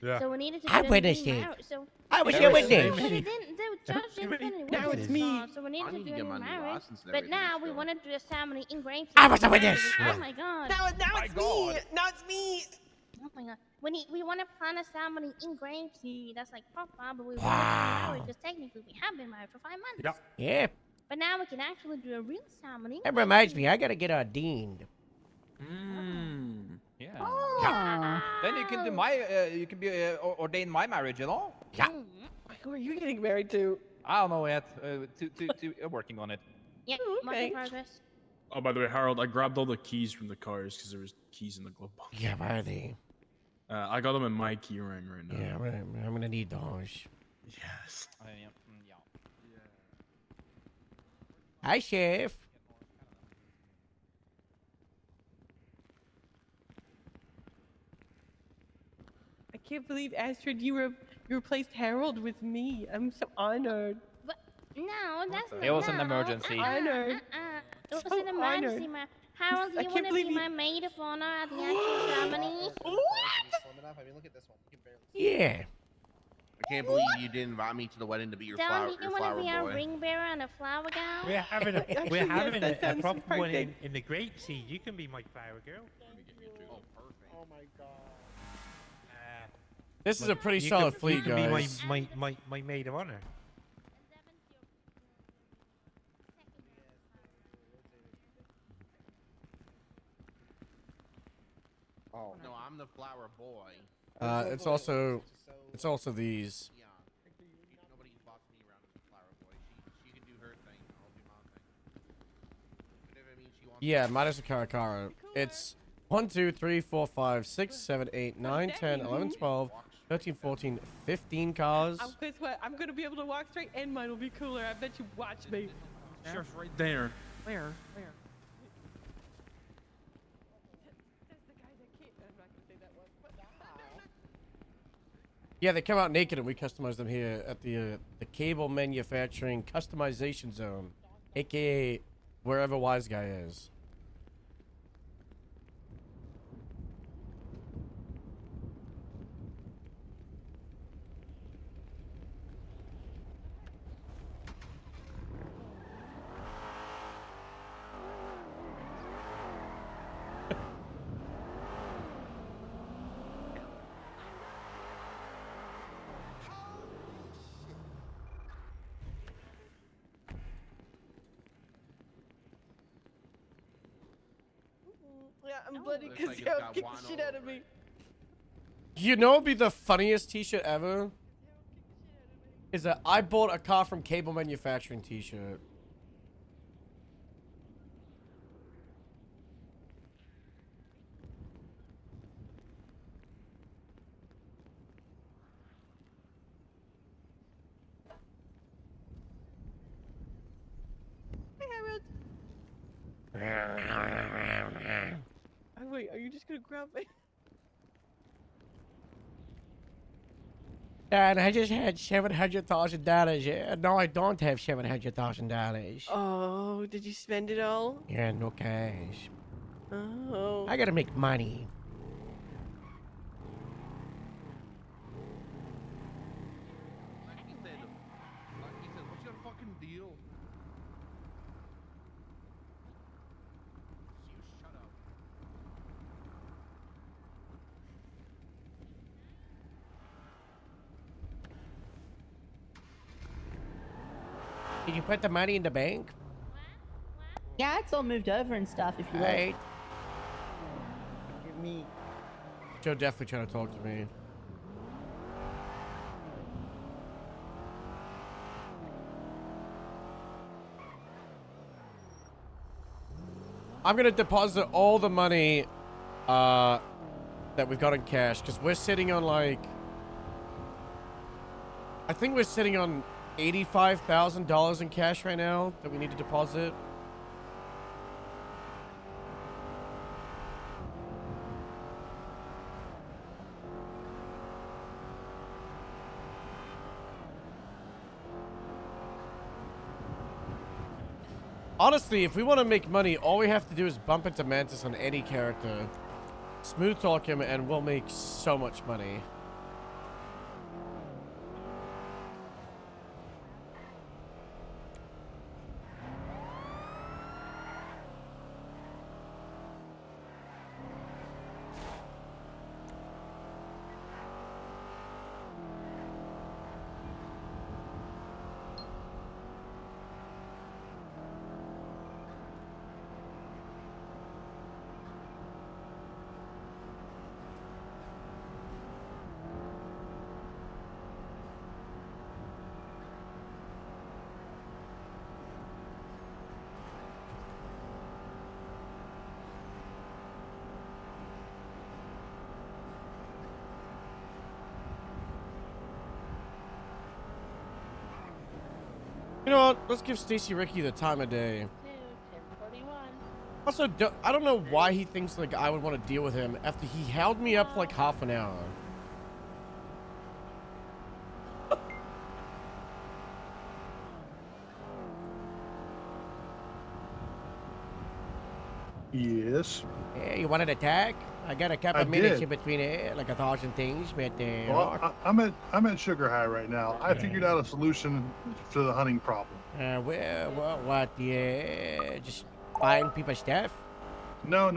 Yeah. So we needed to I do a witnessed new it. marriage. So I was your witness. But it didn't. The judge didn't put any Now it's witnesses me. on. So we needed I to need do to a get new my new marriage. license and But everything now we still. want to do a ceremony in Gravesend. I was the witness. Oh my God. Now it's me. Now it's me. Oh my God. We want to plan a ceremony in Gravesend. That's like proper, but we want to Wow. be married because technically we have been married for 5 months. Yeah. But now we can actually do a real ceremony. That reminds me, I gotta get ordained. Yeah. Oh. Then you can do you can be ordained my marriage, Yeah. Who are you getting married to? I don't know yet. Working on it. Yeah, work in progress. Oh, by the way, Harold, I grabbed all the keys from the cars because there was keys in the glove box. Yeah, where are they? I got them in my key ring right now. Yeah, I'm gonna need those. Yes. Hi, Chef. I can't believe, Astrid, you replaced Harold with me. I'm so honored. But no, that's not. It was an emergency. Honored. It was So an emergency, honored. man. Harold, do I you can't want to believe be you- my maid of honor at the actual ceremony? Yeah. I can't believe you didn't invite me to the wedding to be your flower, Don't you your want to flower be our boy. ring bearer and a flower girl? We're having a Actually, we're yes, having that a sounds proper one perfect. in the grape seed. You can be my flower girl. Oh, perfect. Oh my God. This is a pretty You solid can, fleet, you can be guys. my maid of honor. Oh. No, I'm the flower boy. It's also these. Nobody boss me around as a flower boy. She can do her thing. I'll do my thing. Whatever means she wants. Yeah, minus a Caracara. It's 1, 2, 3, 4, 5, 6, 7, 8, 9, 10, 11, 12, 13, 14, 15 cars. Guess what? I'm gonna be able to walk straight, and mine will be cooler. I bet you. Watch me. Sheriff's right there. Where? Yeah, they come out naked and we customize them here at the Cable Manufacturing Customization Zone, aka wherever Wise Guy is. Yeah, I'm bloody Looks because like it's y'all got kicked wine the shit all out of me. You know what'd be the funniest t-shirt ever? Is that I bought a car from Cable Manufacturing t-shirt. Oh, wait, are you just gonna grab me? Dad, I just had $700,000. Yeah, no, I don't have $700,000. Oh, did you spend it all? Yeah, no cash. Oh. I gotta make money. Like he said, what's your fucking deal? You shut up. Did you put the money in the bank? Yeah, it's all moved over and stuff. If you Right. like. Give me. Joe definitely trying to talk to me. I'm gonna deposit all the money that we've got in cash because we're sitting on like I think we're sitting on $85,000 in cash right now that we need to deposit. Honestly, if we want to make money, all we have to do is bump into Mantis on any character, smooth talk him, and we'll make so much money. You know what? Let's give Stacy Ricky the time of day. 10:41. Also, I don't know why he thinks like I would want to deal with him after he held me up for like half an hour. Yes. Yeah, you want an attack? I got a couple minutes did. in between like 1,000 things, but Well, I'm at Sugar High right now. I figured out a solution to the hunting problem. well, what? Yeah, just buying people's stuff. No.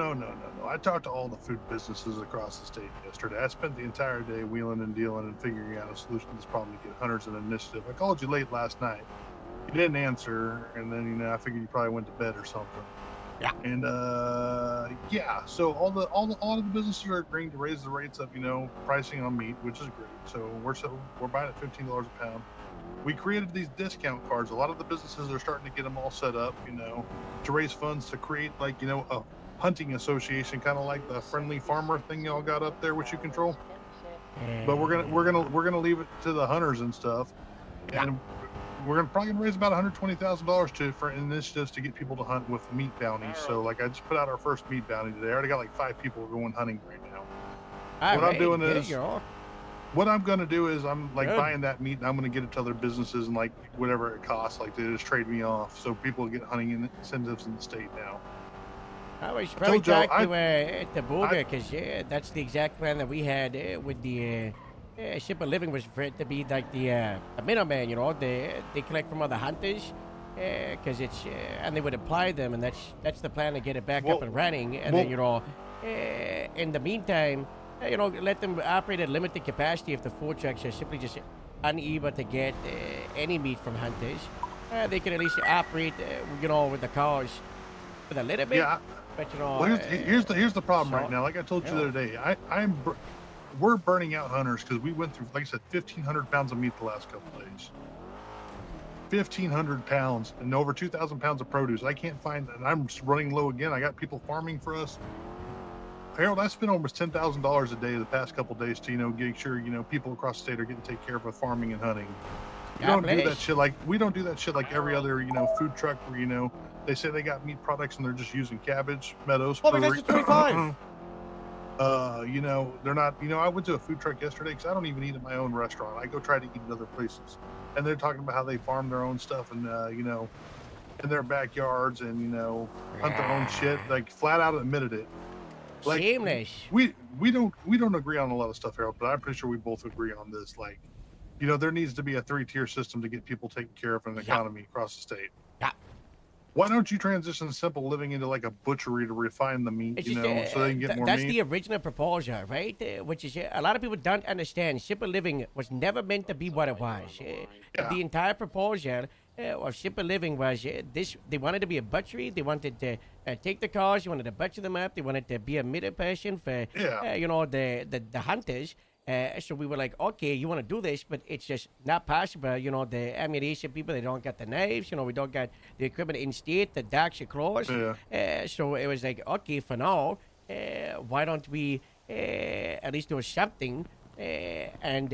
I talked to all the food businesses across the state yesterday. I spent the entire day wheeling and dealing and figuring out a solution to this problem to get hunters an initiative. I called you late last night. You didn't answer, and then I figured you probably went to bed or something. Yeah. And yeah, so all of the businesses are agreeing to raise the rates of pricing on meat, which is great. So we're buying at $15 a pound. We created these discount cards. A lot of the businesses are starting to get them all set up, to raise funds to create a hunting association, kind of like the friendly farmer thing y'all got up there, which you control. But we're gonna leave it to the hunters and stuff, and we're probably gonna raise about $120,000 for initiatives to get people to hunt with meat bounties. So like I just put out our first meat bounty today. I already got like 5 people going hunting right now. What I'm doing is, what I'm gonna do is I'm like buying that meat and I'm gonna get it to other businesses and like whatever it costs, like they just trade me off, so people get hunting incentives in the state now. I should probably talk to the Boga, because that's the exact plan that we had with the Ship of Living, was for it to be like the middleman, they collect from other hunters, because it's and they would apply them, and that's the plan to get it back up and running, and then in the meantime, let them operate at limited capacity if the food trucks are simply just unable to get any meat from hunters. They can at least operate, with the cars with a little bit. Yeah. But well, here's the problem right now. Like I told you the other day, we're burning out hunters because we went through, like I said, 1,500 pounds of meat the last couple of days. 1,500 pounds and over 2,000 pounds of produce. I can't find, and I'm running low again. I got people farming for us. Harold, I spent almost $10,000 a day the past couple of days to make sure people across the state are getting taken care of with farming and hunting. We don't do that shit like every other food truck where they say they got meat products and they're just using cabbage, meadows. Well, because it's 25. They're not. I went to a food truck yesterday because I don't even eat at my own restaurant. I go try to eat at other places, and they're talking about how they farm their own stuff and in their backyards and hunt their own shit. Like flat out admitted it. Like shameless. We don't agree on a lot of stuff, Harold, but I'm pretty sure we both agree on this. Like, there needs to be a 3-tier system to get people taken care of in the economy across the state. Yeah. Why don't you transition simple living into like a butchery to refine the meat, so they can get more meat? That's the original proposal, right? Which is, a lot of people don't understand. Simple living was never meant to be what it was. The entire proposal of simple living was they wanted to be a butchery. They wanted to take the cars. They wanted to butcher them up. They wanted to be a middle person for, the hunters. So we were like, okay, you want to do this, but it's just not possible. The ammunition people, they don't got the knives. We don't got the equipment in state. The docks are closed. So it was like, okay, for now, why don't we at least do something and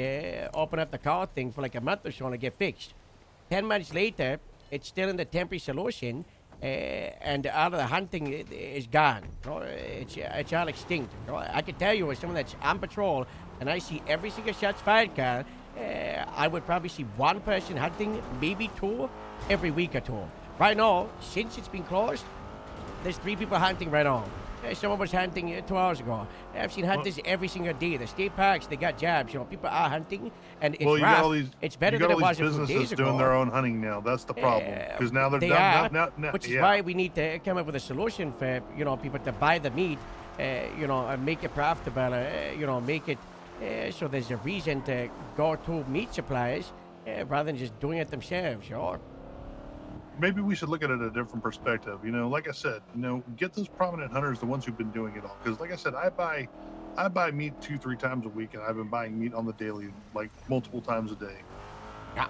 open up the car thing for like a month or so and get fixed. 10 months later, it's still in the temporary solution. And all of the hunting is gone. It's all extinct. I can tell you, as someone that's on patrol, and I see every single shots fired car, I would probably see one person hunting, maybe 2, every week or 2. Right now, since it's been closed, there's 3 people hunting right now. Someone was hunting 2 hours ago. I've seen hunters every single day. The state parks, they got jobs. People are hunting, and it's rough. Got all these, it's better than it was a few days ago. Businesses doing their own hunting now. That's the problem. Because now they're now, which is why we need to come up with a solution for people to buy the meat, and make it profitable. Make it so there's a reason to go to meat suppliers rather than just doing it themselves. Maybe we should look at it a different perspective. Like I said, get those prominent hunters, the ones who've been doing it all. Because like I said, I buy meat 2-3 times a week, and I've been buying meat on the daily, like multiple times a day. Yeah.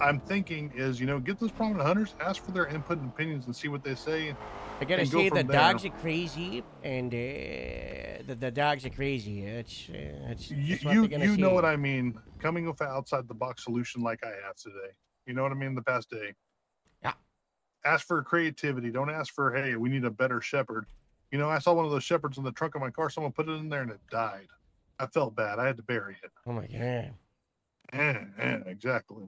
I'm thinking is, get those prominent hunters, ask for their input and opinions, and see what they say. I gotta say, the dogs are crazy, and the dogs are crazy. It's you know what I mean. Coming with an outside the box solution like I have today. You know what I mean? The past day. Yeah. Ask for creativity. Don't ask for, hey, we need a better shepherd. I saw one of those shepherds in the trunk of my car. Someone put it in there and it died. I felt bad. I had to bury it. Oh my god. Yeah, exactly.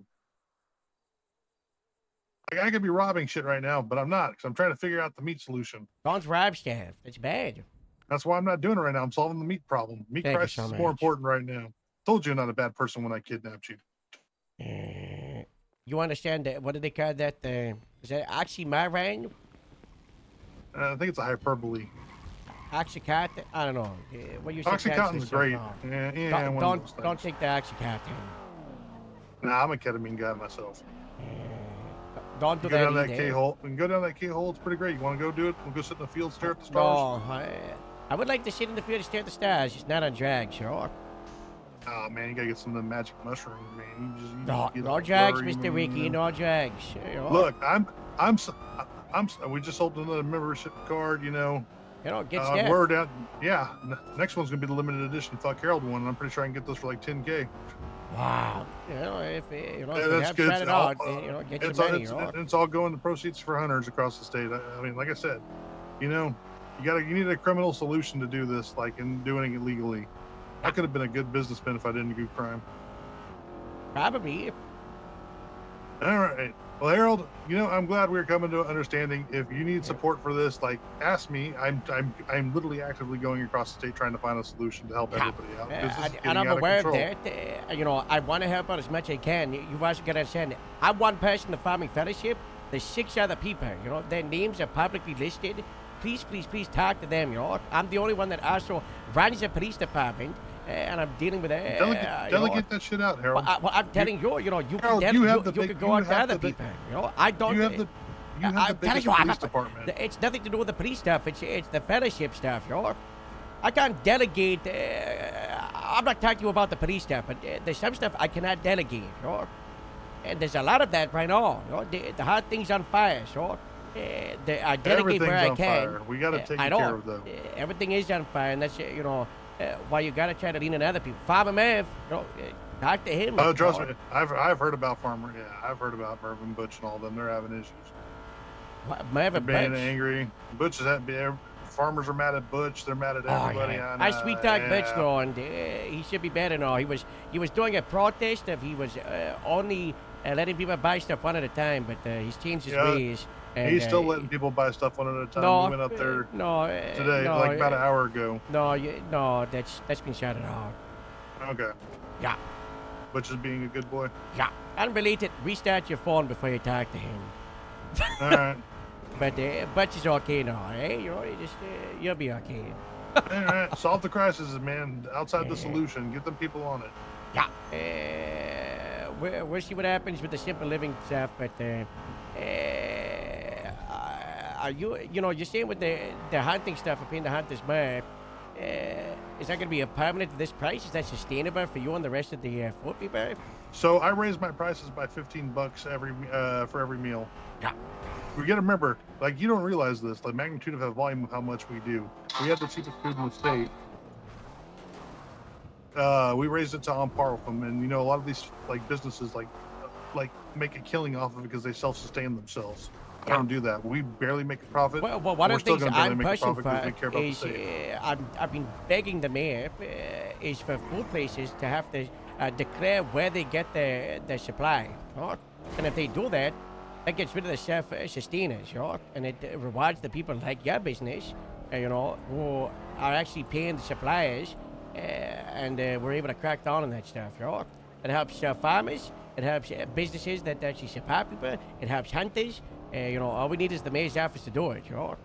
I could be robbing shit right now, but I'm not, because I'm trying to figure out the meat solution. Don't rob stuff. It's bad. That's why I'm not doing it right now. I'm solving the meat problem. Meat crisis is more important right now. Told you you're not a bad person when I kidnapped you. You understand that? What do they call that? Is that oxymoron? I think it's a hyperbole. Oxycontin? I don't know. What you say? Oxycontin's great. Don't take the Oxycontin. Nah, I'm a ketamine guy myself. don't do go that down that either. K-hole. We can go down that K-hole. It's pretty great. You want to go do it? We'll go sit in the field, stare at the stars. No, I would like to sit in the field and stare at the stars. It's not on drag, sure. Oh man, you gotta get some of the magic mushrooms, man. You No, just get no all drags, blurry, Mr. Ricky, man. no drags. You know. Look, we just sold another membership card. You know, get staff. we're down. Yeah, next one's gonna be the limited edition Fuck Harold one. And I'm pretty sure I can get this for like 10K. Wow. If you Yeah, have that's good. tried it out, get your money. It's all going to proceeds for hunters across the state. I mean, like I said, you need a criminal solution to do this, like in doing it legally. I could have been a good businessman if I didn't do crime. Probably. All right. Well, Harold, I'm glad we're coming to an understanding. If you need support for this, like, ask me. I'm literally actively going across the state trying to find a solution to help everybody out. This is And I'm getting out aware of control. that. I want to help out as much as I can. You've also got to understand, I'm one person in the Farming Fellowship. There's 6 other people. Their names are publicly listed. Please, please, please talk to them. I'm the only one that also runs the police department. And I'm dealing with it. Delegate that shit out, Harold. Well, I'm telling you, you Harold, can go out to other people. I don't. You have the I'm telling biggest you, police department. It's nothing to do with the police stuff. It's the fellowship stuff, I can't delegate. I'm not talking to you about the police stuff, but there's some stuff I cannot delegate, And there's a lot of that right now. The hard thing's on fire, I delegate where I on can. fire. We gotta take I care know. of them. Everything is on fire, and that's why you gotta try to lean on other people. Farmer Merv, talk to him. Oh, trust me, I've heard about Farmer. Yeah, I've heard about Merv and Butch and all them. They're having issues. Merv They're and being Butch? angry. Butch is at. Farmers are mad at Butch. They're mad at everybody. Yeah. On, I sweet talk Butch yeah. though, and he should be better now. He was doing a protest of he was only letting people buy stuff one at a time, but he's changed his ways. And, he's still letting people buy stuff one at a time. No, We went up there today, no, like about an hour ago. No, that's been shouted out. Okay. Yeah. Butch is being a good boy. Yeah. Unrelated, restart your phone before you talk to him. All right. But Butch is okay now, eh? You'll be okay. All right. Solve the crisis, man. Outside the solution. Get them people on it. Yeah. We'll see what happens with the simple living stuff, but are you're saying with the hunting stuff of paying the hunter's map, is that going to be a permanent at this price? Is that sustainable for you and the rest of the food people? So I raised my prices by $15 for every meal. Yeah. We got to remember, like, you don't realize this, the magnitude of the volume of how much we do. We have the cheapest food in the state. We raised it to on par with them, and a lot of these like businesses like make a killing off of it because they self-sustain themselves. I don't do that. We barely make a profit. Well, one of the things I'm pushing for is is I've been begging the mayor is for food places to have to declare where they get their supply, right? And if they do that, that gets rid of the self-sustainers, right? And it rewards the people like your business, who are actually paying the suppliers, and we're able to crack down on that stuff, right? It helps farmers. It helps businesses that actually supply people. It helps hunters. All we need is the mayor's office to do it, right?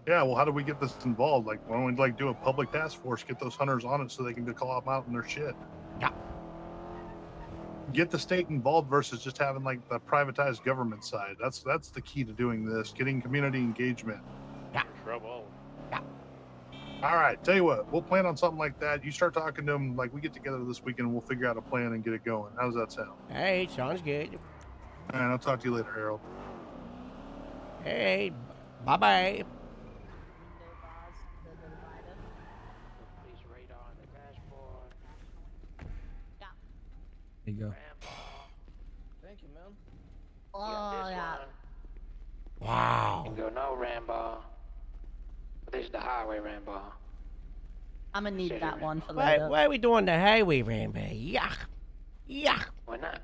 Yeah, well, how do we get this involved? Like, why don't we do a public task force, get those hunters on it so they can call them out on their shit? Yeah. Get the state involved versus just having the privatized government side. That's the key to doing this. Getting community engagement. Yeah. Trouble. Yeah. All right, tell you what, we'll plan on something like that. You start talking to them, we get together this weekend, and we'll figure out a plan and get it going. How does that sound? Hey, sounds good. All right, I'll talk to you later, Harold. Hey, bye-bye. There you go. Thank you, man. Oh, yeah. Wow. You can go no Rambo. This is the highway Rambo. I'm gonna need that one for Why later. are we doing the highway, Rambo? Yuck. Yuck. Why not?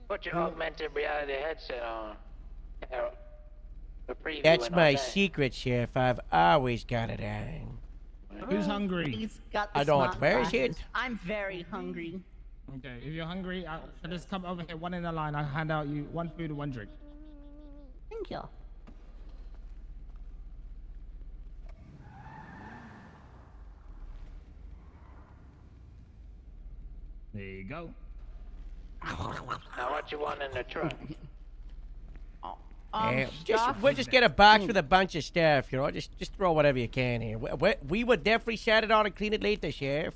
Put your augmented reality headset on. Harold. For previewing That's all my day. secret, Sheriff. I've always got it on. Who's hungry? He's got the I don't. smart Where is glasses. it? I'm very hungry. Okay, if you're hungry, just come over here, one in a line. I'll hand out you one food and one drink. Thank you. There you go. Now what you want in the truck? We'll just get a box with a bunch of stuff, you know. Just throw whatever you can here. We would definitely set it on and clean it later, Sheriff.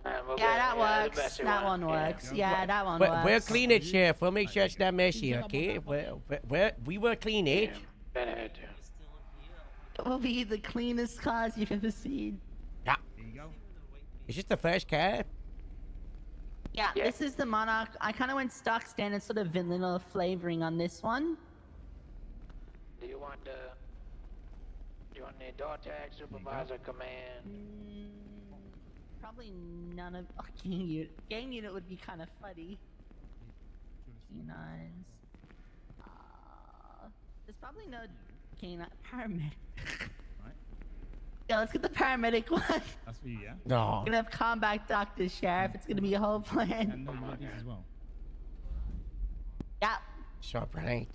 Yeah, that works. That one works. Yeah, that one works. We'll clean it, Sheriff. We'll make sure it's not messy, okay? We will clean it. It will be the cleanest cars you've ever seen. Yeah. Is this the first car? Yeah, this is the Monarch. I kind of went stock standard sort of vanilla flavoring on this one. Do you want the door tag, supervisor, command? Probably none of. Oh, gang unit. Gang unit would be kind of funny. Canines. There's probably no canine paramedic. Yeah, let's get the paramedic one. That's for you, yeah? No. We're gonna have combat doctor, sheriff. It's gonna be a whole plan. And no, you want these as well. Yeah. Sure, right.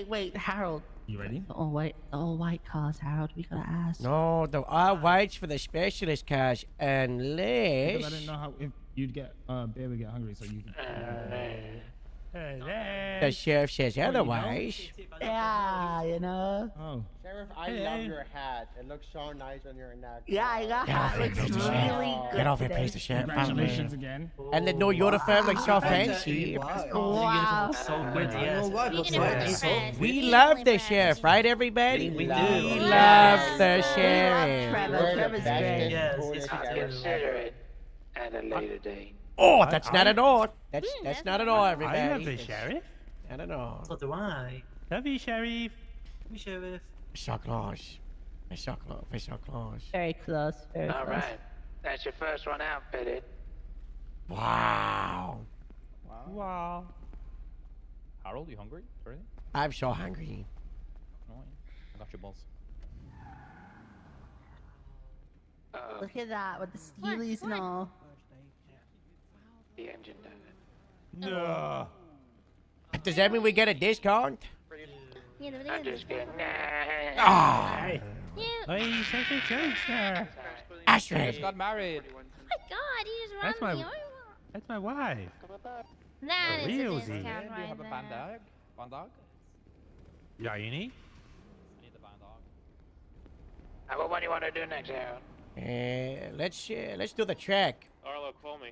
Wait, Harold. You ready? Oh white cars, Harold. We gotta ask. No, the all whites for the specialist cars, Because I unless. didn't know how if you'd get Bear would get hungry, so you can. The sheriff says otherwise. Yeah, you know. Oh. Sheriff, I love your hat. It looks so nice on your neck. Yeah, your hat looks really good. Get off here, today. please, the sheriff. Congratulations again. And the no uniform like so fancy. Wow. So good, yes. We love the sheriff, right, everybody? We do. We love the sheriff. Trevor. Trevor's great. Yes, I'll consider it at a later date. Oh, that's not an all. That's not an all, everybody. I love the sheriff. I don't know. So do I. Love you, sheriff. We sheriff. So close. We're so close. We're so close. Very close. Very All close. right, that's your first one outfitted. Wow. Wow. Harold, you hungry? Or anything? I'm so hungry. No, I got your balls. Look at that with the steelies and all. The engine done it. No. Does that mean we get a discount? I'm just kidding. Ah. Oh, you such a jokester. Astrid. Just got married. Oh my god, he just That's ran my- me over. That's my wife. That is a Realsy. discount Do you right have a there. bandag? Bandag? Yeah, you need? I need the bandag. What one do you want to do next, Harold? Let's do the track. Arlo, call me.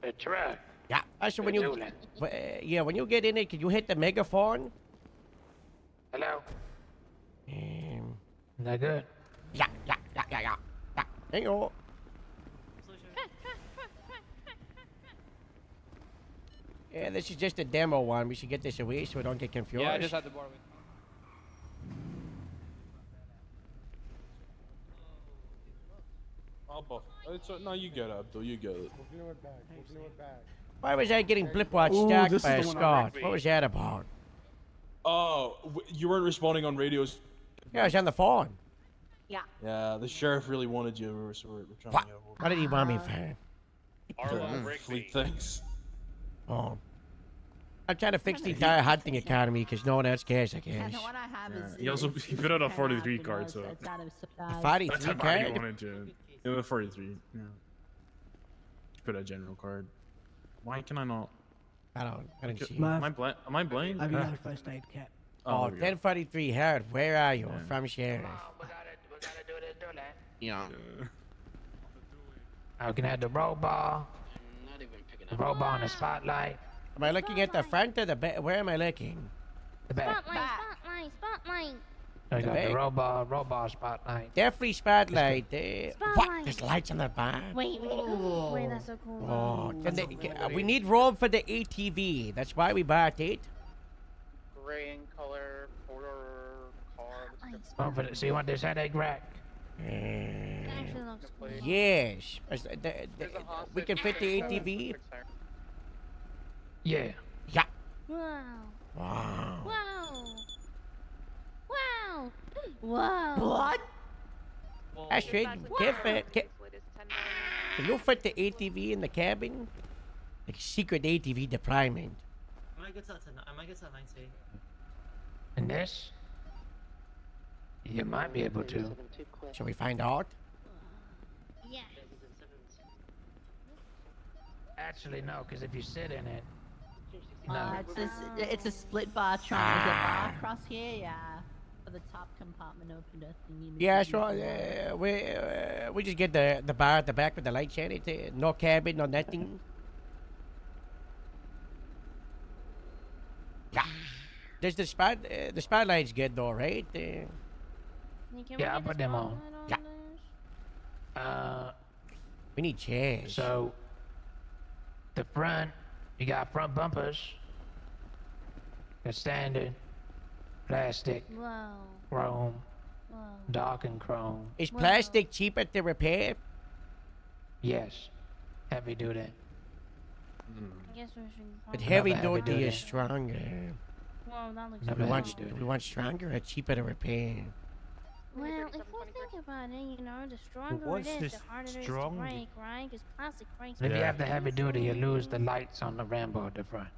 The truck. Yeah. Astrid, when The you Newland. when you get in it, can you hit the megaphone? Hello? Um, That good? yeah. Hang on. Yeah, this is just a demo one. We should get this away so we don't get confused. Yeah, I just had the board with. I'll buff. No, you get it, Abdul. You get it. Why was I getting blipwatch Ooh, stacked this by a is the one I Scott? like. What was that about? Oh, you weren't responding on radios. Yeah, I was on the phone. Yeah. Yeah, the sheriff really wanted you. We're trying What? to What did he want me for? Arlo, break fleet me. things. Oh. I'm trying to fix the entire hunting academy because no one else cares, I And guess. what I have is. He also he put out a 43 card, so It's out of supplies. A 43 that's how bad he card? wanted to. Yeah, the 43. Yeah. Put a general card. Why can I not? I didn't see. Am I blind? Am I blind? Have you got a first aid kit? Oh, there we go. 1043 Harold, where are you? From sheriff. We gotta do this, do that. Yeah. I can have the robot. The robot in the spotlight. Am I looking at the front or the back? Where am I looking? The back. Spotlight. I got back. the robot spotlight. Definitely spotlight. What? Spotlight. There's lights on the back. Wait, wait, that's so cool. Oh, we need room for the ATV. That's why we bought it. Gray in color, four-door car. Oh, so you want this headache rack? Actually looks cool. Yes. We can fit the ATV. Yeah. Yeah. Wow. Wow. Wow. Wow. Wow. What? Astrid, can you fit the ATV in the cabin? Like secret ATV deployment. I might get to 90. And this? You might be able to. Shall we find out? Yeah. Actually, no, because if you sit in it, It's a split bar trunk. There's a bar across here, yeah. For the top compartment opener thingy. Yeah, sure. We just get the bar at the back with the light shade. No cabin, no nothing. Yeah. There's the spotlight's good though, right? Yeah, I'll put them on. Yeah. We need chairs. So, the front, you got front bumpers. The standard, plastic, Whoa. chrome, Whoa. dark and chrome. Is plastic cheaper to repair? Yes, heavy duty. I guess we should. But probably- heavy Never duty heavy is duty. stronger. Well, that looks Never We heavy want, duty. we want stronger or cheaper to repair? Well, if we think about it, you know, the stronger what's it is, this the harder it is to stronger? break, right? Because plastic breaks. If you really have the heavy duty, you easily. lose the lights on the Rambo at the front.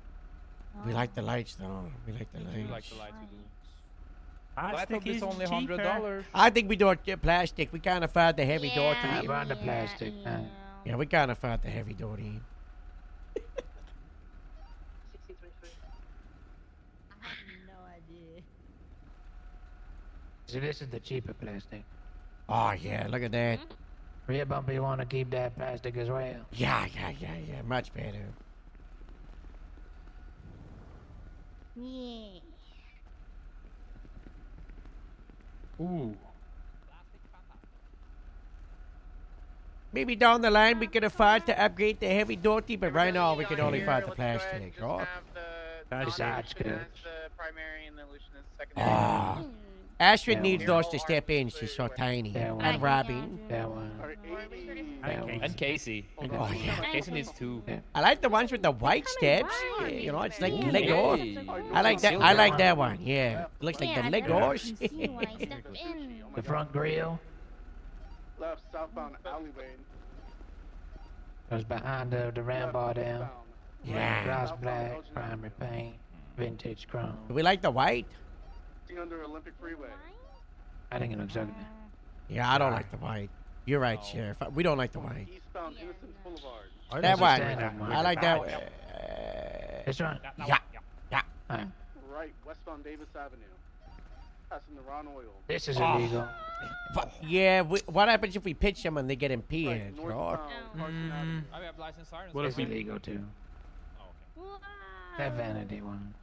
We like the lights though. We like the We lights. like the lights we do. Plastic is only cheaper. $100. I think we do it plastic. We can't afford the heavy Yeah, duty. I run the plastic. yeah. Yeah, we can't afford the heavy duty. I have no idea. So this is the cheaper plastic. Oh yeah, look at that. Rear bumper, you want to keep that plastic as well. Yeah, much better. Yeah. Ooh. Maybe down the line we could afford to upgrade the heavy duty, but right now we can only afford the plastic, right? Besides, good. The primary and the illusionist Ah. secondary. Ashford That needs one. those to step in. She's so tiny. That one. And Robin. That one. That one. And Casey. Oh yeah. Casey needs two. I like the ones with the white steps. You know, it's like Ooh, Lego. hey. I like that. I like that one. Yeah, it looks like Yeah, the I can Legos. see why I stepped in. The front grill Left southbound alleyway. goes behind the Rambo down. Yeah. Gloss black, primary paint, vintage chrome. We like the white. Under Olympic Freeway. I think it looks ugly. Yeah, I don't like the white. You're right, Sheriff. We don't like the white. Eastbound Innocence Boulevard. That That's a one. standard one. I like that one. This one? Yeah. Alright. Right, westbound Davis Avenue. Passing the Ron Oil. This is illegal. Yeah, what happens if we pitch them and they get impaired? Right? I have licensed sirens. What if we illegal too? That vanity one.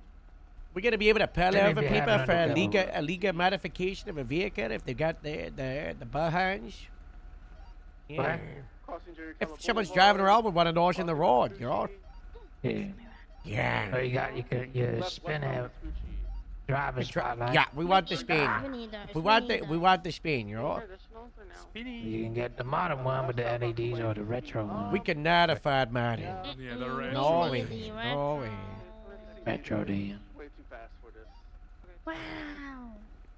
We're gonna be able to pull Maybe over if you people have it for undercover. illegal modification of a vehicle if they got the behinds. Yeah. Crossing Jerry If Keller someone's Boulevard. driving around with one of those in the road, you know? Yeah. Yeah. So you could spin out driver's spotlight. Yeah, we want the spin. We need those. We want the spin, you know? You can get the modern one with the LEDs or the retro one. We cannot afford modern. Yeah, the red. No way. No way. Retro then. Way too fast for this. Wow.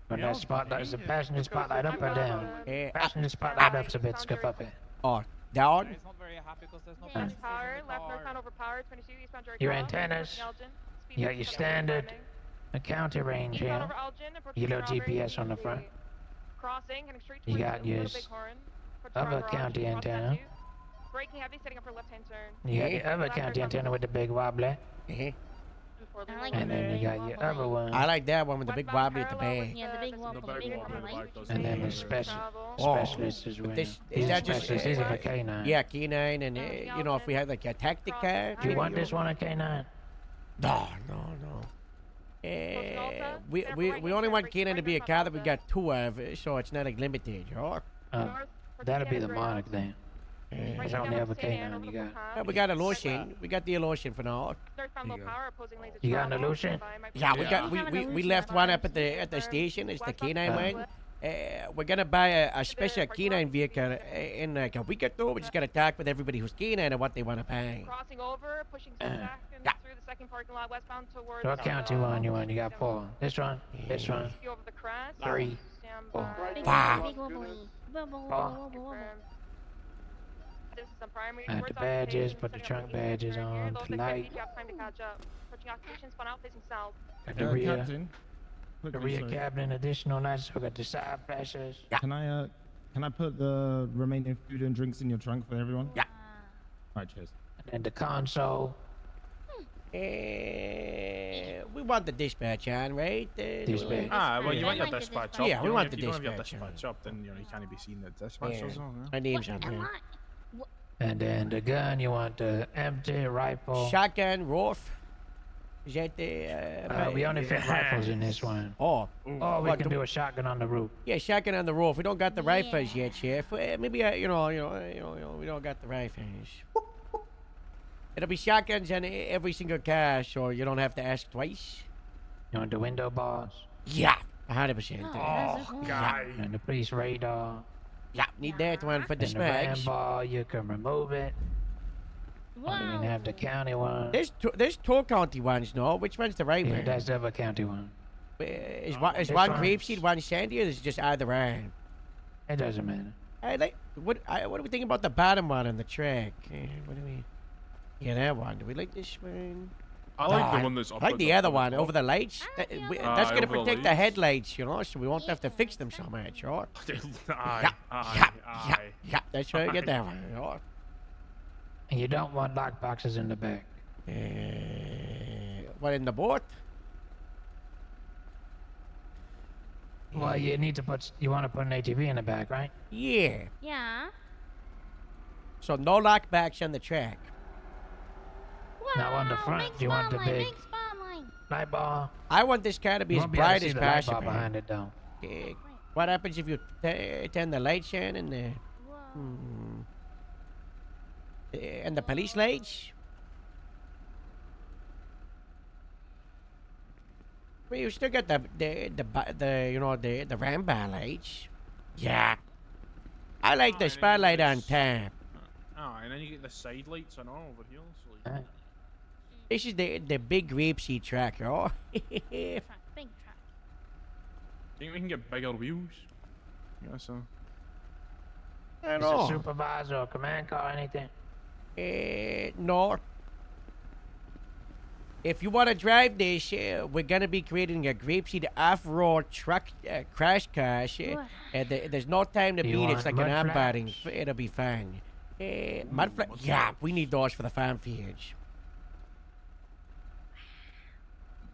But that spotlight is the passenger spotlight up or down? Yeah. Passenger spotlight up's a bit stiff up it. Oh, down? It's not very happy because there's no Uh. passenger in Power, the left car. northbound over power, 22 eastbound Jerry Your Keller, antennas. approaching Elgin. Speed You got limit your 50 standard driving. county range Eastbound here. over Elgin, approaching Your little Strawberry, GPS on the front. Crossing, heading straight You towards got the your Little Bighorn. Approaching other Brown Garage, county crossing antenna. Matthews. Braking heavy, setting up for left-hand turn. You got your other Left county rear antenna with the big wobbly. Uh-huh. I like And then you got your other one. I like that one with the big wobbly at the back. Yeah, the big wobble, the big wobble light. And then the special Oh. specialist as well. But this, He's is a that just specialist. He's a K9. Yeah, K9, and you know if we had like a tactic car. Do you want this one a K9? No. We only want K9 to be a car that we got two of, so it's not like limited, you know? That'll be the Monarch then. That's the only other K9 you got. Yeah, we got a lotion. We got the lotion for now. Northbound low power, opposing lanes at You got an travel. illusion? Yeah, we left one up at the station. It's the K9 one. We're gonna buy a special K9 vehicle in like a week or two. We just gotta talk with everybody who's K9 and what they want to buy. Crossing over, pushing back and through the second parking lot westbound towards. What county one you want? You got 4. This one, this one, You over the crest. 3, Stand 4, by. Big 5. wobble, big wobbly. Wobble, Four. wobble, wobble, wobble. This is the primary Add the towards badges, occupation, put the setting up trunk for eastern badges turn here. on, Those the that light. you have time to catch up. Approaching occupation, spun out facing south. Got the rear, Captain. the quickly, rear sorry. cabinet, additional lights. We got the side flashers. Can I put the remaining food and drinks in your trunk for everyone? Yeah. Alright, cheers. And the console. We want the dispatch on, right? Well, you want your like the dispatch dispatch. up. Yeah, we You know, want if the you don't have your dispatch on. dispatch up, then you can't be seen the dispatch. Yeah. Also, yeah. My name's on there. And then the gun, you want the empty rifle. Shotgun, Rolf. Is that the? We only fit rifles in this one. Oh. Oh, we What, can do a shotgun on the roof. Yeah, shotgun on the roof. We don't got the rifles yet, Chef. Maybe we don't got the rifles. It'll be shotguns on every single car, so you don't have to ask twice. You want the window bars? Yeah, 100%. Oh, yeah. And the police radar. Yeah, need that one for the And the ram smags. bar, you can remove it. Or you can have the county one. There's two county ones, no? Which one's the right Yeah, one? that's the other county one. Is This one one- grapeseed, one sandy, or is it just either one? It doesn't matter. What do we think about the bottom one on the track? What do we? Yeah, that one. Do we like this one? I like the one that's I up like at the the other top one as over the lights. That's gonna over the protect the lights. headlights, you know, so we won't have to fix them so much, right? Yeah, that's why I get that one. Right? And you don't want lock boxes in the back. What in the boat? Well, you need to put. You want to put an ATV in the back, right? Yeah. Yeah. So no lockbacks on the track. Now on the front, you want the big light bar. I want this car to be You as won't be able to bright see as the light bar possible. behind it, though. What happens if you turn the lights on and the police lights? Well, you still got the ram bar lights. Yeah. I like the spotlight on top. Oh, and then you get the side lights and all over here. So like, This is the big grapeseed track, oh. Big truck. think we can get bigger wheels? Yeah, so. I Is know. it supervisor or command car or anything? No. If you want to drive this, we're going to be creating a grapeseed off-road truck crash course. There's no time to Do you beat it. It's want like an mud onboarding. It'll be fun. Mud flat? Yeah, we need those for the farm fields.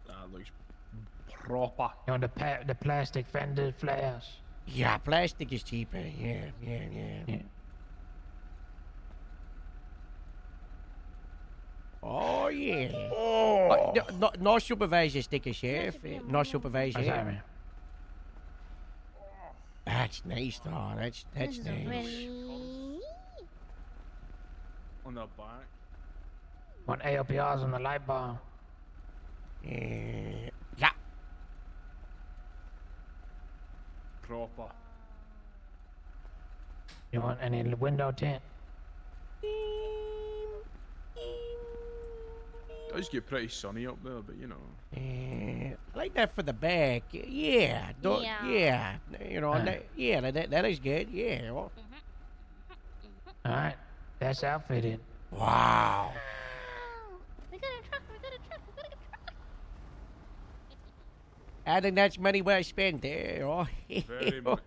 That looks proper. You want the plastic fender flares? Yeah, plastic is cheaper. Yeah. Oh, yeah. Oh. No supervisor sticker, Chef. No supervisor. What's that mean? That's nice, though. That's This is nice. really... On the back. Want ALPRs on the light bar? Yeah. Proper. You want any window tint? It does get pretty sunny up there, but you know. I like that for the back. Yeah. Yeah. You know, that is good. Yeah. Well, Alright, that's outfitted. wow. We got a truck. I think that's money well spent there. Oh. Very much.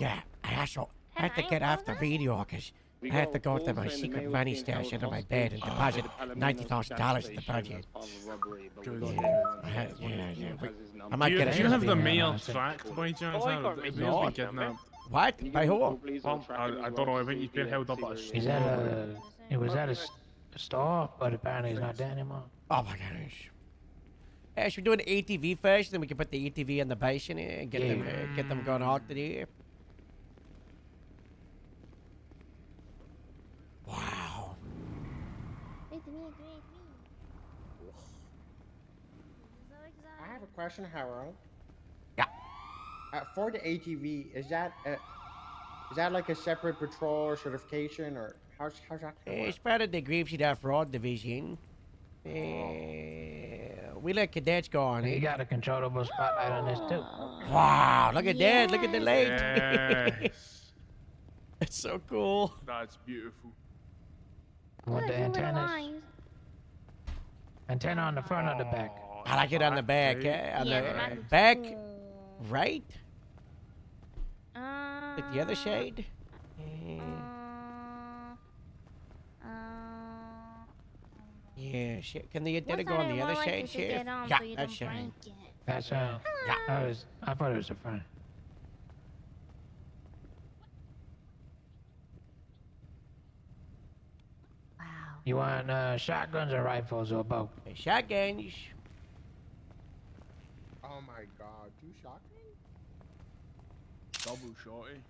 Yeah, I also had to get off the radio because I had to go to my secret money stash under my bed and deposit $90,000 in the budget. I might get Do you have the interview. mayor tracked by chance? Have you No. been kidnapped? What? By who? Well, I don't know. I think he's been held up at a He's at a. It was at a store, but apparently he's not there anymore. Oh my gosh. Should we do an ATV first, then we can put the ATV on the bison and get them going out to there. Wow. I have a question, Harold. Yeah. For the ATV, is that like a separate patrol or certification, or how's that? gonna work? It's part of the Grapeseed Off-Road Division. We let cadets go on You it. got a controllable spotlight on this too. Wow, look at that. Look at the light. Yes. That's so cool. That's beautiful. Want the antennas? Antenna on the front or the back? I like it on the back. On the back, right? Like the other side? Yeah, shit. Can the antenna What's go on that the more other likely side, to Sheriff? get on Yeah, so you that's don't right. break it? That's Yeah. I thought it was the front. Wow. You want shotguns or rifles or both? Shotguns. Oh my god, 2 shotguns? Double shorty.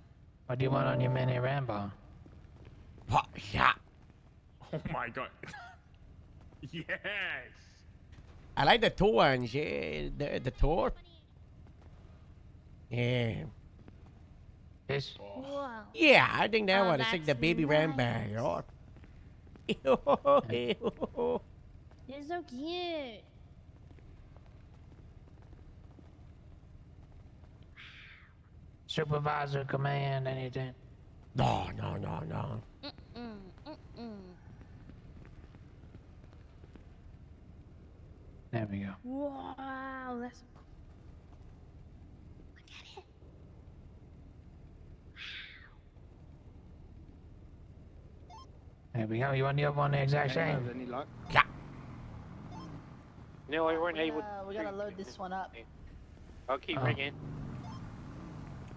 What do you want on your mini Rambo? What? Yeah. Oh my god. Yes. I like the tour ones, yeah. The tour. Yeah. This? Whoa. Yeah, I think that Oh, one. It's like the that's baby ram nice. bag. Oh. You're so cute. Supervisor, command, anything? No. There we go. Wow, that's so cool. Look at it. There we go. You want the other one the exact same? Any luck? Yeah. No, I weren't able. We gotta load this one up. I'll keep ringing.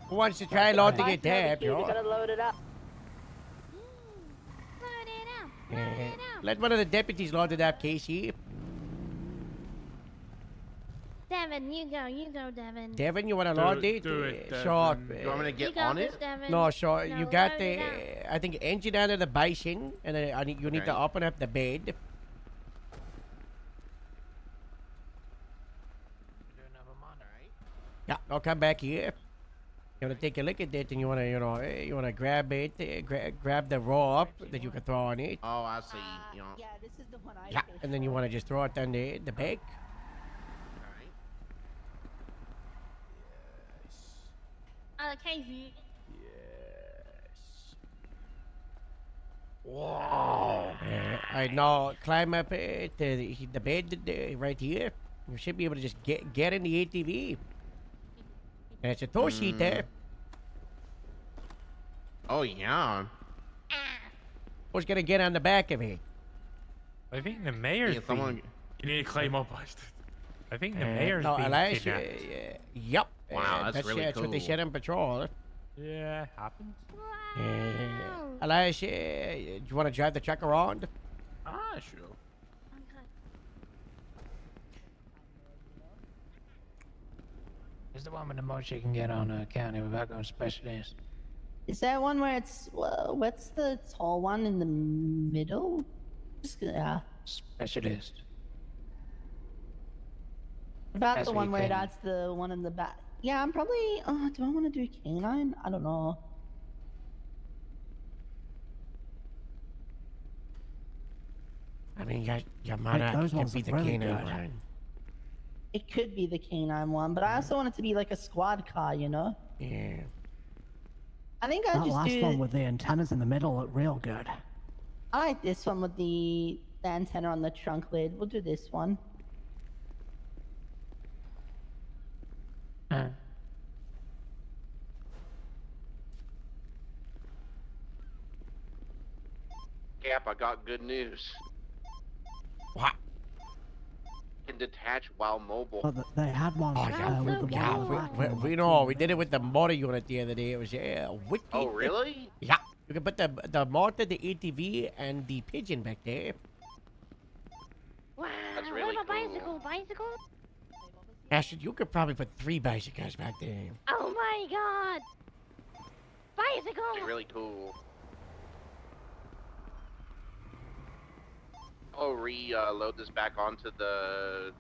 Who wants to try load to get Bye, tapped, barbecue, we yo? gotta load it up. Load it up. Yeah. Load it up. Let one of the deputies load it up, Casey. Devin, you go, Devin. Devin, you want to Do load it, it? do it, Sure. Devin. You want me to You get got on this, it? Devin. No, sure. No, You got load the, it up. I think, engine out of the bison, and then you need to Okay. open up the bed. Do another one, alright? Yeah, I'll come back here. You want to take a look at it, and you want to, you want to grab it, grab the rope that you can throw on it. Oh, I see. You know. Yeah, this is the one I Yeah, fished and then you for. want to just throw it on the bag. Alright. Casey. Wow. I now climb up to the bed right here. You should be able to just get in the ATV. And it's a tow sheet there. Oh, yeah. Who's gonna get on the back of it? I think the mayor's Yeah, someone- being- You need to climb up, Bastard. I think the mayor's no, being Elias, kidnapped. yep. Wow, that's really That's what they cool. said on patrol. Yeah, happens. Elias, do you want to drive the truck around? Ah, sure. It's the one with the most you can get on county without going specialist. Is there one where it's what's the tall one in the middle? Yeah. Specialist. About That's the where one you where it can- adds the one in the back. Yeah, I'm probably. Do I want to do canine? I don't know. I mean, your monarch those can ones be look the really canine good. one. It could be the canine one, but I also want it to be like a squad car, you know? Yeah. I think I'll That just last do. one with the antennas in the middle looked real good. I like this one with the antenna on the trunk lid. We'll do this one. Cap, I got good news. What? Can detach while mobile. But they had one Oh, yeah, with the yeah, wall back we, and we like know. two We did it with the motor unit the other day. It was wicked. Oh, really? Yeah. You can put the motor, the ATV, and the pigeon back there. Wow. That's really what about cool. bicycle? Ashton, you could probably put 3 bicycles back there. Oh my god. Bicycle. It's really cool. Oh, load this back onto the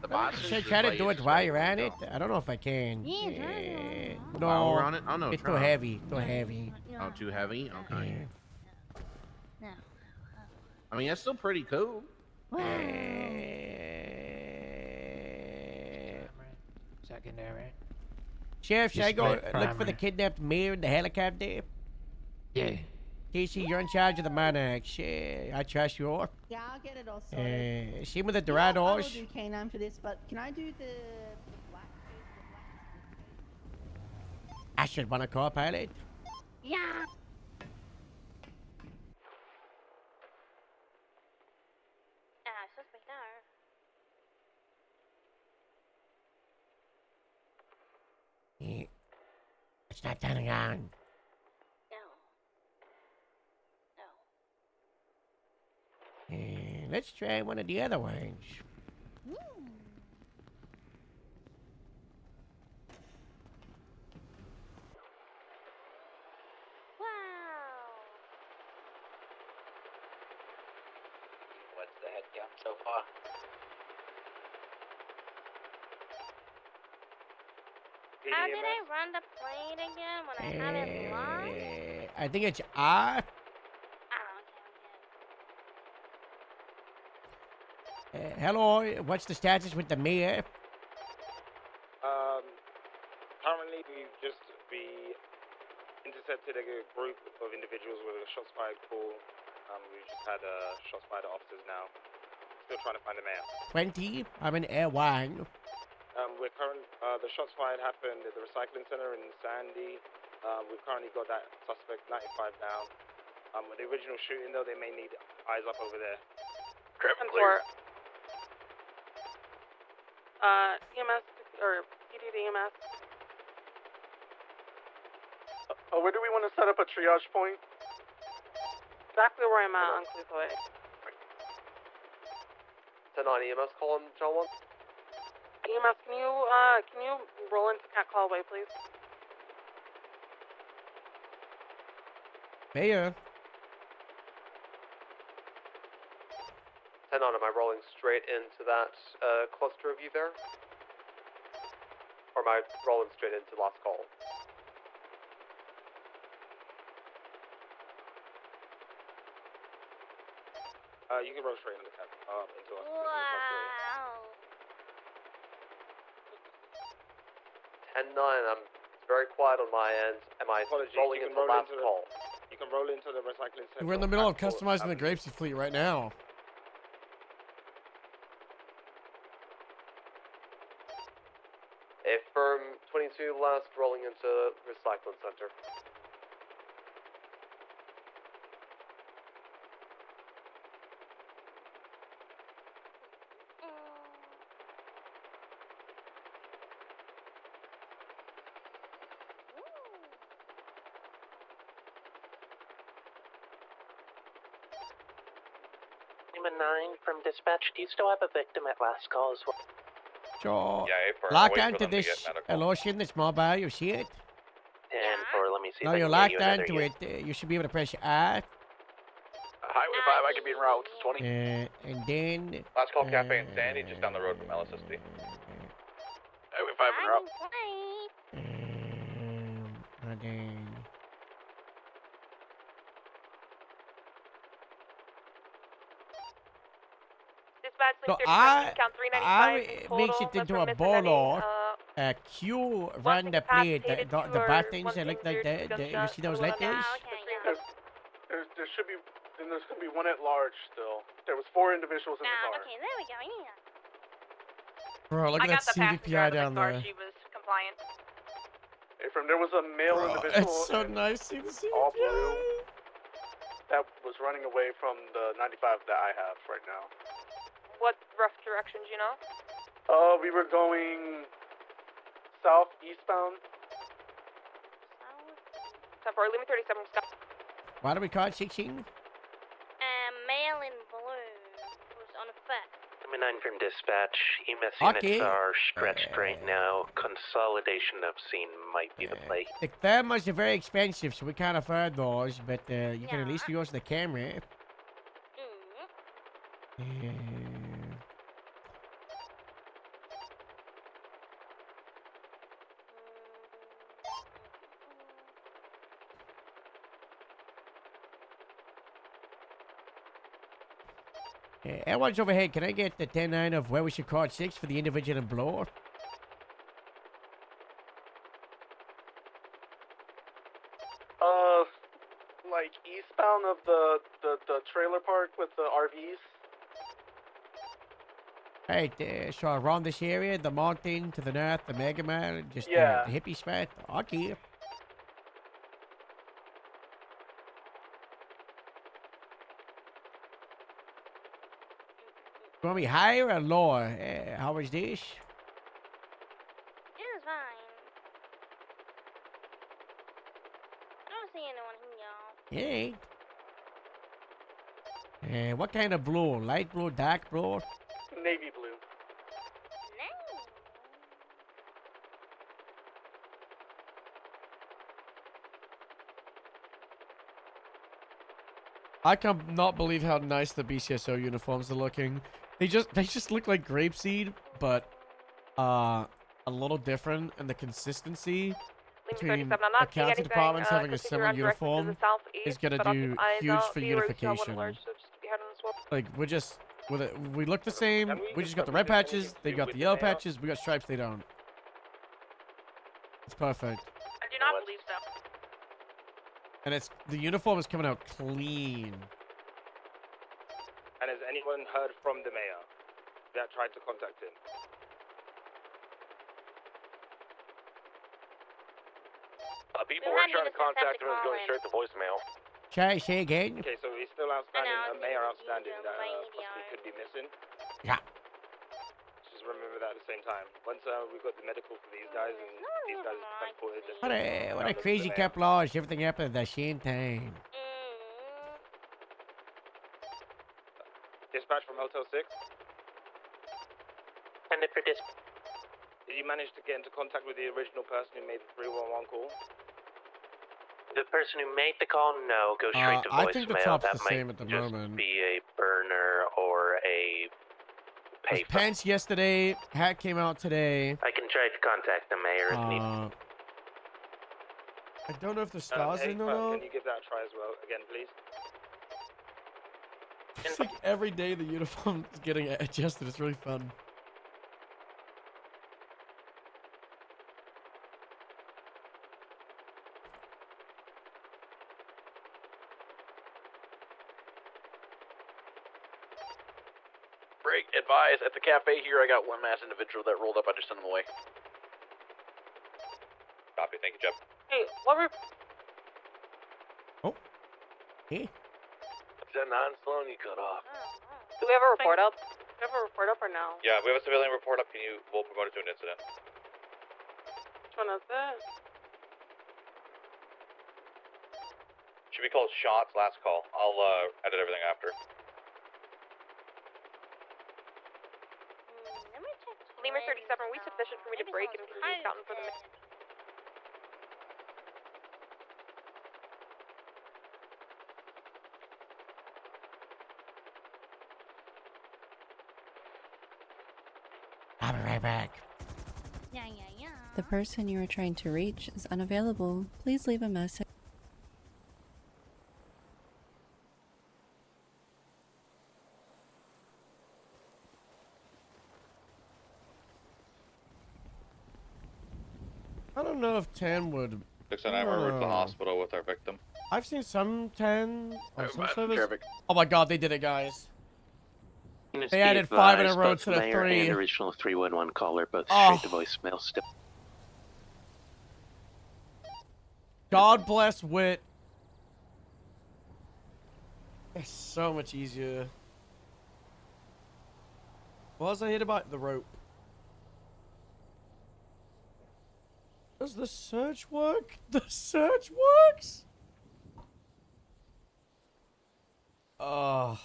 boxes. Should I just try to like do it's it while ready you're to on go. it? I don't know if I can. Yeah, try it. No, While we're on it? Oh, no, it's too try it. heavy. Too heavy. Oh, too heavy? Okay. No. I mean, that's still pretty cool. Secondary. Sheriff, should I go Display look for the primary. kidnapped mayor in the helicopter? Yeah. Casey, you're in charge of the monarch. I trust you. Yeah, I'll get it all sorted. Same with the You know, I will Dorados. do canine for this, but can I do the black I should want a co-pilot. Yeah. It's not turning on. Let's try one of the other ones. What's the head count so far? How did I run the plane again when I have it locked? I think it's R. Hello, what's the status with the mayor? Currently we intercepted a group of individuals with a shots fired call. We just had shots fired at officers now. Still trying to find the mayor. 20. I'm in Air 1. The shots fired happened at the recycling center in Sandy. We've currently got that suspect 95 down. With the original shooting though, they may need eyes up over there. Clear. EMS or PD to EMS. Where do we want to set up a triage point? Exactly where I'm at on Cleveland. 10 on EMS calling John 1. EMS, can you roll into Cat Callaway, please? Mayor. 10 on, am I rolling straight into that cluster of you there? Or am I rolling straight into last call? You can roll straight into the into us. Wow. 10-9, I'm very quiet on my end. Am I rolling into the last call? You can roll into the recycling center. We're in the middle of customizing the Grapesy fleet right now. A firm 22 last rolling into recycling center. Human 9 from dispatch. Do you still have a victim at last call as well? Sure. Yeah, April, I'll Lock wait for onto them to this get medical. lotion that's mobile, you see it? And for, let me see. No, if I you're can get locked you another onto unit. it. You should be able to press R. Highway 5, I could be en route. 20. And then... Last call Cafe in Sandy, just down the road from LSSD. Highway 5 en route. And then... Dispatch, So 635, I count 395 makes it into a bolo. Q run the plate. The buttons that look like that. You see those letters? There should be, and there's going to be one at large still. There was 4 individuals in the car. Okay, there we go. Yeah. Bro, look I at got that the passenger CVPI out of the down car. there. She was compliant. From there was a male Bro, individual. it's so nice to see the CVPI. All blue. That was running away from the 95 that I have right now. What rough directions, you know? We were going southeastbound. Time for Lima 37 stop. What do we call it, 16? Male in blue who's on a foot. Human 9 from dispatch. EMS Okay. units are stretched right now. Consolidation of scene might be the play. The thermals are very expensive, so we can't afford those, but you can at least use the camera. Everyone's overhead. Can I get the 10-9 of where we should call 6 for the individual and blower? Like eastbound of the trailer park with the RVs. Right, so around this area, the mountain to the north, the Mega Man, just Yeah. the hippie spot. Okay. You want me higher or lower? How is this? It is fine. don't see anyone here. Hey. What kind of blue? Light blue, dark blue? Navy blue. I cannot believe how nice the BCSO uniforms are looking. They just look like grapeseed, but a little different in the consistency between accounting departments having a similar uniform is gonna do huge for unification. Like we look the same. We just got the red patches. They got the yellow patches. We got stripes. They don't. It's perfect. I do not believe so. And the uniform is coming out clean. And has anyone heard from the mayor that tried to contact him? People were trying to contact him. It was going straight to voicemail. Say again. Okay, so he's still outstanding. A mayor outstanding that possibly could be missing. Yeah. Just remember that at the same time. Once we've got the medical for these guys and these guys are transported. What a crazy couple hours. Everything happened at the same time. Dispatch from Hotel 6. And for dispatch. Did you manage to get into contact with the original person who made the 311 call? The person who made the call, no, go straight to voicemail. I think the top's that the might same at the just moment. be a burner or a It was Pence yesterday. Hat came out today. I can try to contact the mayor if need. I don't know if the stars hey, in or not. Can you give that a try as well, again, please? It's like every day the uniform is getting adjusted. It's really fun. Break, advise, at the cafe here, I got one mass individual that rolled up. I just sent him away. Copy, thank you, Jeff. Hey, what were... Hey. 10-9, Sloan, you cut off. Do we have a report up? Do we have a report up or no? Yeah, we have a civilian report up. We'll promote it to an incident. Which one is it? Should be called shots, last call. I'll edit everything after. Lemur 37, are we sufficient for me to break into the accountant for the... I'll be right back. Yeah. The person you are trying to reach is unavailable. Please leave a message. I don't know if 10 would. 6 and I were at the hospital with our victim. I've seen some 10 on some service. traffic. Oh my god, they did it, guys. They added 5 in a row to the 3. And original 311 caller, both Oh. straight to voicemail still. God bless Wit. It's so much easier. What was I hit about? The rope. Does the search work? The search works? Oh.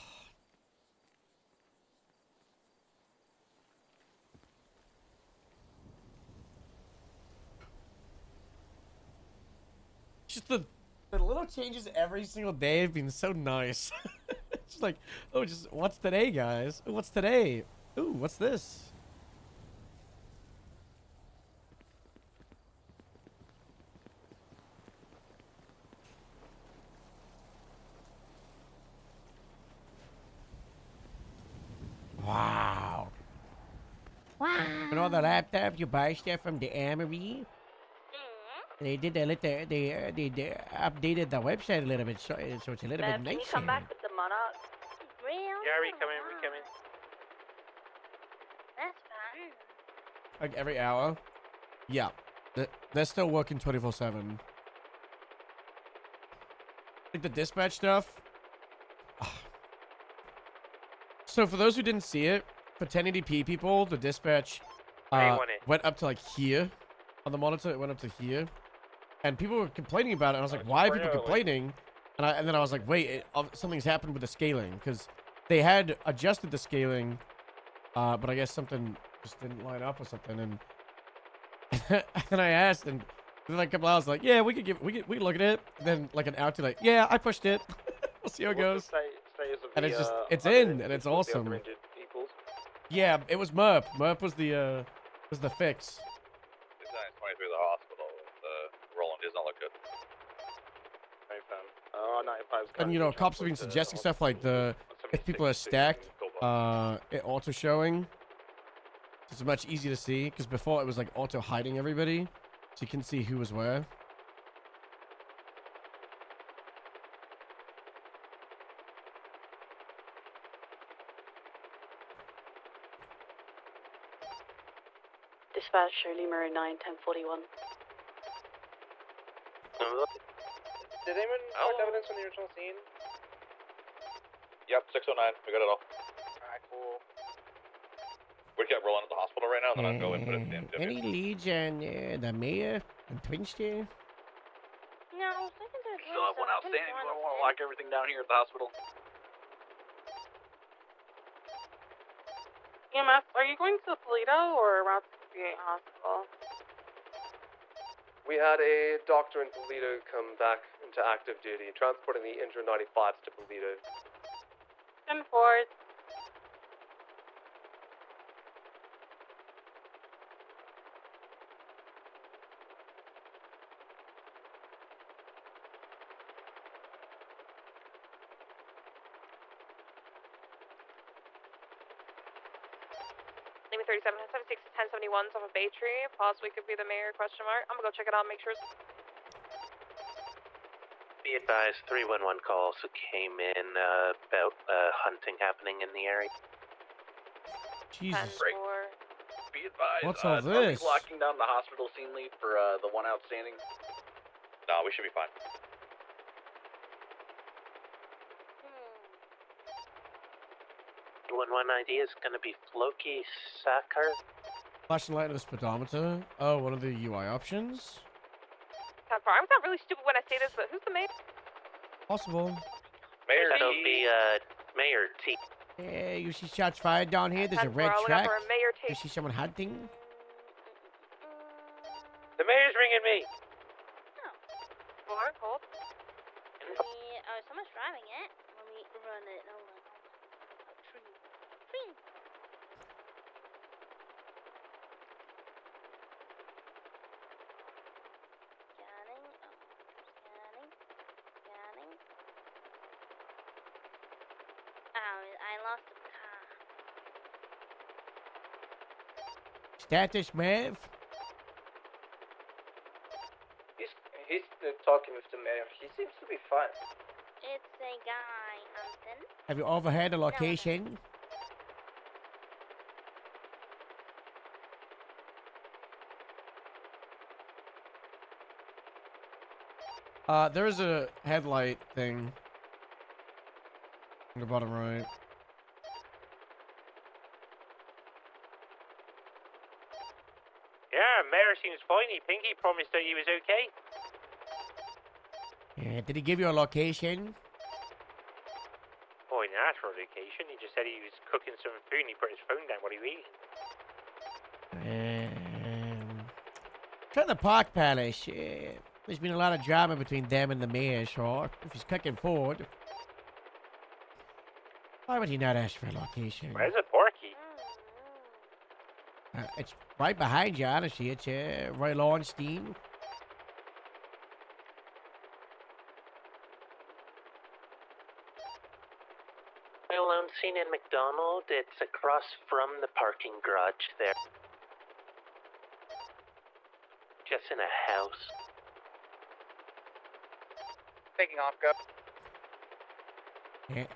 Just the little changes every single day have been so nice. It's like, oh, just what's today, guys? Ooh, what's today? Ooh, what's this? Wow. Wow. You know the laptop you buy stuff from the Armory? They did a little, they updated the website a little bit, so it's a little bit Can you nicer. come back with the monarch? Real? Yeah, we come in, we come in. That's fun. Like every hour? Yeah. They're still working 24/7. Like the dispatch stuff. So for those who didn't see it, for 1080p people, the dispatch went up to like here. On the monitor, it went up to here. and people were complaining about it. And I was like, why are people complaining? And then I was like, wait, something's happened with the scaling because they had adjusted the scaling, but I guess something just didn't line up or something. And and I asked, and then like a couple hours, like, yeah, we could look at it. And then like an hour to like, yeah, I pushed it. We'll see how it goes. And it's just it's in, and it's awesome. Yeah, it was Merp. Merp was the fix. 20 through the hospital. Roland does not look good. And you know, cops have been suggesting stuff like if people are stacked, it auto showing. It's much easier to see because before it was like auto hiding everybody, so you can see who was where. Dispatch, Lemur 9-1041. Did anyone collect evidence from the original scene? Yep, 609. We got it all. Alright, cool. We got Roland at the hospital right now, and then I'll go and put it in the Any leads on the mayor and Twinster? No, I was thinking there's Still have one outstanding. I want to lock everything down here at the hospital. EMF, are you going to Toledo or Route 68 Hospital? We had a doctor in Toledo come back into active duty, transporting the injured 95s to Toledo. 10-4. Maybe 37, 76 to 1071 off of Bay Tree. Possibly could be the mayor, question mark. I'm gonna go check it out and make sure it's... Be advised, 311 call also came in about hunting happening in the area. Jesus. Be advised. What's all Are we this? locking down the hospital scene lead for the one outstanding? No, we should be fine. One idea is going to be Floki Sacker. Flashing light on the speedometer. Oh, one of the UI options. I'm not really stupid when I say this, but who's the mayor? Possible. Mayor That'll T. be Mayor T. Yeah, you see shots fired down here. There's a red I'll look track. out for a Mayor T. You see someone hunting? The mayor's ringing me. Alright, cool. Someone's driving it. Let me run it. Hold on. Tree. Scanning. Oh, I lost the car. Status, Mav? He's talking with the mayor. He seems to be fine. It's a guy hunting. Have you overheard the location? There's a headlight thing on the bottom right. Yeah, mayor seems fine. Pinky promised that he was okay. Yeah, did he give you a location? Oh, he didn't ask for a location. He just said he was cooking some food and he put his phone down while he was eating. Try the Park Palace. There's been a lot of drama between them and the mayor, so if he's cooking food, why would he not ask for a location? Where's the Porky? It's right behind you, honestly. It's Roy Lowenstein. Well, I'm seen in McDonald. It's across from the parking garage there. Just in a house. Taking off, go. Yeah.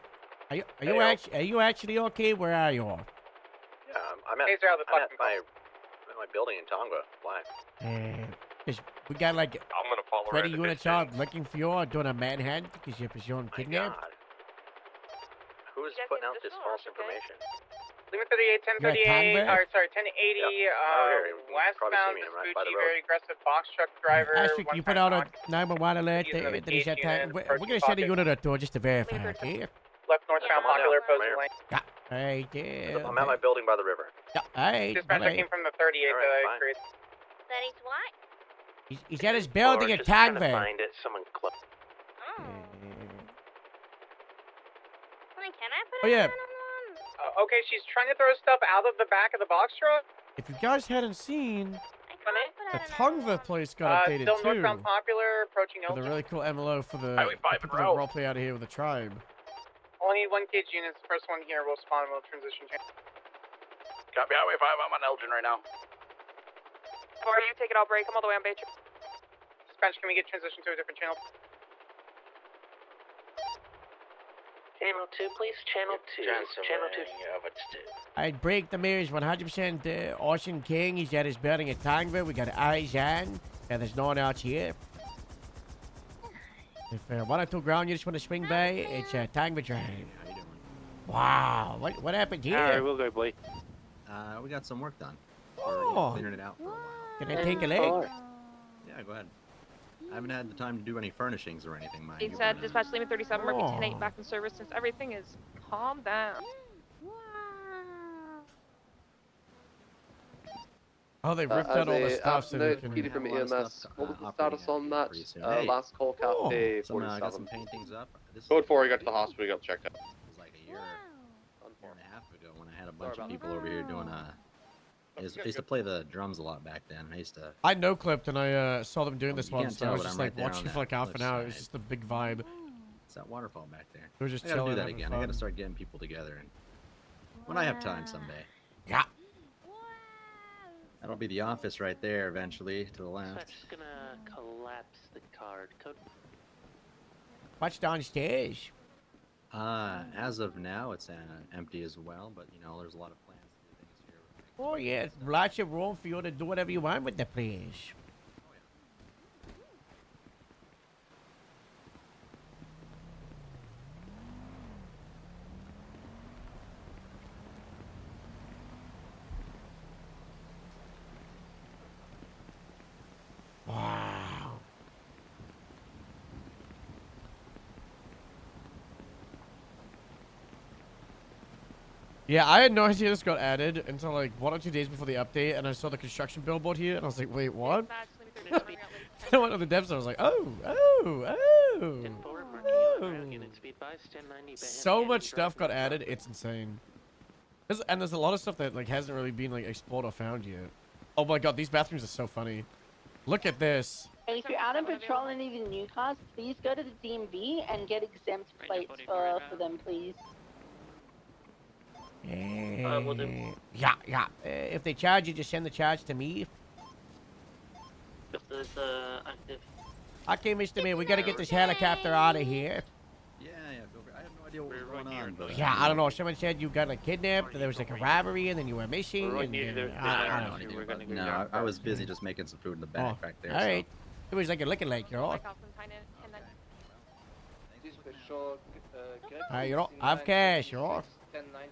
Are you actually okay? Where are you? Yeah, I'm at my building in Tonga, Black. We got like I'm gonna follow 20 units out looking for you, doing a manhunt because you're presumed kidnapped. Who's putting out this false information? Lima 38, 1038, or sorry, 1080, westbound, me, this right by the Fuji, road. very aggressive box truck driver. Ashley, can you put out a 911 alert Using the that he's gate attacked? unit, We're going to send a approaching unit at door just to verify, okay? Left northbound, popular opposing lane. Yeah. Right there. I'm at my building by the river. Yeah, alright. Dispatcher came from the 38 Alright, that I fine. created. That is what? He's at his building Or at just trying to Tangville. find it. Someone close. Honey, can I put Oh, yeah. Okay, she's trying to throw stuff out of the back of the box truck. If you guys hadn't seen, the Tongva place got updated Still too. northbound popular, approaching With a Elgin. really cool MLO for the Highway 5 people en that route. roleplay out of here with the tribe. Only need 1 cage units. First one here will spawn and we'll transition. Copy Highway 5, I'm on Elgin right now. Before you take it, I'll break. I'm all the way on Beatrice. Dispatch, can we get transition to a different channel? Channel 2, please. Channel 2. Channel 2. I'd break the mirrors 100%. Ocean King, he's at his building at Tangville. We got eyes on, and there's no one else here. If 1 or 2 ground units want to swing by, it's Tangville Drive. Wow, what happened here? Alright, we'll go, boy. We got some work done. Oh. We're clearing it out for a while. Can I take a leg? Yeah, go ahead. I haven't had the time to do any furnishings or anything, mind He you. said dispatch Lima 37, Murphy Oh. 10-8 back in service since everything is calm down. Oh, they ripped out all the stuff so they can... from a lot of EMS. stuff, What was the operating status on that? pretty soon. Hey. Last call, Cafe Some, I got some 47. paintings up. This Code 4, you got to the hospital, you got checked out. was like a year and a half ago when I had a bunch of people over here doing I used to play the drums a lot back then. I used to. I no clipped and I saw them doing this You once. can't So I tell, was but just I'm like right there watching on for like that half an cliff hour. It was side. just a big vibe. It's that waterfall back there. We were just I gotta chilling, do that having again. I gotta fun. start getting people together, and when I have time someday. Yeah. That'll be the office right there eventually to the left. Just gonna collapse the card. Code. What's downstairs? As of now, it's empty as well, but you know, there's a lot of plans to do things here. Oh, yeah, lots of room for you to do whatever you want with the place. Wow. Yeah, I had no idea this got added until like 1 or 2 days before the update, and I saw the construction billboard here, and I was like, wait, what? Then I went to the devs, and I was like, oh. So much stuff got added, it's insane. And there's a lot of stuff that like hasn't really been like explored or found yet. Oh my god, these bathrooms are so funny. Look at this. And if you're out on patrol and even new cars, please go to the DMV and get exempt plates for them, please. Yeah. If they charge you, just send the charge to me. If there's active. Okay, Mr. Mayor, we gotta get this helicopter out of here. Yeah, feel free. I have no idea what was going on, but Yeah, I don't know. Someone said you got like kidnapped, there was like a robbery, and then you were missing. And, I don't know anything about it. No, I was busy just making some food in the back back there. All right. It was like a looking like you're all. You're all. I have cash. You're all. 1090.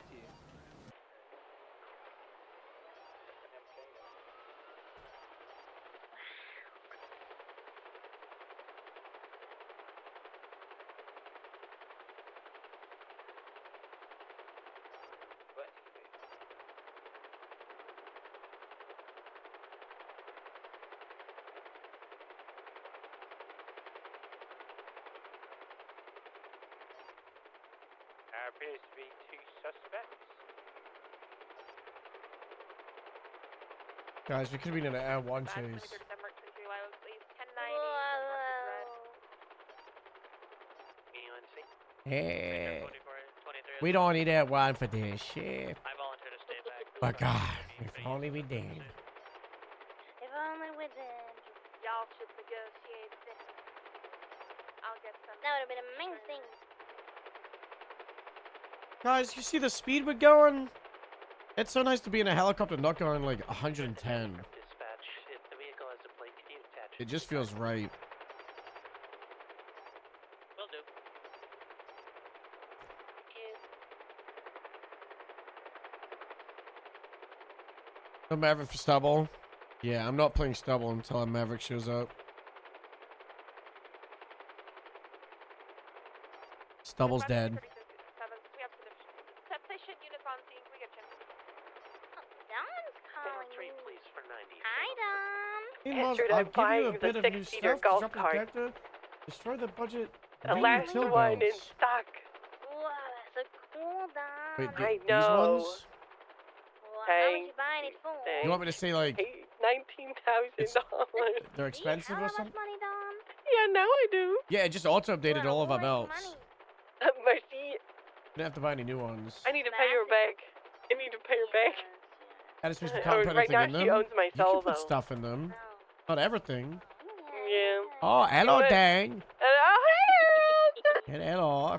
Appears to be 2 suspects. Guys, we could have been in an Air 1 chase. Hey, we don't need that one for this shit. I volunteer to stay back. But God, if only we did. If only we did. Y'all should negotiate this. I'll get some. That would have been amazing. Guys, you see the speed we're going? It's so nice to be in a helicopter not going like 110. Dispatch, if the vehicle has a plate, can you attach It just feels right. Will do. The Maverick for Stubble. Yeah, I'm not playing Stubble until a Maverick shows up. Stubble's dead. Sufficient units on scene. We get chance. Don's calling me. Please for 90. Hi, Don. Hey, Muzz, Astrid, I'll I'm give you buying a the bit of new six-seater stuff. golf Drop your cart. character, destroy the budget. The Ring last till one in bells. stock. Wow, that's a cool Don. Wait, I these know. ones? Well, how much you buying it for? You want me to say like $19,000. they're expensive or something? Money, Don? Yeah, now I do. Yeah, it just auto updated all of our belts. Mercy, You don't have to buy any new ones. I need to pay her back. I need to pay her back. That is supposed to Or can't put right anything now in them. she owns my You soul, can put though. stuff in them. Not everything. Yeah. Oh, hello, But- Dan. Hello, Hello.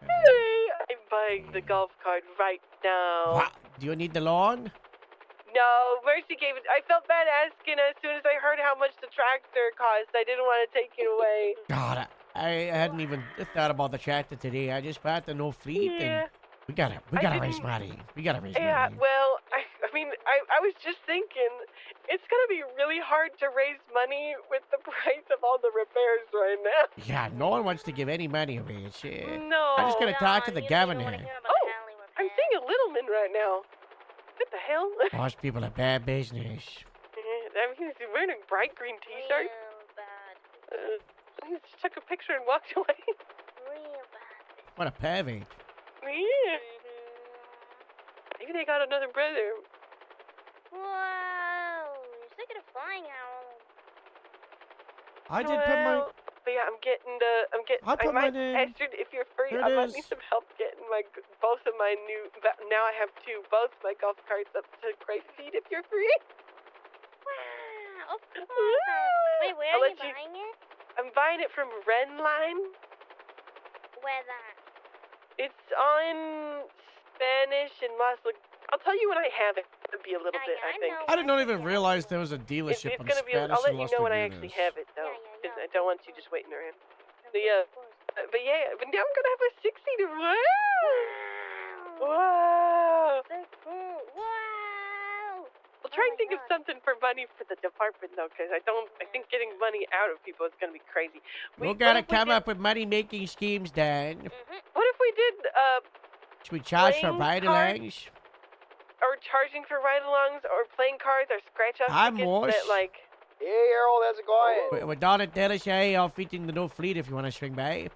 hey, I'm buying the golf cart right now. What? Do you need the lawn? No, Mercy gave it. I felt bad asking as soon as I heard how much the tractor cost. I didn't want to take it away. God, I hadn't even thought about the tractor today. I just bought the no fleet, Yeah. and we gotta raise money. We gotta raise Yeah, money. well, I mean, I was just thinking, it's gonna be really hard to raise money with the price of all the repairs right now. Yeah, no one wants to give any money away. It's, No. I'm just gonna talk to the governor. Oh, I'm seeing a Littleman right now. What the hell? Most people are bad business. I mean, he's wearing a bright green T-shirt. He just took a picture and walked away. What a pervert. Yeah. Maybe they got another brother. Whoa, you're sick of the flying owl. I did put my. But yeah, I'm getting. I put might, mine in. Astrid, if you're free, Here I it might is. need some help getting both of my new. Now I have two. Both my golf carts up to great speed. If you're free. Wow, of course. Wait, where I'll are let you buying it? I'm buying it from Renline. Where's that? It's on Spanish and Las. I'll tell you when I have it. It'll be a little bit. I think. I did not even realize there was a It's dealership on gonna be. Spanish I'll let in you Las know when I actually Vegas. have it, though, because I don't want you just waiting around. But yeah, but now I'm gonna have a 6-seater. Wow! Wow! That's cool. Wow! We'll try and think of something for money for the department, though, because I think getting money out of people is gonna be crazy. We gotta come up with money-making schemes, Dan. What if we did Should we charge for playing ride-alongs? or charging for ride-alongs, or playing cards, or scratch-off I'm tickets Morse. that like. Hey, Harold, how's it going? We're down at Delishay, I'll fit in the no fleet if you want to swing by.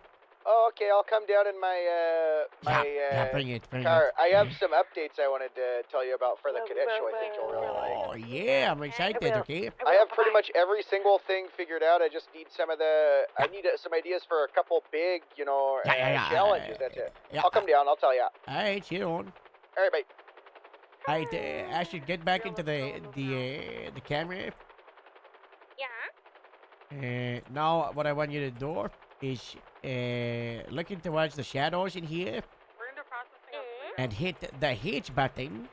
Oh, okay, I'll come down in my, Yeah, bring it, bring car. it. I have some updates I wanted to tell you about for the cadet show I think you'll really like. Oh, yeah, I'm excited, okay? I have pretty much every single thing figured out. I just need some of the, I need some ideas for a couple big, challenges, that's it. I'll come down, I'll tell you. Alright, see you on. Alright, bye. Alright, I should get back into the camera. Yeah? Now, what I want you to do is looking towards the shadows in here We're into processing and hit the H button.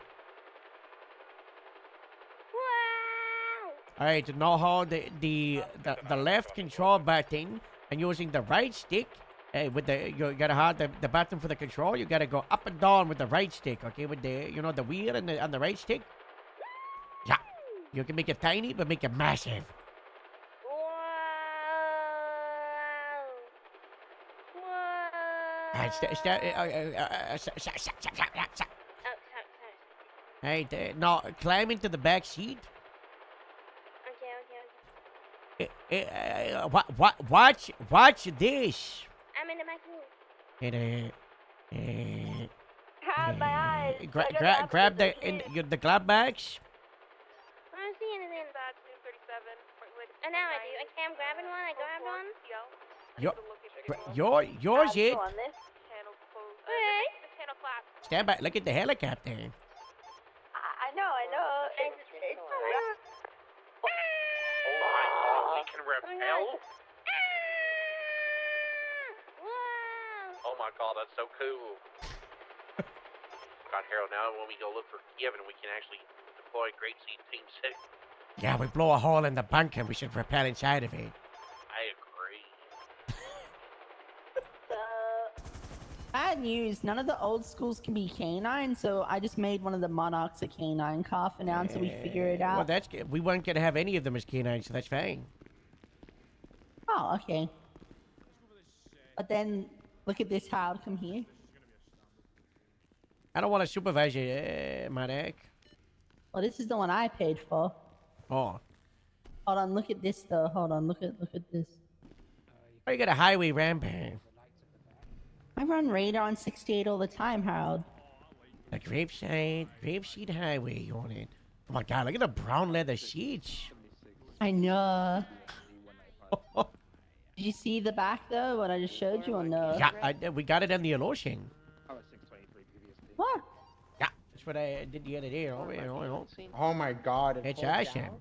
All right, now hold the left control button and using the right stick. With you gotta hold the button for the control. You gotta go up and down with the right stick. Okay, with the the wheel and on the right stick. Yeah, you can make it tiny, but make it massive. Alright, Alright, now climb into the back seat. Okay. Watch this. I'm in the back room. And My eyes. grab the glove bags. I don't see anything. And now I do. Okay, I'm grabbing one. I grabbed one. Yours it. Hey. Stand by. Look at the helicopter. I know. It's We can repel? Oh my god, that's so cool. God, Harold, now when we go look for Kevin, we can actually deploy Great Sea Team 6. Yeah, we blow a hole in the bunker. We should rappel inside of it. I agree. I news. None of the old schools can be canine, so I just made one of the Monarchs a canine car for now until we figure it out. Well, that's good. We weren't gonna have any of them as canines, so that's fine. Oh, okay. But then, look at this, Howard. Come here. I don't want to supervise you, Maniac. Well, this is the one I paid for. Oh. Hold on, look at this though. Hold on, look at this. Oh, you got a highway rampant. I run radar on 68 all the time, Harold. A grapeseed highway on it. Oh my god, look at the brown leather sheets. I know. Did you see the back though? What I just showed you or no? Yeah, we got it in the ocean. What? Yeah, that's what I did the other day. Oh my god. It's awesome.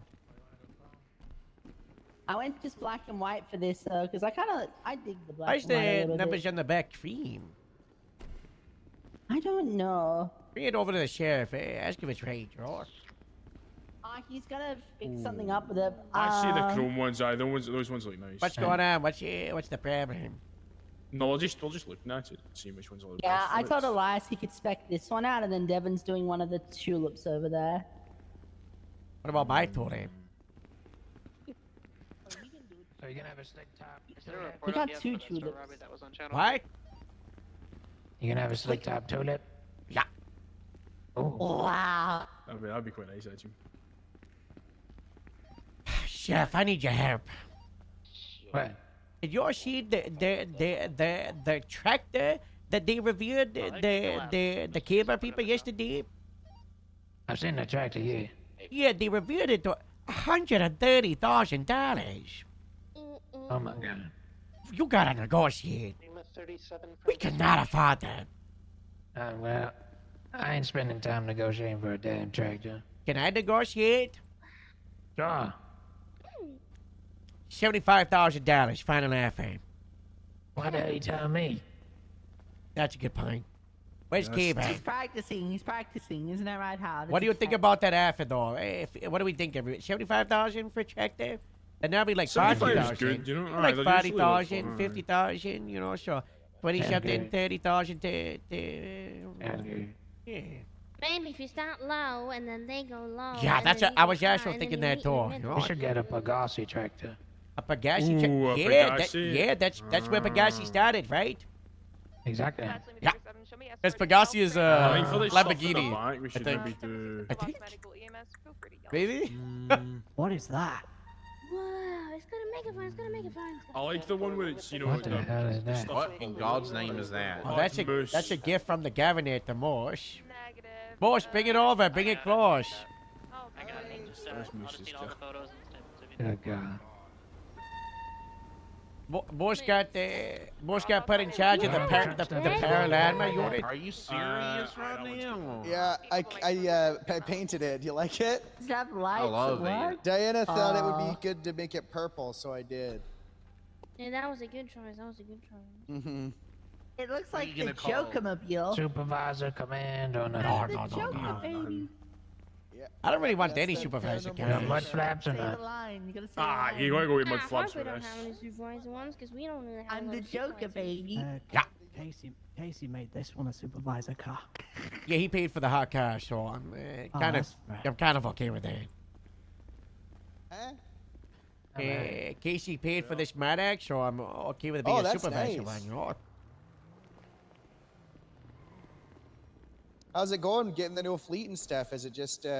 I went just black and white for this because I dig the black Why's and white a the little numbers bit. on the back cream? I don't know. Bring it over to the sheriff. Ask if it's right, or He's gonna fix something up with it. I see the chrome ones. Those ones look nice. What's going on? What's the problem? No, we'll just look at it, see which ones are the Yeah, best I for told it. Elias he could spec this one out, and then Devin's doing one of the tulips over there. What about my totem? So you're gonna have a slick top. We got two tulips. What? You're gonna have a slick top tulip? Yeah. Oh. Wow. That'd be quite nice, actually. Chef, I need your help. What? Did you all see the tractor that they reviewed the cable people yesterday? I've seen the tractor, yeah. Yeah, they reviewed it to $130,000. Oh my god. You gotta negotiate. We cannot afford that. Well, I ain't spending time negotiating for a damn tractor. Can I negotiate? Sure. $75,000, final offer. Why the hell you telling me? That's a good point. Where's Gabe at? He's practicing. Isn't that right, Howard? What do you think about that offer, though? What do we think? 75,000 for a tractor? And that'll be like 75 is 40,000. good, you know? Like Alright, they're usually like 40,000, alright. 50,000, you know, so 20 something, good. 30,000 yeah. Maybe if you start low and then they go low. Yeah, and that's then what you I go was high, also and thinking then you that meet in the too. middle. You We know? should get a Pegasi tractor. A Pegasi, Ooh, a yeah, Pegasi. that's where Pegasi started, right? Exactly. Yeah. Because Pegasi is I think for the stuff at the Lamborghini. back, we should think. maybe do. I think. Maybe? What is that? Whoa, it's gonna make it fun. It's gonna make it fun. I like the one where it's, you know, What the hell is that? stuff What in God's name is that? Oh, it's that's moose. a gift from the governor to Morse. Morse, bring it over, bring it close. That's moose is stuff. Good God. Morse got put in charge of the Paradigma unit. Are you serious right now? Yeah, I painted it. Do you like it? Does it have lights? love or what? it. Diana thought it would Aw. be good to make it purple, so I did. Yeah, that was a good choice. That was a good choice. Mm-hmm. It looks What are like you the gonna call it? Joker-mobile. Supervisor, command, or No, not? no, no, Joker, no. baby. Yeah. I don't really want That's any the supervisor paranormal You got guys. mud flaps or Say the not? line. You gotta say Ah, the you line. gotta go with mud I flaps hope we for don't this. have any supervisor ones because we don't really have I'm no the Joker, supervisors. baby. Yeah. Casey made this one a supervisor car. Yeah, he paid for the hot car, so I'm kind of that's fair. I'm kind of okay with that. Huh? Casey paid for this Mad so I'm okay with it Oh, being a that's supervisor nice. one. You know? How's it going getting the new fleet and stuff? Is it just You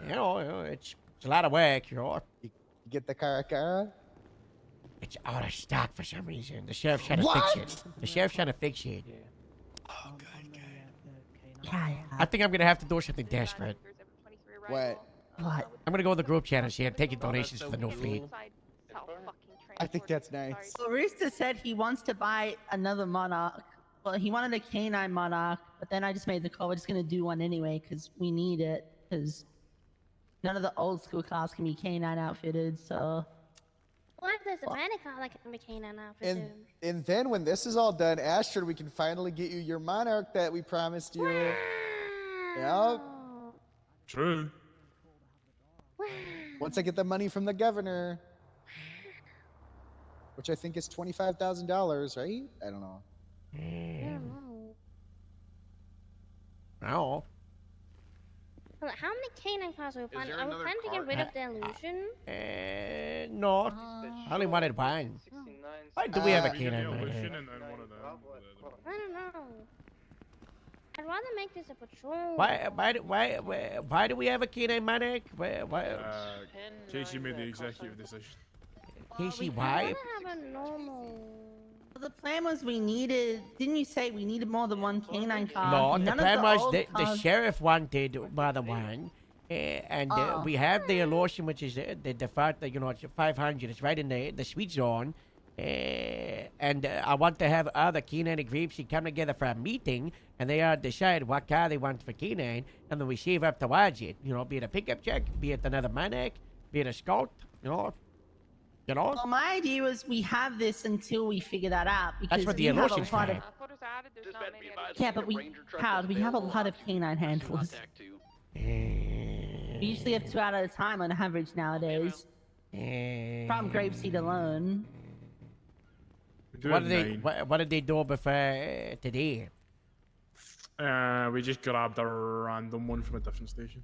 know, it's a lot of work. You know, you get the Caracara? it's out of stock for some reason. The sheriff's trying to What? fix it. The sheriff's trying to fix it. Oh, good. Yeah. I think I'm gonna have to do something desperate. What? What? I'm gonna go to the group chat and see and taking donations for the new fleet. I think that's nice. Well, Rooster said he wants to buy another Monarch. Well, he wanted a canine Monarch, but then I just made the call. We're just gonna do one anyway because we need it. Because none of the old school cars can be canine outfitted. So What if there's a panic car that can be canine outfit And and then when this is all done, Astrid, we can finally get you your Monarch that we promised you. Yep. True. Once I get the money from the governor, which I think is $25,000, right? I don't know. I don't know. Oh. Well, how many canine cars are we planning? there Are we another planning to get rid of the illusion? No. I only wanted one. Why do we have a canine Illusion medic? and then one of them. I don't know. I'd rather make this a patrol. Why do we have a canine medic? Why? Casey made the executive decision. Casey, I why? wanna have a normal. Well, the plan was we needed. Didn't you say we needed more than one canine car? No, None the of plan was old the cars- sheriff wanted more than one. And Oh. we have the illusion, which is the fact that, it's 500. It's right in the sweet zone. And I want to have other canine groups come together for a meeting, and they decide what car they want for canine, and then we save up towards it. Be it a pickup truck, be it another maniac, be it a scout, Well, my idea was we have this until we figure that out because what the we have a illusion's lot for. of. Yeah, but we have a lot of canine handlers. We usually have 2 out at a time on average nowadays. From Grapeseed alone. What did they do before today? We just grabbed a random one from a different station.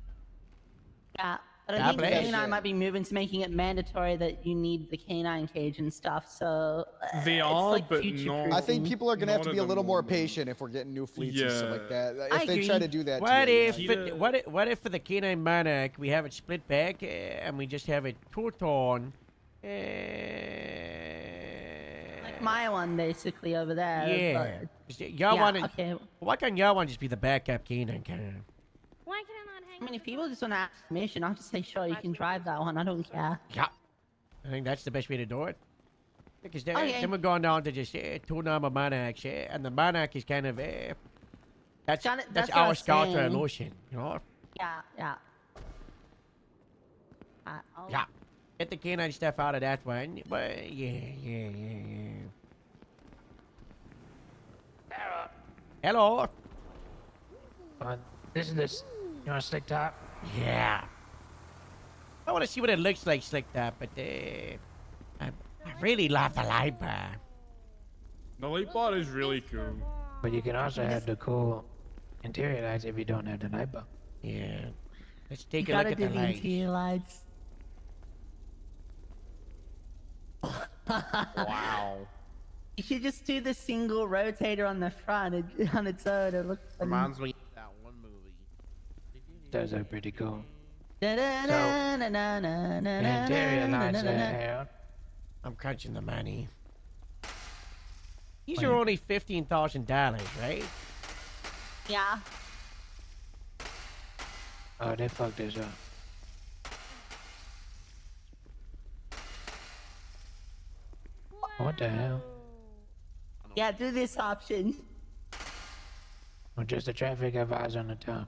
Yeah, but I think canine might be moving to making it mandatory that you need the canine cage and stuff. So They it's are, like but future-proofing. no. I think people are gonna have to None be a of little them more will. patient if we're getting new fleets and stuff like Yeah. that. I If they agree. try to do that, What to you, if yeah. what if for the canine maniac we have it split back and we just have it two-tone? Like my one basically over there. Yeah. but- Y'all yeah, want to? okay. Why can't y'all want to just be the backup canine car? Why can I not hang? I mean, if people just want to ask permission, I'll just say, sure, you can drive that one. I don't care. Yeah. I think that's the best way to do it. Because Okay. then we're going down to just two normal maniacs, and the maniac is kind of that's That's that's what I our was starter saying. illusion, Yeah. Yeah. Get the canine stuff out of that one. But yeah. Hello. This is this. You want a slick top? Yeah. I want to see what it looks like slicked up, but I really love the light bar. The light bar is really cool. But you can also have the cool interior lights if you don't have the night bulb. Yeah. Let's take You a look gotta at the do the lights. interior lights. Wow. You should just do the single rotator on the front on its own. It looks funny. Reminds me of that one movie. Those are pretty cool. Da-da-da-na-na-na-na-na-na-na-na-na-na. Interior lights are I'm crunching the money. These are only $15,000, right? Yeah. Oh, they fucked this up. What the hell? Yeah, do this option. Or just a traffic advisor on the top.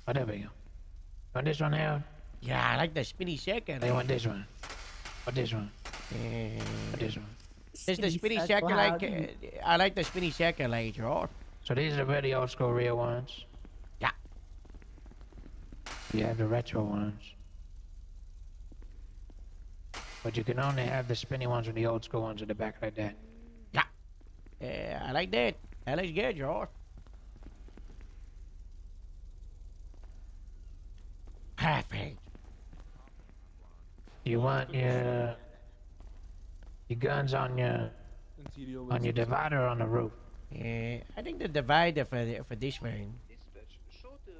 Oh, there we go. Want this one, Harold? Yeah, I like the spinny second. They want this one. What this one? Yeah. What this one? There's the spinny second I like the spinny second light, right? So these are the really old school real ones. Yeah. You have the retro ones. But you can only have the spinny ones with the old school ones at the back like that. Yeah, I like that. That looks good, right? Perfect. You want your guns on your divider or on the roof. Yeah, I think the divider for this one.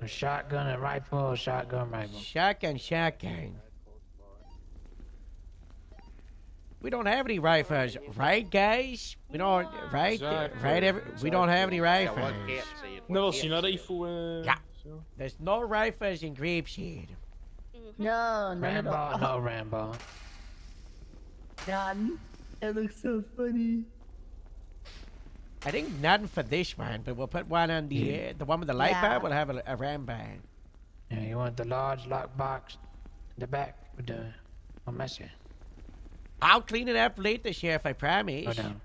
A shotgun and rifle or shotgun rifle. Shotgun. We don't have any rifles, right, guys? We don't, right? Exactly. We don't have any rifles. Never seen a rifle. Yeah. There's no rifles in Grapeseed. No, none at Rambo, all. no Rambo. None. It looks so funny. I think none for this one, but we'll put one on the one with the light Yeah. bar. We'll have a Rambo. Yeah, you want the large lock box in the back with the messy. I'll clean it up later, Sheriff. I promise. Go down.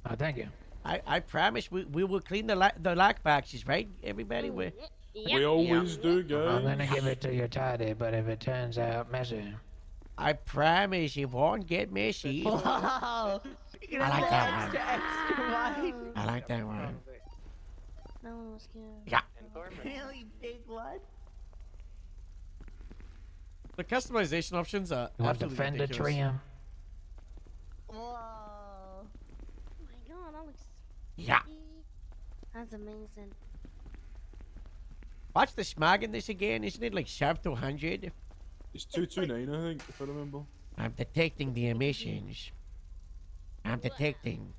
Oh, thank you. I promise we will clean the lock boxes, right, everybody? We always do, guys. I'm gonna give it to you tidy, but if it turns out messy, I promise it won't get messy. Wow. I like that one. Extra wide. I like that one. That one was good. Yeah. Really big one. The customization options are You want the absolutely fender ridiculous. trim? Whoa. Oh my god, that looks. Yeah. That's amazing. What's the smog in this again? Isn't it like sharp to 100? It's 229, I think, if I remember. I'm detecting the emissions. I'm detecting.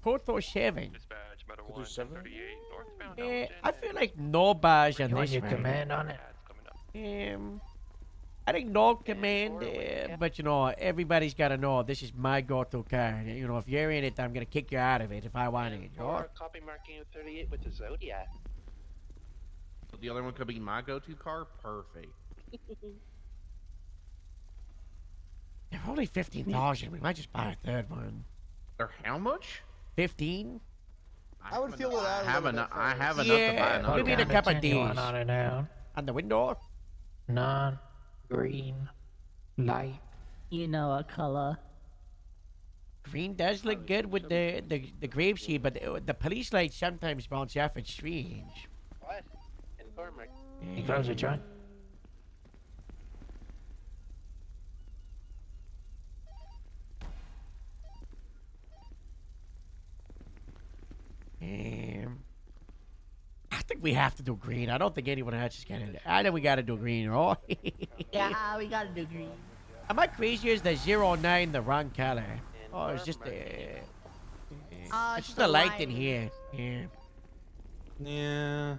447. Dispatch, Meadow 437? northbound. I feel like no bars on You want this your one. command on it? I think no command, but you know, everybody's got to know this is my go-to car. You know, if you're in it, I'm gonna kick you out of it if I want it. Or copy marking 38 with the Zodiac. So the other one could be my go-to car? Perfect. They're only 15,000. We might just buy a third one. They're how much? 15. I would feel it out. I have enough to buy another we need a one. couple of these. On it now. On the window. None. Green. Light. You know a color. Green does look good with the grapeseed, but the police lights sometimes bounce off. It's strange. What? Informer. You close it, John. I think we have to do green. I don't think anyone else is gonna. I think we gotta do green, right? Yeah, we gotta do green. Am I crazy? Is the 09 the wrong color? Oh, it's just the. It's just the light in here. Yeah. Yeah.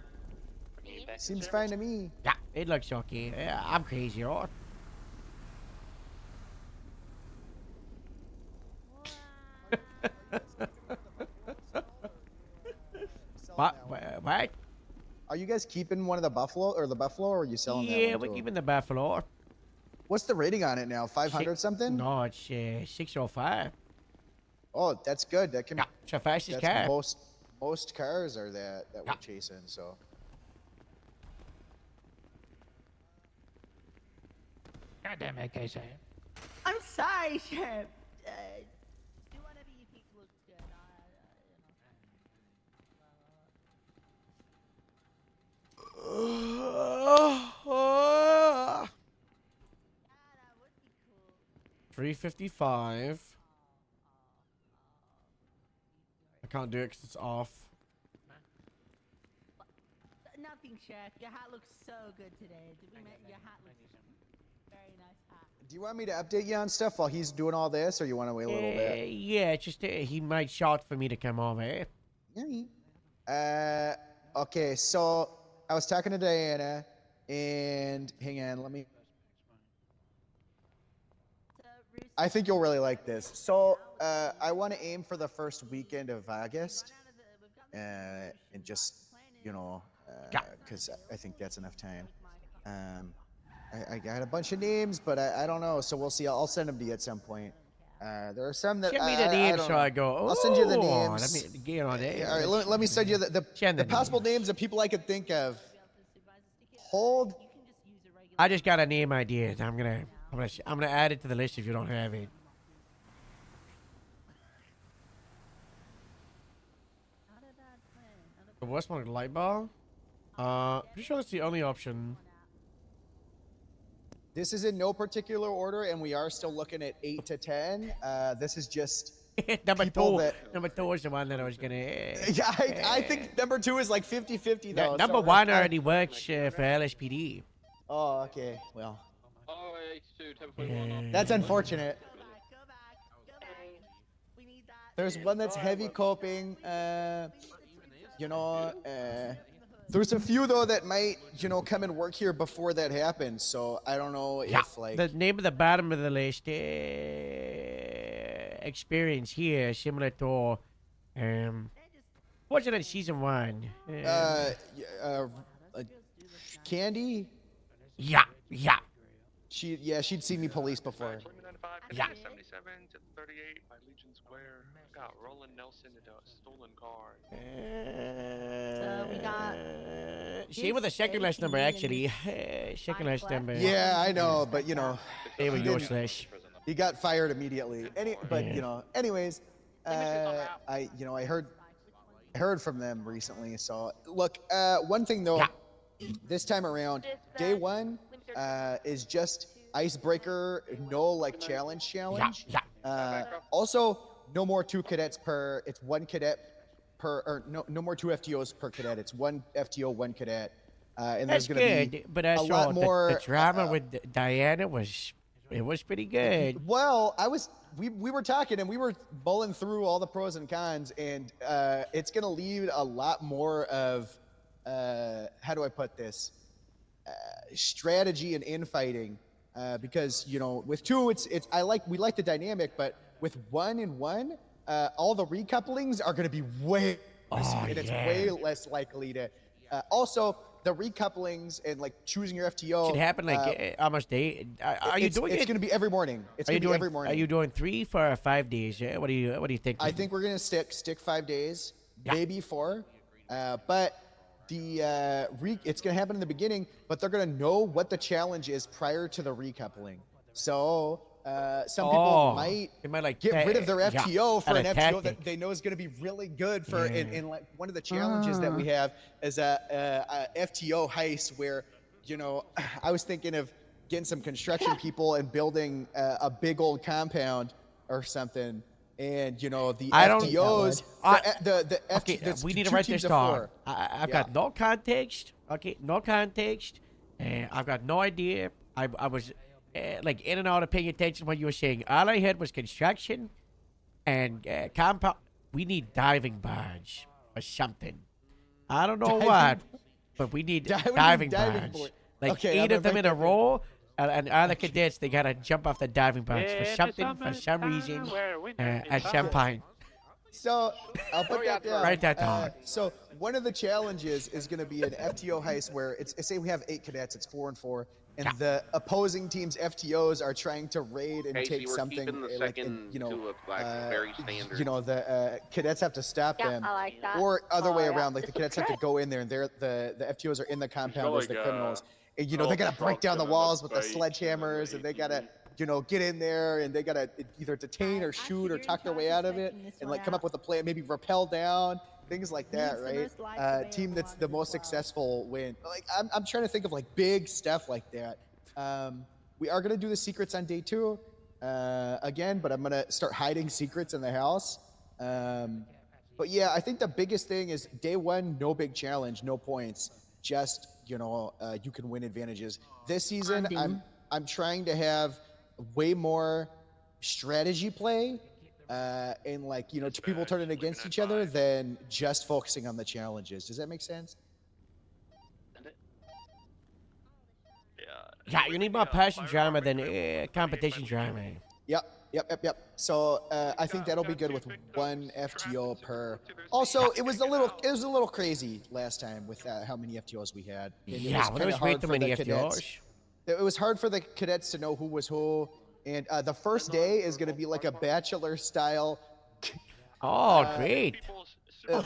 Seems fine to me. Yeah, it looks okay. Yeah, I'm crazy, right? What? Are you guys keeping one of the buffalo, or are you selling that one? Yeah, we're keeping the buffalo. What's the rating on it now? 500 something? No, it's 605. Oh, that's good. That can. Yeah, it's the fastest that's car. Most cars are that we're chasing. So. God damn it, Casey. I'm sorry, Sheriff. Do whatever you think looks good. Uh, 355. I can't do it because it's off. Nothing, Sheriff. Your hat looks so good today. Your hat looks very nice hat. Do you want me to update you on stuff while he's doing all this, or you want to wait a little bit? Yeah, it's just he might shout for me to come over. Okay, so I was talking to Diana, and hang on, let me. I think you'll really like this. So I want to aim for the first weekend of August, and just because I think that's enough time. I got a bunch of names, but I don't know, so we'll see. I'll send them to you at some point. There are some that Send me the names so I go. I'll send you the "Oh, names. Let me get on it. All right, let me send you the possible names of people I could think of. Hold. I just got a name idea. I'm gonna add it to the list if you don't have it. The Westmont light bar? Pretty sure that's the only option. This is in no particular order, and we are still looking at 8 to 10. This is just number people two. that. Number 2 is the one that I was gonna. Yeah, I think number 2 is like 50-50 though. Number so 1 already works for LSPD. Oh, okay. Well, Oh, that's unfortunate. There's one that's heavy coping. There's a few though that might, come and work here before that happens. So I don't know if like the name of the bottom of the list. Experience here similar to, what's it in season 1? Candy. Yeah. she'd seen me police before. Yeah. 77 to 38 by Legion Square. I got Roland Nelson in a stolen car. So we got. She with a second last number, actually. Second last number. Yeah, I know, but you know, They were your slash. he got fired immediately. But Yeah. you know, anyways, I heard from them recently. So look, one thing though, this time around, day one is just icebreaker, no like challenge. Also, no more 2 cadets per. It's 1 cadet per, or no more 2 FTOs per cadet. It's 1 FTO, 1 cadet. And That's there's gonna good, be but a lot more. The drama with Diana was pretty good. Well, we were talking and we were mulling through all the pros and cons, and it's gonna leave a lot more of how do I put this, strategy and infighting, because you know with 2 we like the dynamic, but with 1 and 1, all the recouplings are gonna be way and it's way less likely to. Also, the recouplings and like choosing your FTO Should happen like almost day. Are you doing it? It's going to be every morning. It's going to be every morning. Are you doing 3, 4, or 5 days? Yeah? What do you think? I think we're going to stick 5 days, maybe 4. But the it's going to happen in the beginning, but they're going to know what the challenge is prior to the recoupling. So some people might like get rid of their FTO for an FTO tactic. that they know is going to be really good for in like one of the challenges that we have is a FTO heist where, you know, I was thinking of getting some construction people and building a big old compound or something. And you know the FTOs, we need to write this down. I've got no context. Okay, no context. I've got no idea. I was like in and out of paying attention to what you were saying. All I had was construction and compound. We need diving barge or something. I don't know what, but we need diving barge. Like Okay, 8 of them in a row. And other cadets, they gotta jump off the diving barge for something, for some reason, at some point. So I'll put that down. Write that down. So one of the challenges is going to be an FTO heist where it's say we have 8 cadets, it's 4 and 4, and the opposing team's FTOs are trying to raid and Casey, take we're something keeping the like second you know, to a black, very standard. you know the cadets have to stop them, I like that. or other way Oh, yeah. around, like the cadets have to go in there and the FTOs are in the compound as the criminals. And, you know, they gotta break down the walls with the sledgehammers, and they gotta, you know, get in there, and they gotta either detain or shoot or talk their way out of it, and like come up with a plan, maybe rappel down, things like that, right? Team that's the most successful win. Like I'm trying to think of like big stuff like that. We are gonna do the secrets on day 2 again, but I'm gonna start hiding secrets in the house. But yeah, I think the biggest thing is day 1, no big challenge, no points, just you know, you can win advantages. This season, I'm trying to have way more strategy play, and like, you know, people turning against each other than just focusing on the challenges. Does that make sense? Yeah, you need more passion drama than competition drama. Yep. So I think that'll be good with 1 FTO per. Also, it was a little crazy last time with how many FTOs we had. There was way too many FTOs. It was hard for the cadets to know who was who, and the first day is going to be like a bachelor style. Oh, great!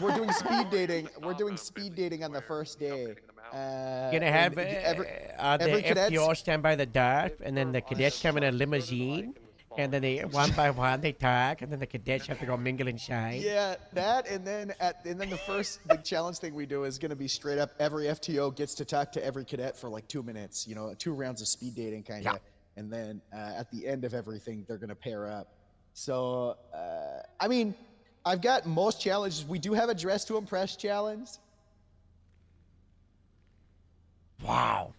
We're doing speed dating. We're doing speed dating on the first day. Gonna have the FTO stand by the door, and then the cadets come in a limousine. And then they one by one they talk, and then the cadets have to go mingle inside. Yeah, that, and then the first big challenge thing we do is going to be straight up. Every FTO gets to talk to every cadet for like 2 minutes. You know, 2 rounds of speed dating kind of, and then at the end of everything, they're going to pair up. So, I mean, I've got most challenges. We do have a dress to impress challenge. Wow.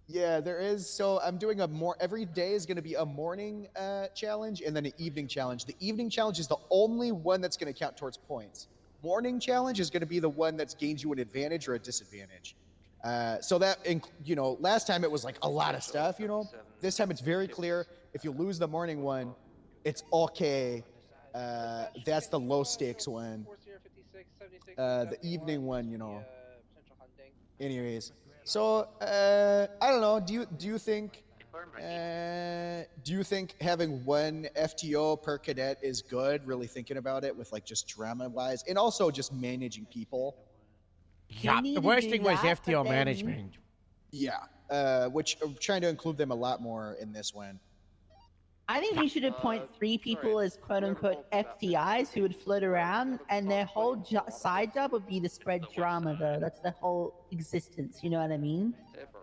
Yeah, there is. So I'm doing every day is going to be a morning challenge and then an evening challenge. The evening challenge is the only one that's going to count towards points. Morning challenge is going to be the one that gains you an advantage or a disadvantage. So that, you know, last time it was like a lot of stuff, you know. This time it's very clear. If you lose the morning one, it's okay. That's the low stakes one. The evening one, you know. Anyways. So I don't know. Do you think Do you think having one FTO per cadet is good? Really thinking about it with like just drama wise, and also just managing people. Yeah, the worst thing was FTO management. Yeah, which I'm trying to include them a lot more in this one. I think you should appoint 3 people as quote-unquote FTIs who would float around, and their whole side job would be to spread drama, though. That's the whole existence, you know what I mean?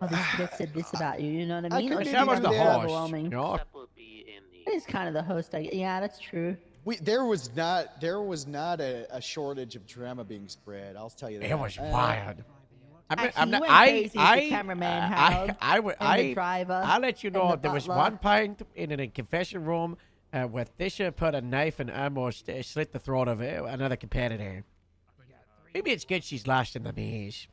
Oh, this cadet said this about you, you know what I mean? That was the host. Overwhelming. It is kind of the host. Yeah, that's true. There was not a shortage of drama being spread. I'll tell you that. It was wild. I'm not. The cameraman, Harold, the driver, I'll let you know and the there was butler. one point in a confession room where Thisha put a knife and almost slit the throat of another competitor. Maybe it's good she's lost in the maze.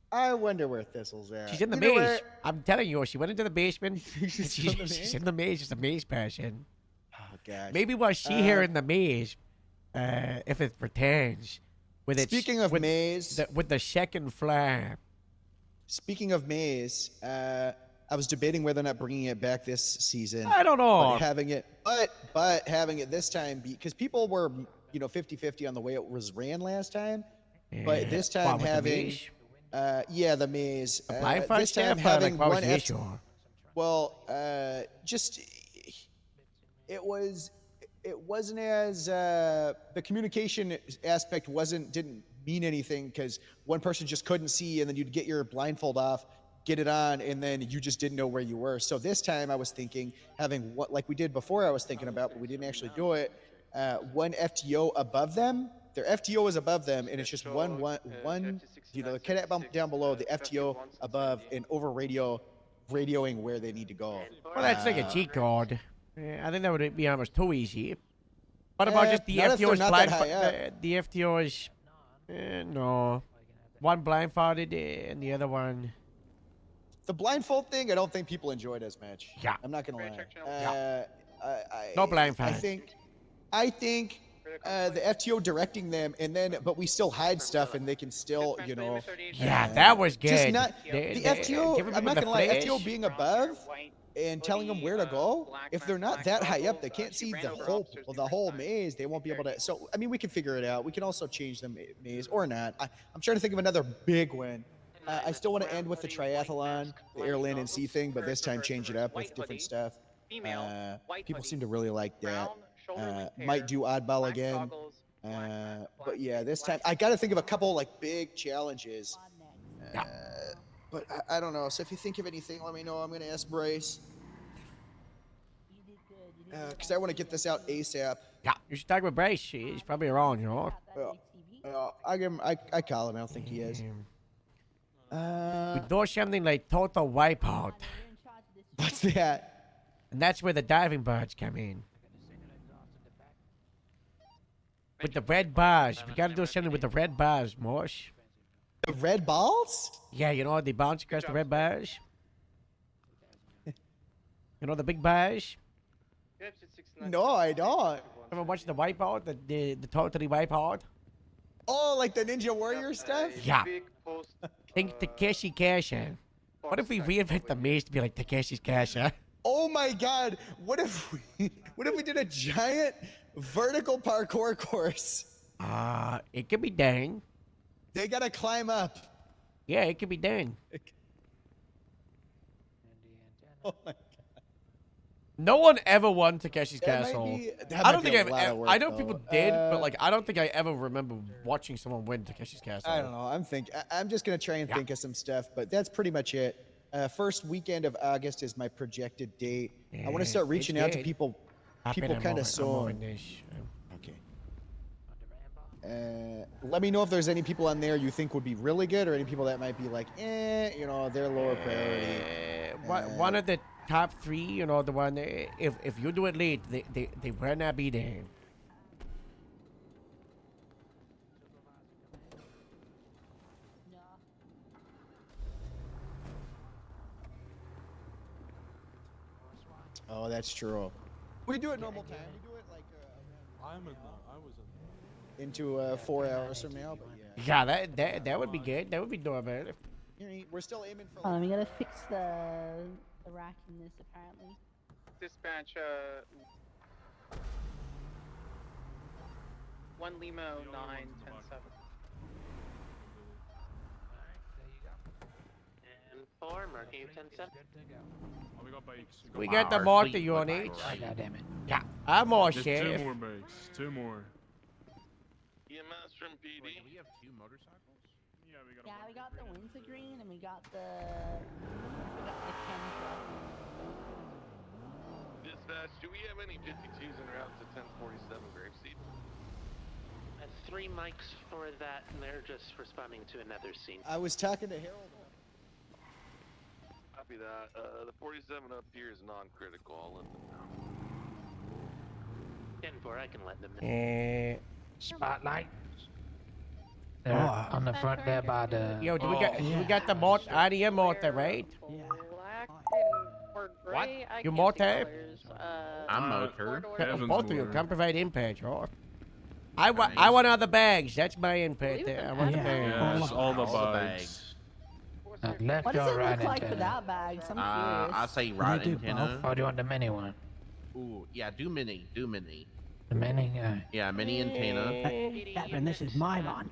I wonder where Thistle's at. She's in the You know maze. where- I'm telling you, she went into the basement. She's she's, in the maze? she's in the maze. She's a maze person. Oh, gosh. Maybe was she here in the maze, if it returns, with its Speaking of maze, with the second flare. Speaking of maze, I was debating whether or not bringing it back this season. I don't know. But having it this time, because people were 50-50 on the way it was ran last time, but this time What, with the having maze? The maze. The blind fight this time stuff, or, having like, what was one the F- issue? Well, just it wasn't as the communication aspect didn't mean anything, because one person just couldn't see, and then you'd get your blindfold off, get it on, and then you just didn't know where you were. So this time I was thinking having what like we did before, I was thinking about, but we didn't actually do it. One FTO above them. Their FTO is above them, and it's just one, the cadet bump down below, the FTO above, and over radioing where they need to go. Well, that's like a cheat code. I think that would be almost too easy. What about just the not if they're FTO's not blind? that high up. The FTO is no, one blindfolded and the other one. The blindfold thing, I don't think people enjoyed as much. Yeah. I'm not gonna lie. No blindfold. I think the FTO directing them, and then but we still hide stuff, and they can still, Yeah, that was good. Just not They- the they- FTO. giving I'm not people gonna the lie. flash. FTO being above and telling them where to go. If they're not that high up, they can't see the whole maze. They won't be able to. So I mean, we can figure it out. We can also change the maze or not. I'm trying to think of another big one. I still want to end with the triathlon, the air, land, and sea thing, but this time change it up with different stuff. People seem to really like that. Might do oddball again. But yeah, this time I got to think of a couple like big challenges. But I don't know. So if you think of anything, let me know. I'm gonna ask Bryce. Because I want to get this out ASAP. Yeah, you should talk with Bryce. He's probably around, I give him. I call him. I don't think he is. We do something like total wipeout. What's that? And that's where the diving birds come in. With the red bars. We gotta do something with the red bars, Morse. The red balls? Yeah, they bounce across the red bars. The big bars? No, I don't. Ever watch the wipeout? The totally wipeout? Oh, like the Ninja Warrior stuff? Yeah. Think Takeshi Casha. What if we reinvent the maze to be like Takeshi's Casha? Oh my God! What if we did a giant vertical parkour course? It could be done. They gotta climb up. Yeah, it could be done. Oh my God. No one ever won Takeshi's That might Castle. be- that I might don't be think a lot of work, I know people though. did, but like I don't think I ever remember watching someone win Takeshi's Castle. I don't know. I'm just gonna try and think of some stuff, but that's pretty much it. First weekend of August is my projected date. I want to start reaching out to people kind of soon. Okay. Let me know if there's any people on there you think would be really good, or any people that might be like, they're lower priority. One of the top 3, the one if you do it late, they will not be there. Oh, that's true. We do it normal time. We do it like into 4 hours from now, but yeah. Yeah, that would be good. That would be doable. We're still aiming for. We gotta fix the the rack in this apparently. Dispatch, 1 Limo 910-7. And 4, marking 10-7. Oh, we got bikes. We got the motor unit. God damn it. Yeah, I'm more There's sheriff. 2 more bikes. 2 more. EMS from PD. Wait, do we have 2 motorcycles? Yeah, we got. Yeah, we got the wintergreen and we got the. I forgot the Kendra. Dispatch, do we have any 52s en route to 1047 Grapeseed? 3 mics for that, and they're just responding to another scene. I was talking to Harold. Copy that. The 47 up here is non-critical. I'll let them know. 10-4, I can let them know. Spotlight. They're on the front there by the. Yo, we got the motor out of your motor, right? Black and or gray. I You can't motor? see colors. I'm motor. Both of you can provide input, or I want all the bags. That's my input there. I want the bags. Yes, all the bags. Left What does or it right look like antenna? without bags? I'm I curious. say right antenna. Or do you want the mini one? Ooh, yeah, do mini. The mini guy. Yeah, mini antenna. Captain, this is my one.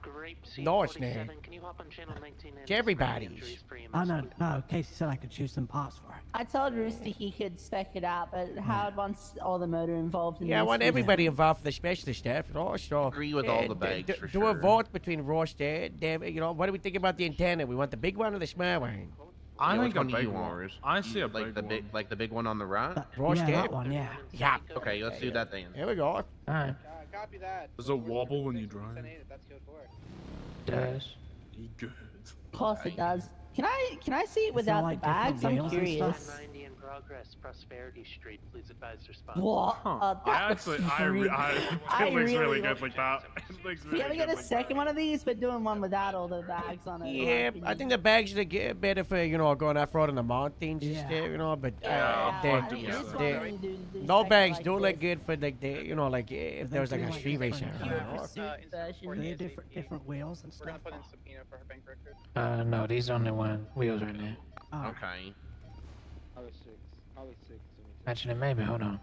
No, it's not. Can you hop on channel 19 It's everybody's. Oh, no, Casey said I could choose some parts for it. I told Rooster he could spec it out, but Howard wants all the motor involved in Yeah, I this. want everybody involved for the specialist stuff. So Agree with all the bags, for do a sure. vote between Ross, David. You know, what do we think about the antenna? We want the big one or the small one? I Yeah, think which one a do big you one. want? I see a like big one. the big one on the right. Ross, Yeah, Dave? that one, yeah. Yeah. Okay, let's do that then. Here we go. Alright. Copy that. Does it wobble when you drive? That's code 4. Does. Good. Of course it does. Can I see it Is there, without like, the bags? different I'm wheels and curious. stuff? 90 in progress, Prosperity Street. Please advise response. What? That looks It really looks really want- good like that. It looks If really you ever good get a like second one of these, but doing one without all the bags on it. in my Yeah, I opinion. think the bags are better for, you know, going off-road in the mountains and Yeah. stuff, you know, but I think they, this one they, when you do no second bags like do this. look good for, like, the, you know, like, if there was, like, a street racer. Pure you know. pursuit version. They're different wheels and We're gonna stuff. put in subpoena for her bank record. No, these only one wheels right now. Oh, Okay. Actually, maybe. Hold on.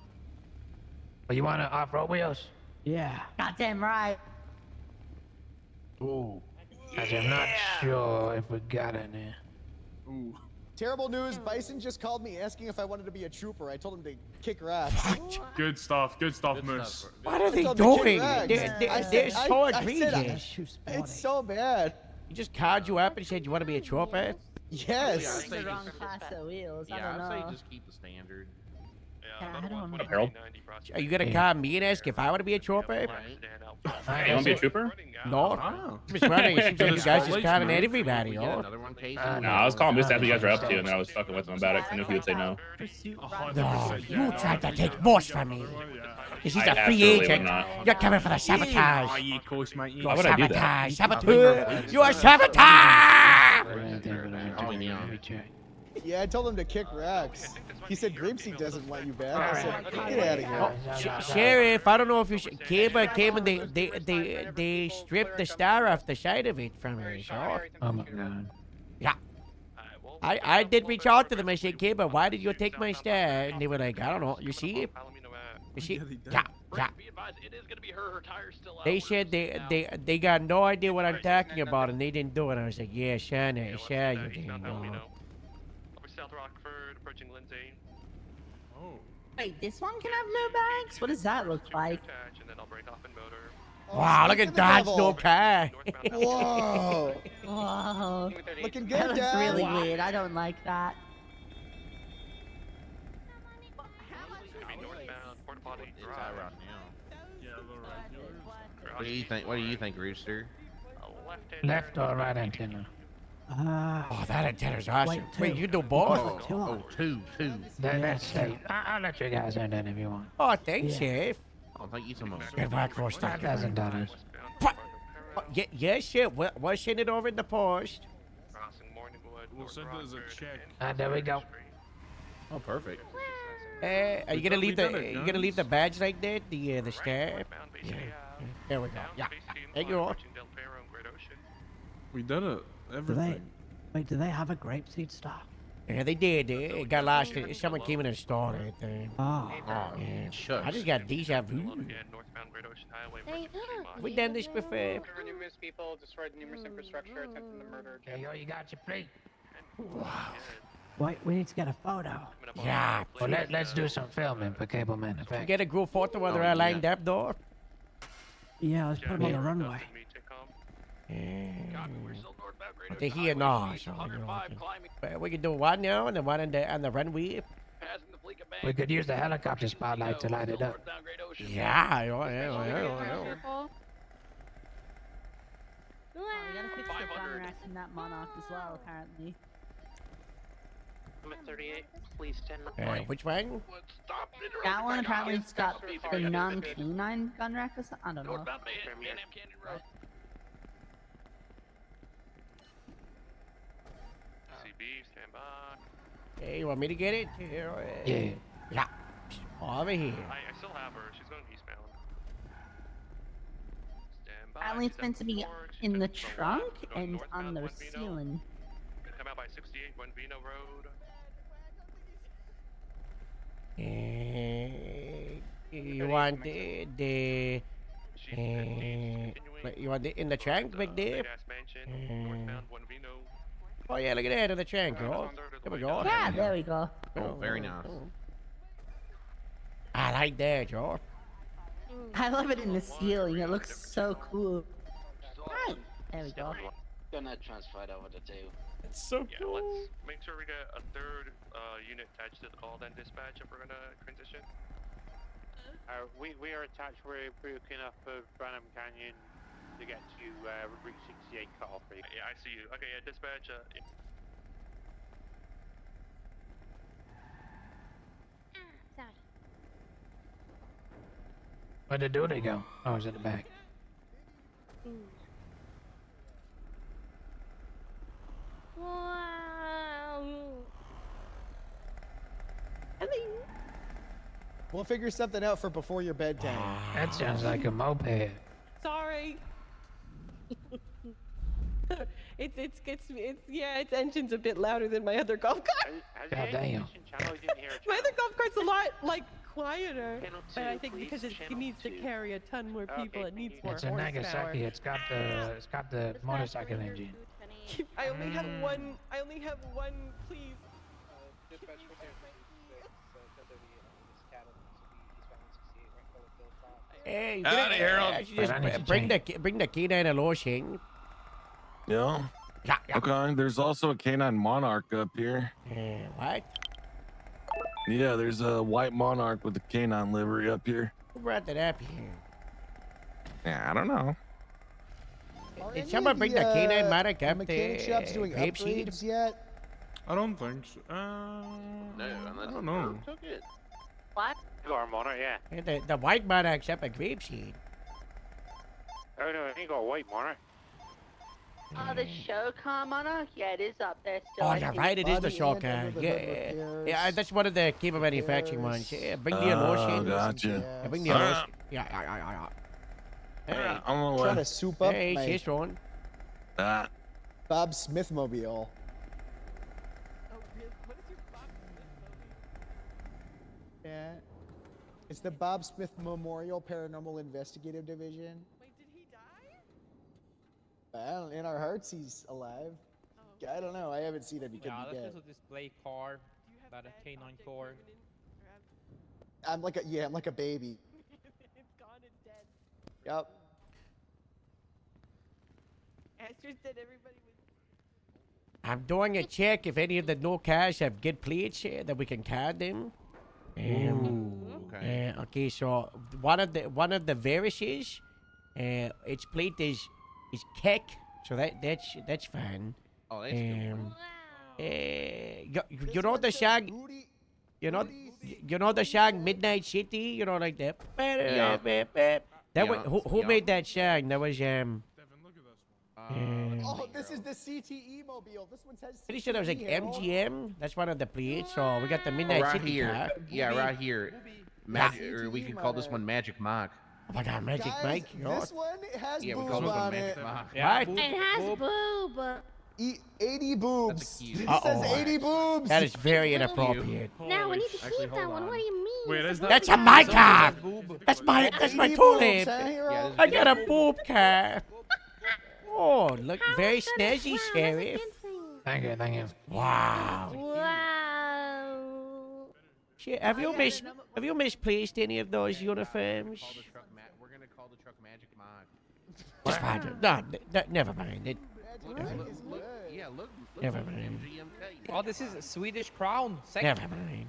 But you want off-road wheels? yeah. Goddamn right. Ooh. Actually, I'm not sure if we got any. Ooh. Terrible news. Bison just called me asking if I wanted to be a trooper. I told him to kick rats. Good stuff, Moose. What are they told them to kick doing? rags. They're I so said- I egregious. Too sporty. It's so bad. He just called you up and said, you want to be a trooper? Yes. It's the wrong class of wheels. I Yeah, don't I'd say know. just keep the standard. I don't Harold? Are you gonna call me and ask if I want to be a trooper? Hey, you want to be a trooper? No. Oh. I'm just wondering. It seems like you guys just calling everybody, Get oh. another one, Casey? No, I was calling just after you guys were up to, and then I was fucking with him about it. I knew he would say no. No, you tried to take most from me. This is I a free absolutely would agent. not. You're coming for the sabotage. Oh, yeah, of course, mate. You're Why would I do that? sabotage. You are sabotage. Yeah, I told him to kick racks. He said Grapeseed doesn't want you back. I said, get out of here. Sheriff, I don't know if you should. Came and they stripped the star off the side of it from her. So. Oh my god. Yeah. I did reach out to them. I said, Kiba, why did you take my star? And they were like, I don't know. You see? You see? Yeah. They said they got no idea what I'm talking about, and they didn't do it. I was like, yeah, sure you didn't know. South Rockford, approaching Lindsay. Oh. Wait, this one can have no bags? What does that look like? And then I'll break off in motor. Wow, look at Dodge no car. Whoa. Whoa. Looking That good, looks Dad. really weird. I don't like that. Northbound, Port Potty It's Drive. out right now. Yeah, a little right. What do you think, Rooster? Left or right antenna? Oh, that antenna's awesome. Wait, two. you do both? Oh, two. That's safe. I'll let you guys in that if you want. Oh, thanks, Sheriff. Oh, thank you so much. Good work, Ross. $5,000. Yes, sir. We'll send it over in the post. Crossing Morningwood. We'll send it as a check. There we go. Oh, perfect. Are you gonna leave the badge like that? The star? Yeah. There we go. Yeah. Thank you all. We did it. Do they? Everything. Wait, do they have a grapeseed star? Yeah, they did. It got lost. Someone came in and stole it. Oh. Yeah. I just got deja vu. We done this before. Numerous people, destroyed numerous infrastructure, attempted the murder. Hey, yo, you got your plate. Wait, we need to get a photo. Yeah. Well, let's do some filming for cable manufacturing. Get a group photo while they're lined up, though. Yeah, let's put them on the runway. But they're here now, so we can do one now and the one on the runway. We could use the helicopter spotlight to light it up. Yeah. Oh, we gotta fix the gun rack in that Monarch as well, apparently. I'm at 38. Please stand up. Which one? That one apparently it's got the non-canine gun rack or something. I don't know. CB, stand by. Hey, you want me to get it? Yeah. Yeah. Over here. I still have her. She's going eastbound. Stand by. Apparently it's meant to be in the trunk and on the ceiling. Come out by 68 Buenvino Road. You want the you want it in the trunk, big deal? Oh yeah, look at that in the trunk, girl. There we go. Yeah, there we go. Oh, very nice. I like that, Joe. I love it in the ceiling. It looks so cool. Right. There we go. Gonna transfer it over to two. It's so cool. Let's make sure we get a third unit attached to the call then dispatch if we're gonna transition. We are attached. We're broken up of Branham Canyon to get to Route 68 cutoff. Yeah, I see you. Okay, yeah, dispatch. Yeah. Sorry. Where the duty go? Oh, it's at the back. Wow. We'll figure something out for before your bedtime. That sounds like a moped. Sorry. Its engine's a bit louder than my other golf cart. God damn. My other golf cart's a lot quieter, but I think because it needs to carry a ton more people, it needs more It's a horsepower. Nagasaki. It's got the motorcycle engine. I only have one. Please. Hey, Howdy, Harold. Just bring the canine lotion. Yeah. Okay, there's also a canine monarch up here. What? Yeah, there's a white monarch with a canine livery up here. Who brought that up here? Yeah, I don't know. Did someone bring the canine monarch up mechanic to shops doing Grapeseed? upgrades yet? I don't think so. No, unless I don't know. took it. What? Monarch, yeah. The white monarch's up at Grapeseed. Oh no, I ain't got a white Monarch. Oh, the show car Monarch? Yeah, it is up there still. Oh, I you're think. right. It is the show car. Yeah, that's one of the cable manufacturing ones. Yeah, bring the lotion. Gotcha. Yeah, bring the lotion. Yeah. Hey, I'm gonna Trying to soup up hey, my she's on. Bob Smith mobile. Yeah. It's the Bob Smith Memorial Paranormal Investigative Division. Wait, did he die? Well, in our hearts, he's alive. I don't know. I haven't seen him. He could be dead. This is a display car, about a K9 car. I'm like a baby. It's gone. It's dead. Yep. Astro said everybody was. I'm doing a check if any of the no cars have good plates that we can card them. Okay. Okay, so one of the Verises, its plate is Keck, so that's fine. Oh, that's good. You know the song, you know the song Midnight City, you know, like that. That was who made that song? That was Oh, this is the CTE mobile. This one says. Pretty sure that was like CTE, Harold. MGM. That's one of the plates. So we got the Midnight right City here. car. Yeah, right here. Or we can call this one Magic Mike. Oh my God, Magic Guys, Mike. this one has Yeah, we boob call this one on Magic it. Mike. What? It has boob. 80 boobs. He Uh-oh. says 80 boobs. That is very inappropriate. Now we need to keep that one. What do you mean? Wait, is that? That's a my car. That's my 80 tulip. boobs, huh, hero? I got a boob car. Oh, look, very snazzy, Sheriff. Thank you, thank you. Wow. Wow. Shit, have you misplaced any of those uniforms? We're gonna call the truck Magic Mod. Just fine. No, never mind. Never mind. Oh, this is a Swedish crown. Never mind.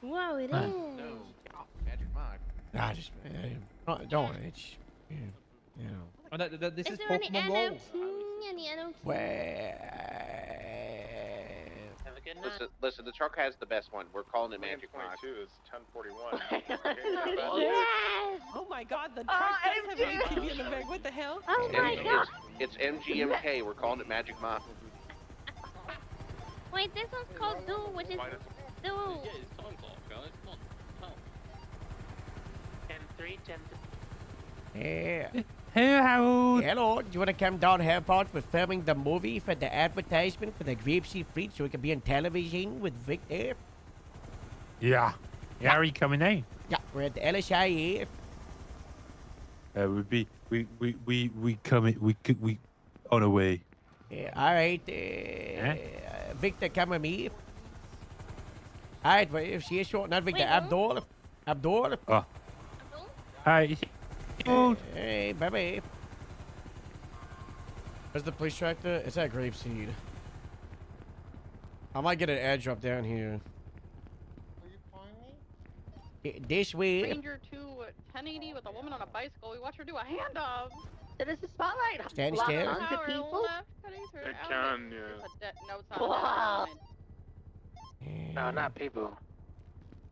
Wow, it is. Magic Mod. Nah, just don't worry. It's you know. Oh, this is there any Pokemon Go. Any NOT? Listen, the truck has the best one. We're calling it Magic Mod. Is 1041. Oh my God, the truck does have an ATV in the back. What the hell? Oh my God. It's MGMK. We're calling it Magic Mod. Wait, this one's called Duel, which is Duel. 10-3, 10 Yeah. Hey, Harold. Hello, do you want to come down here, Bart? We're filming the movie for the advertisement for the Grapeseed Fleet so we can be on television with Victor. Yeah. Are you coming in? Yeah, we're at the LSIA. We coming. We on our way. Yeah, all right. Victor, come with me. All right, well, see you short. Not Victor, Abdul. Abdul. Oh. Hi. Hey, bye-bye. Where's the police tractor? It's at Grapeseed. I might get an ad drop down here. This way. Ranger 2 at 1080 with a woman on a bicycle. We watch her do a handoff. It is a spotlight. Stand still. Power people? left, cutting through It elevator. can, yeah. Notes on Wow. No, not people.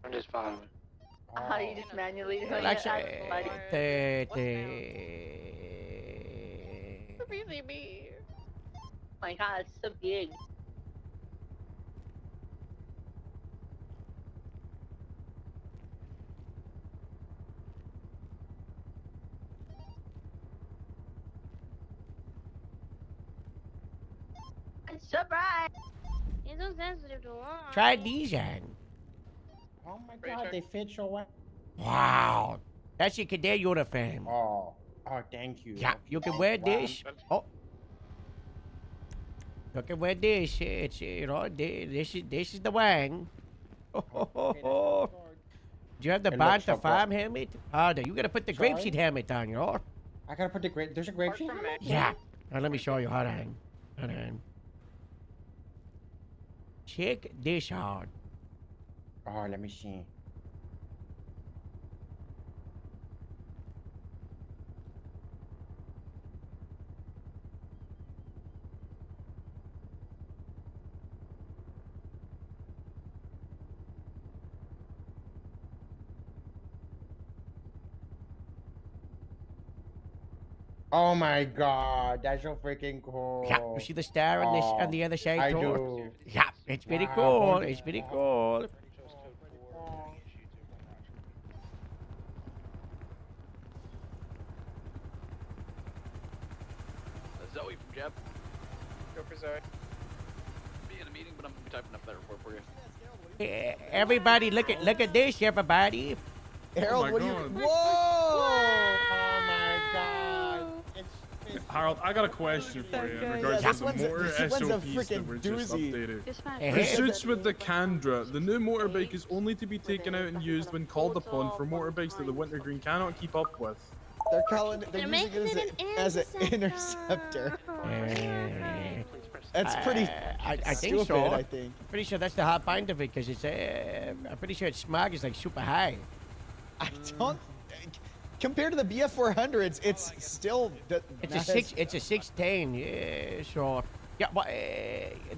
I'm just following. How you just manually doing Well, it? actually, PCB. My God, it's so big. Surprise! It's so sensitive to watch. Try these on. Oh my God, they fit your way. Wow. That's your cadet uniform. Oh, thank you. Yeah, you can wear this. Oh. You can wear this. It's, you know, this is the wang. Do you have the It Bond looks the so farm helmet? Oh, you gotta put the Sorry? grapeseed helmet on, you know? I gotta put the grape. There's a grape seed. Yeah. Let me show you. Hold on. Hold on. Check this out. Oh, let me see. Oh my God, that's so freaking cool. Yeah, you see the star on this on the other side, I too? do. Yeah, it's pretty Wow. cool. It's pretty cool. Zoe from Jeb. Go for Zoe. Be in a meeting, but I'm gonna be typing up that report for you. Everybody, look at this, everybody. Harold, my what do you? God. Whoa! Oh my God! Harold, I got a question for you in regards this to the one's a- motor this one's a SOPs that freaking were just doozy. updated. The suits with the Candra, the new motorbike is only to be taken out and used when called upon for motorbikes that the Wintergreen cannot keep up with. They're calling. They're They're using making it it as an an interceptor. That's pretty. I think stupid, so. I think. Pretty sure that's the hot point of it, because it's. I'm pretty sure its smog is like super high. I don't. Compared to the BF400s, it's still. It's a six. It's a 610. Yeah, so. Yeah, but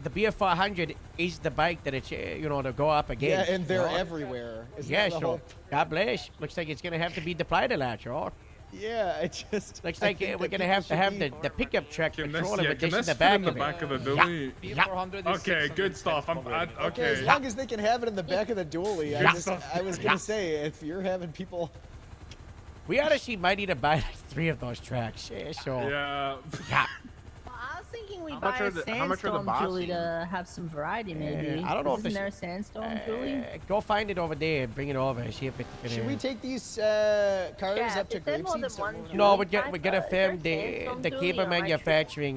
the BF400 is the bike that it's you know to go up against. Yeah, and they're you know? everywhere. Isn't Yeah, that the sure. whole- God bless. Looks like it's gonna have to be deployed a lot, sure. Yeah, it just. Looks I like think we're that gonna people have to should have be- the pickup truck Can this, controller yeah, with can this in this the fit back in the of it. back of the Yeah. dually? Yeah. Okay, good stuff. Okay, as long as they can have it in the back of the dually. Yeah. I was gonna Yeah. say, if you're having people. We honestly might need to buy like 3 of those tracks. Yeah, so. Yeah. Yeah. I was thinking we How buy much a are the- how much are the sandstorm, Julie, boxes? to have some variety, maybe? I don't know if Isn't this- there a sandstorm, Julie? Go find it over there and bring it over. See if it can. Should we take these cars Yeah, up to is there more than Grapeseed? one No, Julie we're gonna type? film Is there a the sandstorm, the Julie, cable or am I manufacturing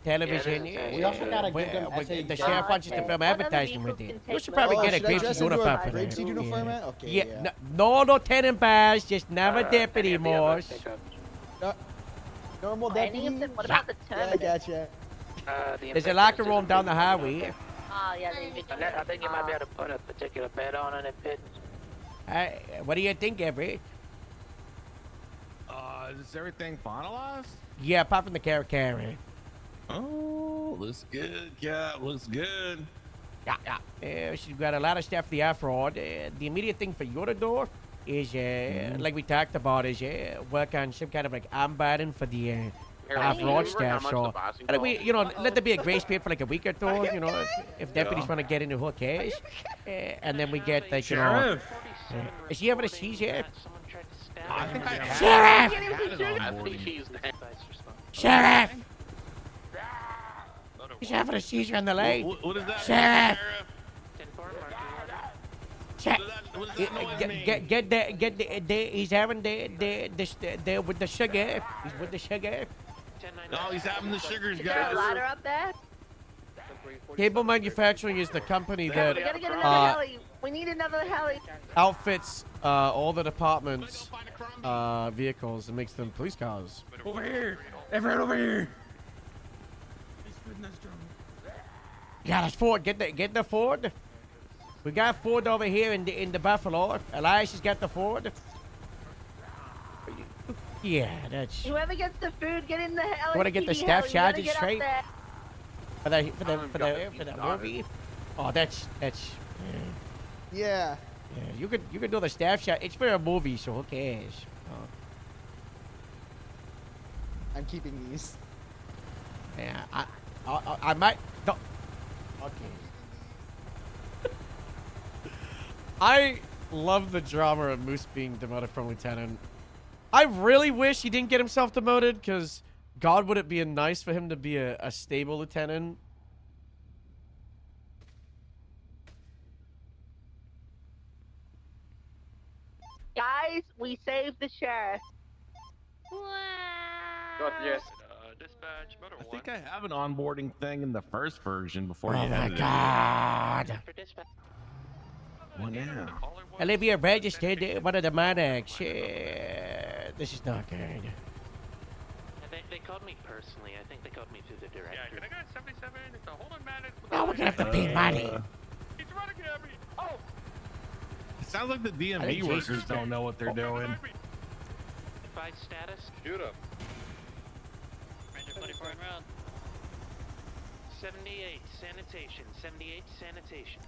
television. We also gotta give them the FAQ. sheriff wants us to film advertising with it. You should probably Oh, get a should I dress Grapeseed into a uniform for that. Grapeseed uniform, man? Okay, Yeah. yeah. No lieutenant badge, just never deputy, Morse. Normal Any of deputy? them? What about the Yeah, I terminus? gotcha. There's a locker room down the highway. Oh, yeah, the individual. I think you might be able to put a particular bed on it, Pit. What do you think, Everett? Is everything finalized? Yeah, apart from the carry. Oh, looks good, yeah, looks good. Yeah. She's got a lot of stuff for the off-road. The immediate thing for your door is, like we talked about, is work on some kind of like armbanding for the off-road stuff. So, and we, let there be a grace period for like a week or two. If deputies want to get into her case, and then we get like, Sheriff. Is she having a seizure? I think I have. Sheriff! I think he's next. Sheriff! He's having a seizure on the lake. What is that? Sheriff! What does that noise mean? Get the, he's having the with the sugar. He's with the sugar. No, he's having the sugars, Is there a guys. ladder up there? Cable Manufacturing is the company that We gotta get another heli. We need another heli. outfits all the departments' vehicles and makes them police cars. Over here. Everett, over here. Yeah, that's Ford. Get the Ford. We got Ford over here in the Buffalo. Elias has got the Ford. Yeah, that's Whoever gets the food, get in the heli. Want to get the staff charges straight There. for the movie. Oh, that's Yeah. you could do the staff shot. It's for a movie, so who cares? Oh. I'm keeping these. Yeah, I might. Don't. Okay. I love the drama of Moose being demoted from lieutenant. I really wish he didn't get himself demoted, because God, would it be nice for him to be a stable lieutenant? Guys, we saved the sheriff. Yes. Dispatch, motor I think I have an onboarding thing in the first version before Oh you my edited it. God. Well, now. Olivia registered one of the monarchs. This is not good. They called me personally. I think they called me through the director. Yeah, can I get 77? It's a holding man. Now we're gonna have to pay money. He's running at me. Oh! It sounds like the I DMV think workers Jason's don't know what they're doing. Advice status? Shoot him. Ranger 24 en route. 78 sanitation. 78 sanitation.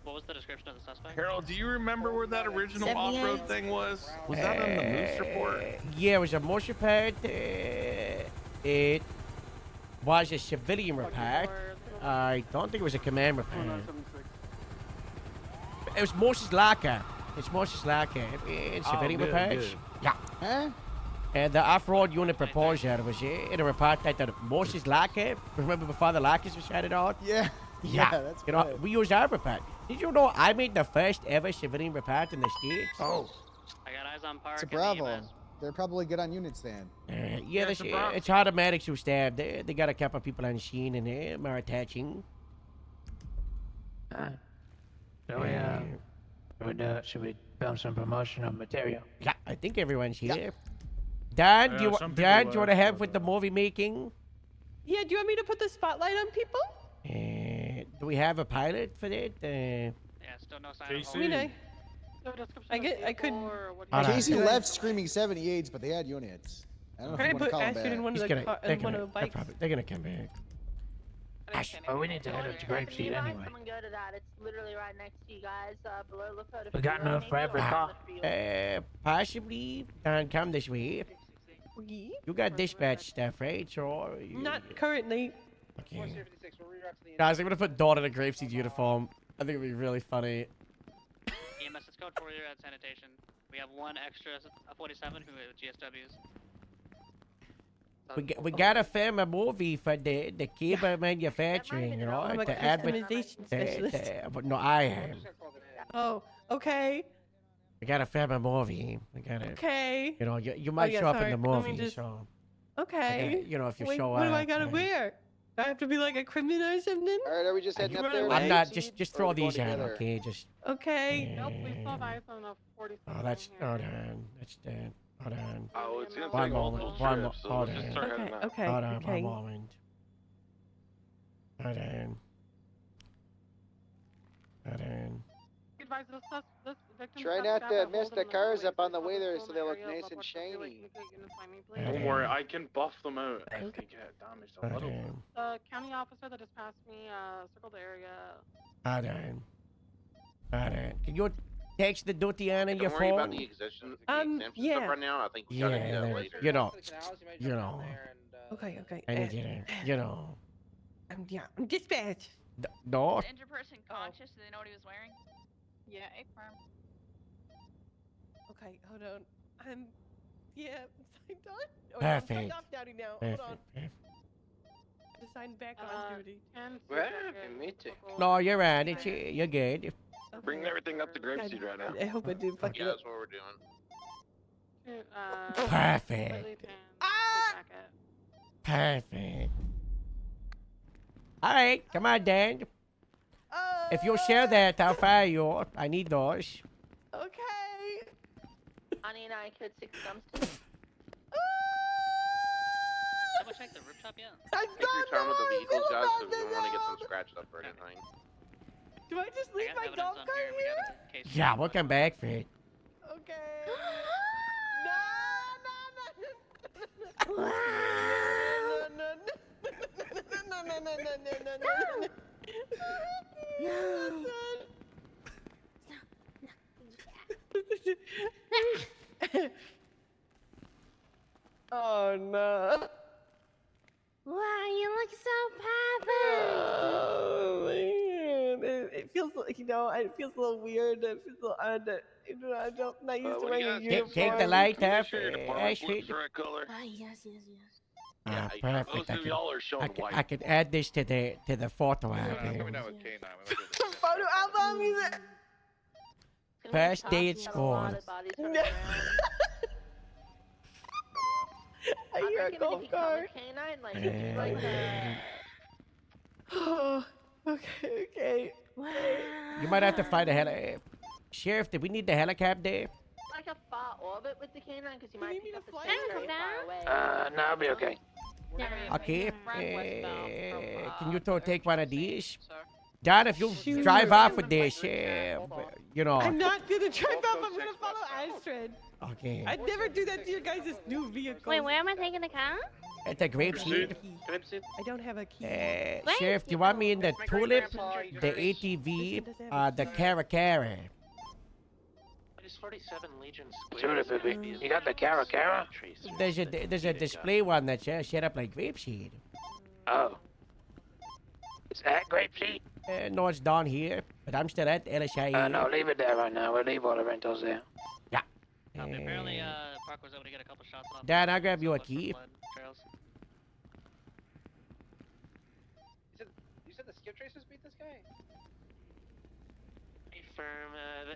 What was the description of the suspect? Harold, do you remember where that original 78. off-road thing was? Was that on the Moose report? Yeah, it was a motor report. It was a civilian report. I don't think it was a command report. It was Moses Laka. It's Moses Laka. It's civilian good, reports. good. Yeah. Huh? And the off-road unit proposal was in a report that the Moses Laka, remember before the Lakas was shouted out? Yeah. Yeah, that's you know, good. we use our report. Did you know I made the first ever civilian report in the States? Oh. I got eyes on Park. It's a and Bravo. EMS. They're probably good on units then. Yeah, it's automatics who stabbed. They got a couple of people on the scene and they're more attaching. Should we film some promotional material? Yeah, I think everyone's here. Dad, do you want to help with the movie making? Yeah, do you want me to put the spotlight on people? Do we have a pilot for that? Yeah, still no sign of I mean, I couldn't. Alright. Casey left screaming 78s, but they had units. I don't know Can I if you want to put call them Ashton back. in one of He's the gonna, in one of the bikes? they're gonna come back. Well, we need to head up to Grapeseed anyway. Come and go to that. It's literally right next to you guys. Below Lakota. We got enough for every car. Possibly. Don't come this way. You got dispatch stuff, right? So Not currently. Okay. Guys, I'm gonna put Dawn in a Grapeseed uniform. I think it'd be really funny. EMS, it's code 4 at sanitation. We have one extra 47 who is GSWs. we gotta film a movie for the cable manufacturing, you know, I'm a to customization specialist. but no, I am. Oh, okay. We gotta film a movie. We gotta. Okay. You know, you might yeah, show up sorry, in the let me movie, just- so. Okay. You know, if you Wait, show what do I up, gotta wear? Do I have to be like a criminal or something? All right, are we just heading up there? I'm with not. Steve, Just or are throw we going these out, together? okay? Just. Okay. Nope, we still have eyes on the 47. Oh, that's. Hold on. That's dead. Hold on. Oh, it's gonna One take moment. multiple One trips, so hold let's just on. start heading out. Okay. Hold on. Okay. One moment. Hold on. Hold on. Advise this victim Try suspect not to that miss hold the him in cars the up on the police way there officer so they look area, nice but and what's the shiny. unit units by me, please? Don't worry, I can buff them out if they get damaged a Hold little. on. The county officer that just passed me, circled the area. Hold on. Hold on. Can you text the duty on your Don't worry about phone? the exemption yeah. stuff right now. I think we Yeah, gotta do that then, later. you know. You know. Okay. Okay. I need you to. You know. Yeah. I'm dispatched. No. Is the injured person conscious? Do they know what he was wearing? Yeah, affirm. Okay. Hold on. Yeah. Signed on. Oh, Perfect. I'm signed off duty now. Hold on. Perfect. To sign back on duty. Where have you meeting? No, you're right. You're good. Bring everything up to Grapeseed right now. I hope I do fuck Yeah, it up. that's what we're doing. Perfect. Perfect. All right, come on, Dan. If you'll share that, I'll fire you. I need those. Okay. Ani and I could 6 dumpsters. Double check the rooftop yet? I'm Take your time with the vehicles, guys, so we don't want to get them scratched up or anything. Do I just leave got my evidence golf on cart here, we here? got a case Yeah, we'll come back for it. Okay. Oh no. Wow, you look so perfect. Oh man, it feels like, you know, it feels a little weird. It feels a little odd. You know, I'm not used to wearing a uniform. Take the light off, Department's Ashford. the right color. Ah, yes. Ah, Yeah, perfect. most of y'all are showing white. I can add this to the photo album. Photo album music. First day at school. I hear a golf cart. Canine, like, it's like Oh, okay. You might have to find a Sheriff, did we need the helicopter? like a far orbit with the canine because you might pick up the I scent can very come far away. No, I'll be okay. Okay. Can you take one of these? John, if you drive off with this, you know. I'm not gonna drive off. I'm gonna follow Astrid. Okay. I'd never do that to your guys' new vehicle. Wait, where am I taking the car? At the Grapeseed. I don't have a key. Sheriff, do you want me in the Tulip, the ATV, the Caracara? What is 47 Legion Square? Tulip, you got the Caracara? There's a display one that's set up like Grapeseed. Oh. Is that Grapeseed? No, it's down here, but I'm still at LSIE. No, leave it there right now. We'll leave all the rentals there. Yeah. Apparently, Park was able to get a couple shots off. Dan, I'll grab you a key. Trails. You said the skip tracers beat this guy?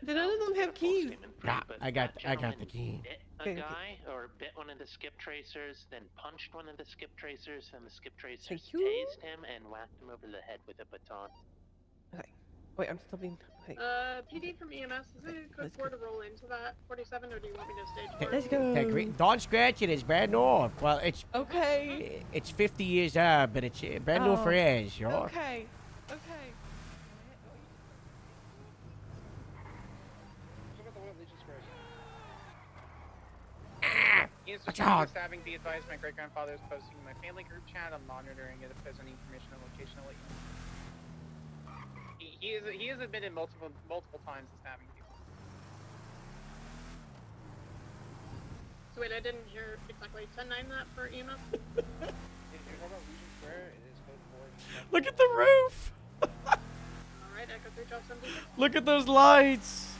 None of them have keys. Yeah, I got the key. A guy or bit one of the skip tracers, then punched one of the skip tracers, and the skip tracers tased him and whacked him over the head with a baton. Okay. Wait, I'm still being. Wait. PD from EMS, is it code 4 to roll into that 47, or do you want me to stage Okay, 4? let's go. Don't scratch it. It's brand new. Well, it's okay. It's 50 years old, but it's brand new for us, you know. Okay. Watch out. Stabbing, be advised, my great grandfather is posting in my family group chat. I'm monitoring it. If there's any information or location, I'll let you know. He has admitted multiple times to stabbing people. So wait, I didn't hear exactly 10-9 that for EMS? Look at the roof. Alright, Echo 3 drop 76. Look at those lights.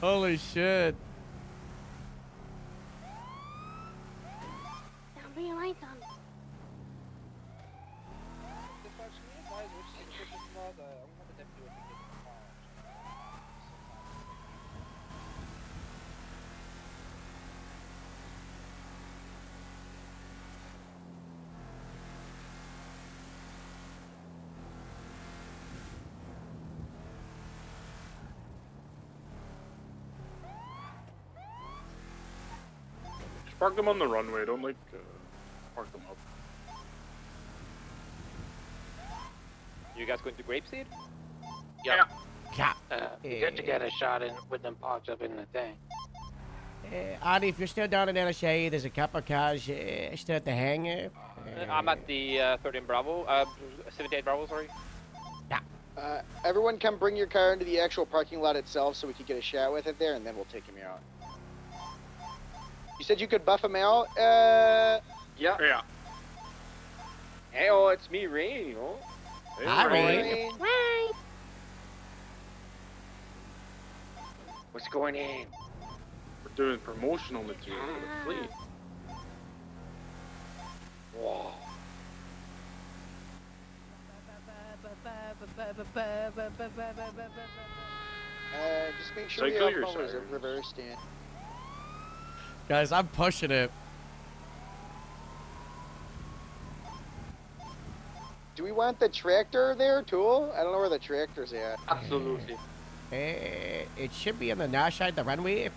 Holy shit. Put your lights on. Dispatch, can you advise which suspicious laws? I'm gonna have the deputy with me get the call. Just park them on the runway. Don't like park them up. You guys going to Grapeseed? Yep. Yeah. Good to get a shot in with them parked up in the thing. Adi, if you're still down in LSA, there's a couple of cars still at the hangar. I'm at the 13 Bravo, 78 Bravo, sorry. Everyone come bring your car into the actual parking lot itself so we can get a shot with it there, and then we'll take him out. You said you could buff him out? Yeah. Yeah. Hey, oh, it's me, Rain, you know? Hi, Rain. Right. What's going on? We're doing promotional material for the fleet. Wow. Just make sure Cycle the your alcohol is sirens. reversed in. Guys, I'm pushing it. Do we want the tractor there, too? I don't know where the tractor's at. Absolutely. It should be on the north side of the runway.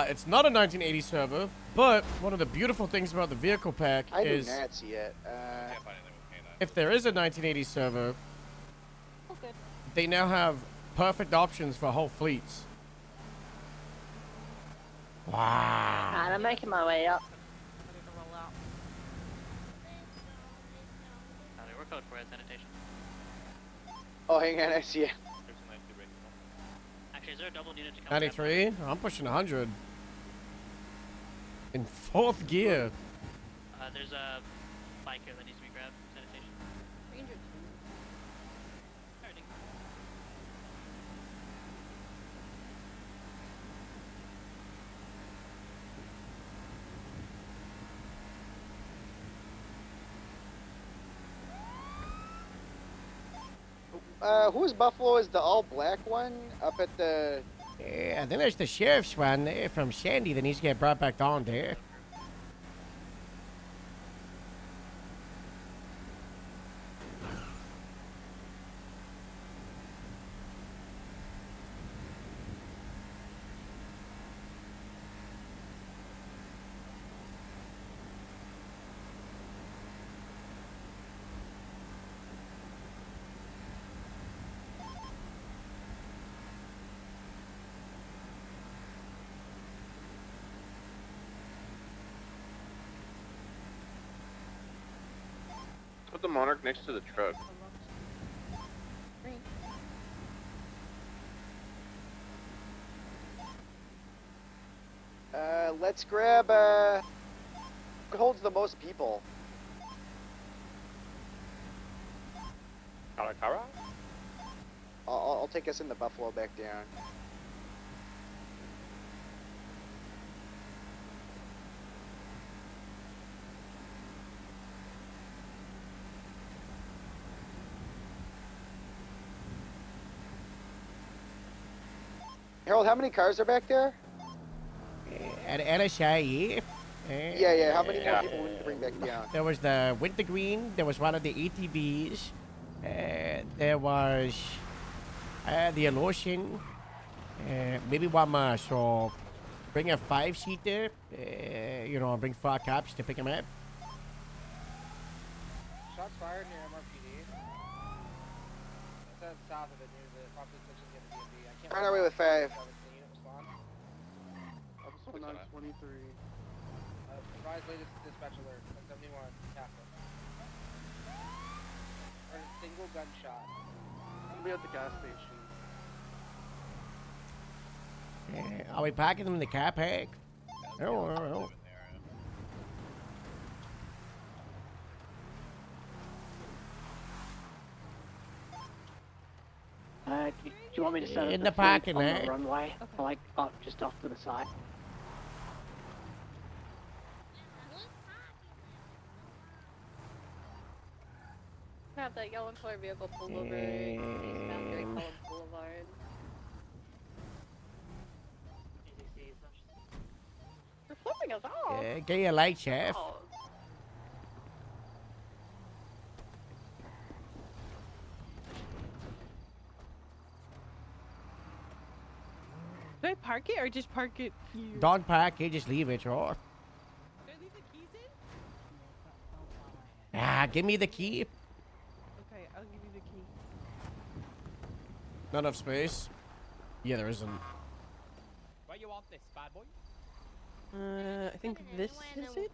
It's not a 1980 server, but one of the beautiful things about the vehicle pack I do is not see it. if there is a 1980 server, they now have perfect options for whole fleets. Wow. Alright, I'm making my way up. We're code for sanitation. Oh, hang on, I see it. Actually, is there a double unit to come? 93? I'm pushing 100. In fourth gear. There's a biker that needs to be grabbed. Sanitation. Ranger. Whose Buffalo is the all-black one up at the... Yeah, I think there's the sheriff's one there from Sandy that needs to get brought back on there. Put the Monarch next to the truck. Let's grab, who holds the most people? Karakara? I'll take us in the Buffalo back down. Harold, how many cars are back there? At LSI, Yeah, how many more people we need to bring back down? There was the Wintergreen, there was one of the ATVs, there was the Elotion, maybe one more, so bring a 5-seater, you know, bring 4 cops to pick them up. Shots fired near MRPD. That's south of it near the property section of the DMV. I can't On our way with 5. Officer 923. Advise latest dispatch alert. 71 Catholic. Heard a single gunshot. We'll be at the gas station. Are we packing them in the car pack? Oh. you want me to set In up the fleet parking on lot. the runway, or like up just off to the side? Have that yellow color vehicle pull over eastbound Gary Collins Boulevard. You're flipping us off. Yeah, get your light, Chef. Oh. Do I park it or just park it here? Don't park it, just leave it, right? Should I leave the keys in? Ah, give me the key. Okay, I'll give you the key. Not enough space. Yeah, there isn't. Where you want this, bad boy? I think this is it.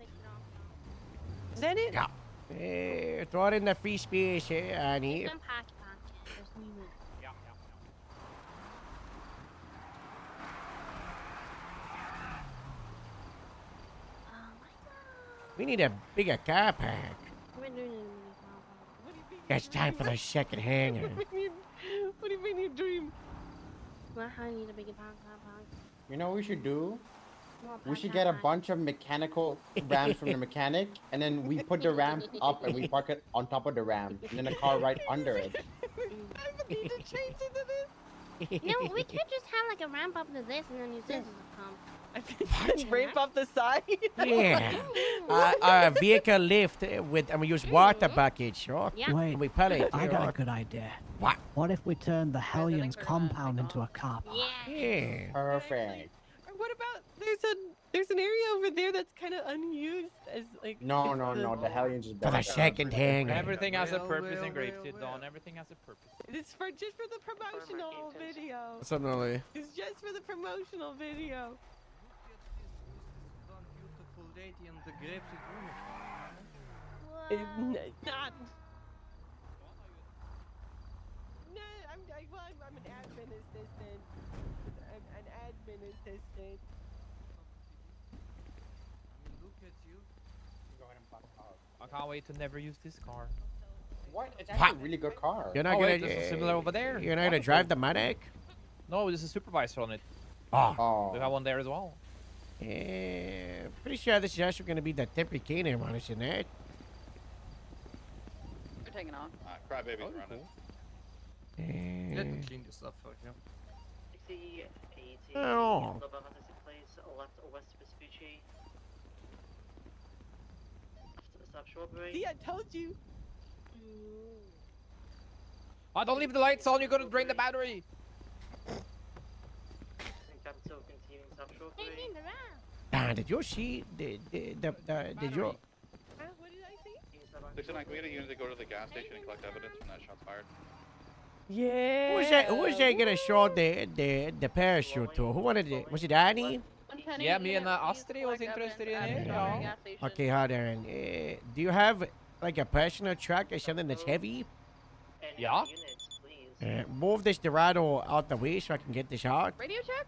Is that it? Yeah. Throw it in the free space here, Annie. Some pocket There's no room. Yeah. We need a bigger car park. We're doing it. It's time for the second hangar. What do you mean you dream? Well, I need a bigger park. You know what we should do? More We should park, get a park. bunch of mechanical rams from the mechanic, and then we put the ramp up and we park it on top of the ram, and then a car right under it. I need to change into this. No, we could just have like a ramp up to this and then use this as a pump. Ramp up the side. Yeah. A vehicle lift with, and we use water buckets, right? Yeah. Wait, And we pull it. I got a right? good idea. What? What if we turn the Hellions compound into a car park? Yeah. Perfect. What about there's an area over there that's kind of unused as like. No, it's no, the- no. The Hellions is For better. the second hangar. Everything has a purpose in Grapeseed, Dawn. Everything has a purpose. It's for just for the promotional video. What's up, Nolly? It's just for the promotional video. Beautiful lady in the Grapeseed uniform. It's not. No, I'm an admin assistant. I'm an admin assistant. Look at you. I can't wait to never use this car. What? It's actually a really good car. You're not Oh, gonna. wait, this is similar over there. You're not gonna drive the medic? No, there's a supervisor on it. Oh. We have one there as well. Yeah. Pretty sure this is actually gonna be the Tempicana one, isn't it? We're taking off. Crybaby's running. Yeah. Clean this up for you. Oh. See, I told you. Oh, don't leave the lights on. You're gonna drain the battery. Did you see did you? What did I see? 69, can we get a unit to go to the gas station and collect evidence from that shots fired? Yeah. Who was that gonna show the parachute to? Who wanted it? Was it Annie? Yeah, me and Astrid was interested in it. Yeah. Okay, hold on. Do you have like a personal truck or something that's heavy? Yeah. Move this Dorado out the way so I can get this out. Radio check?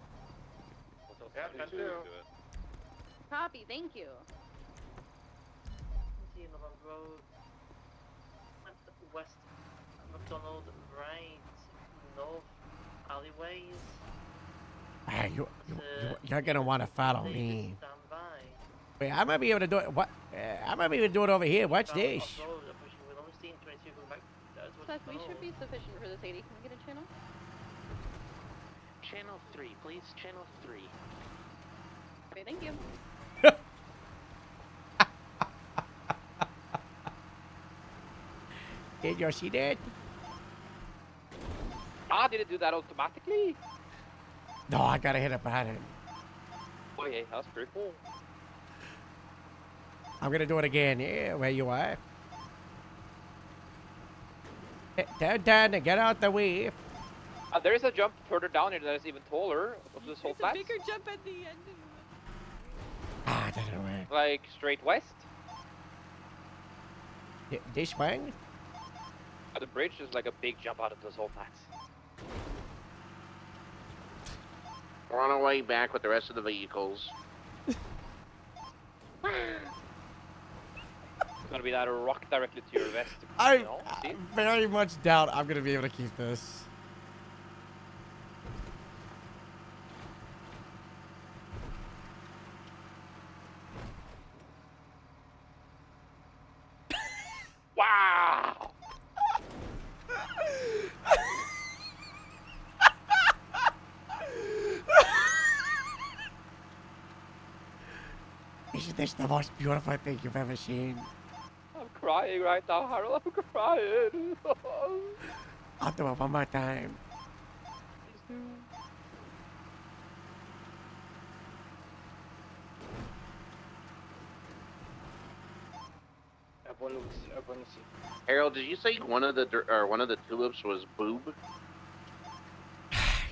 Yeah, 10-2. Copy, thank you. West McDonald, right, north alleyways. You're gonna want to follow me. Wait, I might be able to do it. What? I might be able to do it over here. Watch this. Seth, we should be sufficient for this 80. Can we get a channel? Channel 3, please. Channel 3. Okay, thank you. Did you see that? Ah, did it do that automatically? No, I gotta hit a button. Oh yeah, that's pretty cool. I'm gonna do it again. Yeah, where you are? Down, get out the way. There is a jump further down here that is even taller of this whole There's a flat. bigger jump at the end. Ah, that didn't work. Like straight west. This way? At the bridge is like a big jump out of this whole flats. We're on our way back with the rest of the vehicles. It's gonna be that rock directly to your west. I you know, see? very much doubt I'm gonna be able to keep this. Isn't this the most beautiful thing you've ever seen? I'm crying right now, Harold. I'm crying. I'll do it one more time. Harold, did you say one of the tulips was boob?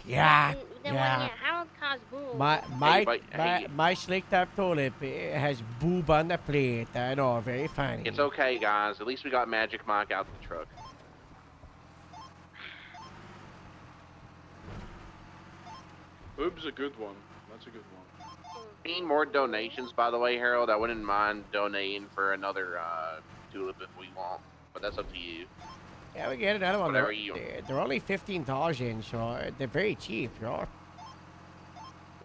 Yeah, The one, yeah. Harold calls boo. My slicked up tulip has boob on the plate. I know, very funny. It's okay, guys. At least we got Magic Mike out the truck. Boob's a good one. That's a good one. Need more donations, by the way, Harold. I wouldn't mind donating for another tulip if we want, but that's up to you. Yeah, we get another one. Whatever you want. They're only 15,000, so they're very cheap, you know.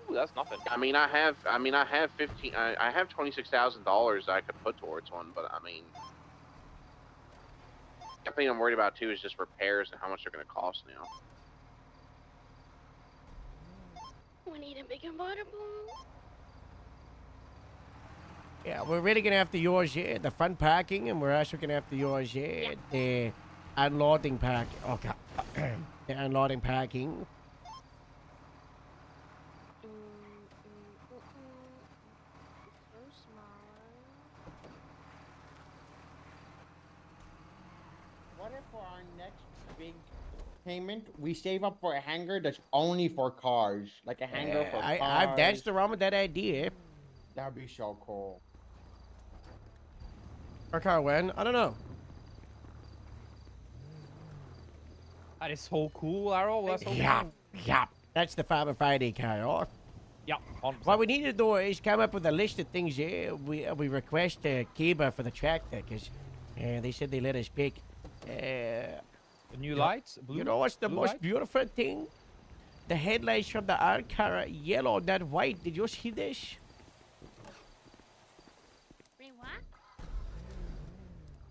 Ooh, that's nothing. I mean, I have $26,000 I could put towards one, but I mean, the thing I'm worried about too is just repairs and how much they're going to cost now. We need a bigger water balloon. Yeah, we're really gonna have to use the front parking, and we're also gonna have to use the unloading park. Okay, the unloading parking. What if for our next big payment, we save up for a hangar that's only for cars, like a hangar for cars? That's the wrong with that idea. That'd be so cool. Our car when? I don't know. That is so cool, Arrow. That's so Yeah, cool. yeah. That's the Farmer Friday car, or? Yeah, 100%. What we need to do is come up with a list of things. We request a Kiba for the tractor, because they said they let us pick. The new lights? Blue, you know what's the blue most light? beautiful thing? The headlights from the our car are yellow, not white. Did you see this? Wait, what?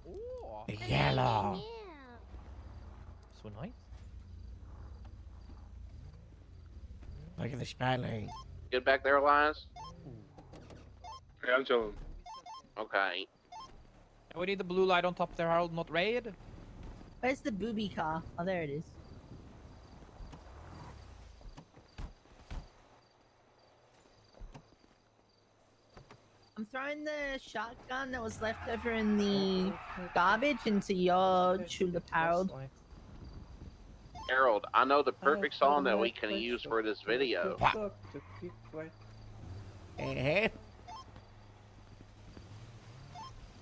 Oh, The yellow. so nice. Look at the spotlight. Good back there, Elias? Yeah, I'm chilling. Okay. And we need the blue light on top there, Harold, not red. Where's the booby car? Oh, there it is. I'm throwing the shotgun that was left over in the garbage into your tulip, Harold. Harold, I know the perfect song that we can use for this video. Eh?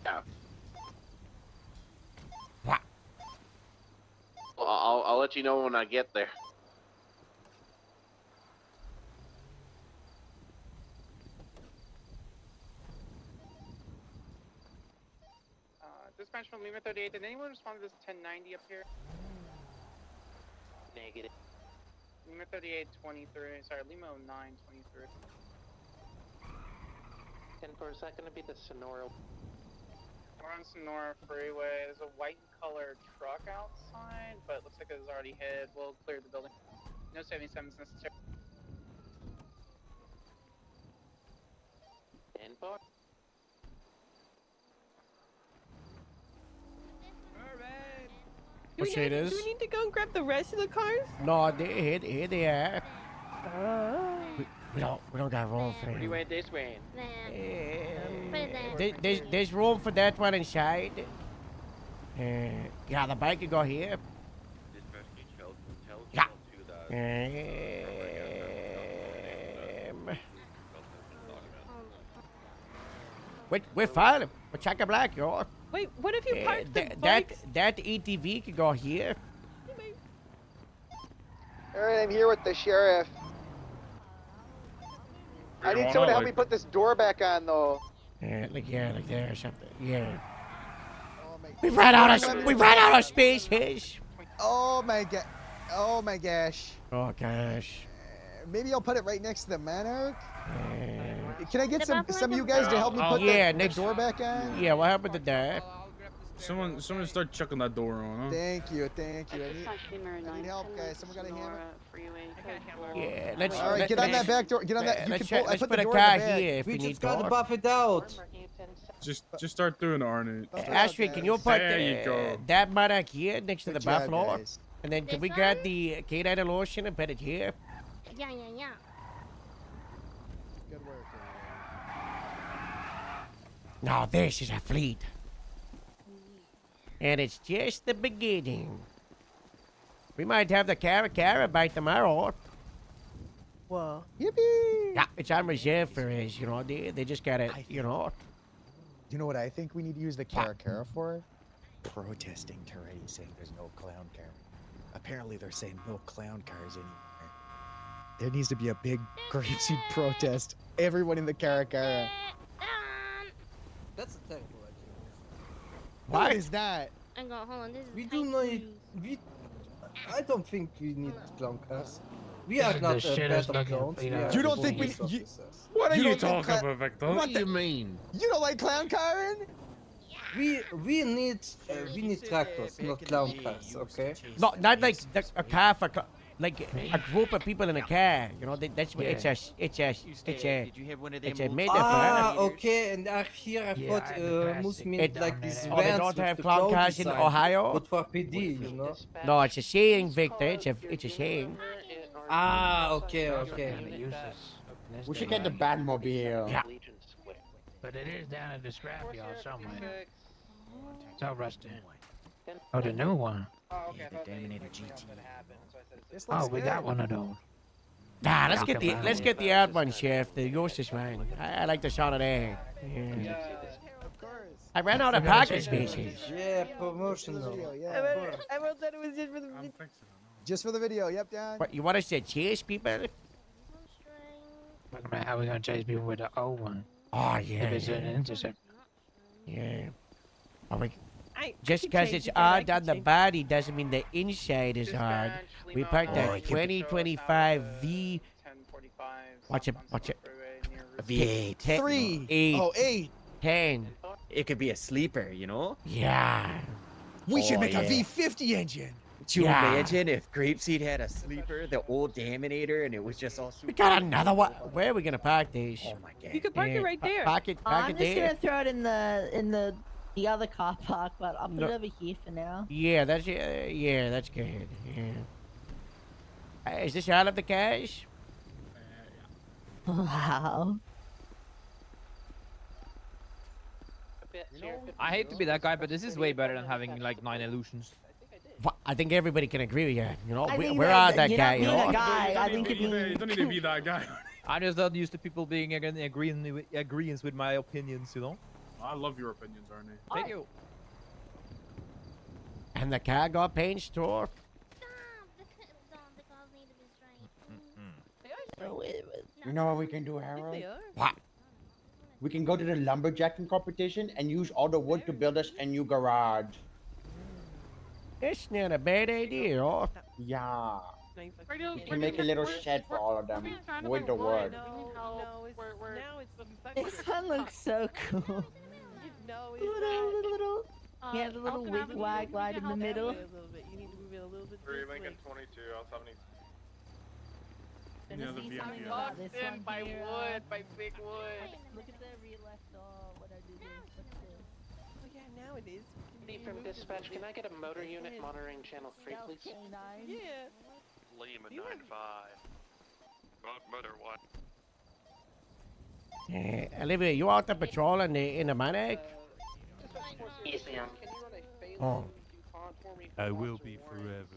Yeah. Well, I'll let you know when I get there. Dispatch from Lima 38. Did anyone respond to this 1090 up here? Negative. Lima 38 23. Sorry, Lima 09 23. 10-4, is that going to be the Sonora? We're on Sonora Freeway. There's a white colored truck outside, but it looks like it's already hid. We'll clear the building. No 77s necessary. 10-4. What shade is? Do we need to go and grab the rest of the cars? No, here they are. We don't got room for What do you him. want this way? There's room for that one inside. Yeah, the bike can go here. Yeah. We're fine. We're check black, yo. Wait, what if you parked the that bikes? that ATV can go here. Alright, I'm here with the sheriff. I need someone to help me put this door back on, though. Like there or something. Yeah. We ran out of spaces. Oh my god. Oh my gosh. Oh gosh. Maybe I'll put it right next to the Monarch. Can I get some of you guys to help me put the door back on? Yeah, what happened to that? Someone start chucking that door on, huh? Thank you, thank you. I need, Hammer I need help, guys. Someone got a hammer? Yeah, let's. All right, get on that back door. Get on that. You Let's can pull. I let's put put the a door in car the back. here if we need to. it out. Just start doing it, Arnie. Astrid, can you put There you go. that monarch here next to the Good job, buffalo? guys. And then can This we grab the canine lotion and put it here? Yeah. Good work. No, this is a fleet. And it's just the beginning. We might have the Cara by tomorrow. Well, Yippee! Yeah, it's on reserve for us, you know. They just gotta, you know. You know what I think we need to use the Cara for? Protesting Toretti saying there's no clown car. Apparently they're saying no clown cars anymore. There needs to be a big grapeseed protest. Everyone in the Cara. That's a terrible idea. What is that? I got hold on. This is We do not. I don't think we need clown cars. We are not The shit bad is of looking clowns. pretty We are You don't think we? police You, officers. What are You you don't think talking cla- about, Victor? What do you mean? You don't like clown caring? We need tractors, not clown cars. Okay. No, not like a car for, like a group of people in a car. You know, that's what it's a metaphor. Ah, okay. And here I thought Moose meant like this Oh, they vans don't with have the clown cloud cars in design, Ohio? But for PD, you know. No, it's a saying, Victor. It's a saying. Ah, okay. We should get the Batmobile. Yeah. But it is down at the scrapyard somewhere. It's all rusted. Oh, the new one. Yeah, the Daminator GT. Oh, we got one of those. Nah, let's get the ad one, Chef. The yours is mine. I like the shot of that. Yeah. I ran out of parking spaces. Yeah, promotional. I wrote that it was just for the. Just for the video. Yep, Dan. What, you want us to chase people? Look at how we gonna chase people with the old one. Oh, yeah. If it's an intercept. Yeah. Oh, we, I just could because change it's it, I hard on could the change body doesn't mean the inside is hard. We parked a 2025 V. Watch it. V8. 3. 8. Oh, 8. 10. It could be a sleeper, you know? Yeah. We should Oh, make a yeah. V50 engine. Could you Yeah. imagine if Grapeseed had a sleeper, the old Daminator, and it was just all super... We got another one. Where are we gonna park these? Oh my god. You could park it right there. Park it I'm just there. gonna throw it in the other car park, but I'll put No. it over here for now. Yeah, that's good. Yeah. Is this all of the cash? Wow. I hate to be that guy, but this is way better than having like 9 illusions. I think everybody can agree with you. You know, I think we're that- all that you're guy. not You being know. a guy. I think You don't need to be that guy. I just not used to people being in agreeance with my opinions, you know? I love your opinions, Arnie. Thank you. And the car got paint store. You know what we can do, Harold? What? We can go to the lumberjacking competition and use all the wood to build us a new garage. It's not a bad idea, oh. Yeah. We can make a little shed for all of them with the wood. This one looks so cool. Little. Yeah, the little wig wag right in the middle. 3 Lincoln 22, I'll 70. Yeah, the VIP. Locked in by wood, by big wood. Look at the rear left door. What I do this. What's this? Oh yeah, now it is. From dispatch, can I get a motor unit monitoring channel 3, please? Yeah. Lima 95. Motor 1. Olivia, you out there patrolling in the manic? Yes, ma'am. Oh. I will be forever.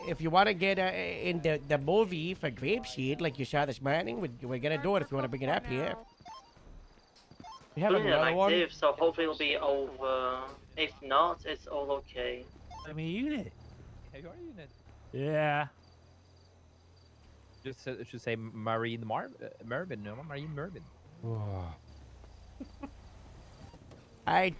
If you want to get in the movie for Grapeseed, like you saw this morning, we're gonna do it if you want to bring it up here. We have Doing it another one. active, so hopefully it'll be over. If not, it's all okay. I'm a unit. Hey, you are a unit. Yeah. Just it should say Marine Mervin, no? Marine Mervin. Alright,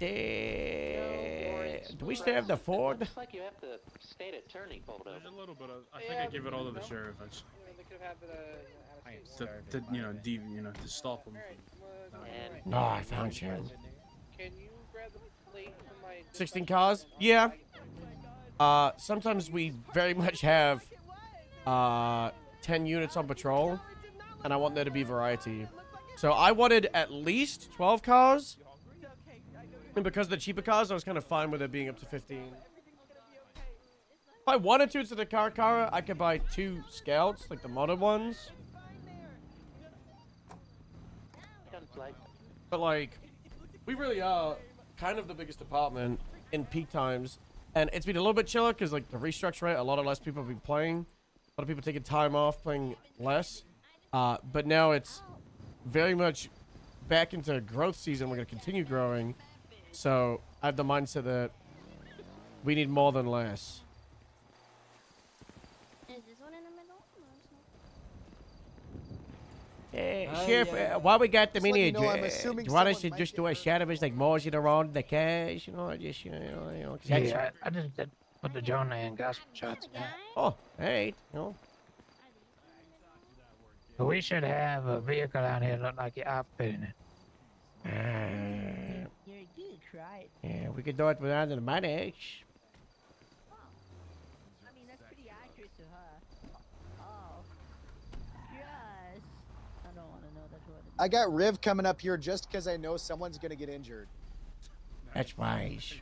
do we still have the Ford? Looks like you have the state attorney pulled over. There's a little bit of. I think I give it all to the sheriff. Actually. To stop him. No, I found him. Can you grab the plate 16 cars? Yeah. Sometimes we very much have 10 units on patrol, and I want there to be variety. So I wanted at least 12 cars, and because of the cheaper cars, I was kind of fine with it being up to 15. If I wanted to the car, I could buy 2 scouts, like the modern ones. But like, we really are kind of the biggest department in peak times, and it's been a little bit chiller because like the restructure, a lot of less people have been playing. A lot of people taking time off, playing less. But now it's very much back into growth season. We're gonna continue growing, so I have the mindset that we need more than less. Is this one in the middle? Sheriff, while we got the Just let mini, you know, I'm assuming do you want us to someone just do a shot of us like moseying around the cash, you know, just cause that's- Yeah, I just did put the Jonah and got some shots. Yeah. Oh, hey, you know. But we should have a vehicle out here look like you're outfitting it. You're a geek, right? Yeah, we could do it without the manage. I mean, that's pretty accurate to her. Oh. Yes. I don't want to know that word. I got Riv coming up here just because I know someone's gonna get injured. That's wise.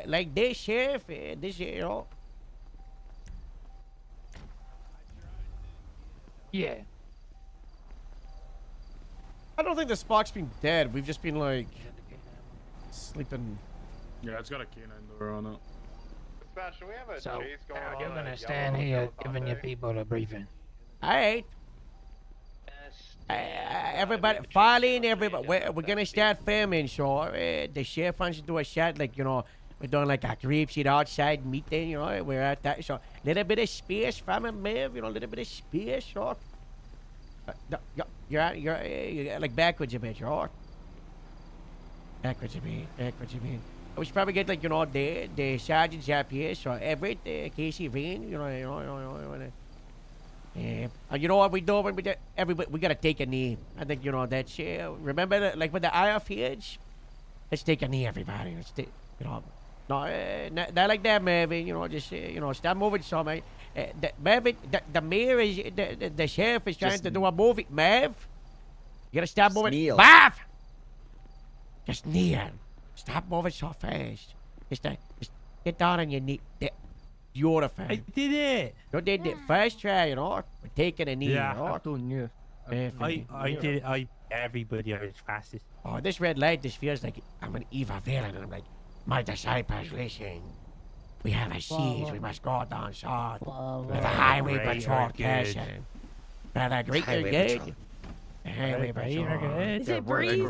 Like this, Sheriff, this, you know. Yeah. I don't think the Spock's been dead. We've just been like sleeping. Yeah, it's got a canine door on it. Sebastian, we have a So, chase going on. you're gonna stand here giving your people a briefing. Alright. Everybody, file in, everybody. We're gonna start filming, so the sheriff wants to do a shot, like, you know, we're doing like a creep shit outside meeting, you know, we're at that, so little bit of space from him, Mav, you know, a little bit of space, so. You're like backwards a bit, right? Backwards a bit. We should probably get, like, you know, the sergeants up here, so Everett, Casey Vane, you know. Yeah. And you know what we do when we do? Everybody, we gotta take a knee. I think, you know, that's, remember, like with the IRPH? Let's take a knee, everybody. Let's take, you know, not like that, Marvin, you know, just, you know, stop moving so much. Marvin, the mayor is, the sheriff is trying to do a movie. Mav, you gotta stop moving. Kneel. Mav! Just kneel. Stop moving so fast. Just get down on your knee. Beautiful. I did it. You did it first try, you know. We're taking a knee, Yeah, you know. I've done, yeah. I did it. Everybody was fastest. Oh, this red light, this feels like I'm an evil villain. I'm like, my disciples, listen. We have a siege. We must go down south. With the highway patrol casting. Brother, great, you're good. The highway patrol. Is it Breeze?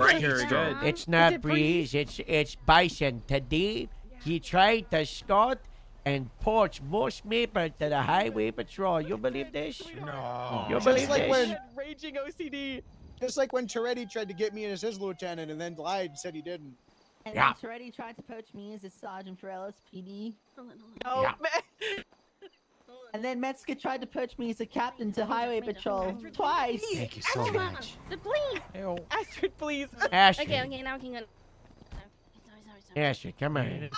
It's not Breeze. It's Bison. Today, he tried to scout and porch most people to the highway patrol. You believe this? No. You Just believe like this? when, Raging OCD. just like when Toretti tried to get me as his lieutenant and then lied and said he didn't. And Yeah. then Toretti tried to poach me as a sergeant for LSPD. Oh, Yeah. man. And then Metzger tried to poach me as a captain to highway patrol twice. Thank you so much. Please. Astrid, please. Ashley. Okay, now I can go. Ashley, come on.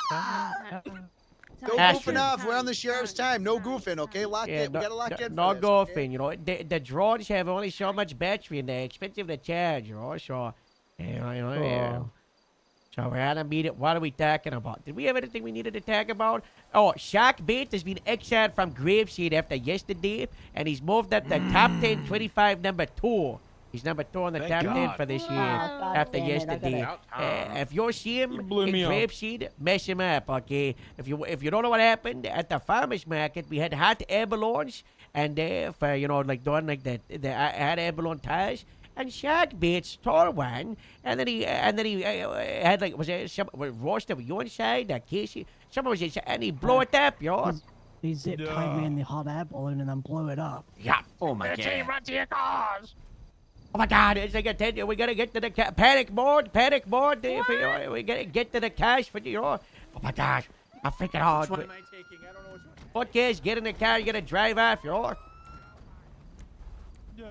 No Ashley. goofing off. We're on the sheriff's time. No goofing, okay? Lock in. We gotta lock in. No for this, golfing, okay? you know. The drones have only so much battery and they're expensive to charge, you know. So, yeah. So we're at a meeting. What are we talking about? Did we have anything we needed to talk about? Oh, Shark Bait has been exiled from Grapeseed after yesterday, and he's moved up to top 10, 25, number 2. He's number 2 on the Thank top 10 God. for this year God after damn it, I yesterday. gotta- If you see him in blew me up. Grapeseed, mess him up, okay? If you don't know what happened at the farmers market, we had hot air balloons, and for, you know, like doing like the hot air balloon tires. And Shark Bait stole one, and then he had like, was it some roaster with you inside? Casey, someone was inside, and he blew it up, you know. He zip tied me in the hot air balloon and then blew it up. Yeah. Oh my Team, god. run to your cars. Oh my God! It's like we gotta get to the panic mode. We gotta get to the cash for you know. Oh my gosh! I'm freaking out. Which one am I taking? I don't know which one. What case? Get in the car. You gotta drive off. You know. Move!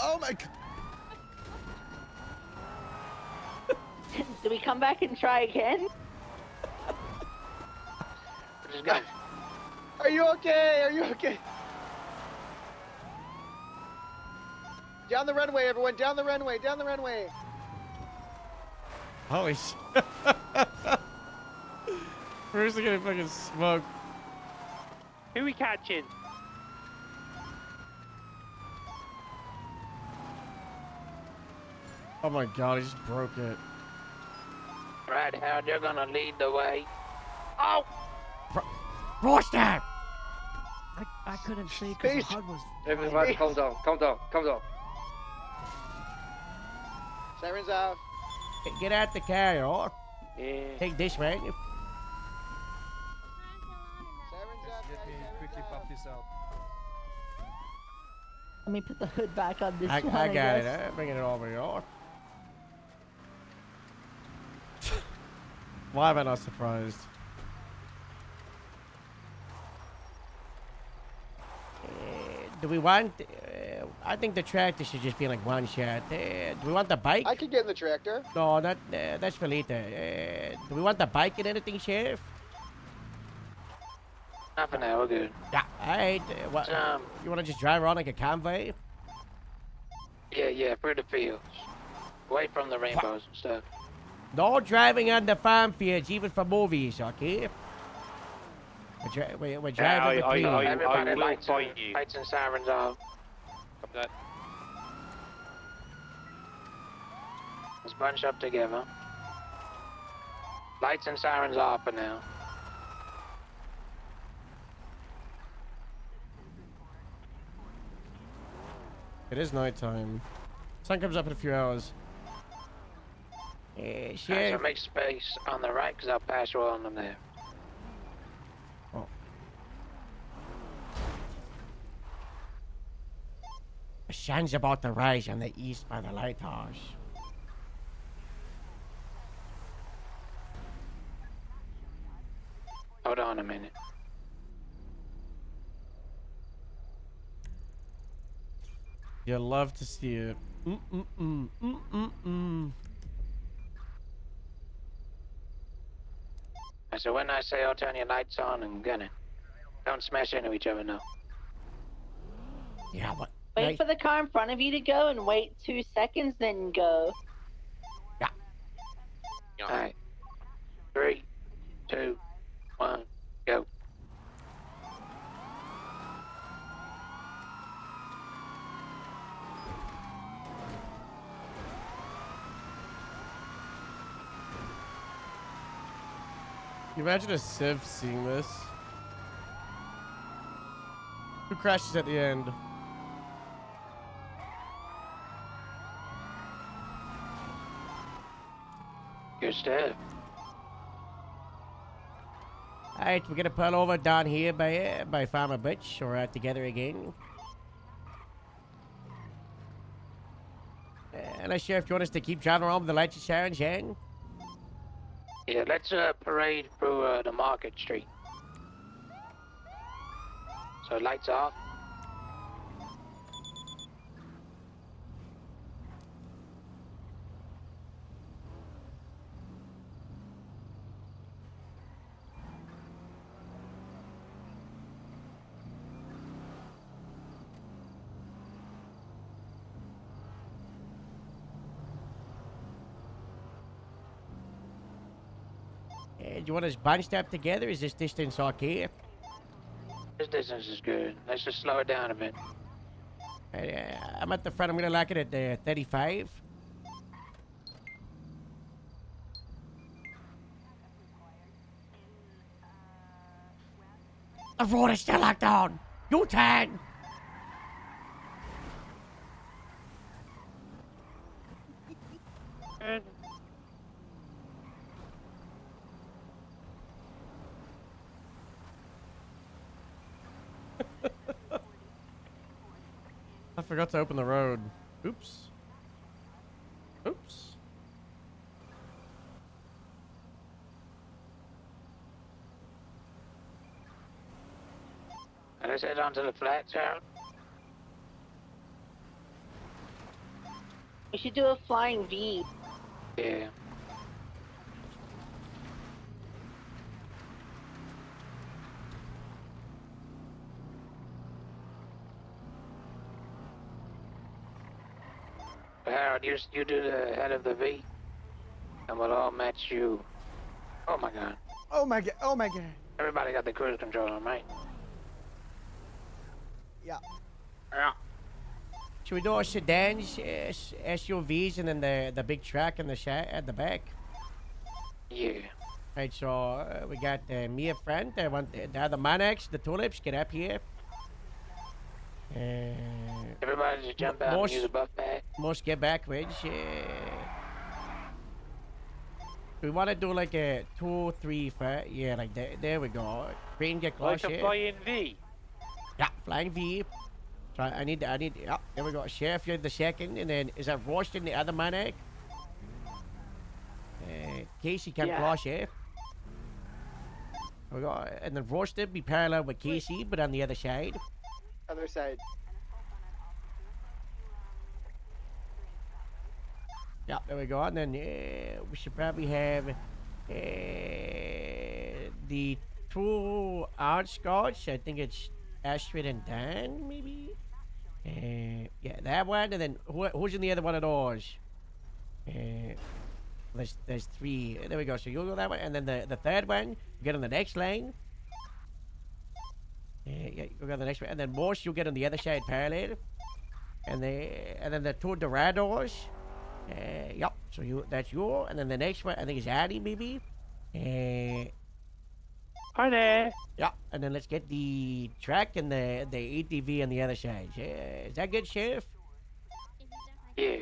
Oh my god! Do we come back and try again? Just go. Are you okay? Are you okay? Down the runway, everyone. Down the runway. Down the runway. Holy shit. Where's he gonna fucking smoke? Who we catching? Oh my god, he just broke it. Right, Howard, you're gonna lead the way. Oh! Rorschach! I couldn't see because the HUD was. Everybody, calm down, calm down, calm down. Sirens off. Get out the car, or Yeah. take this way. Sirens off. Let me quickly pop this out. Let me put the hood back on this I one. got guess. it. Bring it over here. Why am I not surprised? Do we want? I think the tractor should just be like one shot. Do we want the bike? I could get in the tractor. No, that's for later. Do we want the bike and anything, Sheriff? Not for now, we're good. Yeah. Alright. What? You want to just drive around like a convoy? Yeah, through the fields. Away from the rainbows and stuff. No driving on the farm fields, even for movies, okay? We're driving the clean. Everybody lights and sirens off. That. Let's bunch up together. Lights and sirens off for now. It is nighttime. Sun comes up in a few hours. Alright, so make space on the right, because I'll pass you on them there. Oh. The sun's about to rise on the east by the lighthouse. Hold on a minute. You'll love to see it. So when I say I'll turn your lights on and gun it, don't smash into each other, no. Yeah, what? Wait for the car in front of you to go and wait 2 seconds, then go. Alright. 3, 2, 1, go. Can you imagine a Civ seeing this? Who crashes at the end? Good stuff. Alright, we're gonna pull over down here by Farmer Butch. We're out together again. And I'm sure if you want us to keep driving around with the lights and sirens, Jan. Yeah, let's parade through the Market Street. So lights off. Do you want us bunched up together? Is this distance okay? This distance is good. Let's just slow it down a bit. I'm at the front. I'm gonna lock it at 35. The road is still locked down. You turn. I forgot to open the road. Oops. Oops. Let's head on to the flats, Harold. We should do a flying V. Yeah. Harold, you do the head of the V, and we'll all match you. Oh my god. Oh my god. Oh my god. Everybody got the cruise control on, right? Yeah. Yeah. Should we do our sedans, SUVs, and then the big truck and the at the back? Yeah. Right, so we got me up front. I want the other Monax, the tulips, get up here. Everybody just jump out and use a buff bag. Most get backwards. We want to do like a 2, 3, 4. Yeah, like that. There we go. Green get close Like a here. flying V. Yeah, flying V. So I need. Yeah, there we go. Sheriff, you're the second, and then is that Roast in the other Monax? Casey can cross here. There we go. And then Roasted be parallel with Casey, but on the other side. Other side. Yeah, there we go. And then we should probably have the 2 outskirts. I think it's Astrid and Dan, maybe. Yeah, that one. And then who's in the other one of those? There's 3. There we go. So you'll go that way, and then the third one, you get on the next lane. Yeah, you'll go on the next one, and then most you'll get on the other side parallel. And then the 2 Dorados. Yep. So that's you, and then the next one I think is Addy maybe. Hi there. Yeah, and then let's get the truck and the ATV on the other side. Is that good, Sheriff? Yeah.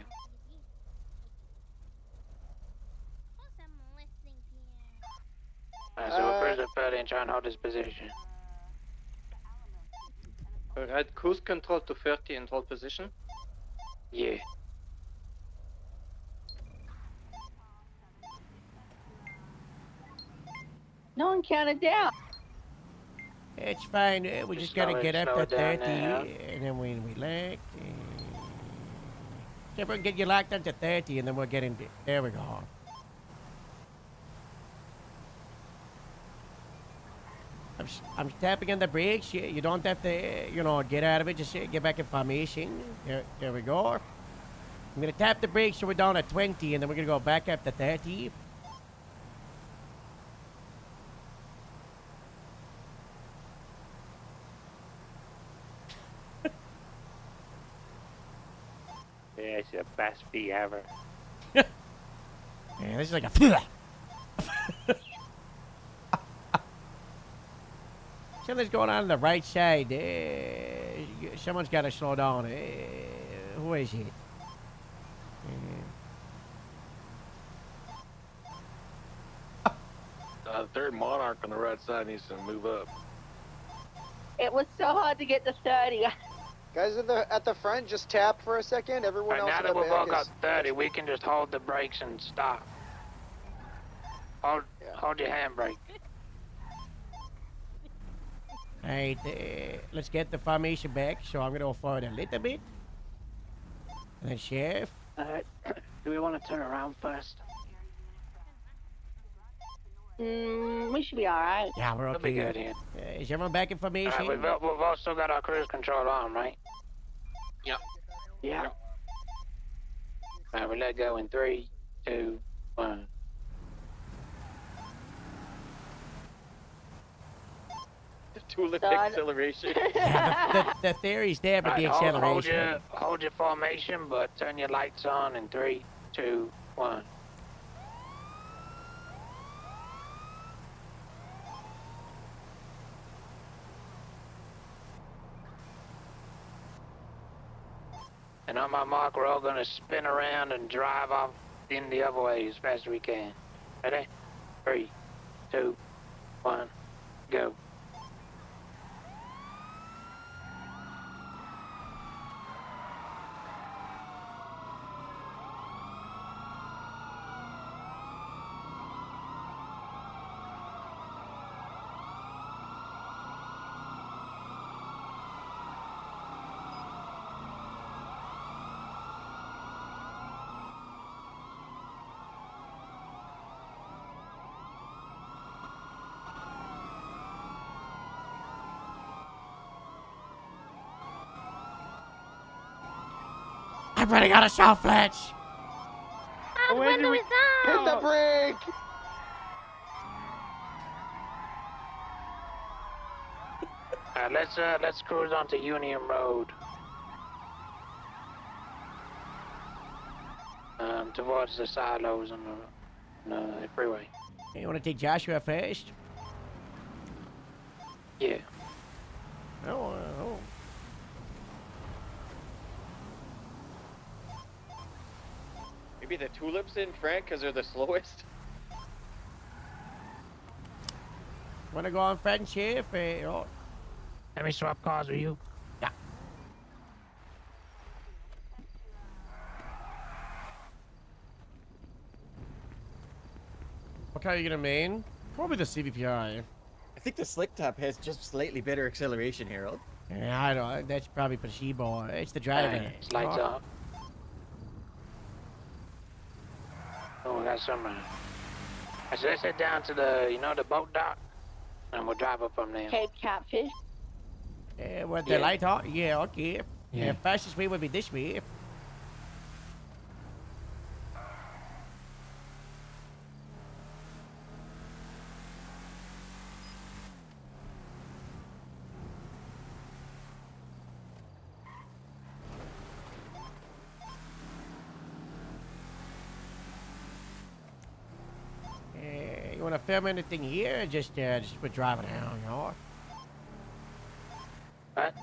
Alright, so we'll press the pedal and try and hold this position. Alright, cruise control to 30 and hold position. Yeah. No one counted down. It's fine. We just gotta get up to 30, and then we lock. Everyone get you locked up to 30, and then we'll get in. There we go. I'm tapping on the brakes. You don't have to, get out of it. Just get back in formation. There we go. I'm gonna tap the brakes so we're down at 20, and then we're gonna go back up to 30. Yeah, it's the best V ever. Yeah, this is like a. Something's going on the right side. Someone's got to slow down. Who is it? The third Monarch on the right side needs to move up. It was so hard to get to 30. Guys at the front, just tap for a second. Everyone else Now in that the we've back all got is... 30, we can just hold the brakes and stop. Hold your handbrake. Alright, let's get the formation back. So I'm going to go forward a little bit. And then Sheriff. Do we want to turn around first? We should be alright. Yeah, we're okay. We'll be good here. Is everyone back in formation? We've also got our cruise control on, right? Yep. Yeah. Alright, we let go in 3, 2, 1. Tulip acceleration. Yeah, the theory's there, but the acceleration. Hold your formation, but turn your lights on in 3, 2, 1. And on my mark, we're all gonna spin around and drive off in the other way as fast as we can. Ready? 3, 2, 1, go. I'm running out of shell fletch. When do we Hit the brake! Let's cruise onto Union Road. Towards the silos on the freeway. Hey, you want to take Joshua first? Yeah. Oh. Maybe the tulips in front because they're the slowest. Want to go on friendship? Oh. Let me swap cars with you. Yeah. What car are you gonna main? Probably the CVPI. I think the slick top has just slightly better acceleration, Harold. Yeah, I know. That's probably placebo. It's the driver. Hey, lights up. Oh, we got some. Let's head down to the boat dock, and we'll drive up from there. Cape Catfish. Yeah, with the light on? Yeah, okay. Yeah. The fastest way would be this way. You want to film anything here? Or just we're driving down, you know? What?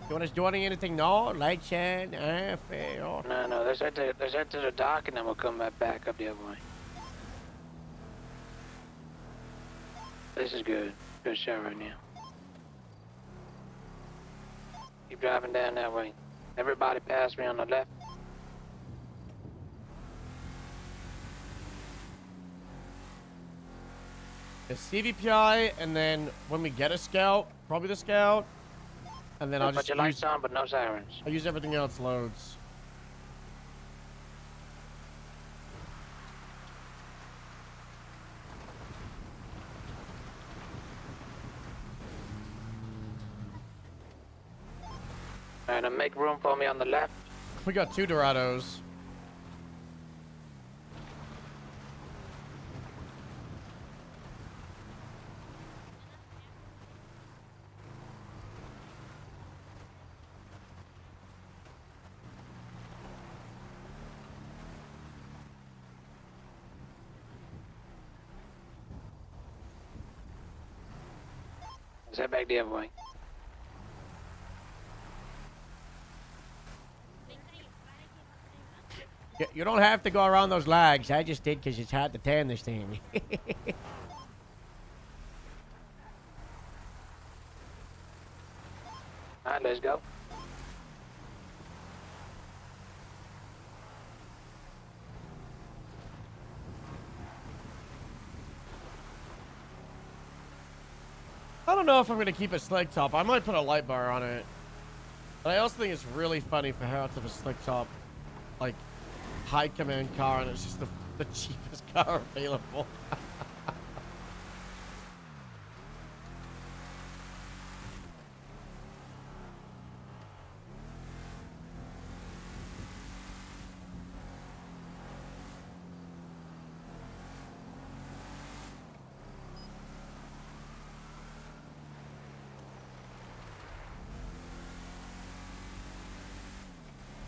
You want us doing anything now? Light shine, you know? No, let's head to the dock, and then we'll come back up the other way. This is good. Good shot right now. Keep driving down that way. Everybody pass me on the left. The CVPI, and then when we get a scout, probably the scout, and then I'll Put just your lights on, but no sirens. I'll use everything else loads. Alright, now make room for me on the left. We got 2 Dorados. Let's head back the other way. You don't have to go around those lags. I just did because it's hard to tan this thing. Alright, let's go. I don't know if I'm going to keep a slick top. I might put a light bar on it. But I also think it's really funny for how to have a slick top, like, high command car, and it's just the cheapest car available.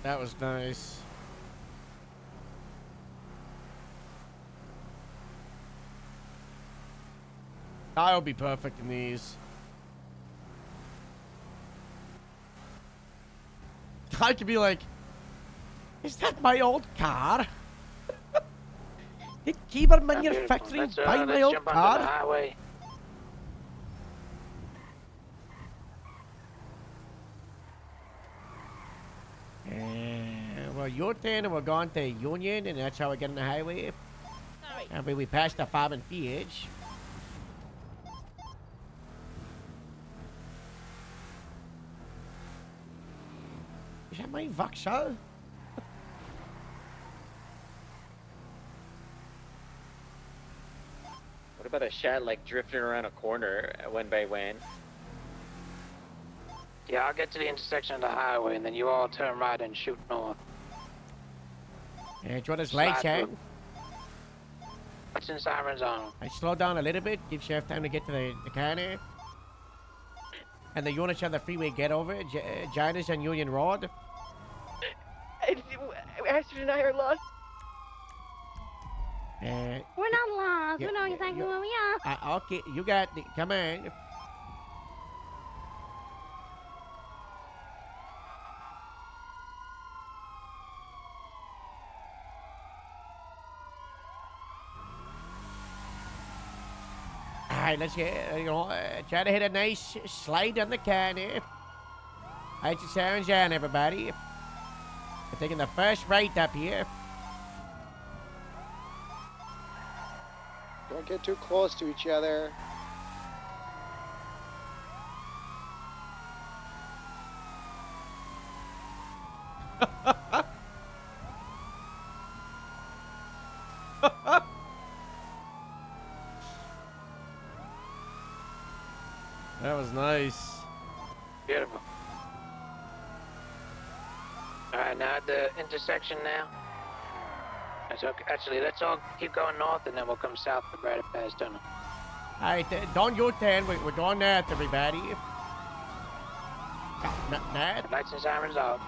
That was nice. I'll be perfect in these. I could be like, is that my old car? Did Keyboard Manufacturing buy my old jump onto the car? highway. Well, your turn, and we're going to Union, and that's how we get on the highway. And we passed the farm and fields. Is that my Vauxhall? What about a shot like drifting around a corner when by when? Yeah, I'll get to the intersection of the highway, and then you all turn right and shoot north. Do you want his lights Slide out? through. What's in sirens on? I slow down a little bit, give Sheriff time to get to the corner. And the units on the freeway get over, Giants and Union Road. Astrid and I are lost. We're not lost. We know exactly where we are. Okay, you got the, come on. Alright, let's get, try to hit a nice slide on the corner. Alright, your sirens on, everybody. We're taking the first right up here. Don't get too close to each other. That was nice. Beautiful. Alright, now at the intersection now. That's okay. Actually, let's all keep going north, and then we'll come south to Braddock Pass Tunnel. Alright, don't U-turn. We're going north, everybody. Not. Lights and sirens off.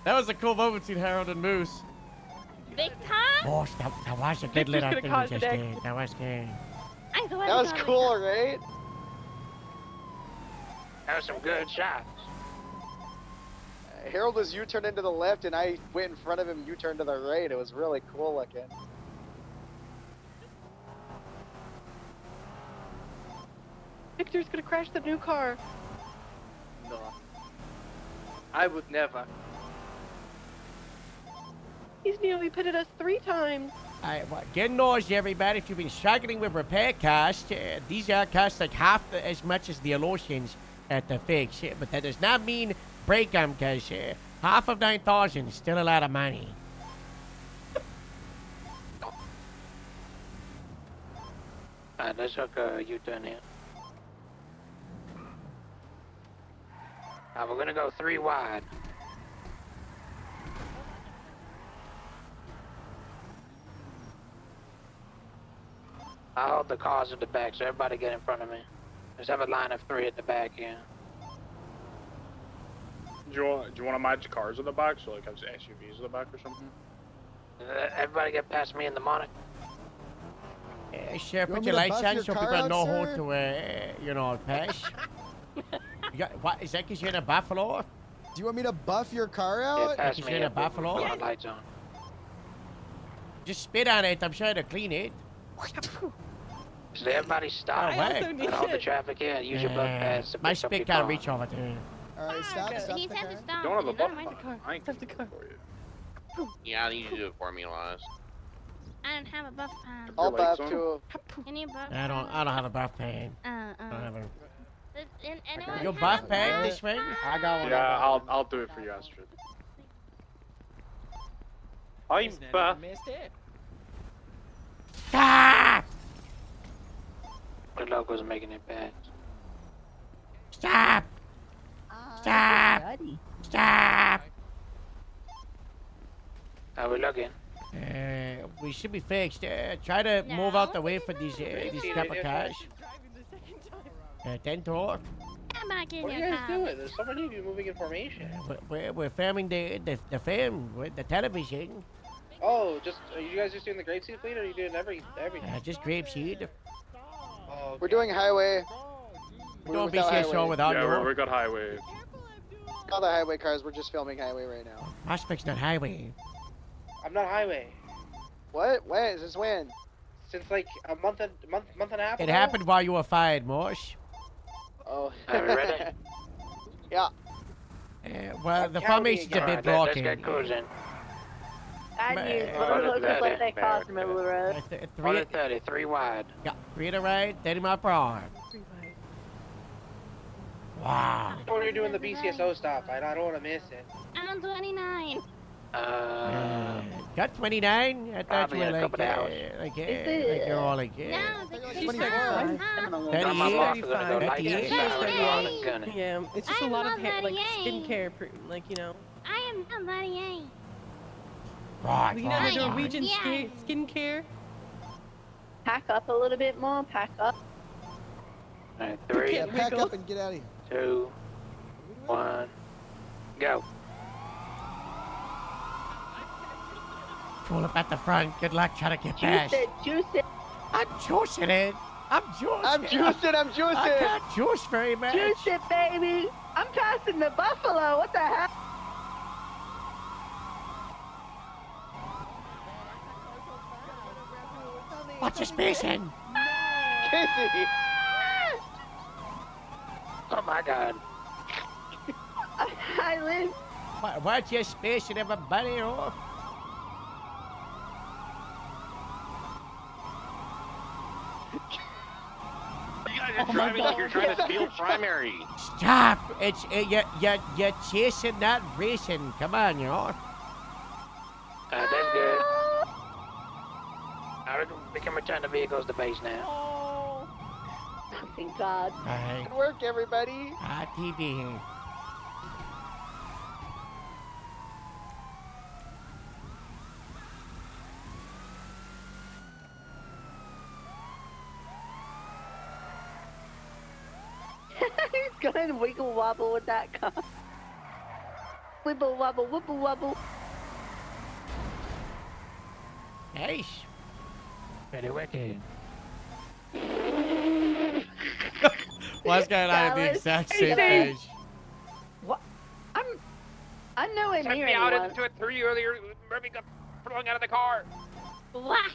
That was a cool moment between Harold and Moose. Victor? Gosh, that was a good little thing we just did. That was good. That was cool, right? That was some good shots. Harold was U-turned into the left, and I went in front of him, U-turned to the right. It was really cool looking. Victor's gonna crash the new car. No. I would never. He's nearly pitted us 3 times. Alright, well, get noisy, everybody. If you've been struggling with repair costs, these are cost like half as much as the Alotians at the fix. But that does not mean break them, because half of 9,000 is still a lot of money. Alright, let's hook a U-turn here. Now we're gonna go 3 wide. I'll hold the cars at the back, so everybody get in front of me. Let's have a line of 3 at the back here. Do you want to match cars in the back, so like have SUVs in the back or something? Everybody get past me in the morning. Sure, You put want your me to lights buff on your so car people out, know sir? how to, pass. You got, what, is that because you're in a Buffalo? Do you want me to buff your car Yeah, out? pass Because me you're in a up, Buffalo? put my lights on. Just spit on it. I'm sure to clean it. So everybody stop. Oh, wait. And hold the traffic here and use your bus pass to My pick up your spit can't car. reach over there. Alright, stop He the said to car. stop. Don't have a Not bus mind the car. I ain't Stop the car. for you. Yeah, I need you to do it for me, Elias. I don't have a buff pan. I'll Your lights buff on? too. Can you buff I don't have a buff pan. I don't have a... Does anyone Your have buff a pan buff this way? I got one. Yeah, I'll do it for you, Astrid. I'm buff. Ah! The logo's making it bad. Stop! Stop! Buddy. Stop! How we looking? We should be fixed. Try to move out the way for these couple cars. 10 to. Get back in What are your you guys car. doing? There's somebody moving in formation. We're filming the film with the television. Oh, are you guys just doing the grapeseed fleet, or are you doing everything? Just grapeseed. Oh, We're doing highway. Don't be without so highway. without Yeah, you. we got highway. All the highway cars. We're just filming highway right now. Prospect's not highway. I'm not highway. What? When? Since when? Since like a month and a half It ago? happened while you were fired, Mosh. Oh. Are we ready? Yeah. Well, I'm the counting formation's a again. bit Let's blocking. get cruising. Bad news. Man. One of the locals left their 130, cars in the middle of the road. 130, 3 wide. Yeah, 3 to right, 30 mile per hour. Wow. When you're doing the BCSO stop, I don't want to miss it. I'm on 29. Got 29? I thought you Probably were in a like, couple hours. like, it? like you're all like, No, the She's 35. 35. I'm off to go light 38. shower and all gunning. Yeah, it's just a I'm lot of not hair, like 38. skincare, like you know. I am not 38. Right, You know the right. Norwegian Yeah. skincare. Pack up a little bit more. Pack up. Alright, 3, Yeah, pack up and get out of here. 2, 1, go. Pull up at the front. Good luck trying to get past. Juice it. I'm juicing it. I'm juicing. I'm juicing, I'm I juicing. can't juice very much. Juice it, baby. I'm passing the buffalo. What the heck? What's your spacing? Casey. Oh my god. I live. What's your spacing, everybody? Oh? You guys are driving like you're trying to steal primary. Stop! You're chasing, not racing. Come on, you know. That's good. Alright, we can return the vehicles to base now. Thank God. Alright. Good work, everybody. TV. He's going wiggle wobble with that car. Wibble wobble, wibble wobble. Nice. Pretty wicked. What's going on at the Dallas, exact hey, same Dave. page? What? I'm nowhere Sent near me out anyone. into a tree earlier. Murphy got thrown out of the car. What?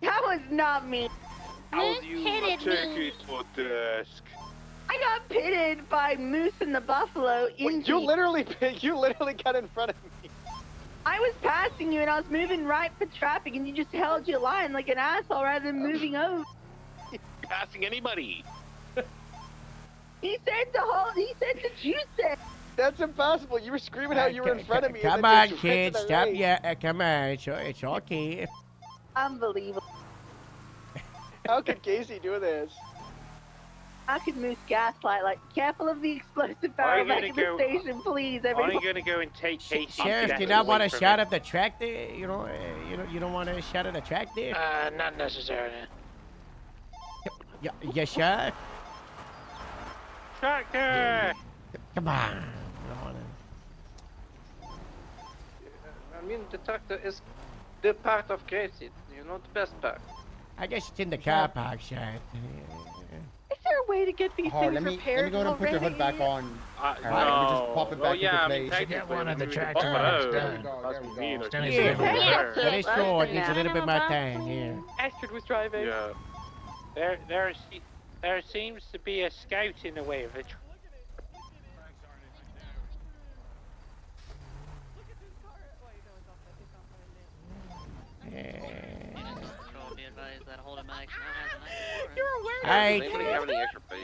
That was not me. Moose pitted me. for desk. I got pitted by Moose and the Buffalo. Wait, you literally got in front of me. I was passing you and I was moving right for traffic and you just held your line like an asshole rather than moving over. Passing anybody. He said to juice it. That's impossible. You were screaming how you were in front of me. and Come then on, just kids. went to the Stop. right. Yeah, come on. It's okay. Unbelievable. How could Casey do this? How could Moose gaslight? Like, careful of the explosive barrel back at the station, please, everyone. I'm gonna go and take Casey. Sheriff, do you not want a shot of the track there? You know, you don't want a shot of the track there? Not necessarily. You sure? Tractor! Come on. You don't want I mean, the tractor is the part of Casey, you know, the best part. I guess it's in the car park, Sheriff. Is there a way to get these things repaired let me go ahead and put your hood back on. No. Let me just pop it back into place. Get one of the tractor lights done. Yeah, that is true. It needs a little bit more time, yeah. Astrid was driving. Yeah. There seems to be a scout in the way of the Alright. Anybody have any extra food?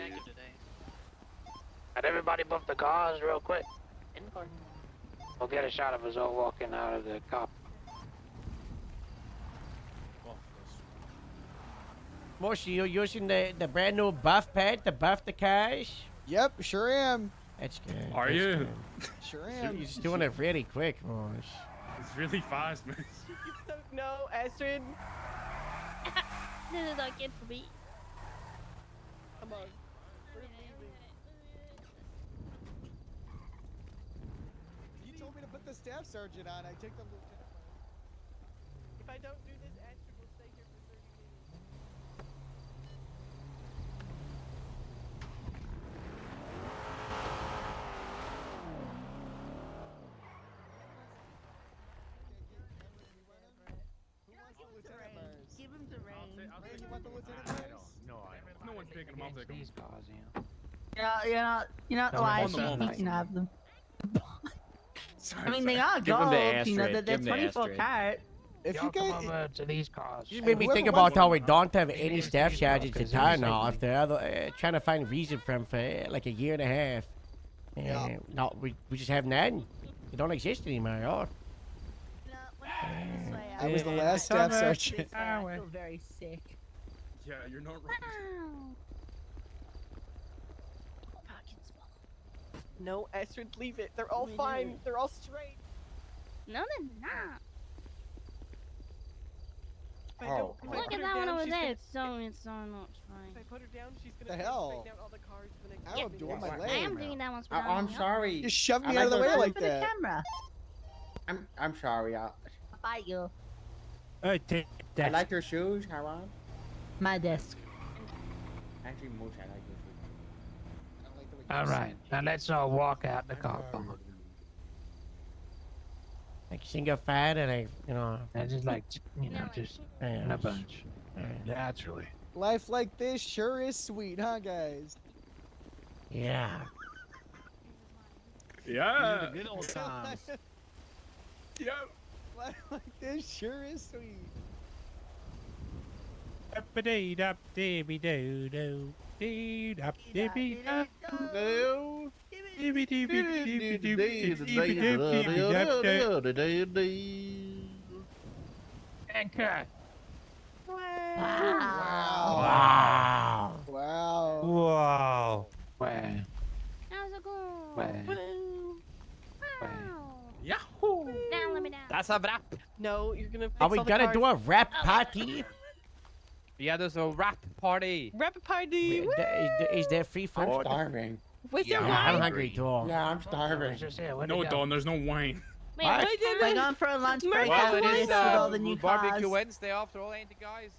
Had everybody buff the cars real quick. We'll get a shot of us all walking out of the car. Moshi, you're using the brand new buff pad to buff the cars? Yep, sure am. That's good. Are that's you? good. Sure You're am. just doing it really quick, Mosh. It's really fast, man. No, Astrid. This is not good for me. Come on. You told me to put the staff sergeant on. I took the lieutenant. If I don't do this, Astrid will stay here for 30 minutes. Give him to Rain. Rain, you want the lieutenant first? No one's taking them. I'll take them. These cars, You're not No, lying. on the moment. You can have them. Sorry, I mean, they sorry. are Give 'em gold. to You know, Astrid. they're Give 'em to 24 Astrid. carat. If Y'all you come guys, over to these cars. You made me think about how we don't have any staff sergeants in town now after trying to find reason for him for like a year and a half. Yeah. No, we just have none. They don't exist anymore, y'all. I was the last staff sergeant. I feel very sick. Yeah, you're not wrong. No, Astrid, leave it. They're all fine. They're all straight. No, they're not. If I don't, if I Look put at her that one down, over she's there. gonna- It's so not If I fine. put her down, she's The gonna hell? break down all the cars for the next. I am doing my I leg. am doing that one. I'm sorry. You shoved me I out of the like way those- like For the that. camera. I'm sorry. I'll bite you. Take I that. like your shoes, Haran. My desk. Actually, most I like your shoes. All right, now let's all walk out the car park. Like single fat and like, you know. I just like, you know, just in a bunch. Naturally. Life like this sure is sweet, huh, guys? Yeah. Yeah. The good old times. Yeah. Life like this sure is sweet. Up-a-dee-dop-dee-be-doo-doo. Dee-dop-dee-be-dop. Anchor. Wow. Wow. Wow. Wow. Wow. That was a goal. Wow. Yahoo! Down, let me down. That's a wrap. No, you're gonna. Fix Are we all the gonna cars. do a rap party? Yeah, there's a rap party. Rap party. Is there free food? I'm starving. What's Yeah, your I'm wine? hungry too. Yeah, I'm starving. No, Don, there's no wine. Wait, What? which We're kind? going for a lunch break Well, after it this is with all the new barbecue cars. Wednesday after all, ain't it, guys?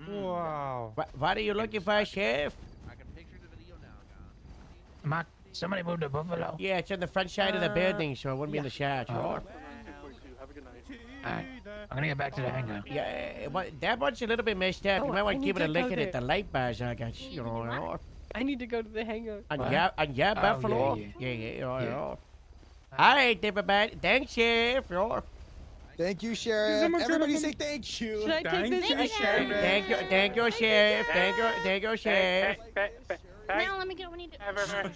Wow. What are you looking for, Chef? I can picture the video now, guys. Mark, somebody moved the buffalo. Yeah, it's on the front side of the building, so it wouldn't be in the shot. Oh. Alright, I'm gonna get back to the hangar. Yeah, that one's a little bit messed up. Oh, You might I want to need give it a to go look at it. there. The light bars I got, you know. I need to go to the hangar. On What? your Oh, buffalo. yeah. Yeah. All Yeah. right. All right, everybody. Thanks, Chef. Yeah. Thank you, Sheriff. Everybody say thank you. Should I take Thank this? you, Sheriff. Thank you, Chef. Thank you, Chef. Now let me get what we need to.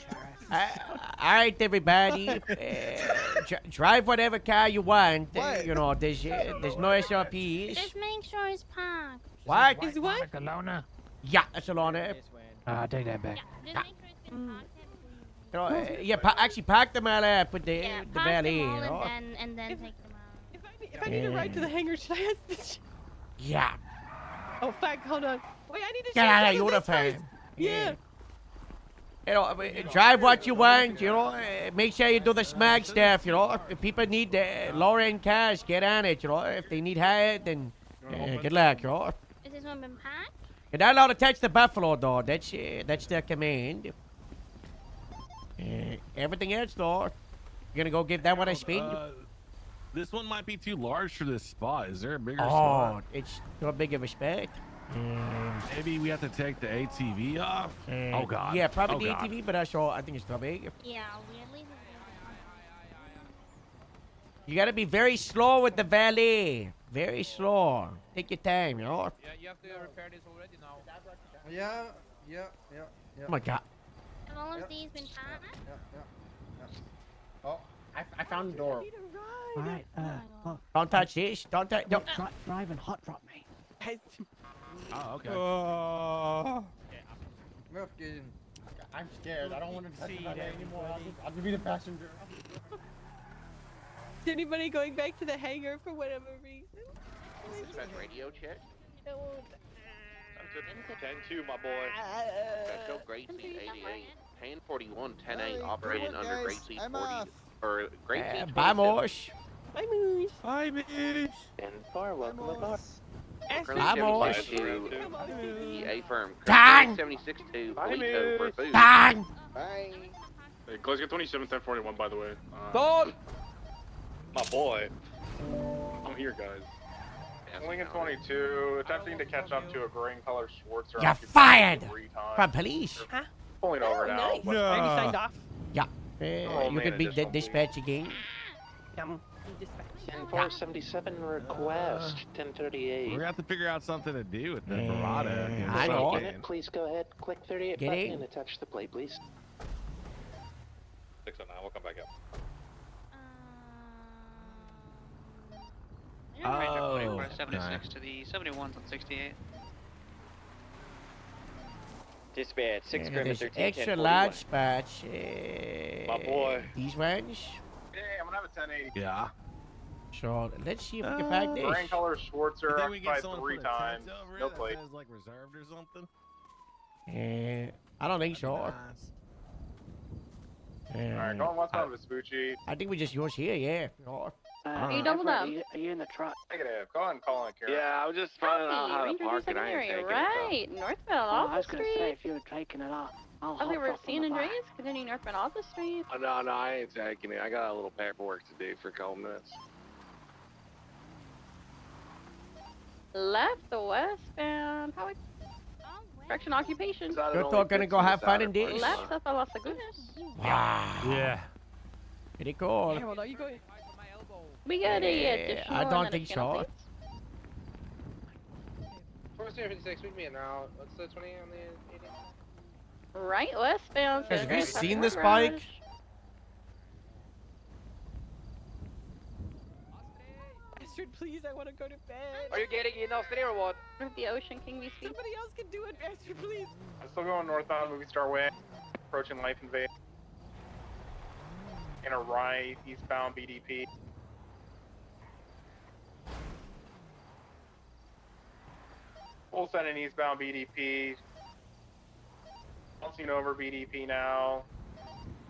All right, everybody. Drive whatever car you want. What? You know, there's no SRPs. Just make sure it's parked. What? Is what? Kelowna? Yeah, that's a lot of. I'll take that back. Yeah, just make sure it's been parked. You know, yeah, actually park them all up with the Yeah, the park valet. them all You know? and then take them out. If I need a ride to the hangar, should I ask this? Yeah. Oh, fuck, hold on. Wait, I need to Get check out of all your this uniform. first. Yeah. You know, drive what you want, you know, make sure you do the smart stuff, you know. If people need lower end cars, get on it, you know. If they need higher, then good luck, you know. Is this one been packed? You're not allowed to touch the buffalo, though. That's their command. Everything else, though, you're gonna go give that one a spin? This one might be too large for this spot. Is there a bigger Oh, spot? it's too big of a spec. Maybe we have to take the ATV off. Oh God. Yeah, probably Oh, the God. ATV, but I think it's too big. Yeah, weirdly. You gotta be very slow with the valet. Very slow. Take your time, you know. Yeah, you have to repair this already now. Yeah. Oh my God. Have all of these been packed? Oh, I found the door. All right. Don't touch this. Don't touch. Don't. Drive and hot drop me. Oh, okay. Murph, get in. I'm scared. I don't want to touch that anymore. I'll be the passenger. Is anybody going back to the hangar for whatever reason? Dispatch radio check. No. 10-2, my boy. Special Great Seat 88. 1041, 10-8, Bye. operating Good work, under guys. Great Seat I'm 40. off. Or Great Seat Bye, 27. Mosh. Bye, Moose. Bye, Moose. And far, welcome aboard. Bye, Mosh. To the A firm. Dang! 76 to Polito for food. Dang! Bye. Hey, close get 27, 1041, by the way. Don! My boy. I'm here, guys. Lincoln 22, attempting to catch up to a green color Schwarzer. You're fired from police. Huh? Pulling over now. Nice. but- Already signed off. Yeah. Oh, you man, could be additional dispatch again. Dispatch. 10-477 request, 1038. We're gonna have to figure out something to do with the Verada. I know. Unit, please go ahead, click 38 Get button in. and attach the plate, please. 609, we'll come back up. Yeah, right up Oh, quick. 76 okay. to the 71s on 68. Dispatch, 6 Yeah, Grim there's 13, extra 1041. large batch. My boy. These ones. Yeah, I'm gonna have a 1080. Yeah. So let's see if we can pack this. Green color Schwarzer You think we get occupied someone 3 to put a tent times. over No it that plate. says, like reserved or something? I don't think so. Nice. Alright, going westbound Vespucci. I think we just use here, yeah. Are you doubled up? Are you in the truck? Negative. Go ahead and call in, Karen. Yeah, I was just finding out how to Ranger park it. I ain't Secondary, taking right? Northbound Oh, I Alta was gonna Street. say if you were taking it off, I'll I think hop we're up on San the back. Andreas, continuing northbound Alta Street. it. No, I ain't taking it. I got a little paperwork to do for a couple minutes. Left the westbound. How correction occupation. You're all gonna go have fun in this? Left south of Los Lagunas. Wow. Yeah. Pretty cool. Harold, are you going? We got a additional I don't and think a channel so. plate. 56, meet me now. What's the 20 on the 80? Right westbound. Guys, have you Cedar seen Park this Garage. bike? Astrid, please, I want to go to bed. Are you getting in Australia or what? The Ocean King VC. Somebody else can do it, Astrid, please. I'm still going northbound Movie Star Way. Approaching Life Invade. In a right, eastbound BDP. Full send in eastbound BDP. Bouncing over BDP now.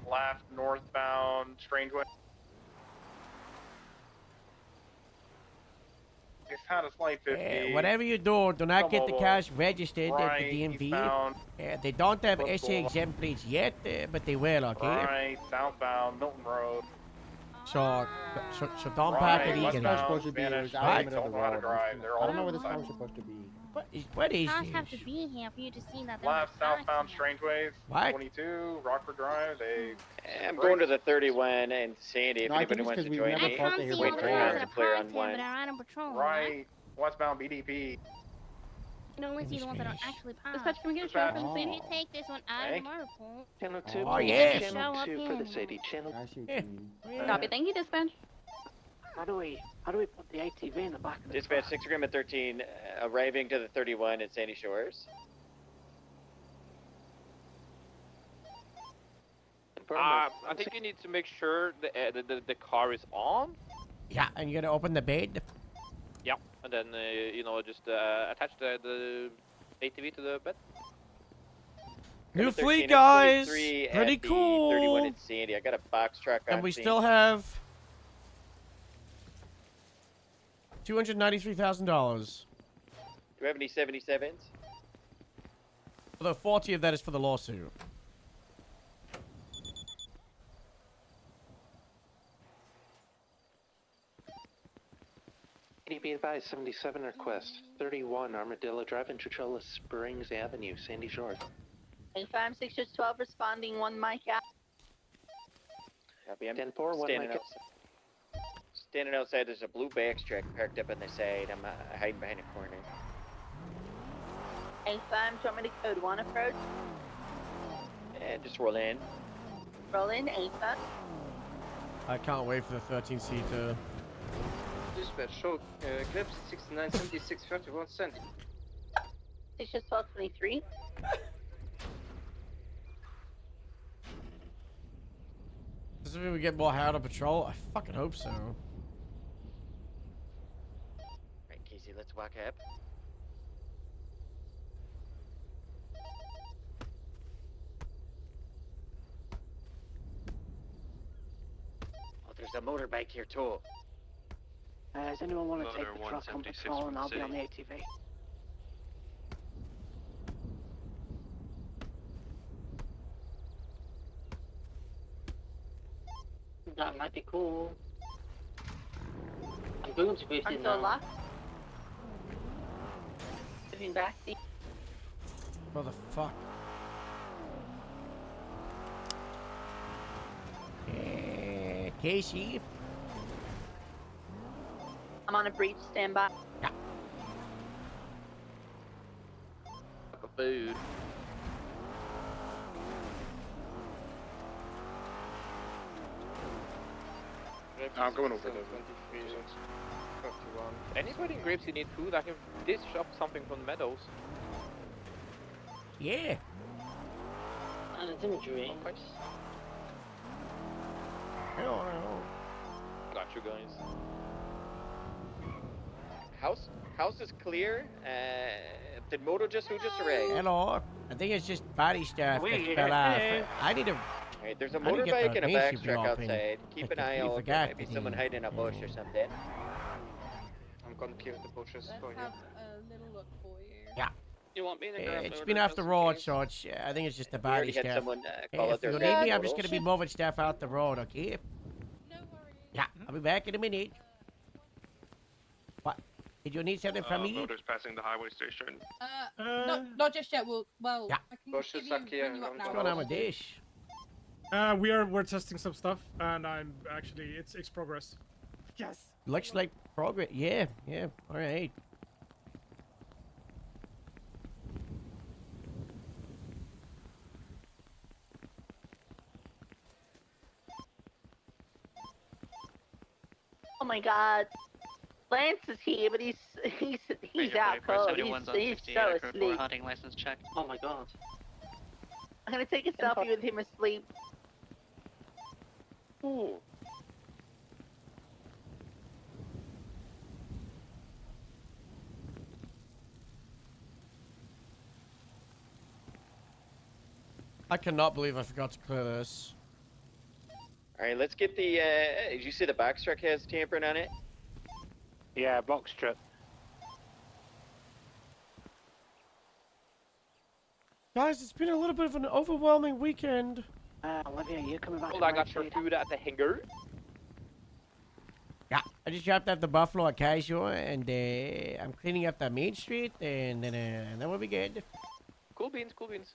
Left northbound Strangeway. It's had a slight 50. Whatever you do, do not get the Mobile. cars registered at Right, the DMV. eastbound. They don't have Flip SA over. exempt plates yet, but they will, okay? Right, southbound Milton Road. So don't park Right, illegally. westbound supposed to be Spanish. out Right. in the middle Don't of the know how to road. drive. They're I all don't know where this inside. car's supposed to be. What is Cars have this? to be here for you to see that. Left southbound Strangeways. What? 22 Rockford Drive. They. I'm going to the 31 and Sandy if No, I think anybody it's wants 'cause to we've join never me. parked it here see Wait all the for before. cars cars that to are clear parked on here but one. are out on patrol. Right, westbound BDP. You can only see the ones that are actually parked. Dispatch, can we get a Dispatch. show? If you take this one out Hey. of the motor pool. Channel 2, Oh, yeah. Channel Show up 2 for the here. city. Channel I see what you mean. Copy. Thank you, dispatch. How do we put the ATV in the back of the Dispatch truck? 6 Grim 13, arriving to the 31 at Sandy Shores. I think you need to make sure the car is on. Yeah, and you gotta open the bed. Yep. And then, just attach the ATV to the bed. New Number 13 fleet, and guys. 43 at Pretty the 31 cool. at Sandy. I got a box truck on And we scene. still have $293,000. Do we have any 77s? Although 40 of that is for the lawsuit. be advised, 77 request, 31 Armadillo Drive in Chuchola Springs Avenue, Sandy Shores. 5-6-12 responding, 1 mic out. Copy, I'm 10-4, one standing mic. standing outside. There's a blue Bax truck parked up on the side. I'm hiding behind a corner. 85, do you want me to code 1 approach? And just roll in. Roll in, 85. I can't wait for the 13-seater. Dispatch, show clips 69, 76, 31, 70. 6-12, 23. Does this mean we get more Howard on patrol? I fucking hope so. Right, Casey, let's walk up. Oh, there's a motorbike here too. Does anyone want to Motor take the truck on 176 patrol and from I'll be on the city. ATV? That might be cool. I'm going to boost it Until now. lock. Moving back. Motherfucker. Casey. I'm on a breach, stand by. Food. I'm going over those. if you want. Anybody in Graves who need food, I can dish up something from the meadows. Yeah. didn't drink. Got you guys. House is clear. Did Moto just array? Hello. I think it's just body stuff that fell off. I need to. Alright, there's a I need to get motorbike the and a main street backstruck open. outside. Keep an eye completely out. forgot Maybe that someone he- hiding in a bush or something. I'm gonna clear the bushes for you. Yeah. You want me to grab It's the been order off the just in road, case? so it's, I think it's just the We already body had stuff. someone Hey, call out if their you fake need me, I'm just photos. gonna be moving stuff out the road, okay? Yeah, I'll be back in a minute. What? Did you need something from me? Motors passing the highway station. No, not just yet. Well, Yeah. I can Bushes give you, up here, ring you up I'm now. What's going on with this? We're testing some stuff, and I'm actually it's progress. Yes. Looks like progress. Yeah, yeah. All right. Oh my God, Lance is here, but he's out cold. He's so asleep. Hunting license check. Oh my god. I'm gonna take a selfie with him asleep. Ooh. I cannot believe I forgot to clear this. Alright, let's get the, did you see the backstruck has tampering on it? Yeah, box truck. Guys, it's been a little bit of an overwhelming weekend. Olivia, you coming back? Hold on, I got your food at the hangar. Yeah, I just dropped off the Buffalo at Casual, and I'm cleaning up the main street, and then we'll be good. Cool beans, cool beans.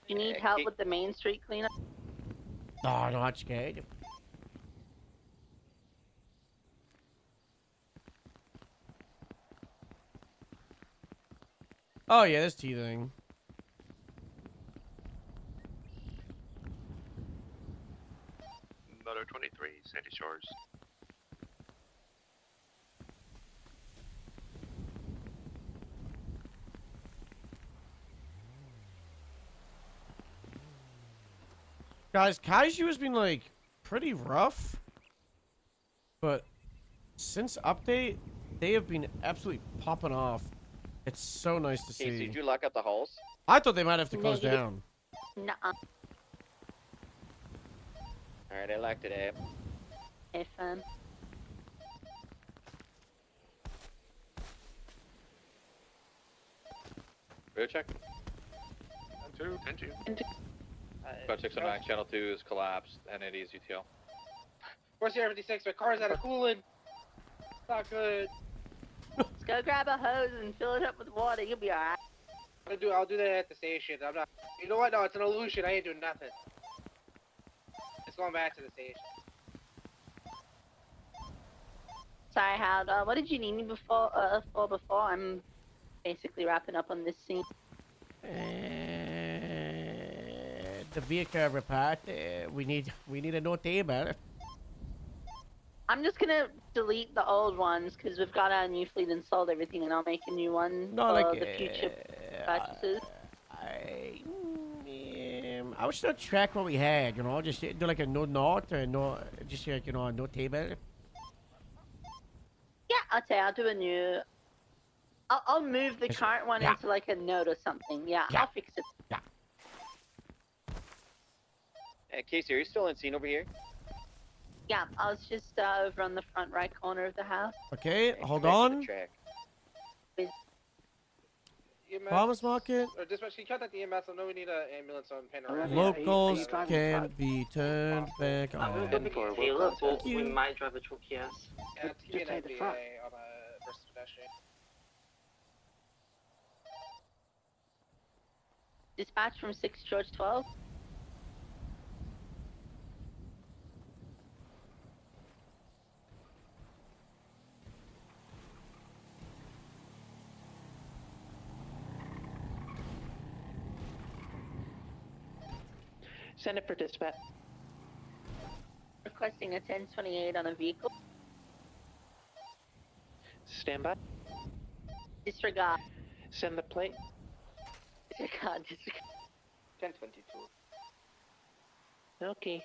You need help with the Main Street cleanup? Oh, no, that's good. Oh yeah, this teething. Motor 23, Sandy Shores. Guys, Kaiju has been like pretty rough, but since update, they have been absolutely popping off. It's so nice to Okay, so see. did you lock up the halls? I thought they might have to close Negative. down. Nuh-uh. Alright, I locked it up. FM. Real check. 10-2, 10-2. Got 609, channel 2 is collapsed, and it is UTL. Where's your 56? My car's out of coolant. It's not good. Let's go grab a hose and fill it up with water. You'll be alright. I'll do that at the station. I'm not. You know what? No, it's an illusion. I ain't doing nothing. It's going back to the station. Sorry, Howard. What did you need me before? Before I'm basically wrapping up on this scene. The vehicle report. We need a new table. I'm just gonna delete the old ones because we've got our new fleet and sold everything, and I'll make a new one No, for like, the future purchases. I would still track what we had, you know, just do like a no note or no, just like, you know, a no table. Yeah, I'll do a new. I'll move the current one into like a note or something. Yeah, I'll fix it. Yeah. Casey, are you still on scene over here? Yeah, I was just over on the front right corner of the house. Okay, hold Back to the on. track. EMS, Farmers market. Or dispatch, can you contact the EMS? I know we need an ambulance on Panorama. Locals can be turned back I'm on. going to Taylor, but we you. might drive a truck, yes. Yeah, give me an take the MBA front. on a versus pedestrian. Dispatch from 6 George 12. Send it for dispatch. Requesting a 1028 on a vehicle. stand by. Disregard. Send the plate. Disregard. Disregard. 1022. Okay.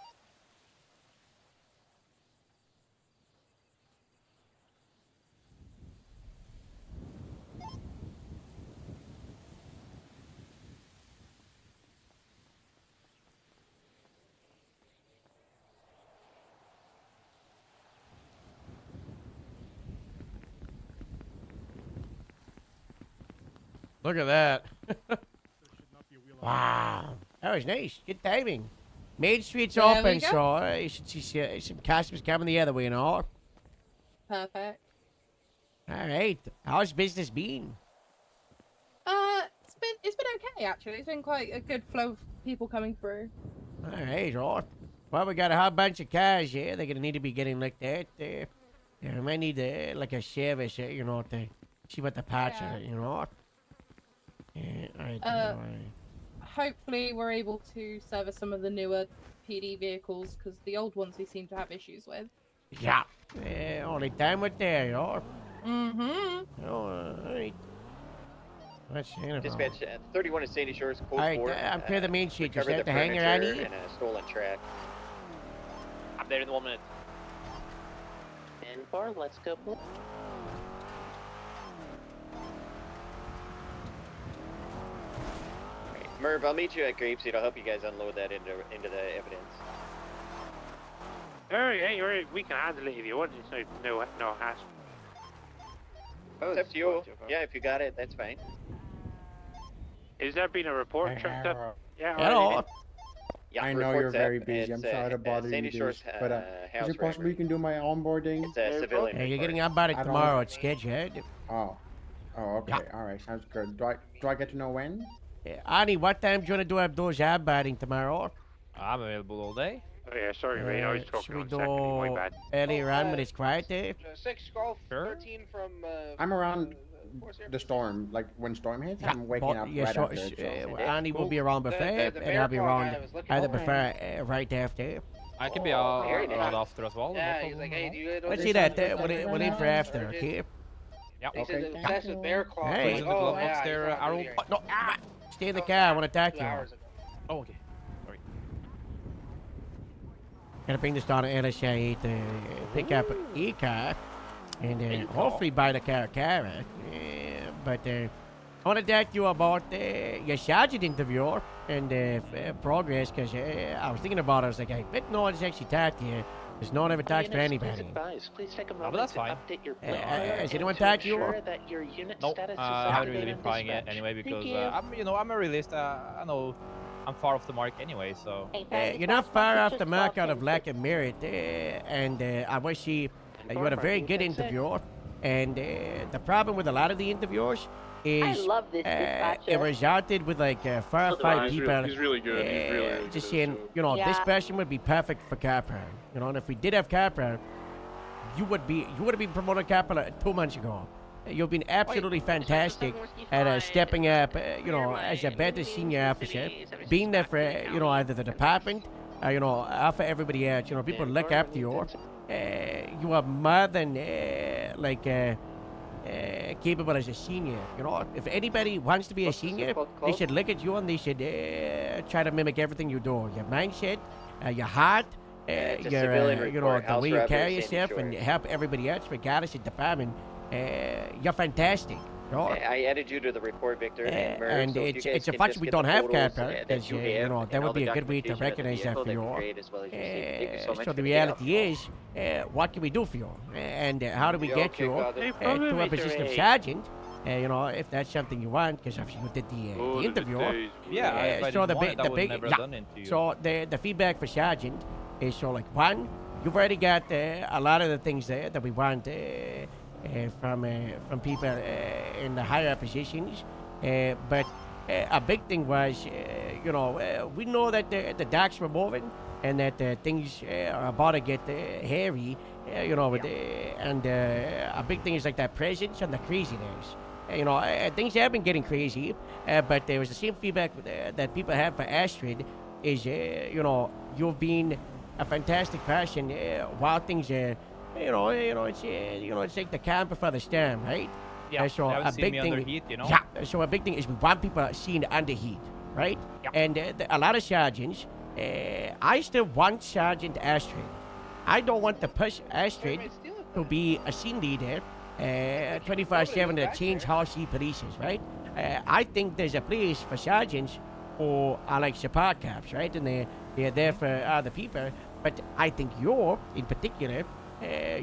Look at that. Wow. That was nice. Good timing. Main Street's There we open, go. so you should see some customers coming the other way and all. Perfect. All right. How's business been? It's been okay actually. It's been quite a good flow of people coming through. All right, all. Well, we got a whole bunch of cars here. They're gonna need to be getting like that. Yeah, we might need like a service, you know, to see what the parts are, you know. Yeah, all right. all right. Hopefully we're able to service some of the newer PD vehicles because the old ones we seem to have issues with. Yeah. Only time with there, you know. Mm-hmm. All right. Let's see. Dispatch 31 to Sandy Shores, code All right, 4. I'm clear the main street. Just recovered have to hang your furniture Annie. and a stolen track. I'm there in 1 minute. And bar, let's go. Merv, I'll meet you at Grapeseed. I'll help you guys unload that into the evidence. Hey, we can handle it if you want. It's no hassle. It's up to you. Yeah, if you got it, that's fine. Is there been a report checked up? Yeah, Hello. Yeah, I know you're report's very up. busy. I'm It's, sorry to bother you, Sandy dude. Shores, But house is it possible you can do my onboarding? It's a civilian. You're getting report. unbounded I don't- tomorrow. It's scheduled. Oh, okay. All right, sounds good. Do I get to know when? Annie, what time do you want to do outdoors unbounding tomorrow? I'm available all day. Oh yeah, sorry, mate. I was Should talking we on second. My do bad. earlier on when it's quiet there? 6 Golf 13 from. I'm around the storm, like when storm hits. I'm waking up Yeah, right so, after it. So. Annie will be around before, and I'll be around either before right after. I can be around after as well. Yeah, he's like, hey, do you Let's see that. We'll aim for after, okay? Yep. He said obsessed with Bear Claw. Hey. Like, oh, yeah, What's their arrow? No, stay in the car. I want to attack you. Oh, okay. Sorry. Gonna bring this down to LSA to pick up E-car and hopefully buy the car Cara. But I want to talk to you about your sergeant interview and progress because I was thinking about it. I was like, I bet no one's actually talked to you because no one ever talks to anybody. Please take a but moment that's to fine. update your has anyone talked to you? ensure that your unit Nope. status is I haven't really updated been in trying it dispatch. anyway because Thank you. I'm a realist. I know I'm far off the mark anyway, so. You're not far off the mark out of lack of merit, and I wish you had a very good interview. And the problem with a lot of the interviewers is I love this it dispatcher. resulted with like 4 or 5 people. He's really good. He's really, really just good, saying, too. you know, this Yeah. person would be perfect for Capra. You know, and if we did have Capra, you would have been promoted Capra 2 months ago. You've been absolutely fantastic at stepping up, you know, as a better senior officer, being there for, you know, either the department, you know, for everybody else. You know, people look up to you. You are more than, capable as a senior. You know, if anybody wants to be a senior, they should look at you and they should try to mimic everything you do. Your mindset, your heart, it's a your, civilian you know, report, the house way you robbery, carry Sandy yourself and Shores. help everybody else, regardless of department. You're fantastic. You know? I added you to the report, Victor. And, Merv, And so if you it's guys a can fact just we get don't the have photos, Capra, that because you you have know and that all would be the a good way to documentation of the recognize that vehicle, for that'd you. be great as well as you see. Thank you so much So for the the reality info. is, what can we do for you? And how do we Yeah, get okay, you got it. to a position of sergeant? You know, if that's something you want, because obviously you did the interview. Yeah, if I so didn't the want big, it, I the would big, never yeah. done it to you. So the feedback for sergeant is so like one, you've already got a lot of the things there that we want from people in the higher positions, but a big thing was, you know, we know that the docks were moving and that things are about to get hairy, you know, and a big thing is like that presence and the craziness. You know, things have been getting crazy, but there was the same feedback that people have for Astrid is, you know, you've been a fantastic person while things it's like the calm before the storm, right? Yeah, so they haven't a seen big me thing, under heat, you know? Yeah, so a big thing is we want people seen under heat, right? And a lot of sergeants, I still want Sergeant Astrid. I don't want to push Astrid to be a scene leader 24/7 to change how she polices, right? I think there's a place for sergeants who are like support cops, right? And they're there for other people. But I think you're, in particular,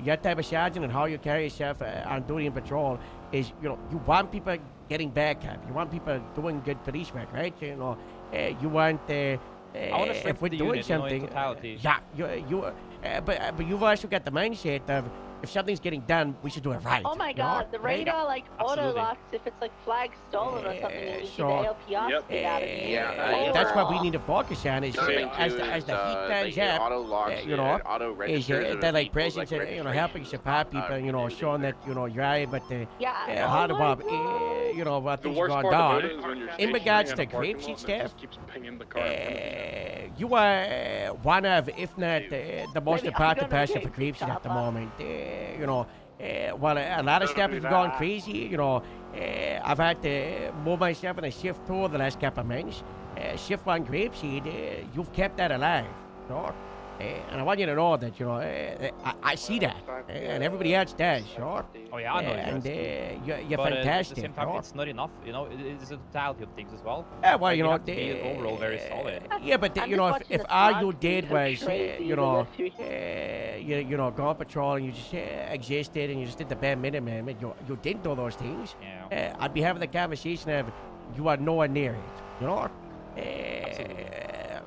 your type of sergeant and how you carry yourself on duty and patrol is, you want people getting backup. You want people doing good police work, right? You want I want to if strengthen we're the doing unit, something, in totality. but you've also got the mindset of if something's getting done, we should do it right. Oh my god, the radar like auto locks if it's like flag stolen or something and you see the ALPR spit out of it. That's what we need to focus on is Something as the heat burns up, is that like presence, helping support people, showing that, you're able to hard about, what things are going down. In regards to grape seed stuff, you are one of, if not the most important person for grape seed at the moment. While a lot of stuff is going crazy, I've had to move myself in a shift 2 the last couple of months. Shift 1 grapeseed, you've kept that alive, and I want you to know that, I see that, and everybody else does, Oh yeah, I know. and you're but fantastic. At the same time, it's not enough. It's a totality of things as well. Yeah, well, you have to be overall very solid. Yeah, but if all you did was, go on patrol and you just existed and you just did the bare minimum and you didn't do those things, I'd be having the conversation of you are nowhere near it.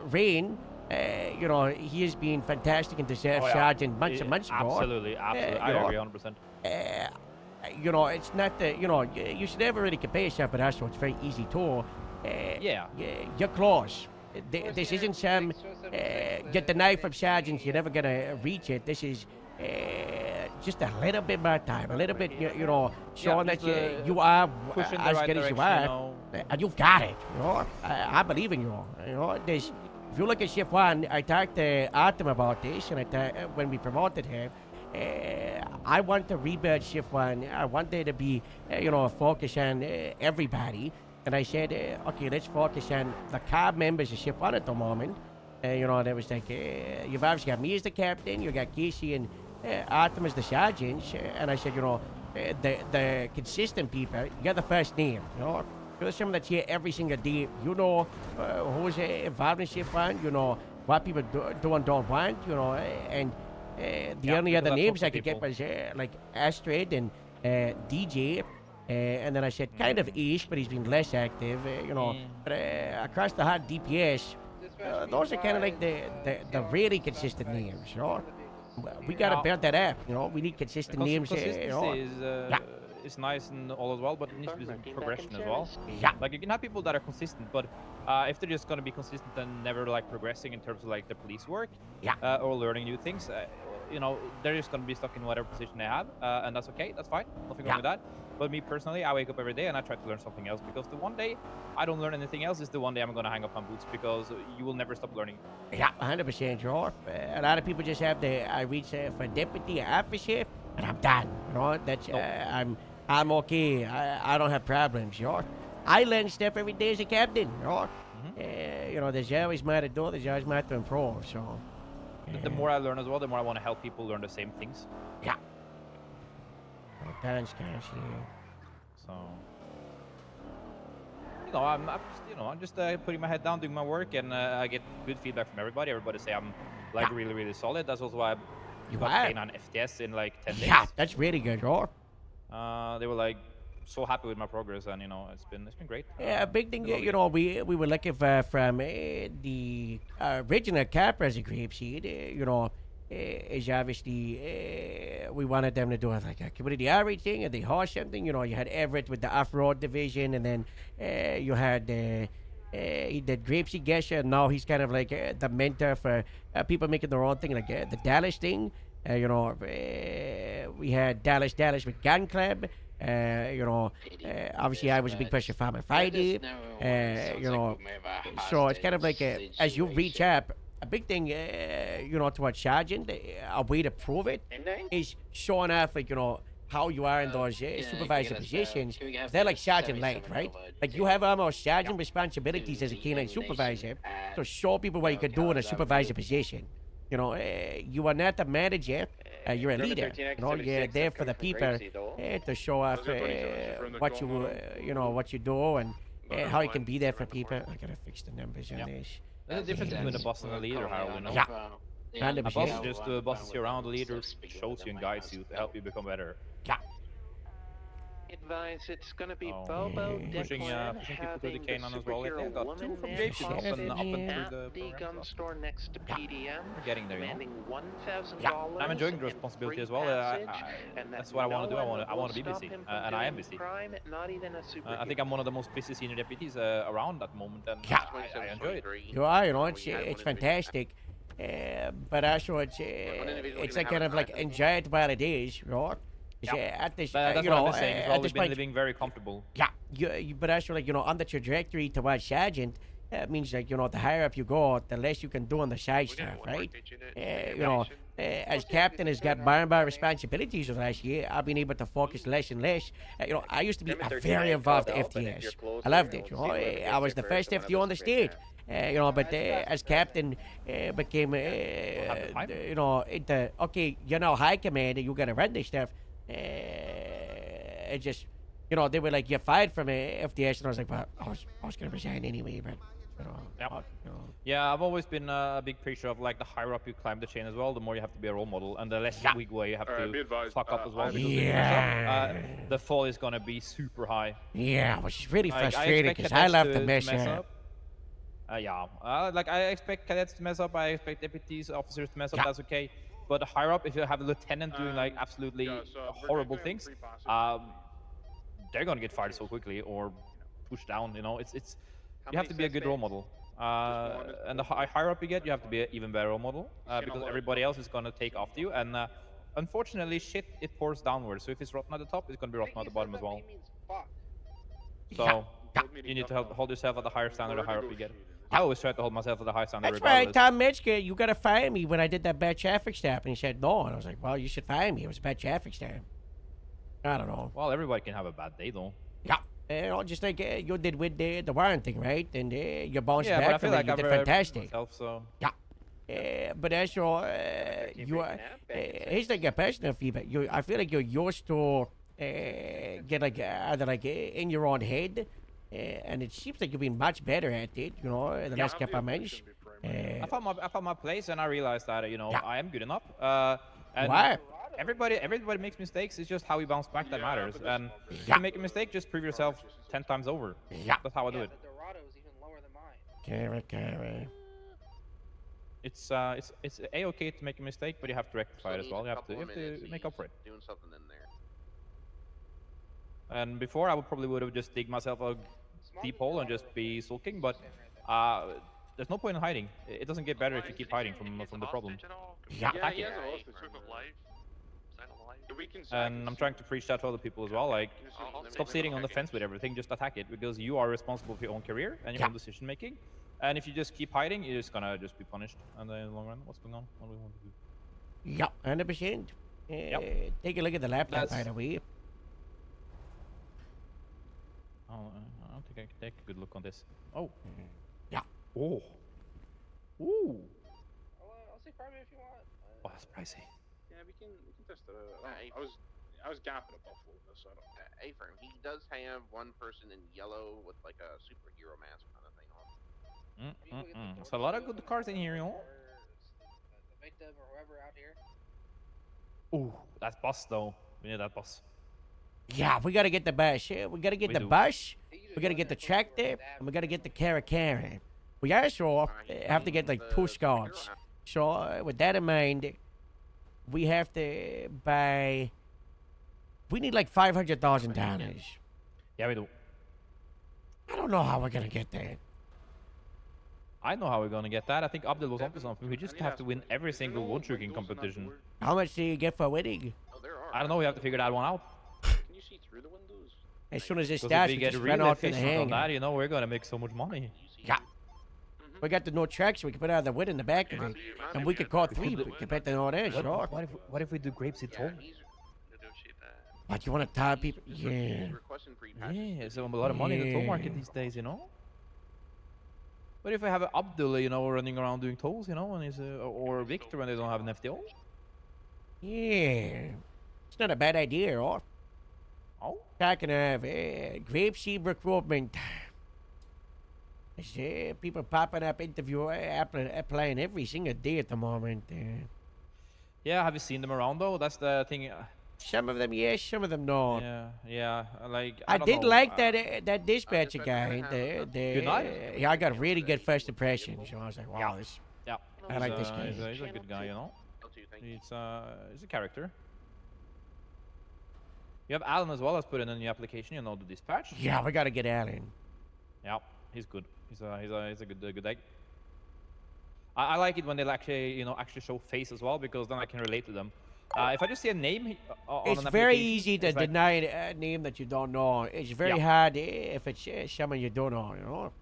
Rain. He has been fantastic in the sergeant months and months ago. Absolutely. I agree 100%. It's not that, you should never really compare yourself with us, so it's very easy to. You're close. This isn't some, get the knife from sergeants, you're never going to reach it. This is just a little bit more time, a little bit, showing that you are as good as you are. And you've got it, I believe in you. If you look at Shift 1, I talked to Artem about this, and when we promoted him, I want to rebuild Shift 1. I want there to be, focus on everybody. And I said, okay, let's focus on the cab members of Shift 1 at the moment. There was like, you've obviously got me as the captain, you got Casey and Artem as the sergeants. And I said, the consistent people, you're the first name, You're someone that's here every single day. Who's involved in Shift 1, what people do and don't want, and the only other names I could get was like Astrid and DJ. And then I said kind of Ish, but he's been less active, But across the hard DPS, those are kind of like the really consistent names, We got to build that up, We need consistent names. Consistency is nice and all as well, but it needs to be some progression as well. Yeah. Like you can have people that are consistent, but if they're just gonna be consistent and never like progressing in terms of like the police work, or learning new things, they're just gonna be stuck in whatever position they have, and that's okay. That's fine. Nothing wrong with that. But me personally, I wake up every day and I try to learn something else, because the one day I don't learn anything else is the one day I'm gonna hang up my boots, because you will never stop learning. Yeah, 100% sure. A lot of people just have I reach for deputy officer and I'm done. That's I'm okay. I don't have problems, I learn stuff every day as a captain, there's always more to do, there's always more to improve, so. The more I learn as well, the more I want to help people learn the same things. Yeah. That's kind of So. I'm just putting my head down, doing my work, and I get good feedback from everybody. Everybody say I'm like really, really solid. That's also why I got K9 FTS in like 10 days. Yeah, that's really good, They were like so happy with my progress, and it's been great. Yeah, a big thing, we were looking for from the original Capras grapeseed, is obviously we wanted them to do like a community outreach thing, and they host something. You had Everett with the off-road division, and then you had he did grapeseed Gesher, and now he's kind of like the mentor for people making their own thing, like the Dallas thing. We had Dallas with Gun Club. Obviously I was a big push for Farmer Friday. So it's kind of like as you reach up, a big thing, towards sergeant, a way to prove it is showing off, like, how you are in those supervisor positions. They're like sergeant light, right? Like, you have almost sergeant responsibilities as a canine supervisor. So show people what you can do in a supervisor position. You are not the manager. You're a leader. You're there for the people to show off what you do and how you can be there for people. I gotta fix the numbers on this. There's a difference between a boss and a leader, Harold. Yeah. A boss just bosses you around. The leader shows you and guides you to help you become better. Yeah. Advise it's gonna be Bobo, pushing people to the canine as well. They've got 2 from Jason up and through the gun store next to PDM. We're getting there, $1,000. I'm enjoying the responsibility as well. That's what I want to do. I want to be busy, and I am busy. I think I'm one of the most busy senior deputies around at the moment, and I enjoy it. You are, it's fantastic. But also, it's like kind of like enjoy it while it is, right? At this, that's what I'm saying. We've always been living very comfortable. Yeah, but actually, like, on the trajectory towards sergeant, it means, like, the higher up you go, the less you can do on the side stuff, right? As captain has got more and more responsibilities of last year, I've been able to focus less and less. I used to be a very involved FTS. I loved it. I was the first FTO on the state. But as captain, became, okay, you're now high command and you gotta run this stuff. It just, they were like, you're fired from FTS, and I was like, well, I was gonna resign anyway, but, Yeah, I've always been a big preacher of, like, the higher up you climb the chain as well, the more you have to be a role model, and the less wigway you have to fuck up as well. Because the fall is gonna be super high. Yeah, which is really frustrating, because I love to mess up. I expect cadets to mess up, I expect deputies, officers to mess up, that's okay. But higher up, if you have a lieutenant doing, like, absolutely horrible things, they're gonna get fired so quickly or pushed down, it's you have to be a good role model. And the higher up you get, you have to be an even better role model, because everybody else is gonna take after you, and unfortunately, it pours downwards. So if it's rotten at the top, it's gonna be rotten at the bottom as well. So you need to hold yourself at the higher standard the higher up you get. I always try to hold myself at the high standard. That's right, Tom Metzger, you gotta fire me when I did that bad traffic stop, and he said no, and I was like, well, you should fire me. It was a bad traffic stop. I don't know. Well, everybody can have a bad day, though. Yeah, just like you did with the warrant thing, right? And you bounced but I back feel from like it. You did fantastic. Myself, so. But as you are, here's like a personal feedback. I feel like you're used to get like either like in your own head, and it seems like you've been much better at it. The last couple of months. I found my place, and I realized that I am good enough. And Why? Everybody makes mistakes. It's just how we bounce back that matters. And if you make a mistake, just prove yourself 10 times over. That's how I do it. Carry. It's a-okay to make a mistake, but you have to rectify it as well. You have to make up for it. Doing something in there. And before, I would have just dig myself a deep hole and just be sulking, but there's no point in hiding. It doesn't get better if you keep hiding from the problem. Attack it. And I'm trying to preach that to other people as well, like, stop sitting on the fence with everything, just attack it, because you are responsible for your own career and your own decision making. And if you just keep hiding, you're just gonna be punished. And then in the long run, what's going on? What do we want to do? 100%. Take a look at the laptop, by the way. I don't think I can take a good look on this. Oh. Oh. Ooh. I'll say private if you want. Oh, that's pricey. Yeah, we can test it. I was gapping a buffalo with this, so I don't. A-Firm, he does have one person in yellow with like a superhero mask kind of thing on. There's a lot of good cars in here, The victim or whoever out here. Ooh, that's bus though. We need that bus. Yeah, we gotta get the bus. We gotta get the bus. We gotta get the tractor, and we gotta get the Caracara. We also have to get like 2 scouts. So with that in mind, we have to buy. We need like $500,000. Yeah, we do. I don't know how we're gonna get that. I know how we're gonna get that. I think Abdul was onto something. We just have to win every single wood shooting competition. How much do you get for winning? I don't know. We have to figure that one out. Can you see through the windows? As soon as it starts, we just run out to the hangar. On that, we're gonna make so much money. Yeah. We got the no tracks. We can put out the wood in the back of it, and we could call 3. We can put the all there, sure. What if we do grapes in toll? What, you want to tie people? Yeah. Yeah, so a lot of money in the toll market these days, you know. What if I have Abdullah, you know, running around doing tolls, you know, when he's or Victor when they don't have an FTO? Yeah, it's not a bad idea, or. Oh. I can have grapeseed recruitment. People popping up, applying every single day at the moment. Yeah, have you seen them around though? That's the thing. Some of them yes, some of them no. Yeah, like I don't did know, like that dispatcher guy. Good night. Yeah, I got a really good first impression. So I was like, wow, this. Yeah, I like this guy. He's a good guy, you know. He's a character. You have Alan as well as put in a new application, you know, the dispatch. Yeah, we gotta get Alan. Yeah, he's good. He's a good egg. I like it when they actually, you know, actually show face as well, because then I can relate to them. If I just see a name on it's an very application, easy to it's like- deny a name that you don't know. It's very hard if it's someone you don't know, you know.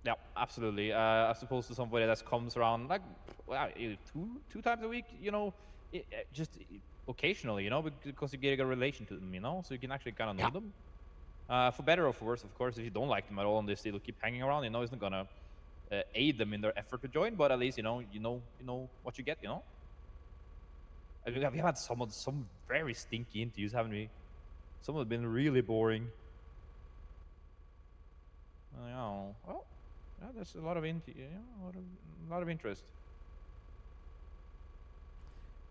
Yeah, absolutely. As opposed to somebody that comes around like two times a week, you know, just occasionally, you know, because you get a relation to them, you know, so you can actually kind of know them. For better or for worse, of course. If you don't like them at all and they still keep hanging around, you know, it's not gonna aid them in their effort to join. But at least you know what you get, you know. I mean, we have had some very stinky interviews, haven't we? Some have been really boring. Yeah, well, yeah, there's a lot of a lot of interest.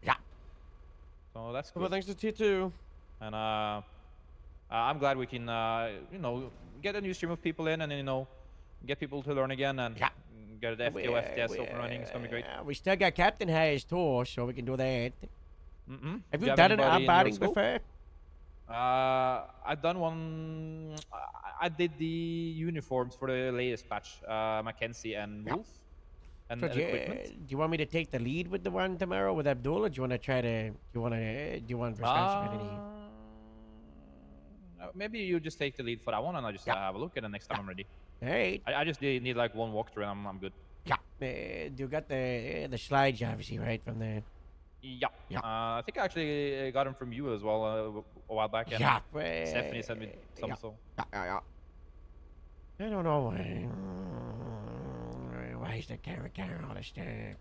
Yeah. So that's good. Well, thanks to T2. And I'm glad we can, you know, get a new stream of people in, and you know, get people to learn again, and get the FTO, FTS up and running. It's gonna be great. We still got Captain Hayes too, so we can do that. Have Do you have done an anybody in your onboarding scope? before? I've done one. I did the uniforms for the latest patch, Mackenzie and Wolf, and So do equipment. you want me to take the lead with the one tomorrow with Abdullah? Do you want to try to? Do you want responsibility? Maybe you just take the lead for that one, and I just have a look, and the next time I'm ready. Hey. I just need like one walkthrough, and I'm good. Yeah. You got the slides, obviously, right from there. Yeah. I think I actually got them from you as well a while back. And Yeah, Stephanie sent me some. yeah. So. I don't know why is the camera on the stack?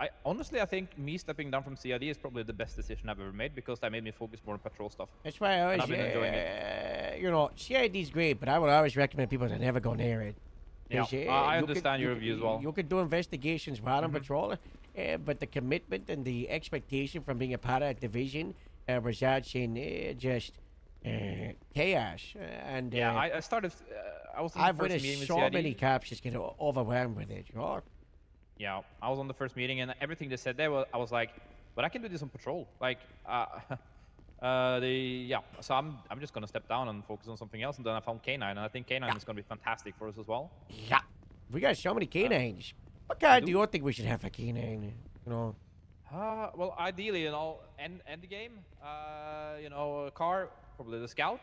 I think me stepping down from CID is probably the best decision I've ever made, because that made me focus more on patrol stuff. That's why I And always, I've been enjoying it. you know, CID's great, but I would always recommend people to never go near it. Yeah, 'Cause, I you understand your view as well. You could do investigations while on patrol, but the commitment and the expectation from being a part of that division results in just chaos. And Yeah, I started. I was on I've the first witnessed meeting with so CID. many cops just get overwhelmed with it. You know? Yeah, I was on the first meeting, and everything they said there, I was like, but I can do this on patrol. Like, so I'm just gonna step down and focus on something else. And then I found K9, and I think K9 is gonna be fantastic for us as well. Yeah, we got so many canines. What kind do you think we should have for canine? You know. Well, ideally, you know, end the game. You know, a car, probably the scout.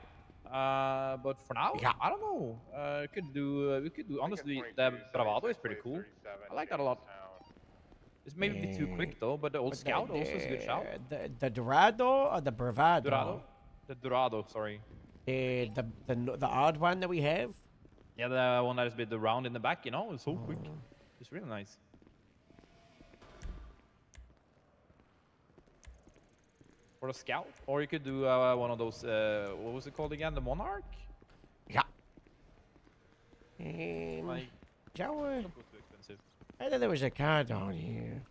But for now, I don't know. We could do. Honestly, the Bravado is pretty cool. I like that a lot. It's maybe a bit too quick though, but the old scout also is a good shout. The Dorado or the Bravado? Dorado. The Dorado, sorry. The odd one that we have. Yeah, the one that is with the round in the back. You know, it's so quick. It's really nice. For a scout, or you could do one of those. What was it called again? The Monarch. Yeah. Like, Joe, don't go too expensive. I thought there was a car down here.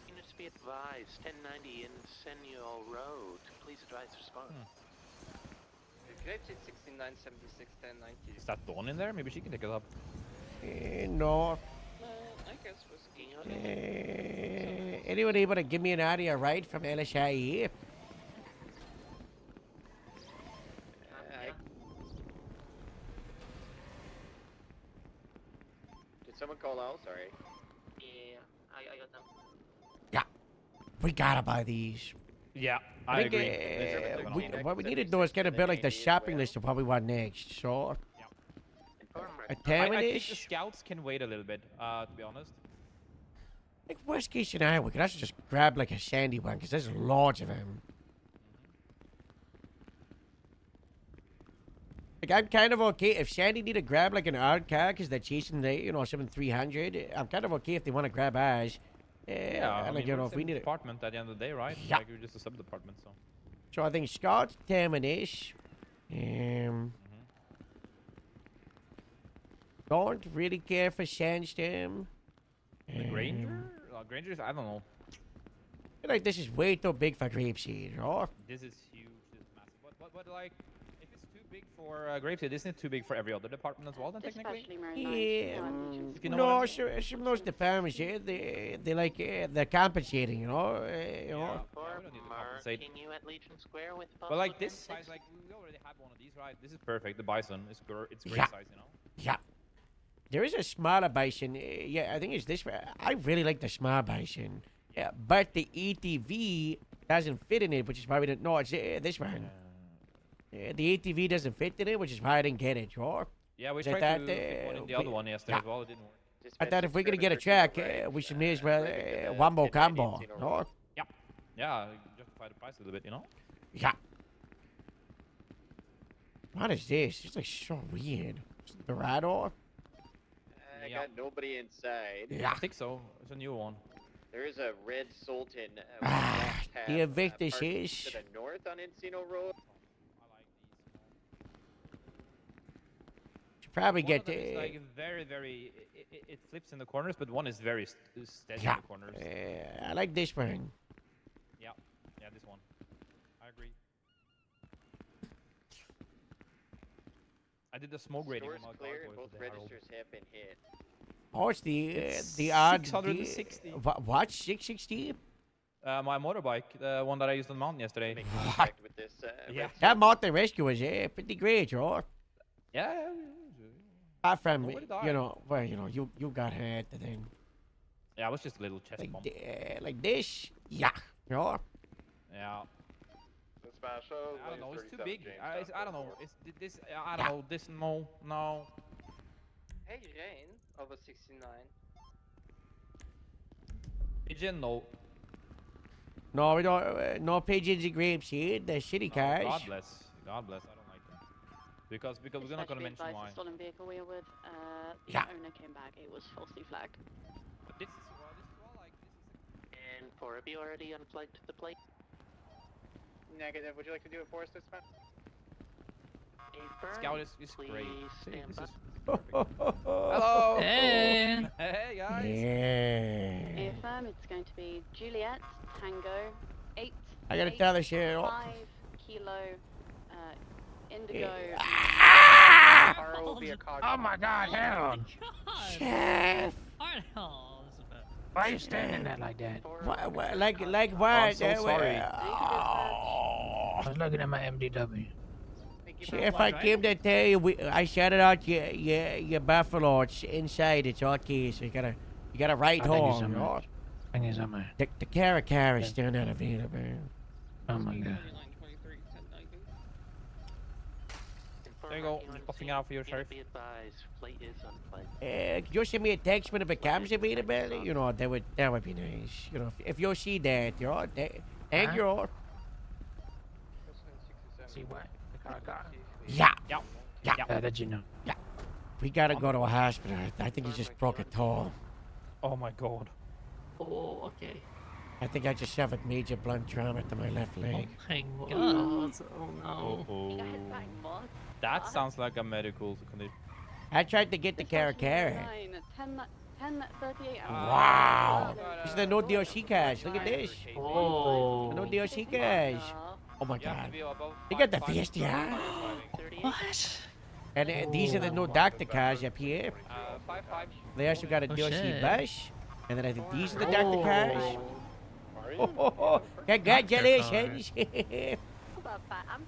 Units be advised, 1090 in Senor Road. Please advise response. Grapes at 69, 76, 1090. Is that Dawn in there? Maybe she can take it up. No. I guess whiskey. Anyone able to give me an idea right from LSIE? Did someone call out? Sorry. Yeah, I got them. Yeah. We gotta buy these. Yeah, I I think agree. what we need to do is get a bit like the shopping list of what we want next. So, a I think the Terminus. scouts can wait a little bit, to be honest. Like worst case scenario, we could actually just grab like a Sandy one because there's loads of them. Like I'm kind of okay if Sandy need to grab like an odd car because they're chasing the 7300. I'm kind of okay if they want to grab ours. I like mean, if we need it. department at the end of the day, right? Yeah. Like we're just a sub department, so. So I think Scott, Terminus. Don't really care for Sandstorm. The Granger? Granger's, I don't know. I feel like this is way too big for Grapeseed, or? This is huge. This is massive. But like, if it's too big for Grapeseed, isn't it too big for every other department as well? Then technically. Yeah. If you know what I mean. No, some of those departments, they like they're compensating, you know. We don't need to compensate. Can you at Legion Square with But like this size, like we already have one of these, right? This is perfect. The Bison is it's great Yeah. size, you know. Yeah. There is a smaller Bison. Yeah, I think it's this one. I really like the small Bison. Yeah, but the ETV doesn't fit in it, which is why we didn't. No, it's this one. The ATV doesn't fit in it, which is why I didn't get it, sure. Yeah, we So tried that, to fit one in the other one yesterday as well. It didn't work. I thought if we're gonna get a track, we should may as well wombo combo. No? Yeah, justify the price a little bit, you know. Yeah. What is this? It's like so weird. The Radar? I got nobody inside. Yeah. I think so. It's a new one. There is a red Sultan. The Invictus is. To the north on Encino Road. Should probably One get of them is like very. It flips in the corners, but one is very steady Yeah. in the corners. I like this one. Yeah, this one. I agree. I did the smoke rating on Store's my clear Dark and Boy both for the Herald. registers have been hit. Oh, it's the odd. 660. What? 660? My motorbike, the one that I used on the mountain yesterday. With this, Yeah. That mountain rescue is pretty great, you Yeah. Apart from, Nobody died. you got hurt and then Yeah, it was just a little chest bump. like this. Yeah. You know? Yeah. Dispatch, I don't know. It's too big. James, I don't know. It's this. I don't know. This. No. Hey Jane, over 69. Pigeon. No. No, we don't. No pigeons and grapes here. The shitty cars. God bless. God bless. I don't like them. Because we're not gonna mention why. Stolen vehicle we were with. The Yeah. owner came back. It was falsely flagged. But this is all like this is. And for have you already unplugged the plate? Negative. Would you like to do a force dispatch? Scout is Please great. stand This by. is Hello. Hey. Hey guys. Yeah. Affirm, it's going to be Juliet, Tango, 8. I gotta tell the shit. 5 kilo, Indigo. Car will be a cog. Oh my God, Harold! Chef. Why are you standing there like that? What, like what? I'm so sorry. I was looking at my MDW. Chef, I came to tell you, I shouted out your buffalo. It's inside. It's okay. So you gotta ride Thank you so home. much. Thank you so much. The Caracara is still not available. Oh my God. There you go. I'm just buffing out for your sheriff. Be advised, plate is unplugged. Could you send me a text when it becomes available? You know, that would be nice. You know, if you see that, thank you. See what? The car got. Yeah. Did you know? Yeah. We gotta go to a hospital. I think he just broke a toe. Oh my God. Oh, okay. I think I just suffered major blunt trauma to my left leg. My God. Oh no. Oh. That sounds like a medical condition. I tried to get the Caracara. 10:38 hours. Wow. This is the no DLC cash. Look at this. Oh. The no DLC cash. Oh my God. They got the Fiesta. What? And these are the no doctor cars up here. 5'5". They also got a DLC shit. bus. And then I think these are the doctor cars. Oh, congratulations. I'm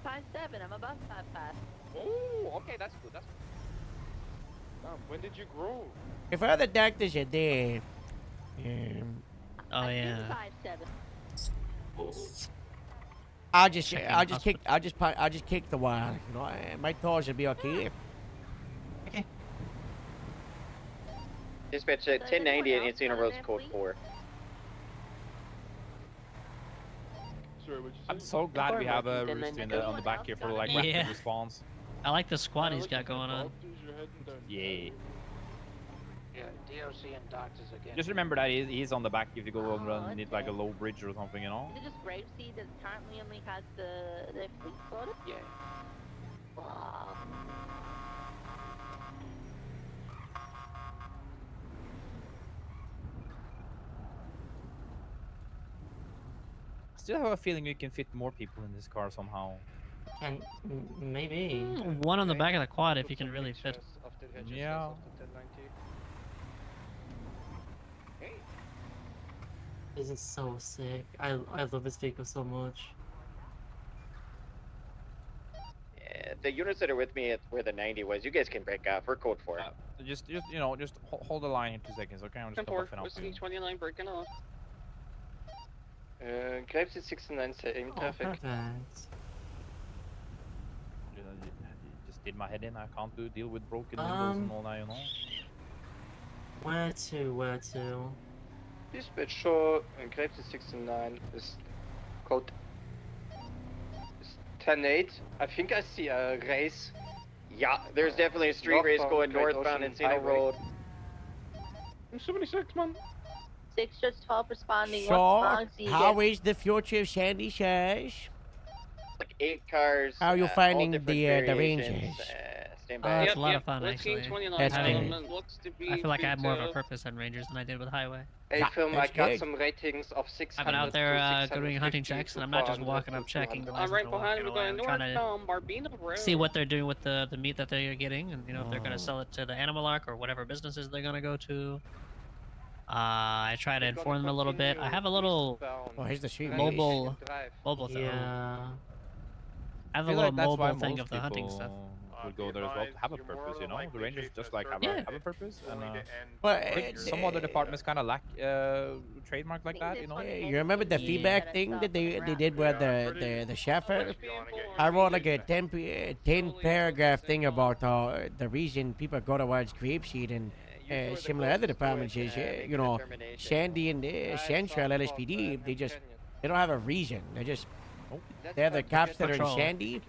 5'7". I'm above 5'5". Oh, okay, that's good. That's good. When did you grow? If other doctors are there, Oh yeah. 5'7". I'll just kick the wire. You know, my toes should be okay. Dispatch at 1090 at Encino Road's code 4. I'm so glad we have a rooster on the back here for like rapid Yeah. response. I like the squad he's got going on. Yeah. Yeah, DOC and doctors again. Just remember that he's on the back if you go on run need like a low bridge or something, you know? Is it just Grapeseed that currently only has the fleet slotted? Yeah. Wow. I still have a feeling we can fit more people in this car somehow. And maybe one on the back of the quad if you can really fit. Yeah. This is so sick. I love this vehicle so much. Yeah, the units that are with me at where the 90 was, you guys can break off. We're code 4. Just you know, just hold the line in 2 seconds, okay? I'm just gonna buff it out for you. 29 breaking off. Graves is 69 in traffic. Perfect. Just did my head in. I can't deal with broken windows and all that, you know. Where to? Dispatch show Graves is 69 is code 10-8. I think I see a race. Yeah, there's definitely a street race going northbound Encino Road. 76, man. 6-12 responding. So, What's wrong, how is the future of Sandy Says? Like 8 cars. How are you all finding different the variations, ranges? Stand Oh, by. it's a lot of fun actually. That's Having- good. I feel like I had more of a purpose on Rangers than I did with Highway. Hey, Yeah, film, I that's got good. some ratings of 600. I've been out there to doing hunting 650 checks, to and I'm not just 400 walking to up checking the 200. I'm license right and walking behind you, away. going I'm trying northbound Barbina Road. to see what they're doing with the meat that they're getting, and you know if they're gonna sell it to the Animal Ark or whatever businesses they're gonna go to. I try to inform them a little bit. I have a little Oh, here's the street mobile race. thing. Yeah. I have a feel little like that's why mobile thing most of the hunting people stuff. would go there as well to have a purpose, you know? The Rangers just like have a purpose, and But I think some other departments kind of lack trademark like that, you know? You remember the feedback thing that they did with the Sheffer? I wrote like a 10 paragraph thing about the reason people go towards Grapeseed and similar other departments is, you know, Sandy and Central LSPD, they don't have a reason. They're the cops that are in Patrol. Sandy.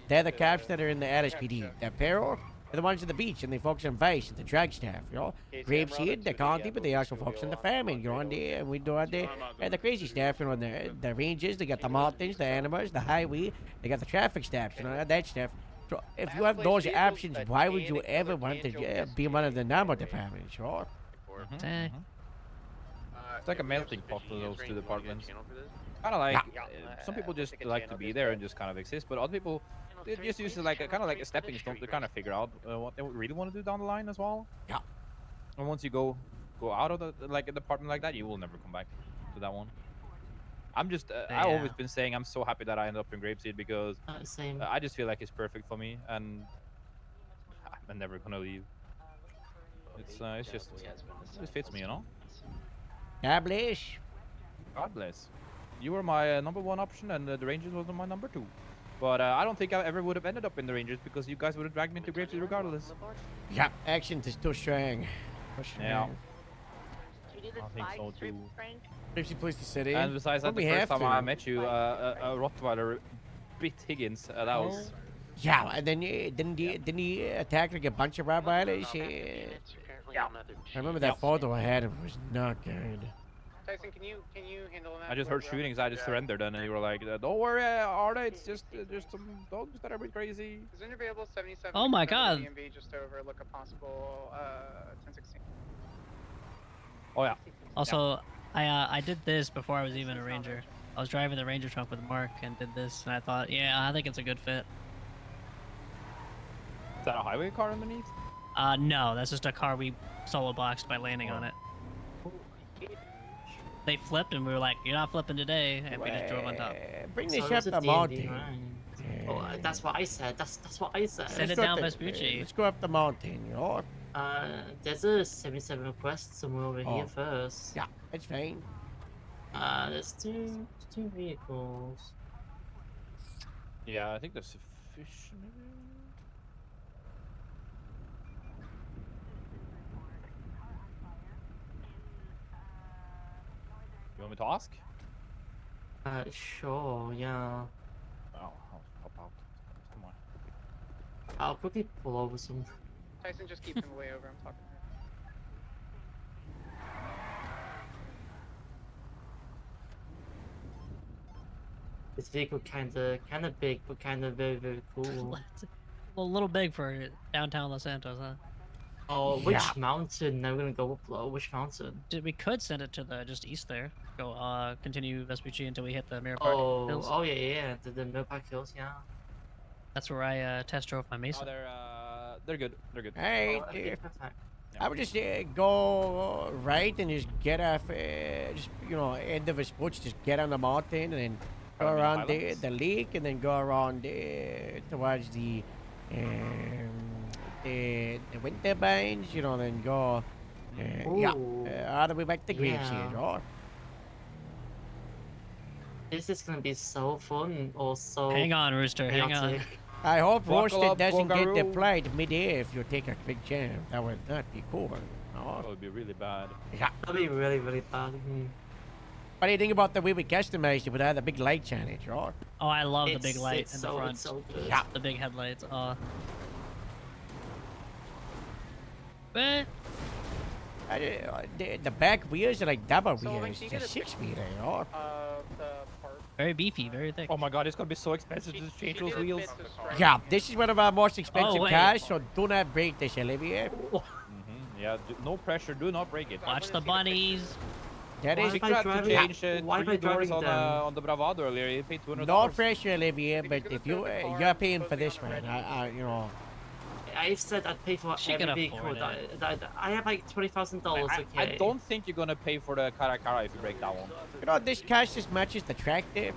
They're the cops that are in the LSPD. The payroll are the ones at the beach, and they focus on vice and the drug staff, you know. Grapeseed, the county, but they also focus on the famine, you know, and we do the crazy staff, you know, the ranges, they got the mountains, the animals, the highway, they got the traffic staff, you know, that stuff. So if you have those options, why would you ever want to be one of the number departments, right? It's like a melting pot for those two departments. Kind of like some people just like to be there and just kind of exist, but other people they just use it like kind of like a stepping stone to kind of figure out what they really want to do down the line as well. Yeah. And once you go out of like a department like that, you will never come back to that one. I'm just I've always been saying I'm so happy that I ended up in Grapeseed because Same. I just feel like it's perfect for me, and I'm never gonna leave. It's just it fits me, you know. God bless. God bless. You were my number 1 option, and the Rangers was my number 2. But I don't think I ever would have ended up in the Rangers because you guys would have dragged me into Grapeseed regardless. Yeah, action is too strong. Yeah. Should we do this I think flag so strip, too. Frank? Grapeseed Police the city. And besides that, Well, the we first have time I to. met you, a Rottweiler bit Higgins. That was. Yeah, and then didn't he attack like a bunch of Rottweilers? Yeah. I remember that photo I had. It was not good. Tyson, can you handle that? I just heard shootings. I just surrendered, and you were like, "Don't worry, Arda. It's just some dogs that are a bit crazy." Is it available 77? Oh my God. DMV just to overlook a possible 1016. Oh yeah. Also, I did this before I was even a Ranger. I was driving the Ranger trunk with Mark and did this, and I thought, yeah, I think it's a good fit. Is that a highway car underneath? No, that's just a car we solo boxed by landing on it. They flipped, and we were like, "You're not flipping today," and we just drove on top. Bring this up the mountain. Oh, that's what I said. That's what I said. Send it Let's go down up Vespucci. Let's go up the mountain, you know. There's a 77 request somewhere over here first. Yeah, it's fine. There's two vehicles. Yeah, I think that's sufficient. You want me to ask? Sure, yeah. Oh, I'll pop out. Come on. I'll quickly pull over some. Tyson, just keep him way over. I'm talking to her. This vehicle kinda big, but kinda very cool. A little big for downtown Los Santos, huh? Oh, which mountain? Now we're gonna go up low. Which mountain? We could send it to the just east there. Go continue Vespucci until we hit the Mirror Park Hills. Oh yeah, the Mirror Park Hills, yeah. That's where I test drove my Mesa. Oh, they're good. They're good. Hey, I would just go right and just get off, just end of a sports, just get on the mountain and then go around the lake and then go around towards the winter vines, then go all the way back to Gravesend, right? This is gonna be so fun. Also, hang on, Rooster. Hang on. I hope Roasted doesn't get deployed mid-air if you take a quick jam. That would not be cool. Oh. That would be really bad. Yeah. That'd be really bad. What do you think about the way we customized it with the big lights on it, right? Oh, I love the big light in the front. It's so good. Yeah. The big headlights. But the back wheels are like double wheels. It's a 6-meter, right? very beefy, very thick. Oh my god, it's gonna be so expensive to just change those wheels. Yeah, this is one of our most expensive cars, so do not break this, Olivier. Yeah, no pressure. Do not break it. Watch the bunnies. That is. We tried to change 3 doors on the Bravado earlier. You paid $200. No pressure, Olivier, but if you're paying for this one, I said I'd pay for every vehicle. I have like $20,000. Okay. I don't think you're gonna pay for the Caracara if you break that one. This costs as much as the tractor.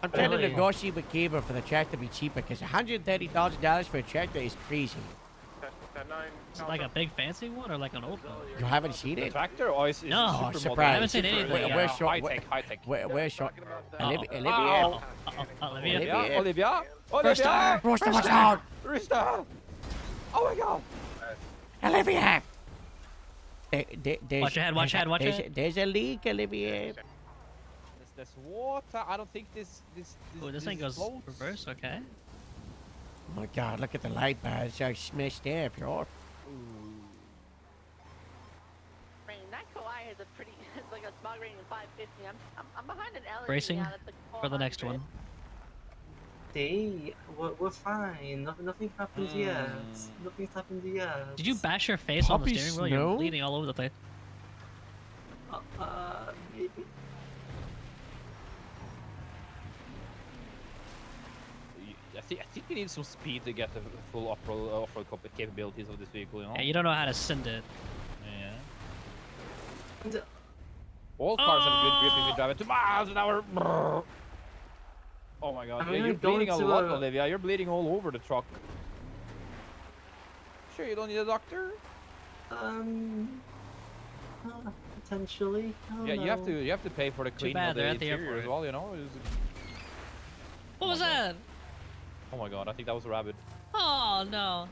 I'm trying to negotiate with Gabriel for the tractor to be cheaper because $130,000 for a tractor is crazy. Is it like a big fancy one or like an old one? You haven't seen it? Tractor or is no, surprise. I haven't seen anything. Where's high tech? Where's short? Olivia. Rooster, watch out! Rooster! Oh my god! Olivia! Watch your head, watch your head, watch your head. There's a leak, Olivia. There's water. I don't think this Oh, this thing goes reverse, okay. Oh my god, look at the light bar. It's like smashed up, yo. I mean, that Kauai is a pretty, it's like a smog rating of 550. I'm behind an LED Racing now that's like for the next one. We're fine. Nothing happened yet. Nothing's happened yet. Did you bash your face on the steering wheel? You're bleeding all over the place. Maybe. I think you need some speed to get the full off-road capabilities of this vehicle, Yeah, you don't know how to send it. Yeah. All cars have good grip if you drive at 2 miles an hour. Oh my god, you're bleeding a lot, Olivia. You're bleeding all over the truck. Sure, you don't need a doctor? Potentially. Yeah, you have to pay for the cleaning of the interior as well, What was that? Oh my god, I think that was a rabbit. Oh no.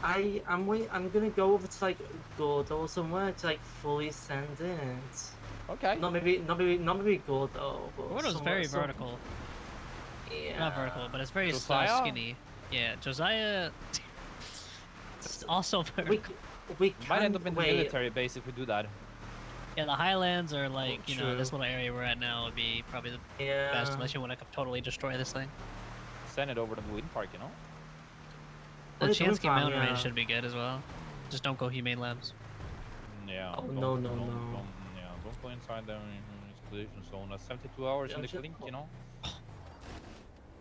I'm gonna go over to like Gordo or somewhere to like fully send it. Okay. Not maybe Gordo. Gordo's very vertical. Yeah. Not vertical, but it's very skinny. Yeah, Josiah. It's also very. We might end up in the military base if we do that. Yeah, the Highlands are like this little area we're at now would be probably the best unless you want to totally destroy this thing. Send it over to the wind park, The Chansky Mountain Range should be good as well. Just don't go Humane Labs. Yeah. Oh, no. Don't go inside the exclusion zone. That's 72 hours in the clink,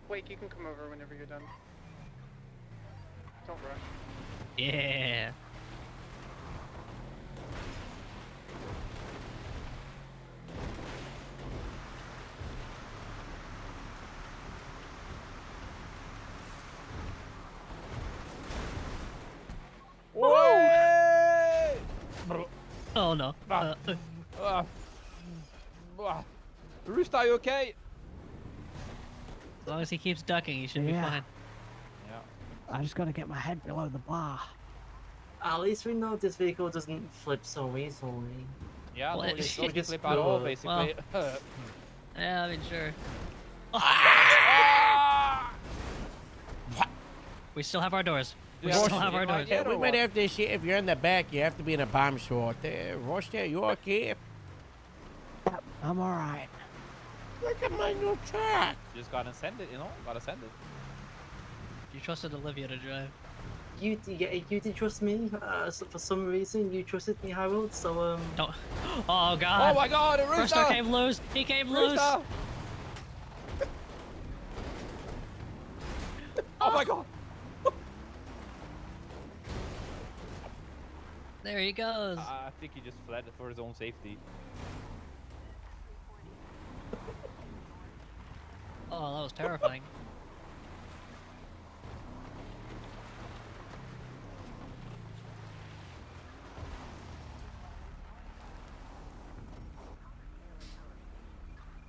Wait, you can come over whenever you're done. Don't rush. Yeah. Oh no. Rooster, are you okay? As long as he keeps ducking, he should be Yeah. fine. Yeah. I just gotta get my head below the bar. At least we know this vehicle doesn't flip so easily. Yeah, Well, no, it it- doesn't flip at all, Well, basically. Yeah, I mean, sure. We still have our doors. We Yeah, still have our doors. Yeah, we might have to see if you're in the back. You have to be in a bomb short. Roster, you okay? I'm alright. Look at my new truck. Just gotta send it, you know? Gotta send it. You trusted Olivia to drive. You did trust me. So for some reason, you trusted me, Harold. So Don't. Oh god. Oh my god, a Rooster rooster! came loose. He came loose. Rooster! Oh my god! There he goes. I think he just fled for his own safety. Oh, that was terrifying.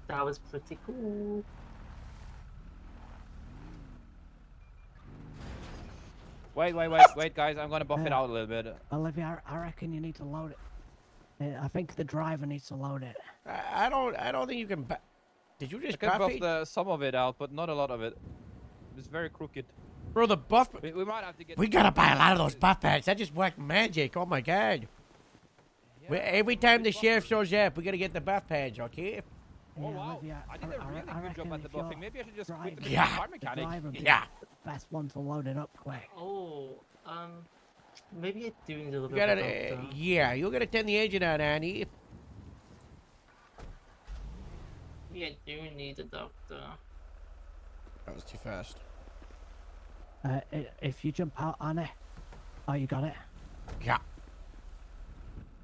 that was pretty cool. Wait, guys, I'm gonna buff it out a little bit. Olivia, I reckon you need to load it. I think the driver needs to load it. I don't think you can. Did you I just can buff buff it? some of it out, but not a lot of it. It's very crooked. Bro, the buff. We might have to get. We gotta buy a lot of those buff packs. That just worked magic. Oh my god. Every time the sheriff shows up, we gotta get the buff pads, okay? Oh wow! Olivia, I did a really good job at the buffing. Maybe I should just quit the Yeah. car mechanic. Yeah. Best one to load it up quick. Oh, maybe I do need a little You bit gotta, of doctor. yeah, you gotta turn the engine on, Annie. Yeah, I do need a doctor. That was too fast. If you jump out on it, oh, you got it. Yeah.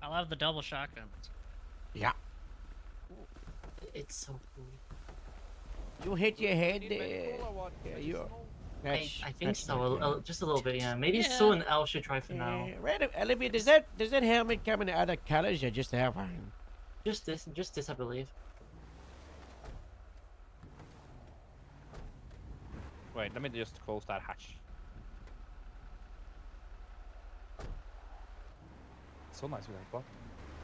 I'll have the double shotguns. Yeah. It's so cool. You hit your head. Yeah, you. I think that's so. not Just a little bit, yeah. Maybe Yeah. someone else should try for now. Olivia, does that helmet come in other colors or just that one? Just this, I believe. Wait, let me just close that hatch. So nice with that buff.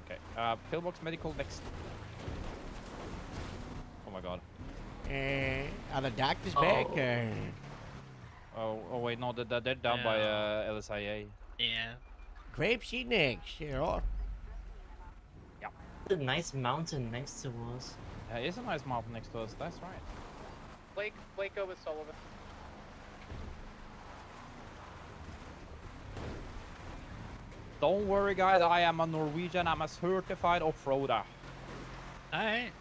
Okay, pillbox medical next. Oh my god. Are the doctors back? Oh wait, no, they're down by LSIA. Yeah. Grapeseed next, you know. Yeah. The nice mountain next to us. Yeah, it's a nice mountain next to us. That's right. Blake, go with Sullivan. Don't worry, guys. I am a Norwegian. I'm a certified off-roader. Alright.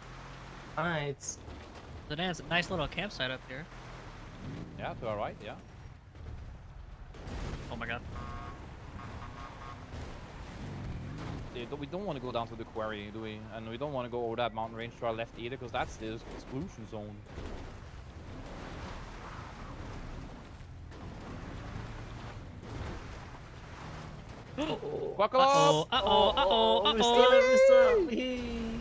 Alright. There's a nice little campsite up here. Yeah, to our right. Yeah. Oh my god. We don't want to go down to the quarry, do we? And we don't want to go over that mountain range to our left either, because that's the exclusion zone. Buckle up!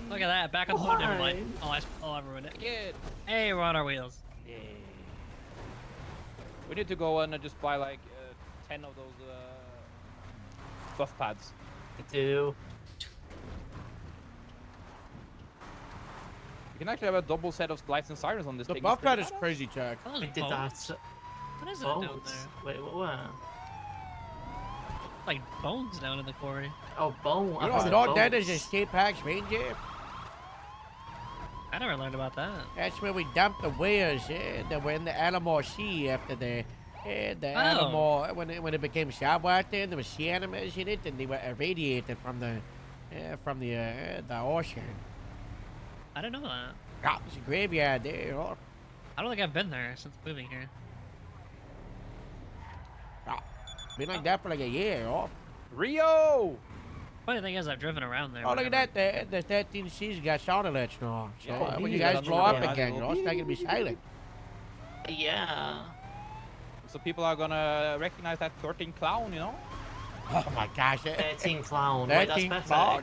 Look at that, back on the boat, never mind. Oh, I ruined it. Hey, we're on our wheels. Yeah. We need to go and just buy like 10 of those buff pads. I do. You can actually have a double set of lights and sirens on this The thing. buff pad is crazy, Jack. Oh, I did that. What is it down Bones. there? Wait, what? Like bones down in the quarry. Oh, bone. You don't know that is a state parks ranger. I never learned about that. That's where we dumped the whales. That were in the Alamo Sea after the Alamo when it became saltwater. And there were sea animals in it, and they were irradiated from the ocean. I didn't know that. Yeah, there's a graveyard there. You know? I don't think I've been there since moving here. Been like that for like a year. You know? Rio! Funny thing is, I've driven around there. Oh, look at that. The 13 Seas got sound alerts now. So Yeah, when you yeah, guys that's blow right. up again, you know, it's not going to be silent. Yeah. So people are gonna recognize that 13 clown, you know? Oh my gosh. 13 clown. Wait, that's 13 perfect. clown?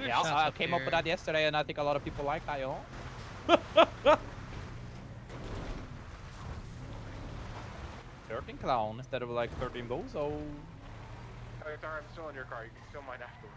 Yeah, I came up with that yesterday, and I think a lot of people like that, you know. 13 clown instead of like 13 bozo. Oh, it's alright, I'm still in your car. You can steal mine afterwards.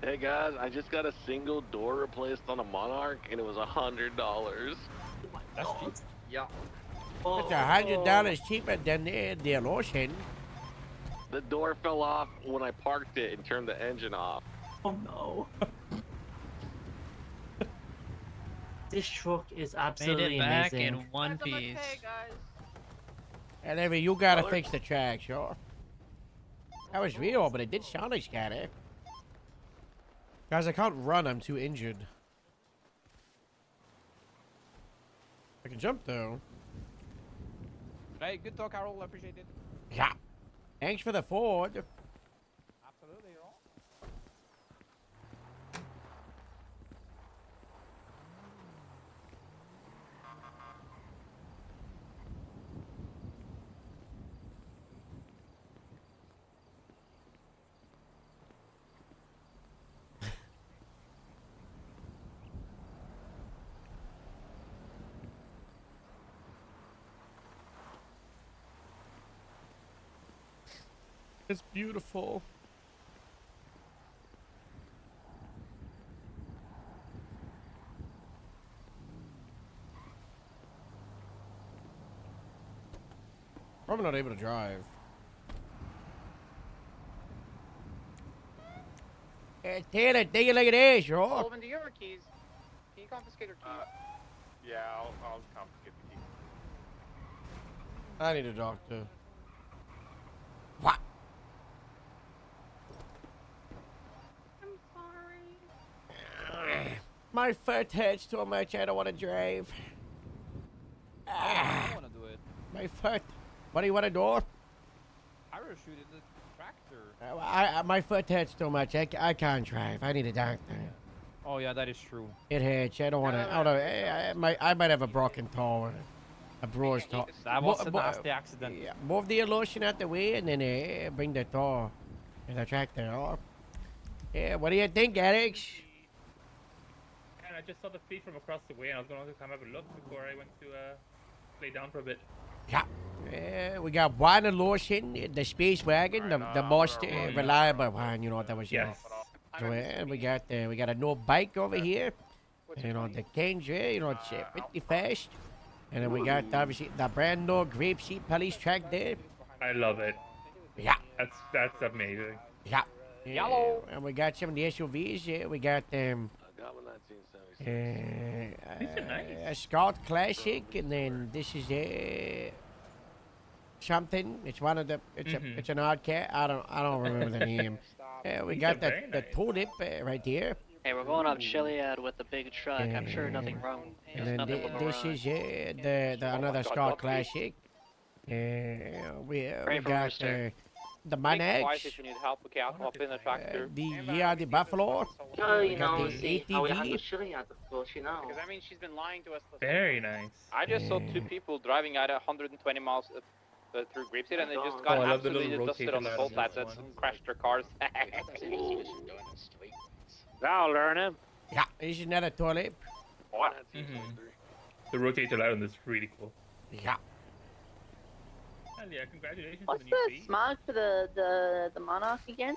Hey guys, I just got a single door replaced on a Monarch, and it was $100. That's cheap. Yeah. It's $100 cheaper than the Lotion. The door fell off when I parked it and turned the engine off. Oh no. This truck is absolutely Made it back amazing. in one piece. And then you gotta fix the track, sure. That was real, but it did sound like scary. Guys, I can't run, I'm too injured. I can jump though. Hey, good talk, Carol. I appreciate it. Yeah. Thanks for the Ford. Absolutely, you know. It's beautiful. Probably not able to drive. Taylor, take it like it is, sure. Sullivan, do you have her keys? Can you confiscate her keys? Yeah, I'll confiscate the keys. I need a doctor. My foot hurts too much. I don't want to drive. I don't want to do it. My foot. What do you want to do? Parachuted the tractor. My foot hurts too much. I can't drive. I need a doctor. Oh yeah, that is true. It hurts. I don't want to. I don't know. I might have a broken toe or a bruised toe. That was a nasty accident. Yeah. Move the lotion out the way and then bring the toe and the tractor off. Yeah. What do you think, Alex? And I just saw the feed from across the way, and I was going to come have a look before I went to lay down for a bit. Yeah. We got one lotion, the space wagon, the most reliable one. You know that was. Yes. So we got a no bike over here. You know the Kendra. You know it's pretty fast. And then we got obviously the brand new grapeseed police track there. I love it. Yeah. That's amazing. Yeah. Yellow. And we got some of the SUVs. Yeah, we got a Scott Classic, and then this is a something. It's one of the. It's an odd cat. I don't remember the name. We got the Tulip right there. Hey, we're going up Chiliad with the big truck. I'm sure nothing wrong. And then this is the another Scott Classic. We got the Monex. If you need help, we can hop in the tractor. The Buffalo. Oh, We got the ATV. Because I mean, she's been lying to us. Very nice. I just saw two people driving at 120 miles through Grapeseed, and they just got absolutely dusted on the toll plaza and crashed their cars. I'll learn him. Yeah, this is another Tulip. What? The rotator island is really cool. Yeah. And yeah, congratulations What's on the new the feed. smog for the Monarch again?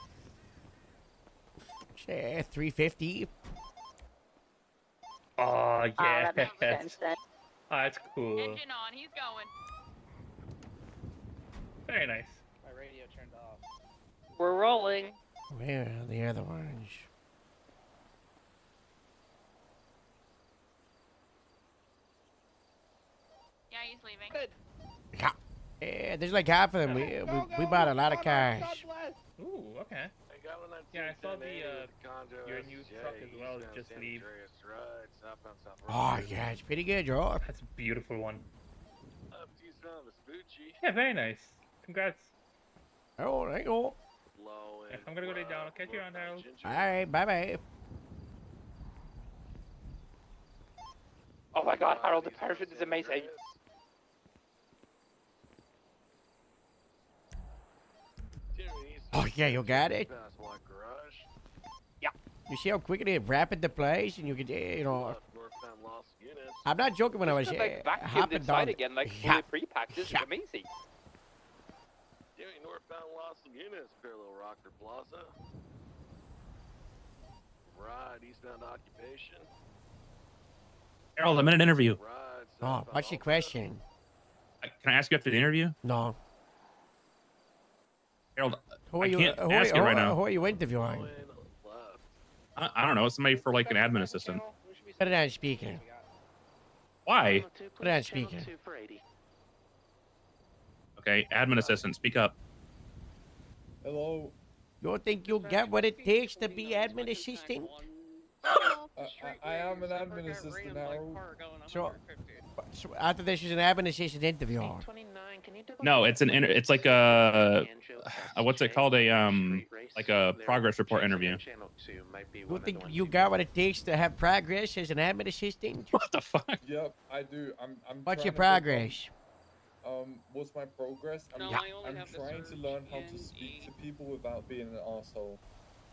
350. Oh, yeah. that makes sense then. Oh, that's cool. Engine on, he's going. Very nice. My radio turned off. We're rolling. Where are the other ones? Yeah, he's leaving. Good. Yeah, there's like half of them. We bought a lot of cars. Ooh, okay. Yeah, I saw your new truck as well. Just leave. Oh yeah, it's pretty good, Joe. That's a beautiful one. son of a spoochie. Yeah, very nice. Congrats. Oh, there you go. Low Yeah, I'm gonna go lay down. I'll catch you around, Harold. All right, bye-bye. Oh my god, Harold, the parachute is amazing. Oh, yeah, you got it? Yeah. You see how quickly it rapid the place, and you could, you know. I'm not joking when I was Just, like, vacuumed hopping inside down. again, like Yeah. fully pre-packed. This is amazing. Jimmy, northbound Los Lagunas, parallel Rocker Plaza. Right, eastbound Occupation. Harold, I'm in an interview. Oh, what's your question? Can I ask you after the interview? No. Harold, Who are I you? can't Who are, ask who, it right now. who are you interviewing? I don't know. It's somebody for like an admin assistant. Put it on speaker. Why? Put it on speaker. Okay, admin assistant, speak up. Hello. You don't think you'll get what it takes to be admin assistant? I am an admin assistant, Harold. So after this is an admin assistant interview. No, it's it's like a what's it called? Like a progress report interview. You think you got what it takes to have progress as an admin assistant? What the fuck? Yep, I do. I'm What's your trying to progress? What's my progress? I'm trying to learn how to speak to people without being an asshole.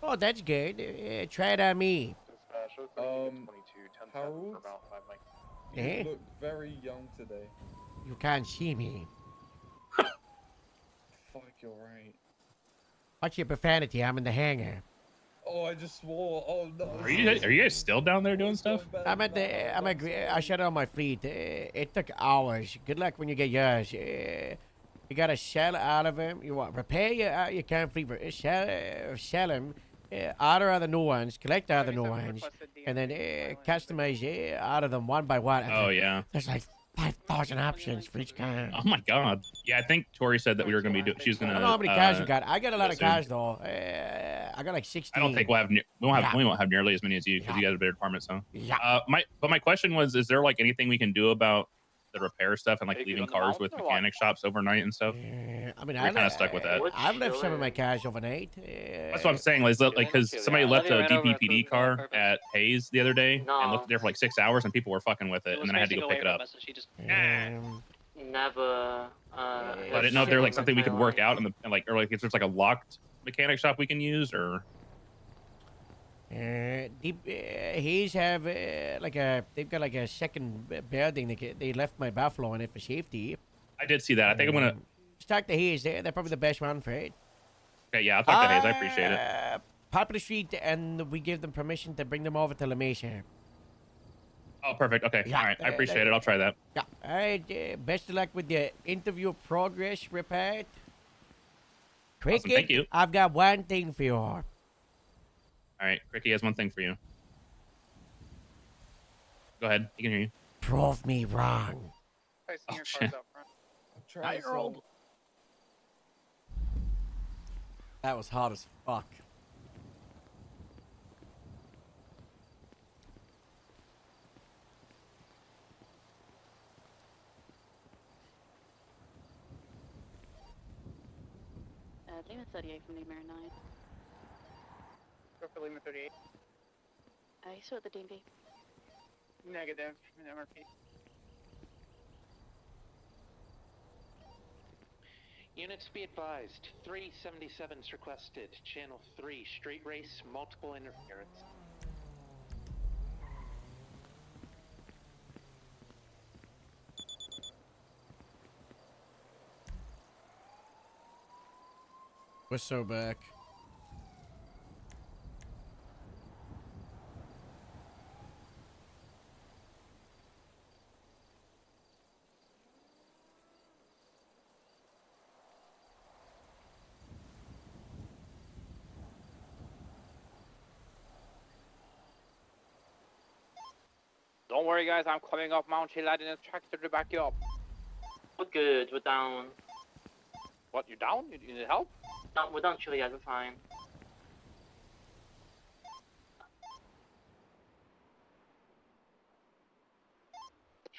Oh, that's good. Try it on me. Harold, you Eh? look very young today. You can't see me. Fuck, you're right. What's your profanity? I'm in the hangar. Oh, I just swore. Oh no. Are you guys still down there doing stuff? I shut down my fleet. It took hours. Good luck when you get yours. You gotta sell out of them. You want repair your current fleet, sell them, order other new ones, collect other new ones, and then customize out of them one by one. Oh yeah. There's like 5,000 options for each car. Oh my god. Yeah, I think Tori said that we were gonna be doing. She's gonna. I don't know how many cars you got. I got a lot of soon. cars though. I got like 16. I don't think we'll have we won't have nearly as many as you because you guys have a bigger department. So yeah. My question was, is there like anything we can do about the repair stuff and like leaving cars with mechanic shops overnight and stuff? I mean, we're kind of stuck with that. I've left some of my cars overnight. That's what I'm saying. Like, because somebody left a DPPD car at Hayes the other day and left it there for like 6 hours, and people were fucking with it, and then I had to go pick it up. Never. I didn't know if there was like something we could work out, and if there's like a locked mechanic shop we can use, or. Hayes have they've got like a second building. They left my Buffalo in it for safety. I did see that. I think I'm gonna. Just talk to Hayes. They're probably the best one for it. Okay, yeah, I'll talk to Hayes. I appreciate it. Popular Street, and we give them permission to bring them over to La Mesa. Oh, perfect. Okay. All right. I appreciate it. I'll try that. Yeah. All right. Best of luck with your interview progress report. Cricket, Awesome, thank you. I've got one thing for you. All right. Cricky has one thing for you. Go ahead. He can hear you. Prove me wrong. Oh, shit. Harold. That was hard as fuck. Lima 38 from Lima 9. Go for Lima 38. You saw the DMV. Negative. MRP. Units be advised. 377's requested. Channel 3, street race, multiple interference. We're so back. Don't worry, guys. I'm coming up Mount Chilad in a tractor to back you up. We're good. We're down. What? You're down? You need help? No, we're down Chiliad. We're fine.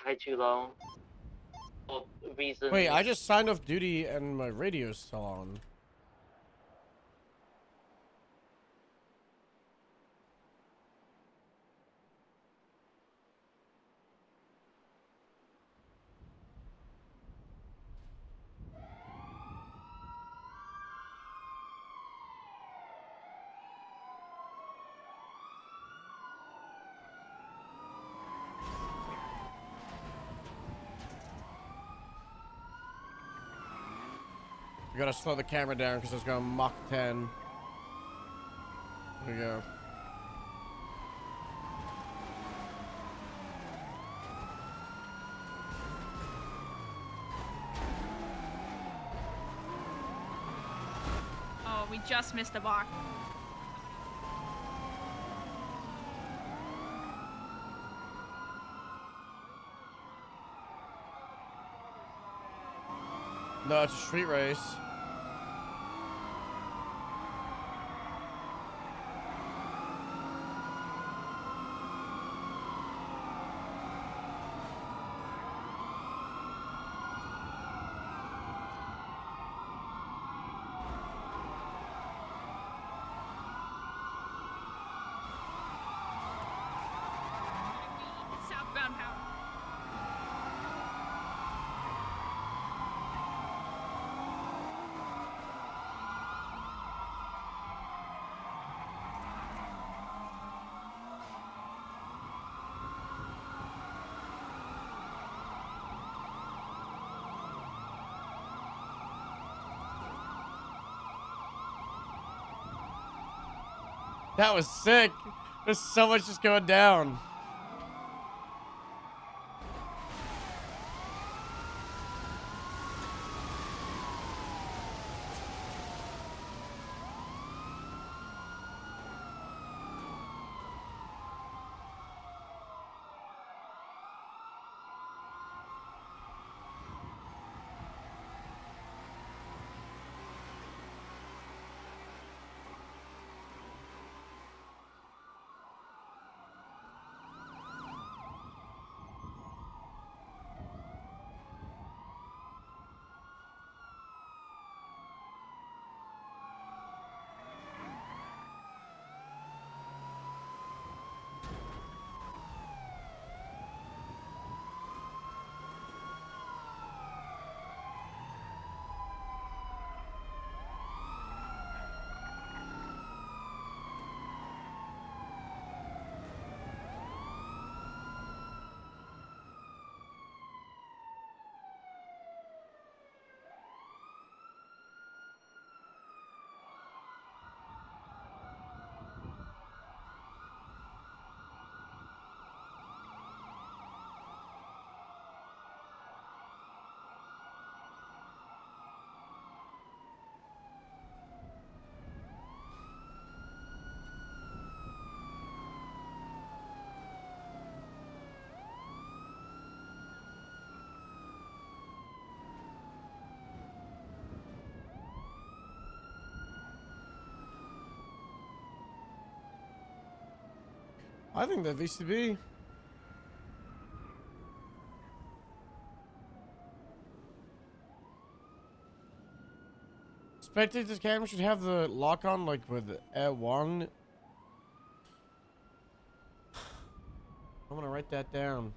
High too low. Well, reasons. Wait, I just signed off duty and my radio's still on. We gotta slow the camera down because it's going Mach 10. There we go. Oh, we just missed a bar. No, it's a street race. Southbound power. That was sick. There's so much just going down. I think that needs to be. Spectators camera should have the lock on like with L1. I'm gonna write that down.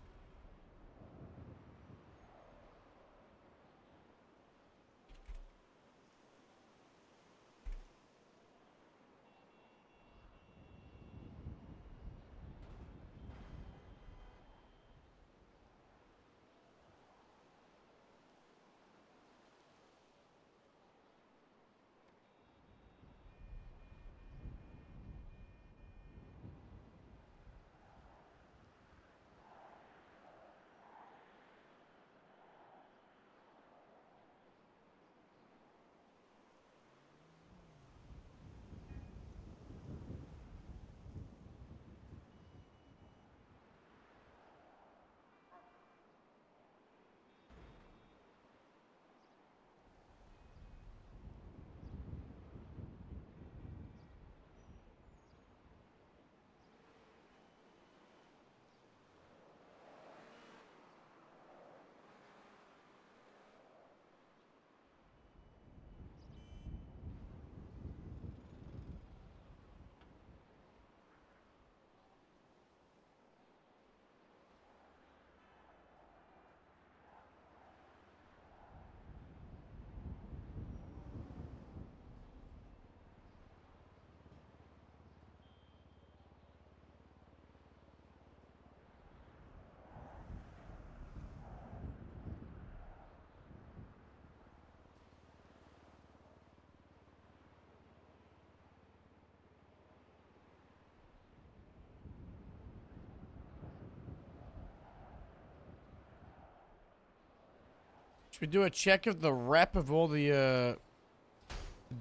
Should we do a check of the rep of all the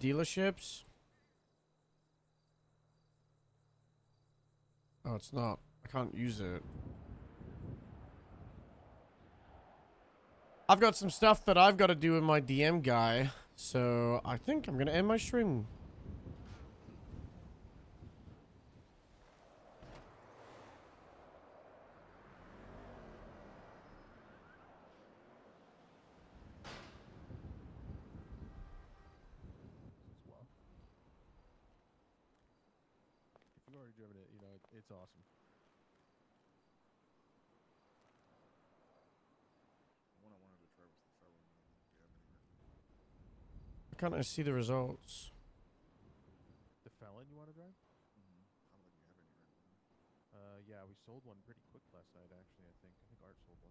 dealerships? Oh, it's not. I can't use it. I've got some stuff that I've got to do with my DM guy, so I think I'm gonna end my stream. If you've already driven it, you know, it's awesome. Can't I see the results? The Felon you want to drive? Yeah, we sold one pretty quick last night, actually, I think. I think Art sold one.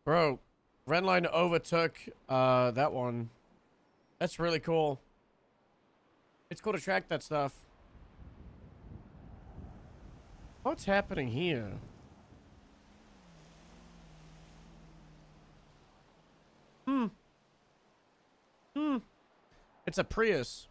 Bro, Redline overtook that one. That's really cool. It's cool to track that stuff. What's happening here? It's a Prius.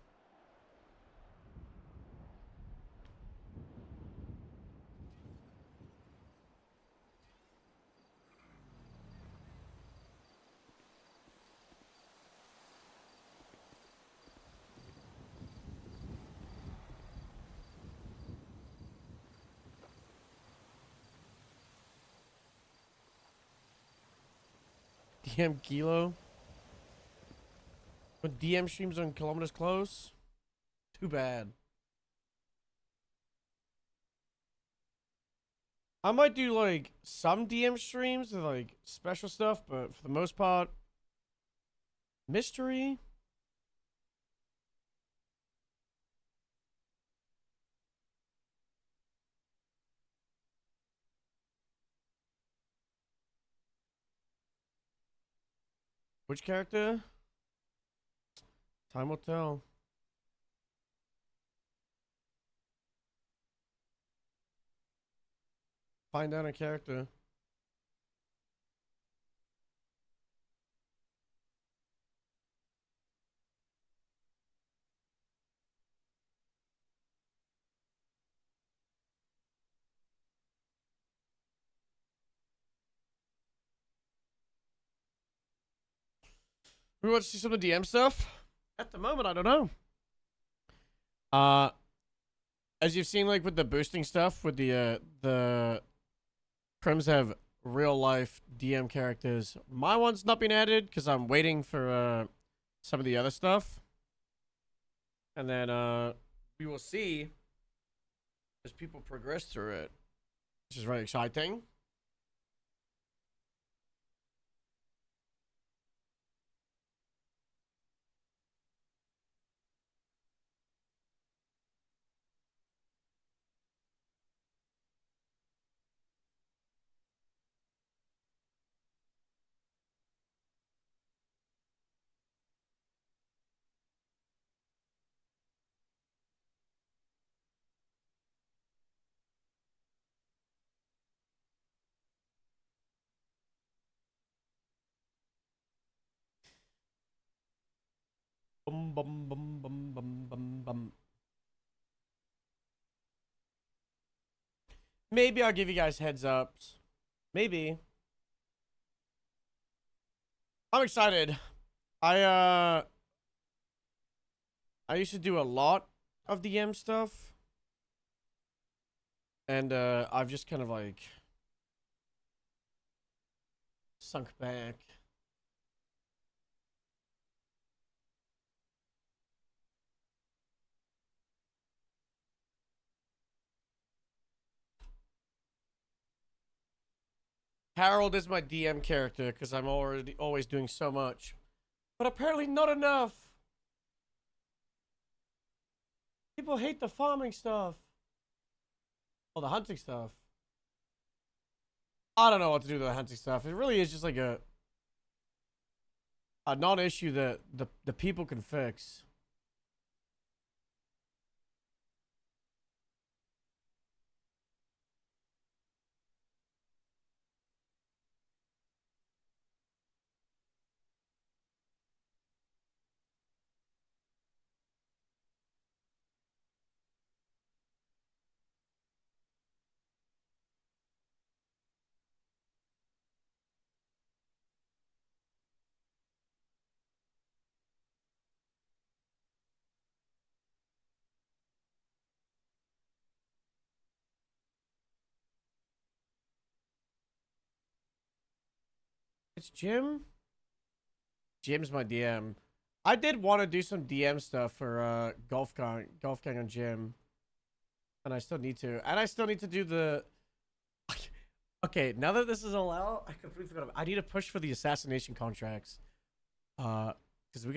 DM Kilo. But DM streams on Kilometers Close? Too bad. I might do like some DM streams with like special stuff, but for the most part, mystery. Which character? Time will tell. Find out a character. We want to see some of the DM stuff? At the moment, I don't know. As you've seen, like with the boosting stuff, with the Crims have real life DM characters. My one's not been added because I'm waiting for some of the other stuff, and then we will see as people progress through it, which is very exciting. Bum, bum, bum, bum, bum, bum, bum. Maybe I'll give you guys heads ups. Maybe. I'm excited. I used to do a lot of DM stuff. And I've just kind of like sunk back. Harold is my DM character because I'm always doing so much. But apparently not enough. People hate the farming stuff. Oh, the hunting stuff. I don't know what to do with the hunting stuff. It really is just like a non-issue that the people can fix. It's Jim. Jim's my DM. I did want to do some DM stuff for Golf Gang on Jim, and I still need to. And I still need to do the. Okay, now that this is all out, I completely forgot. I need to push for the assassination contracts.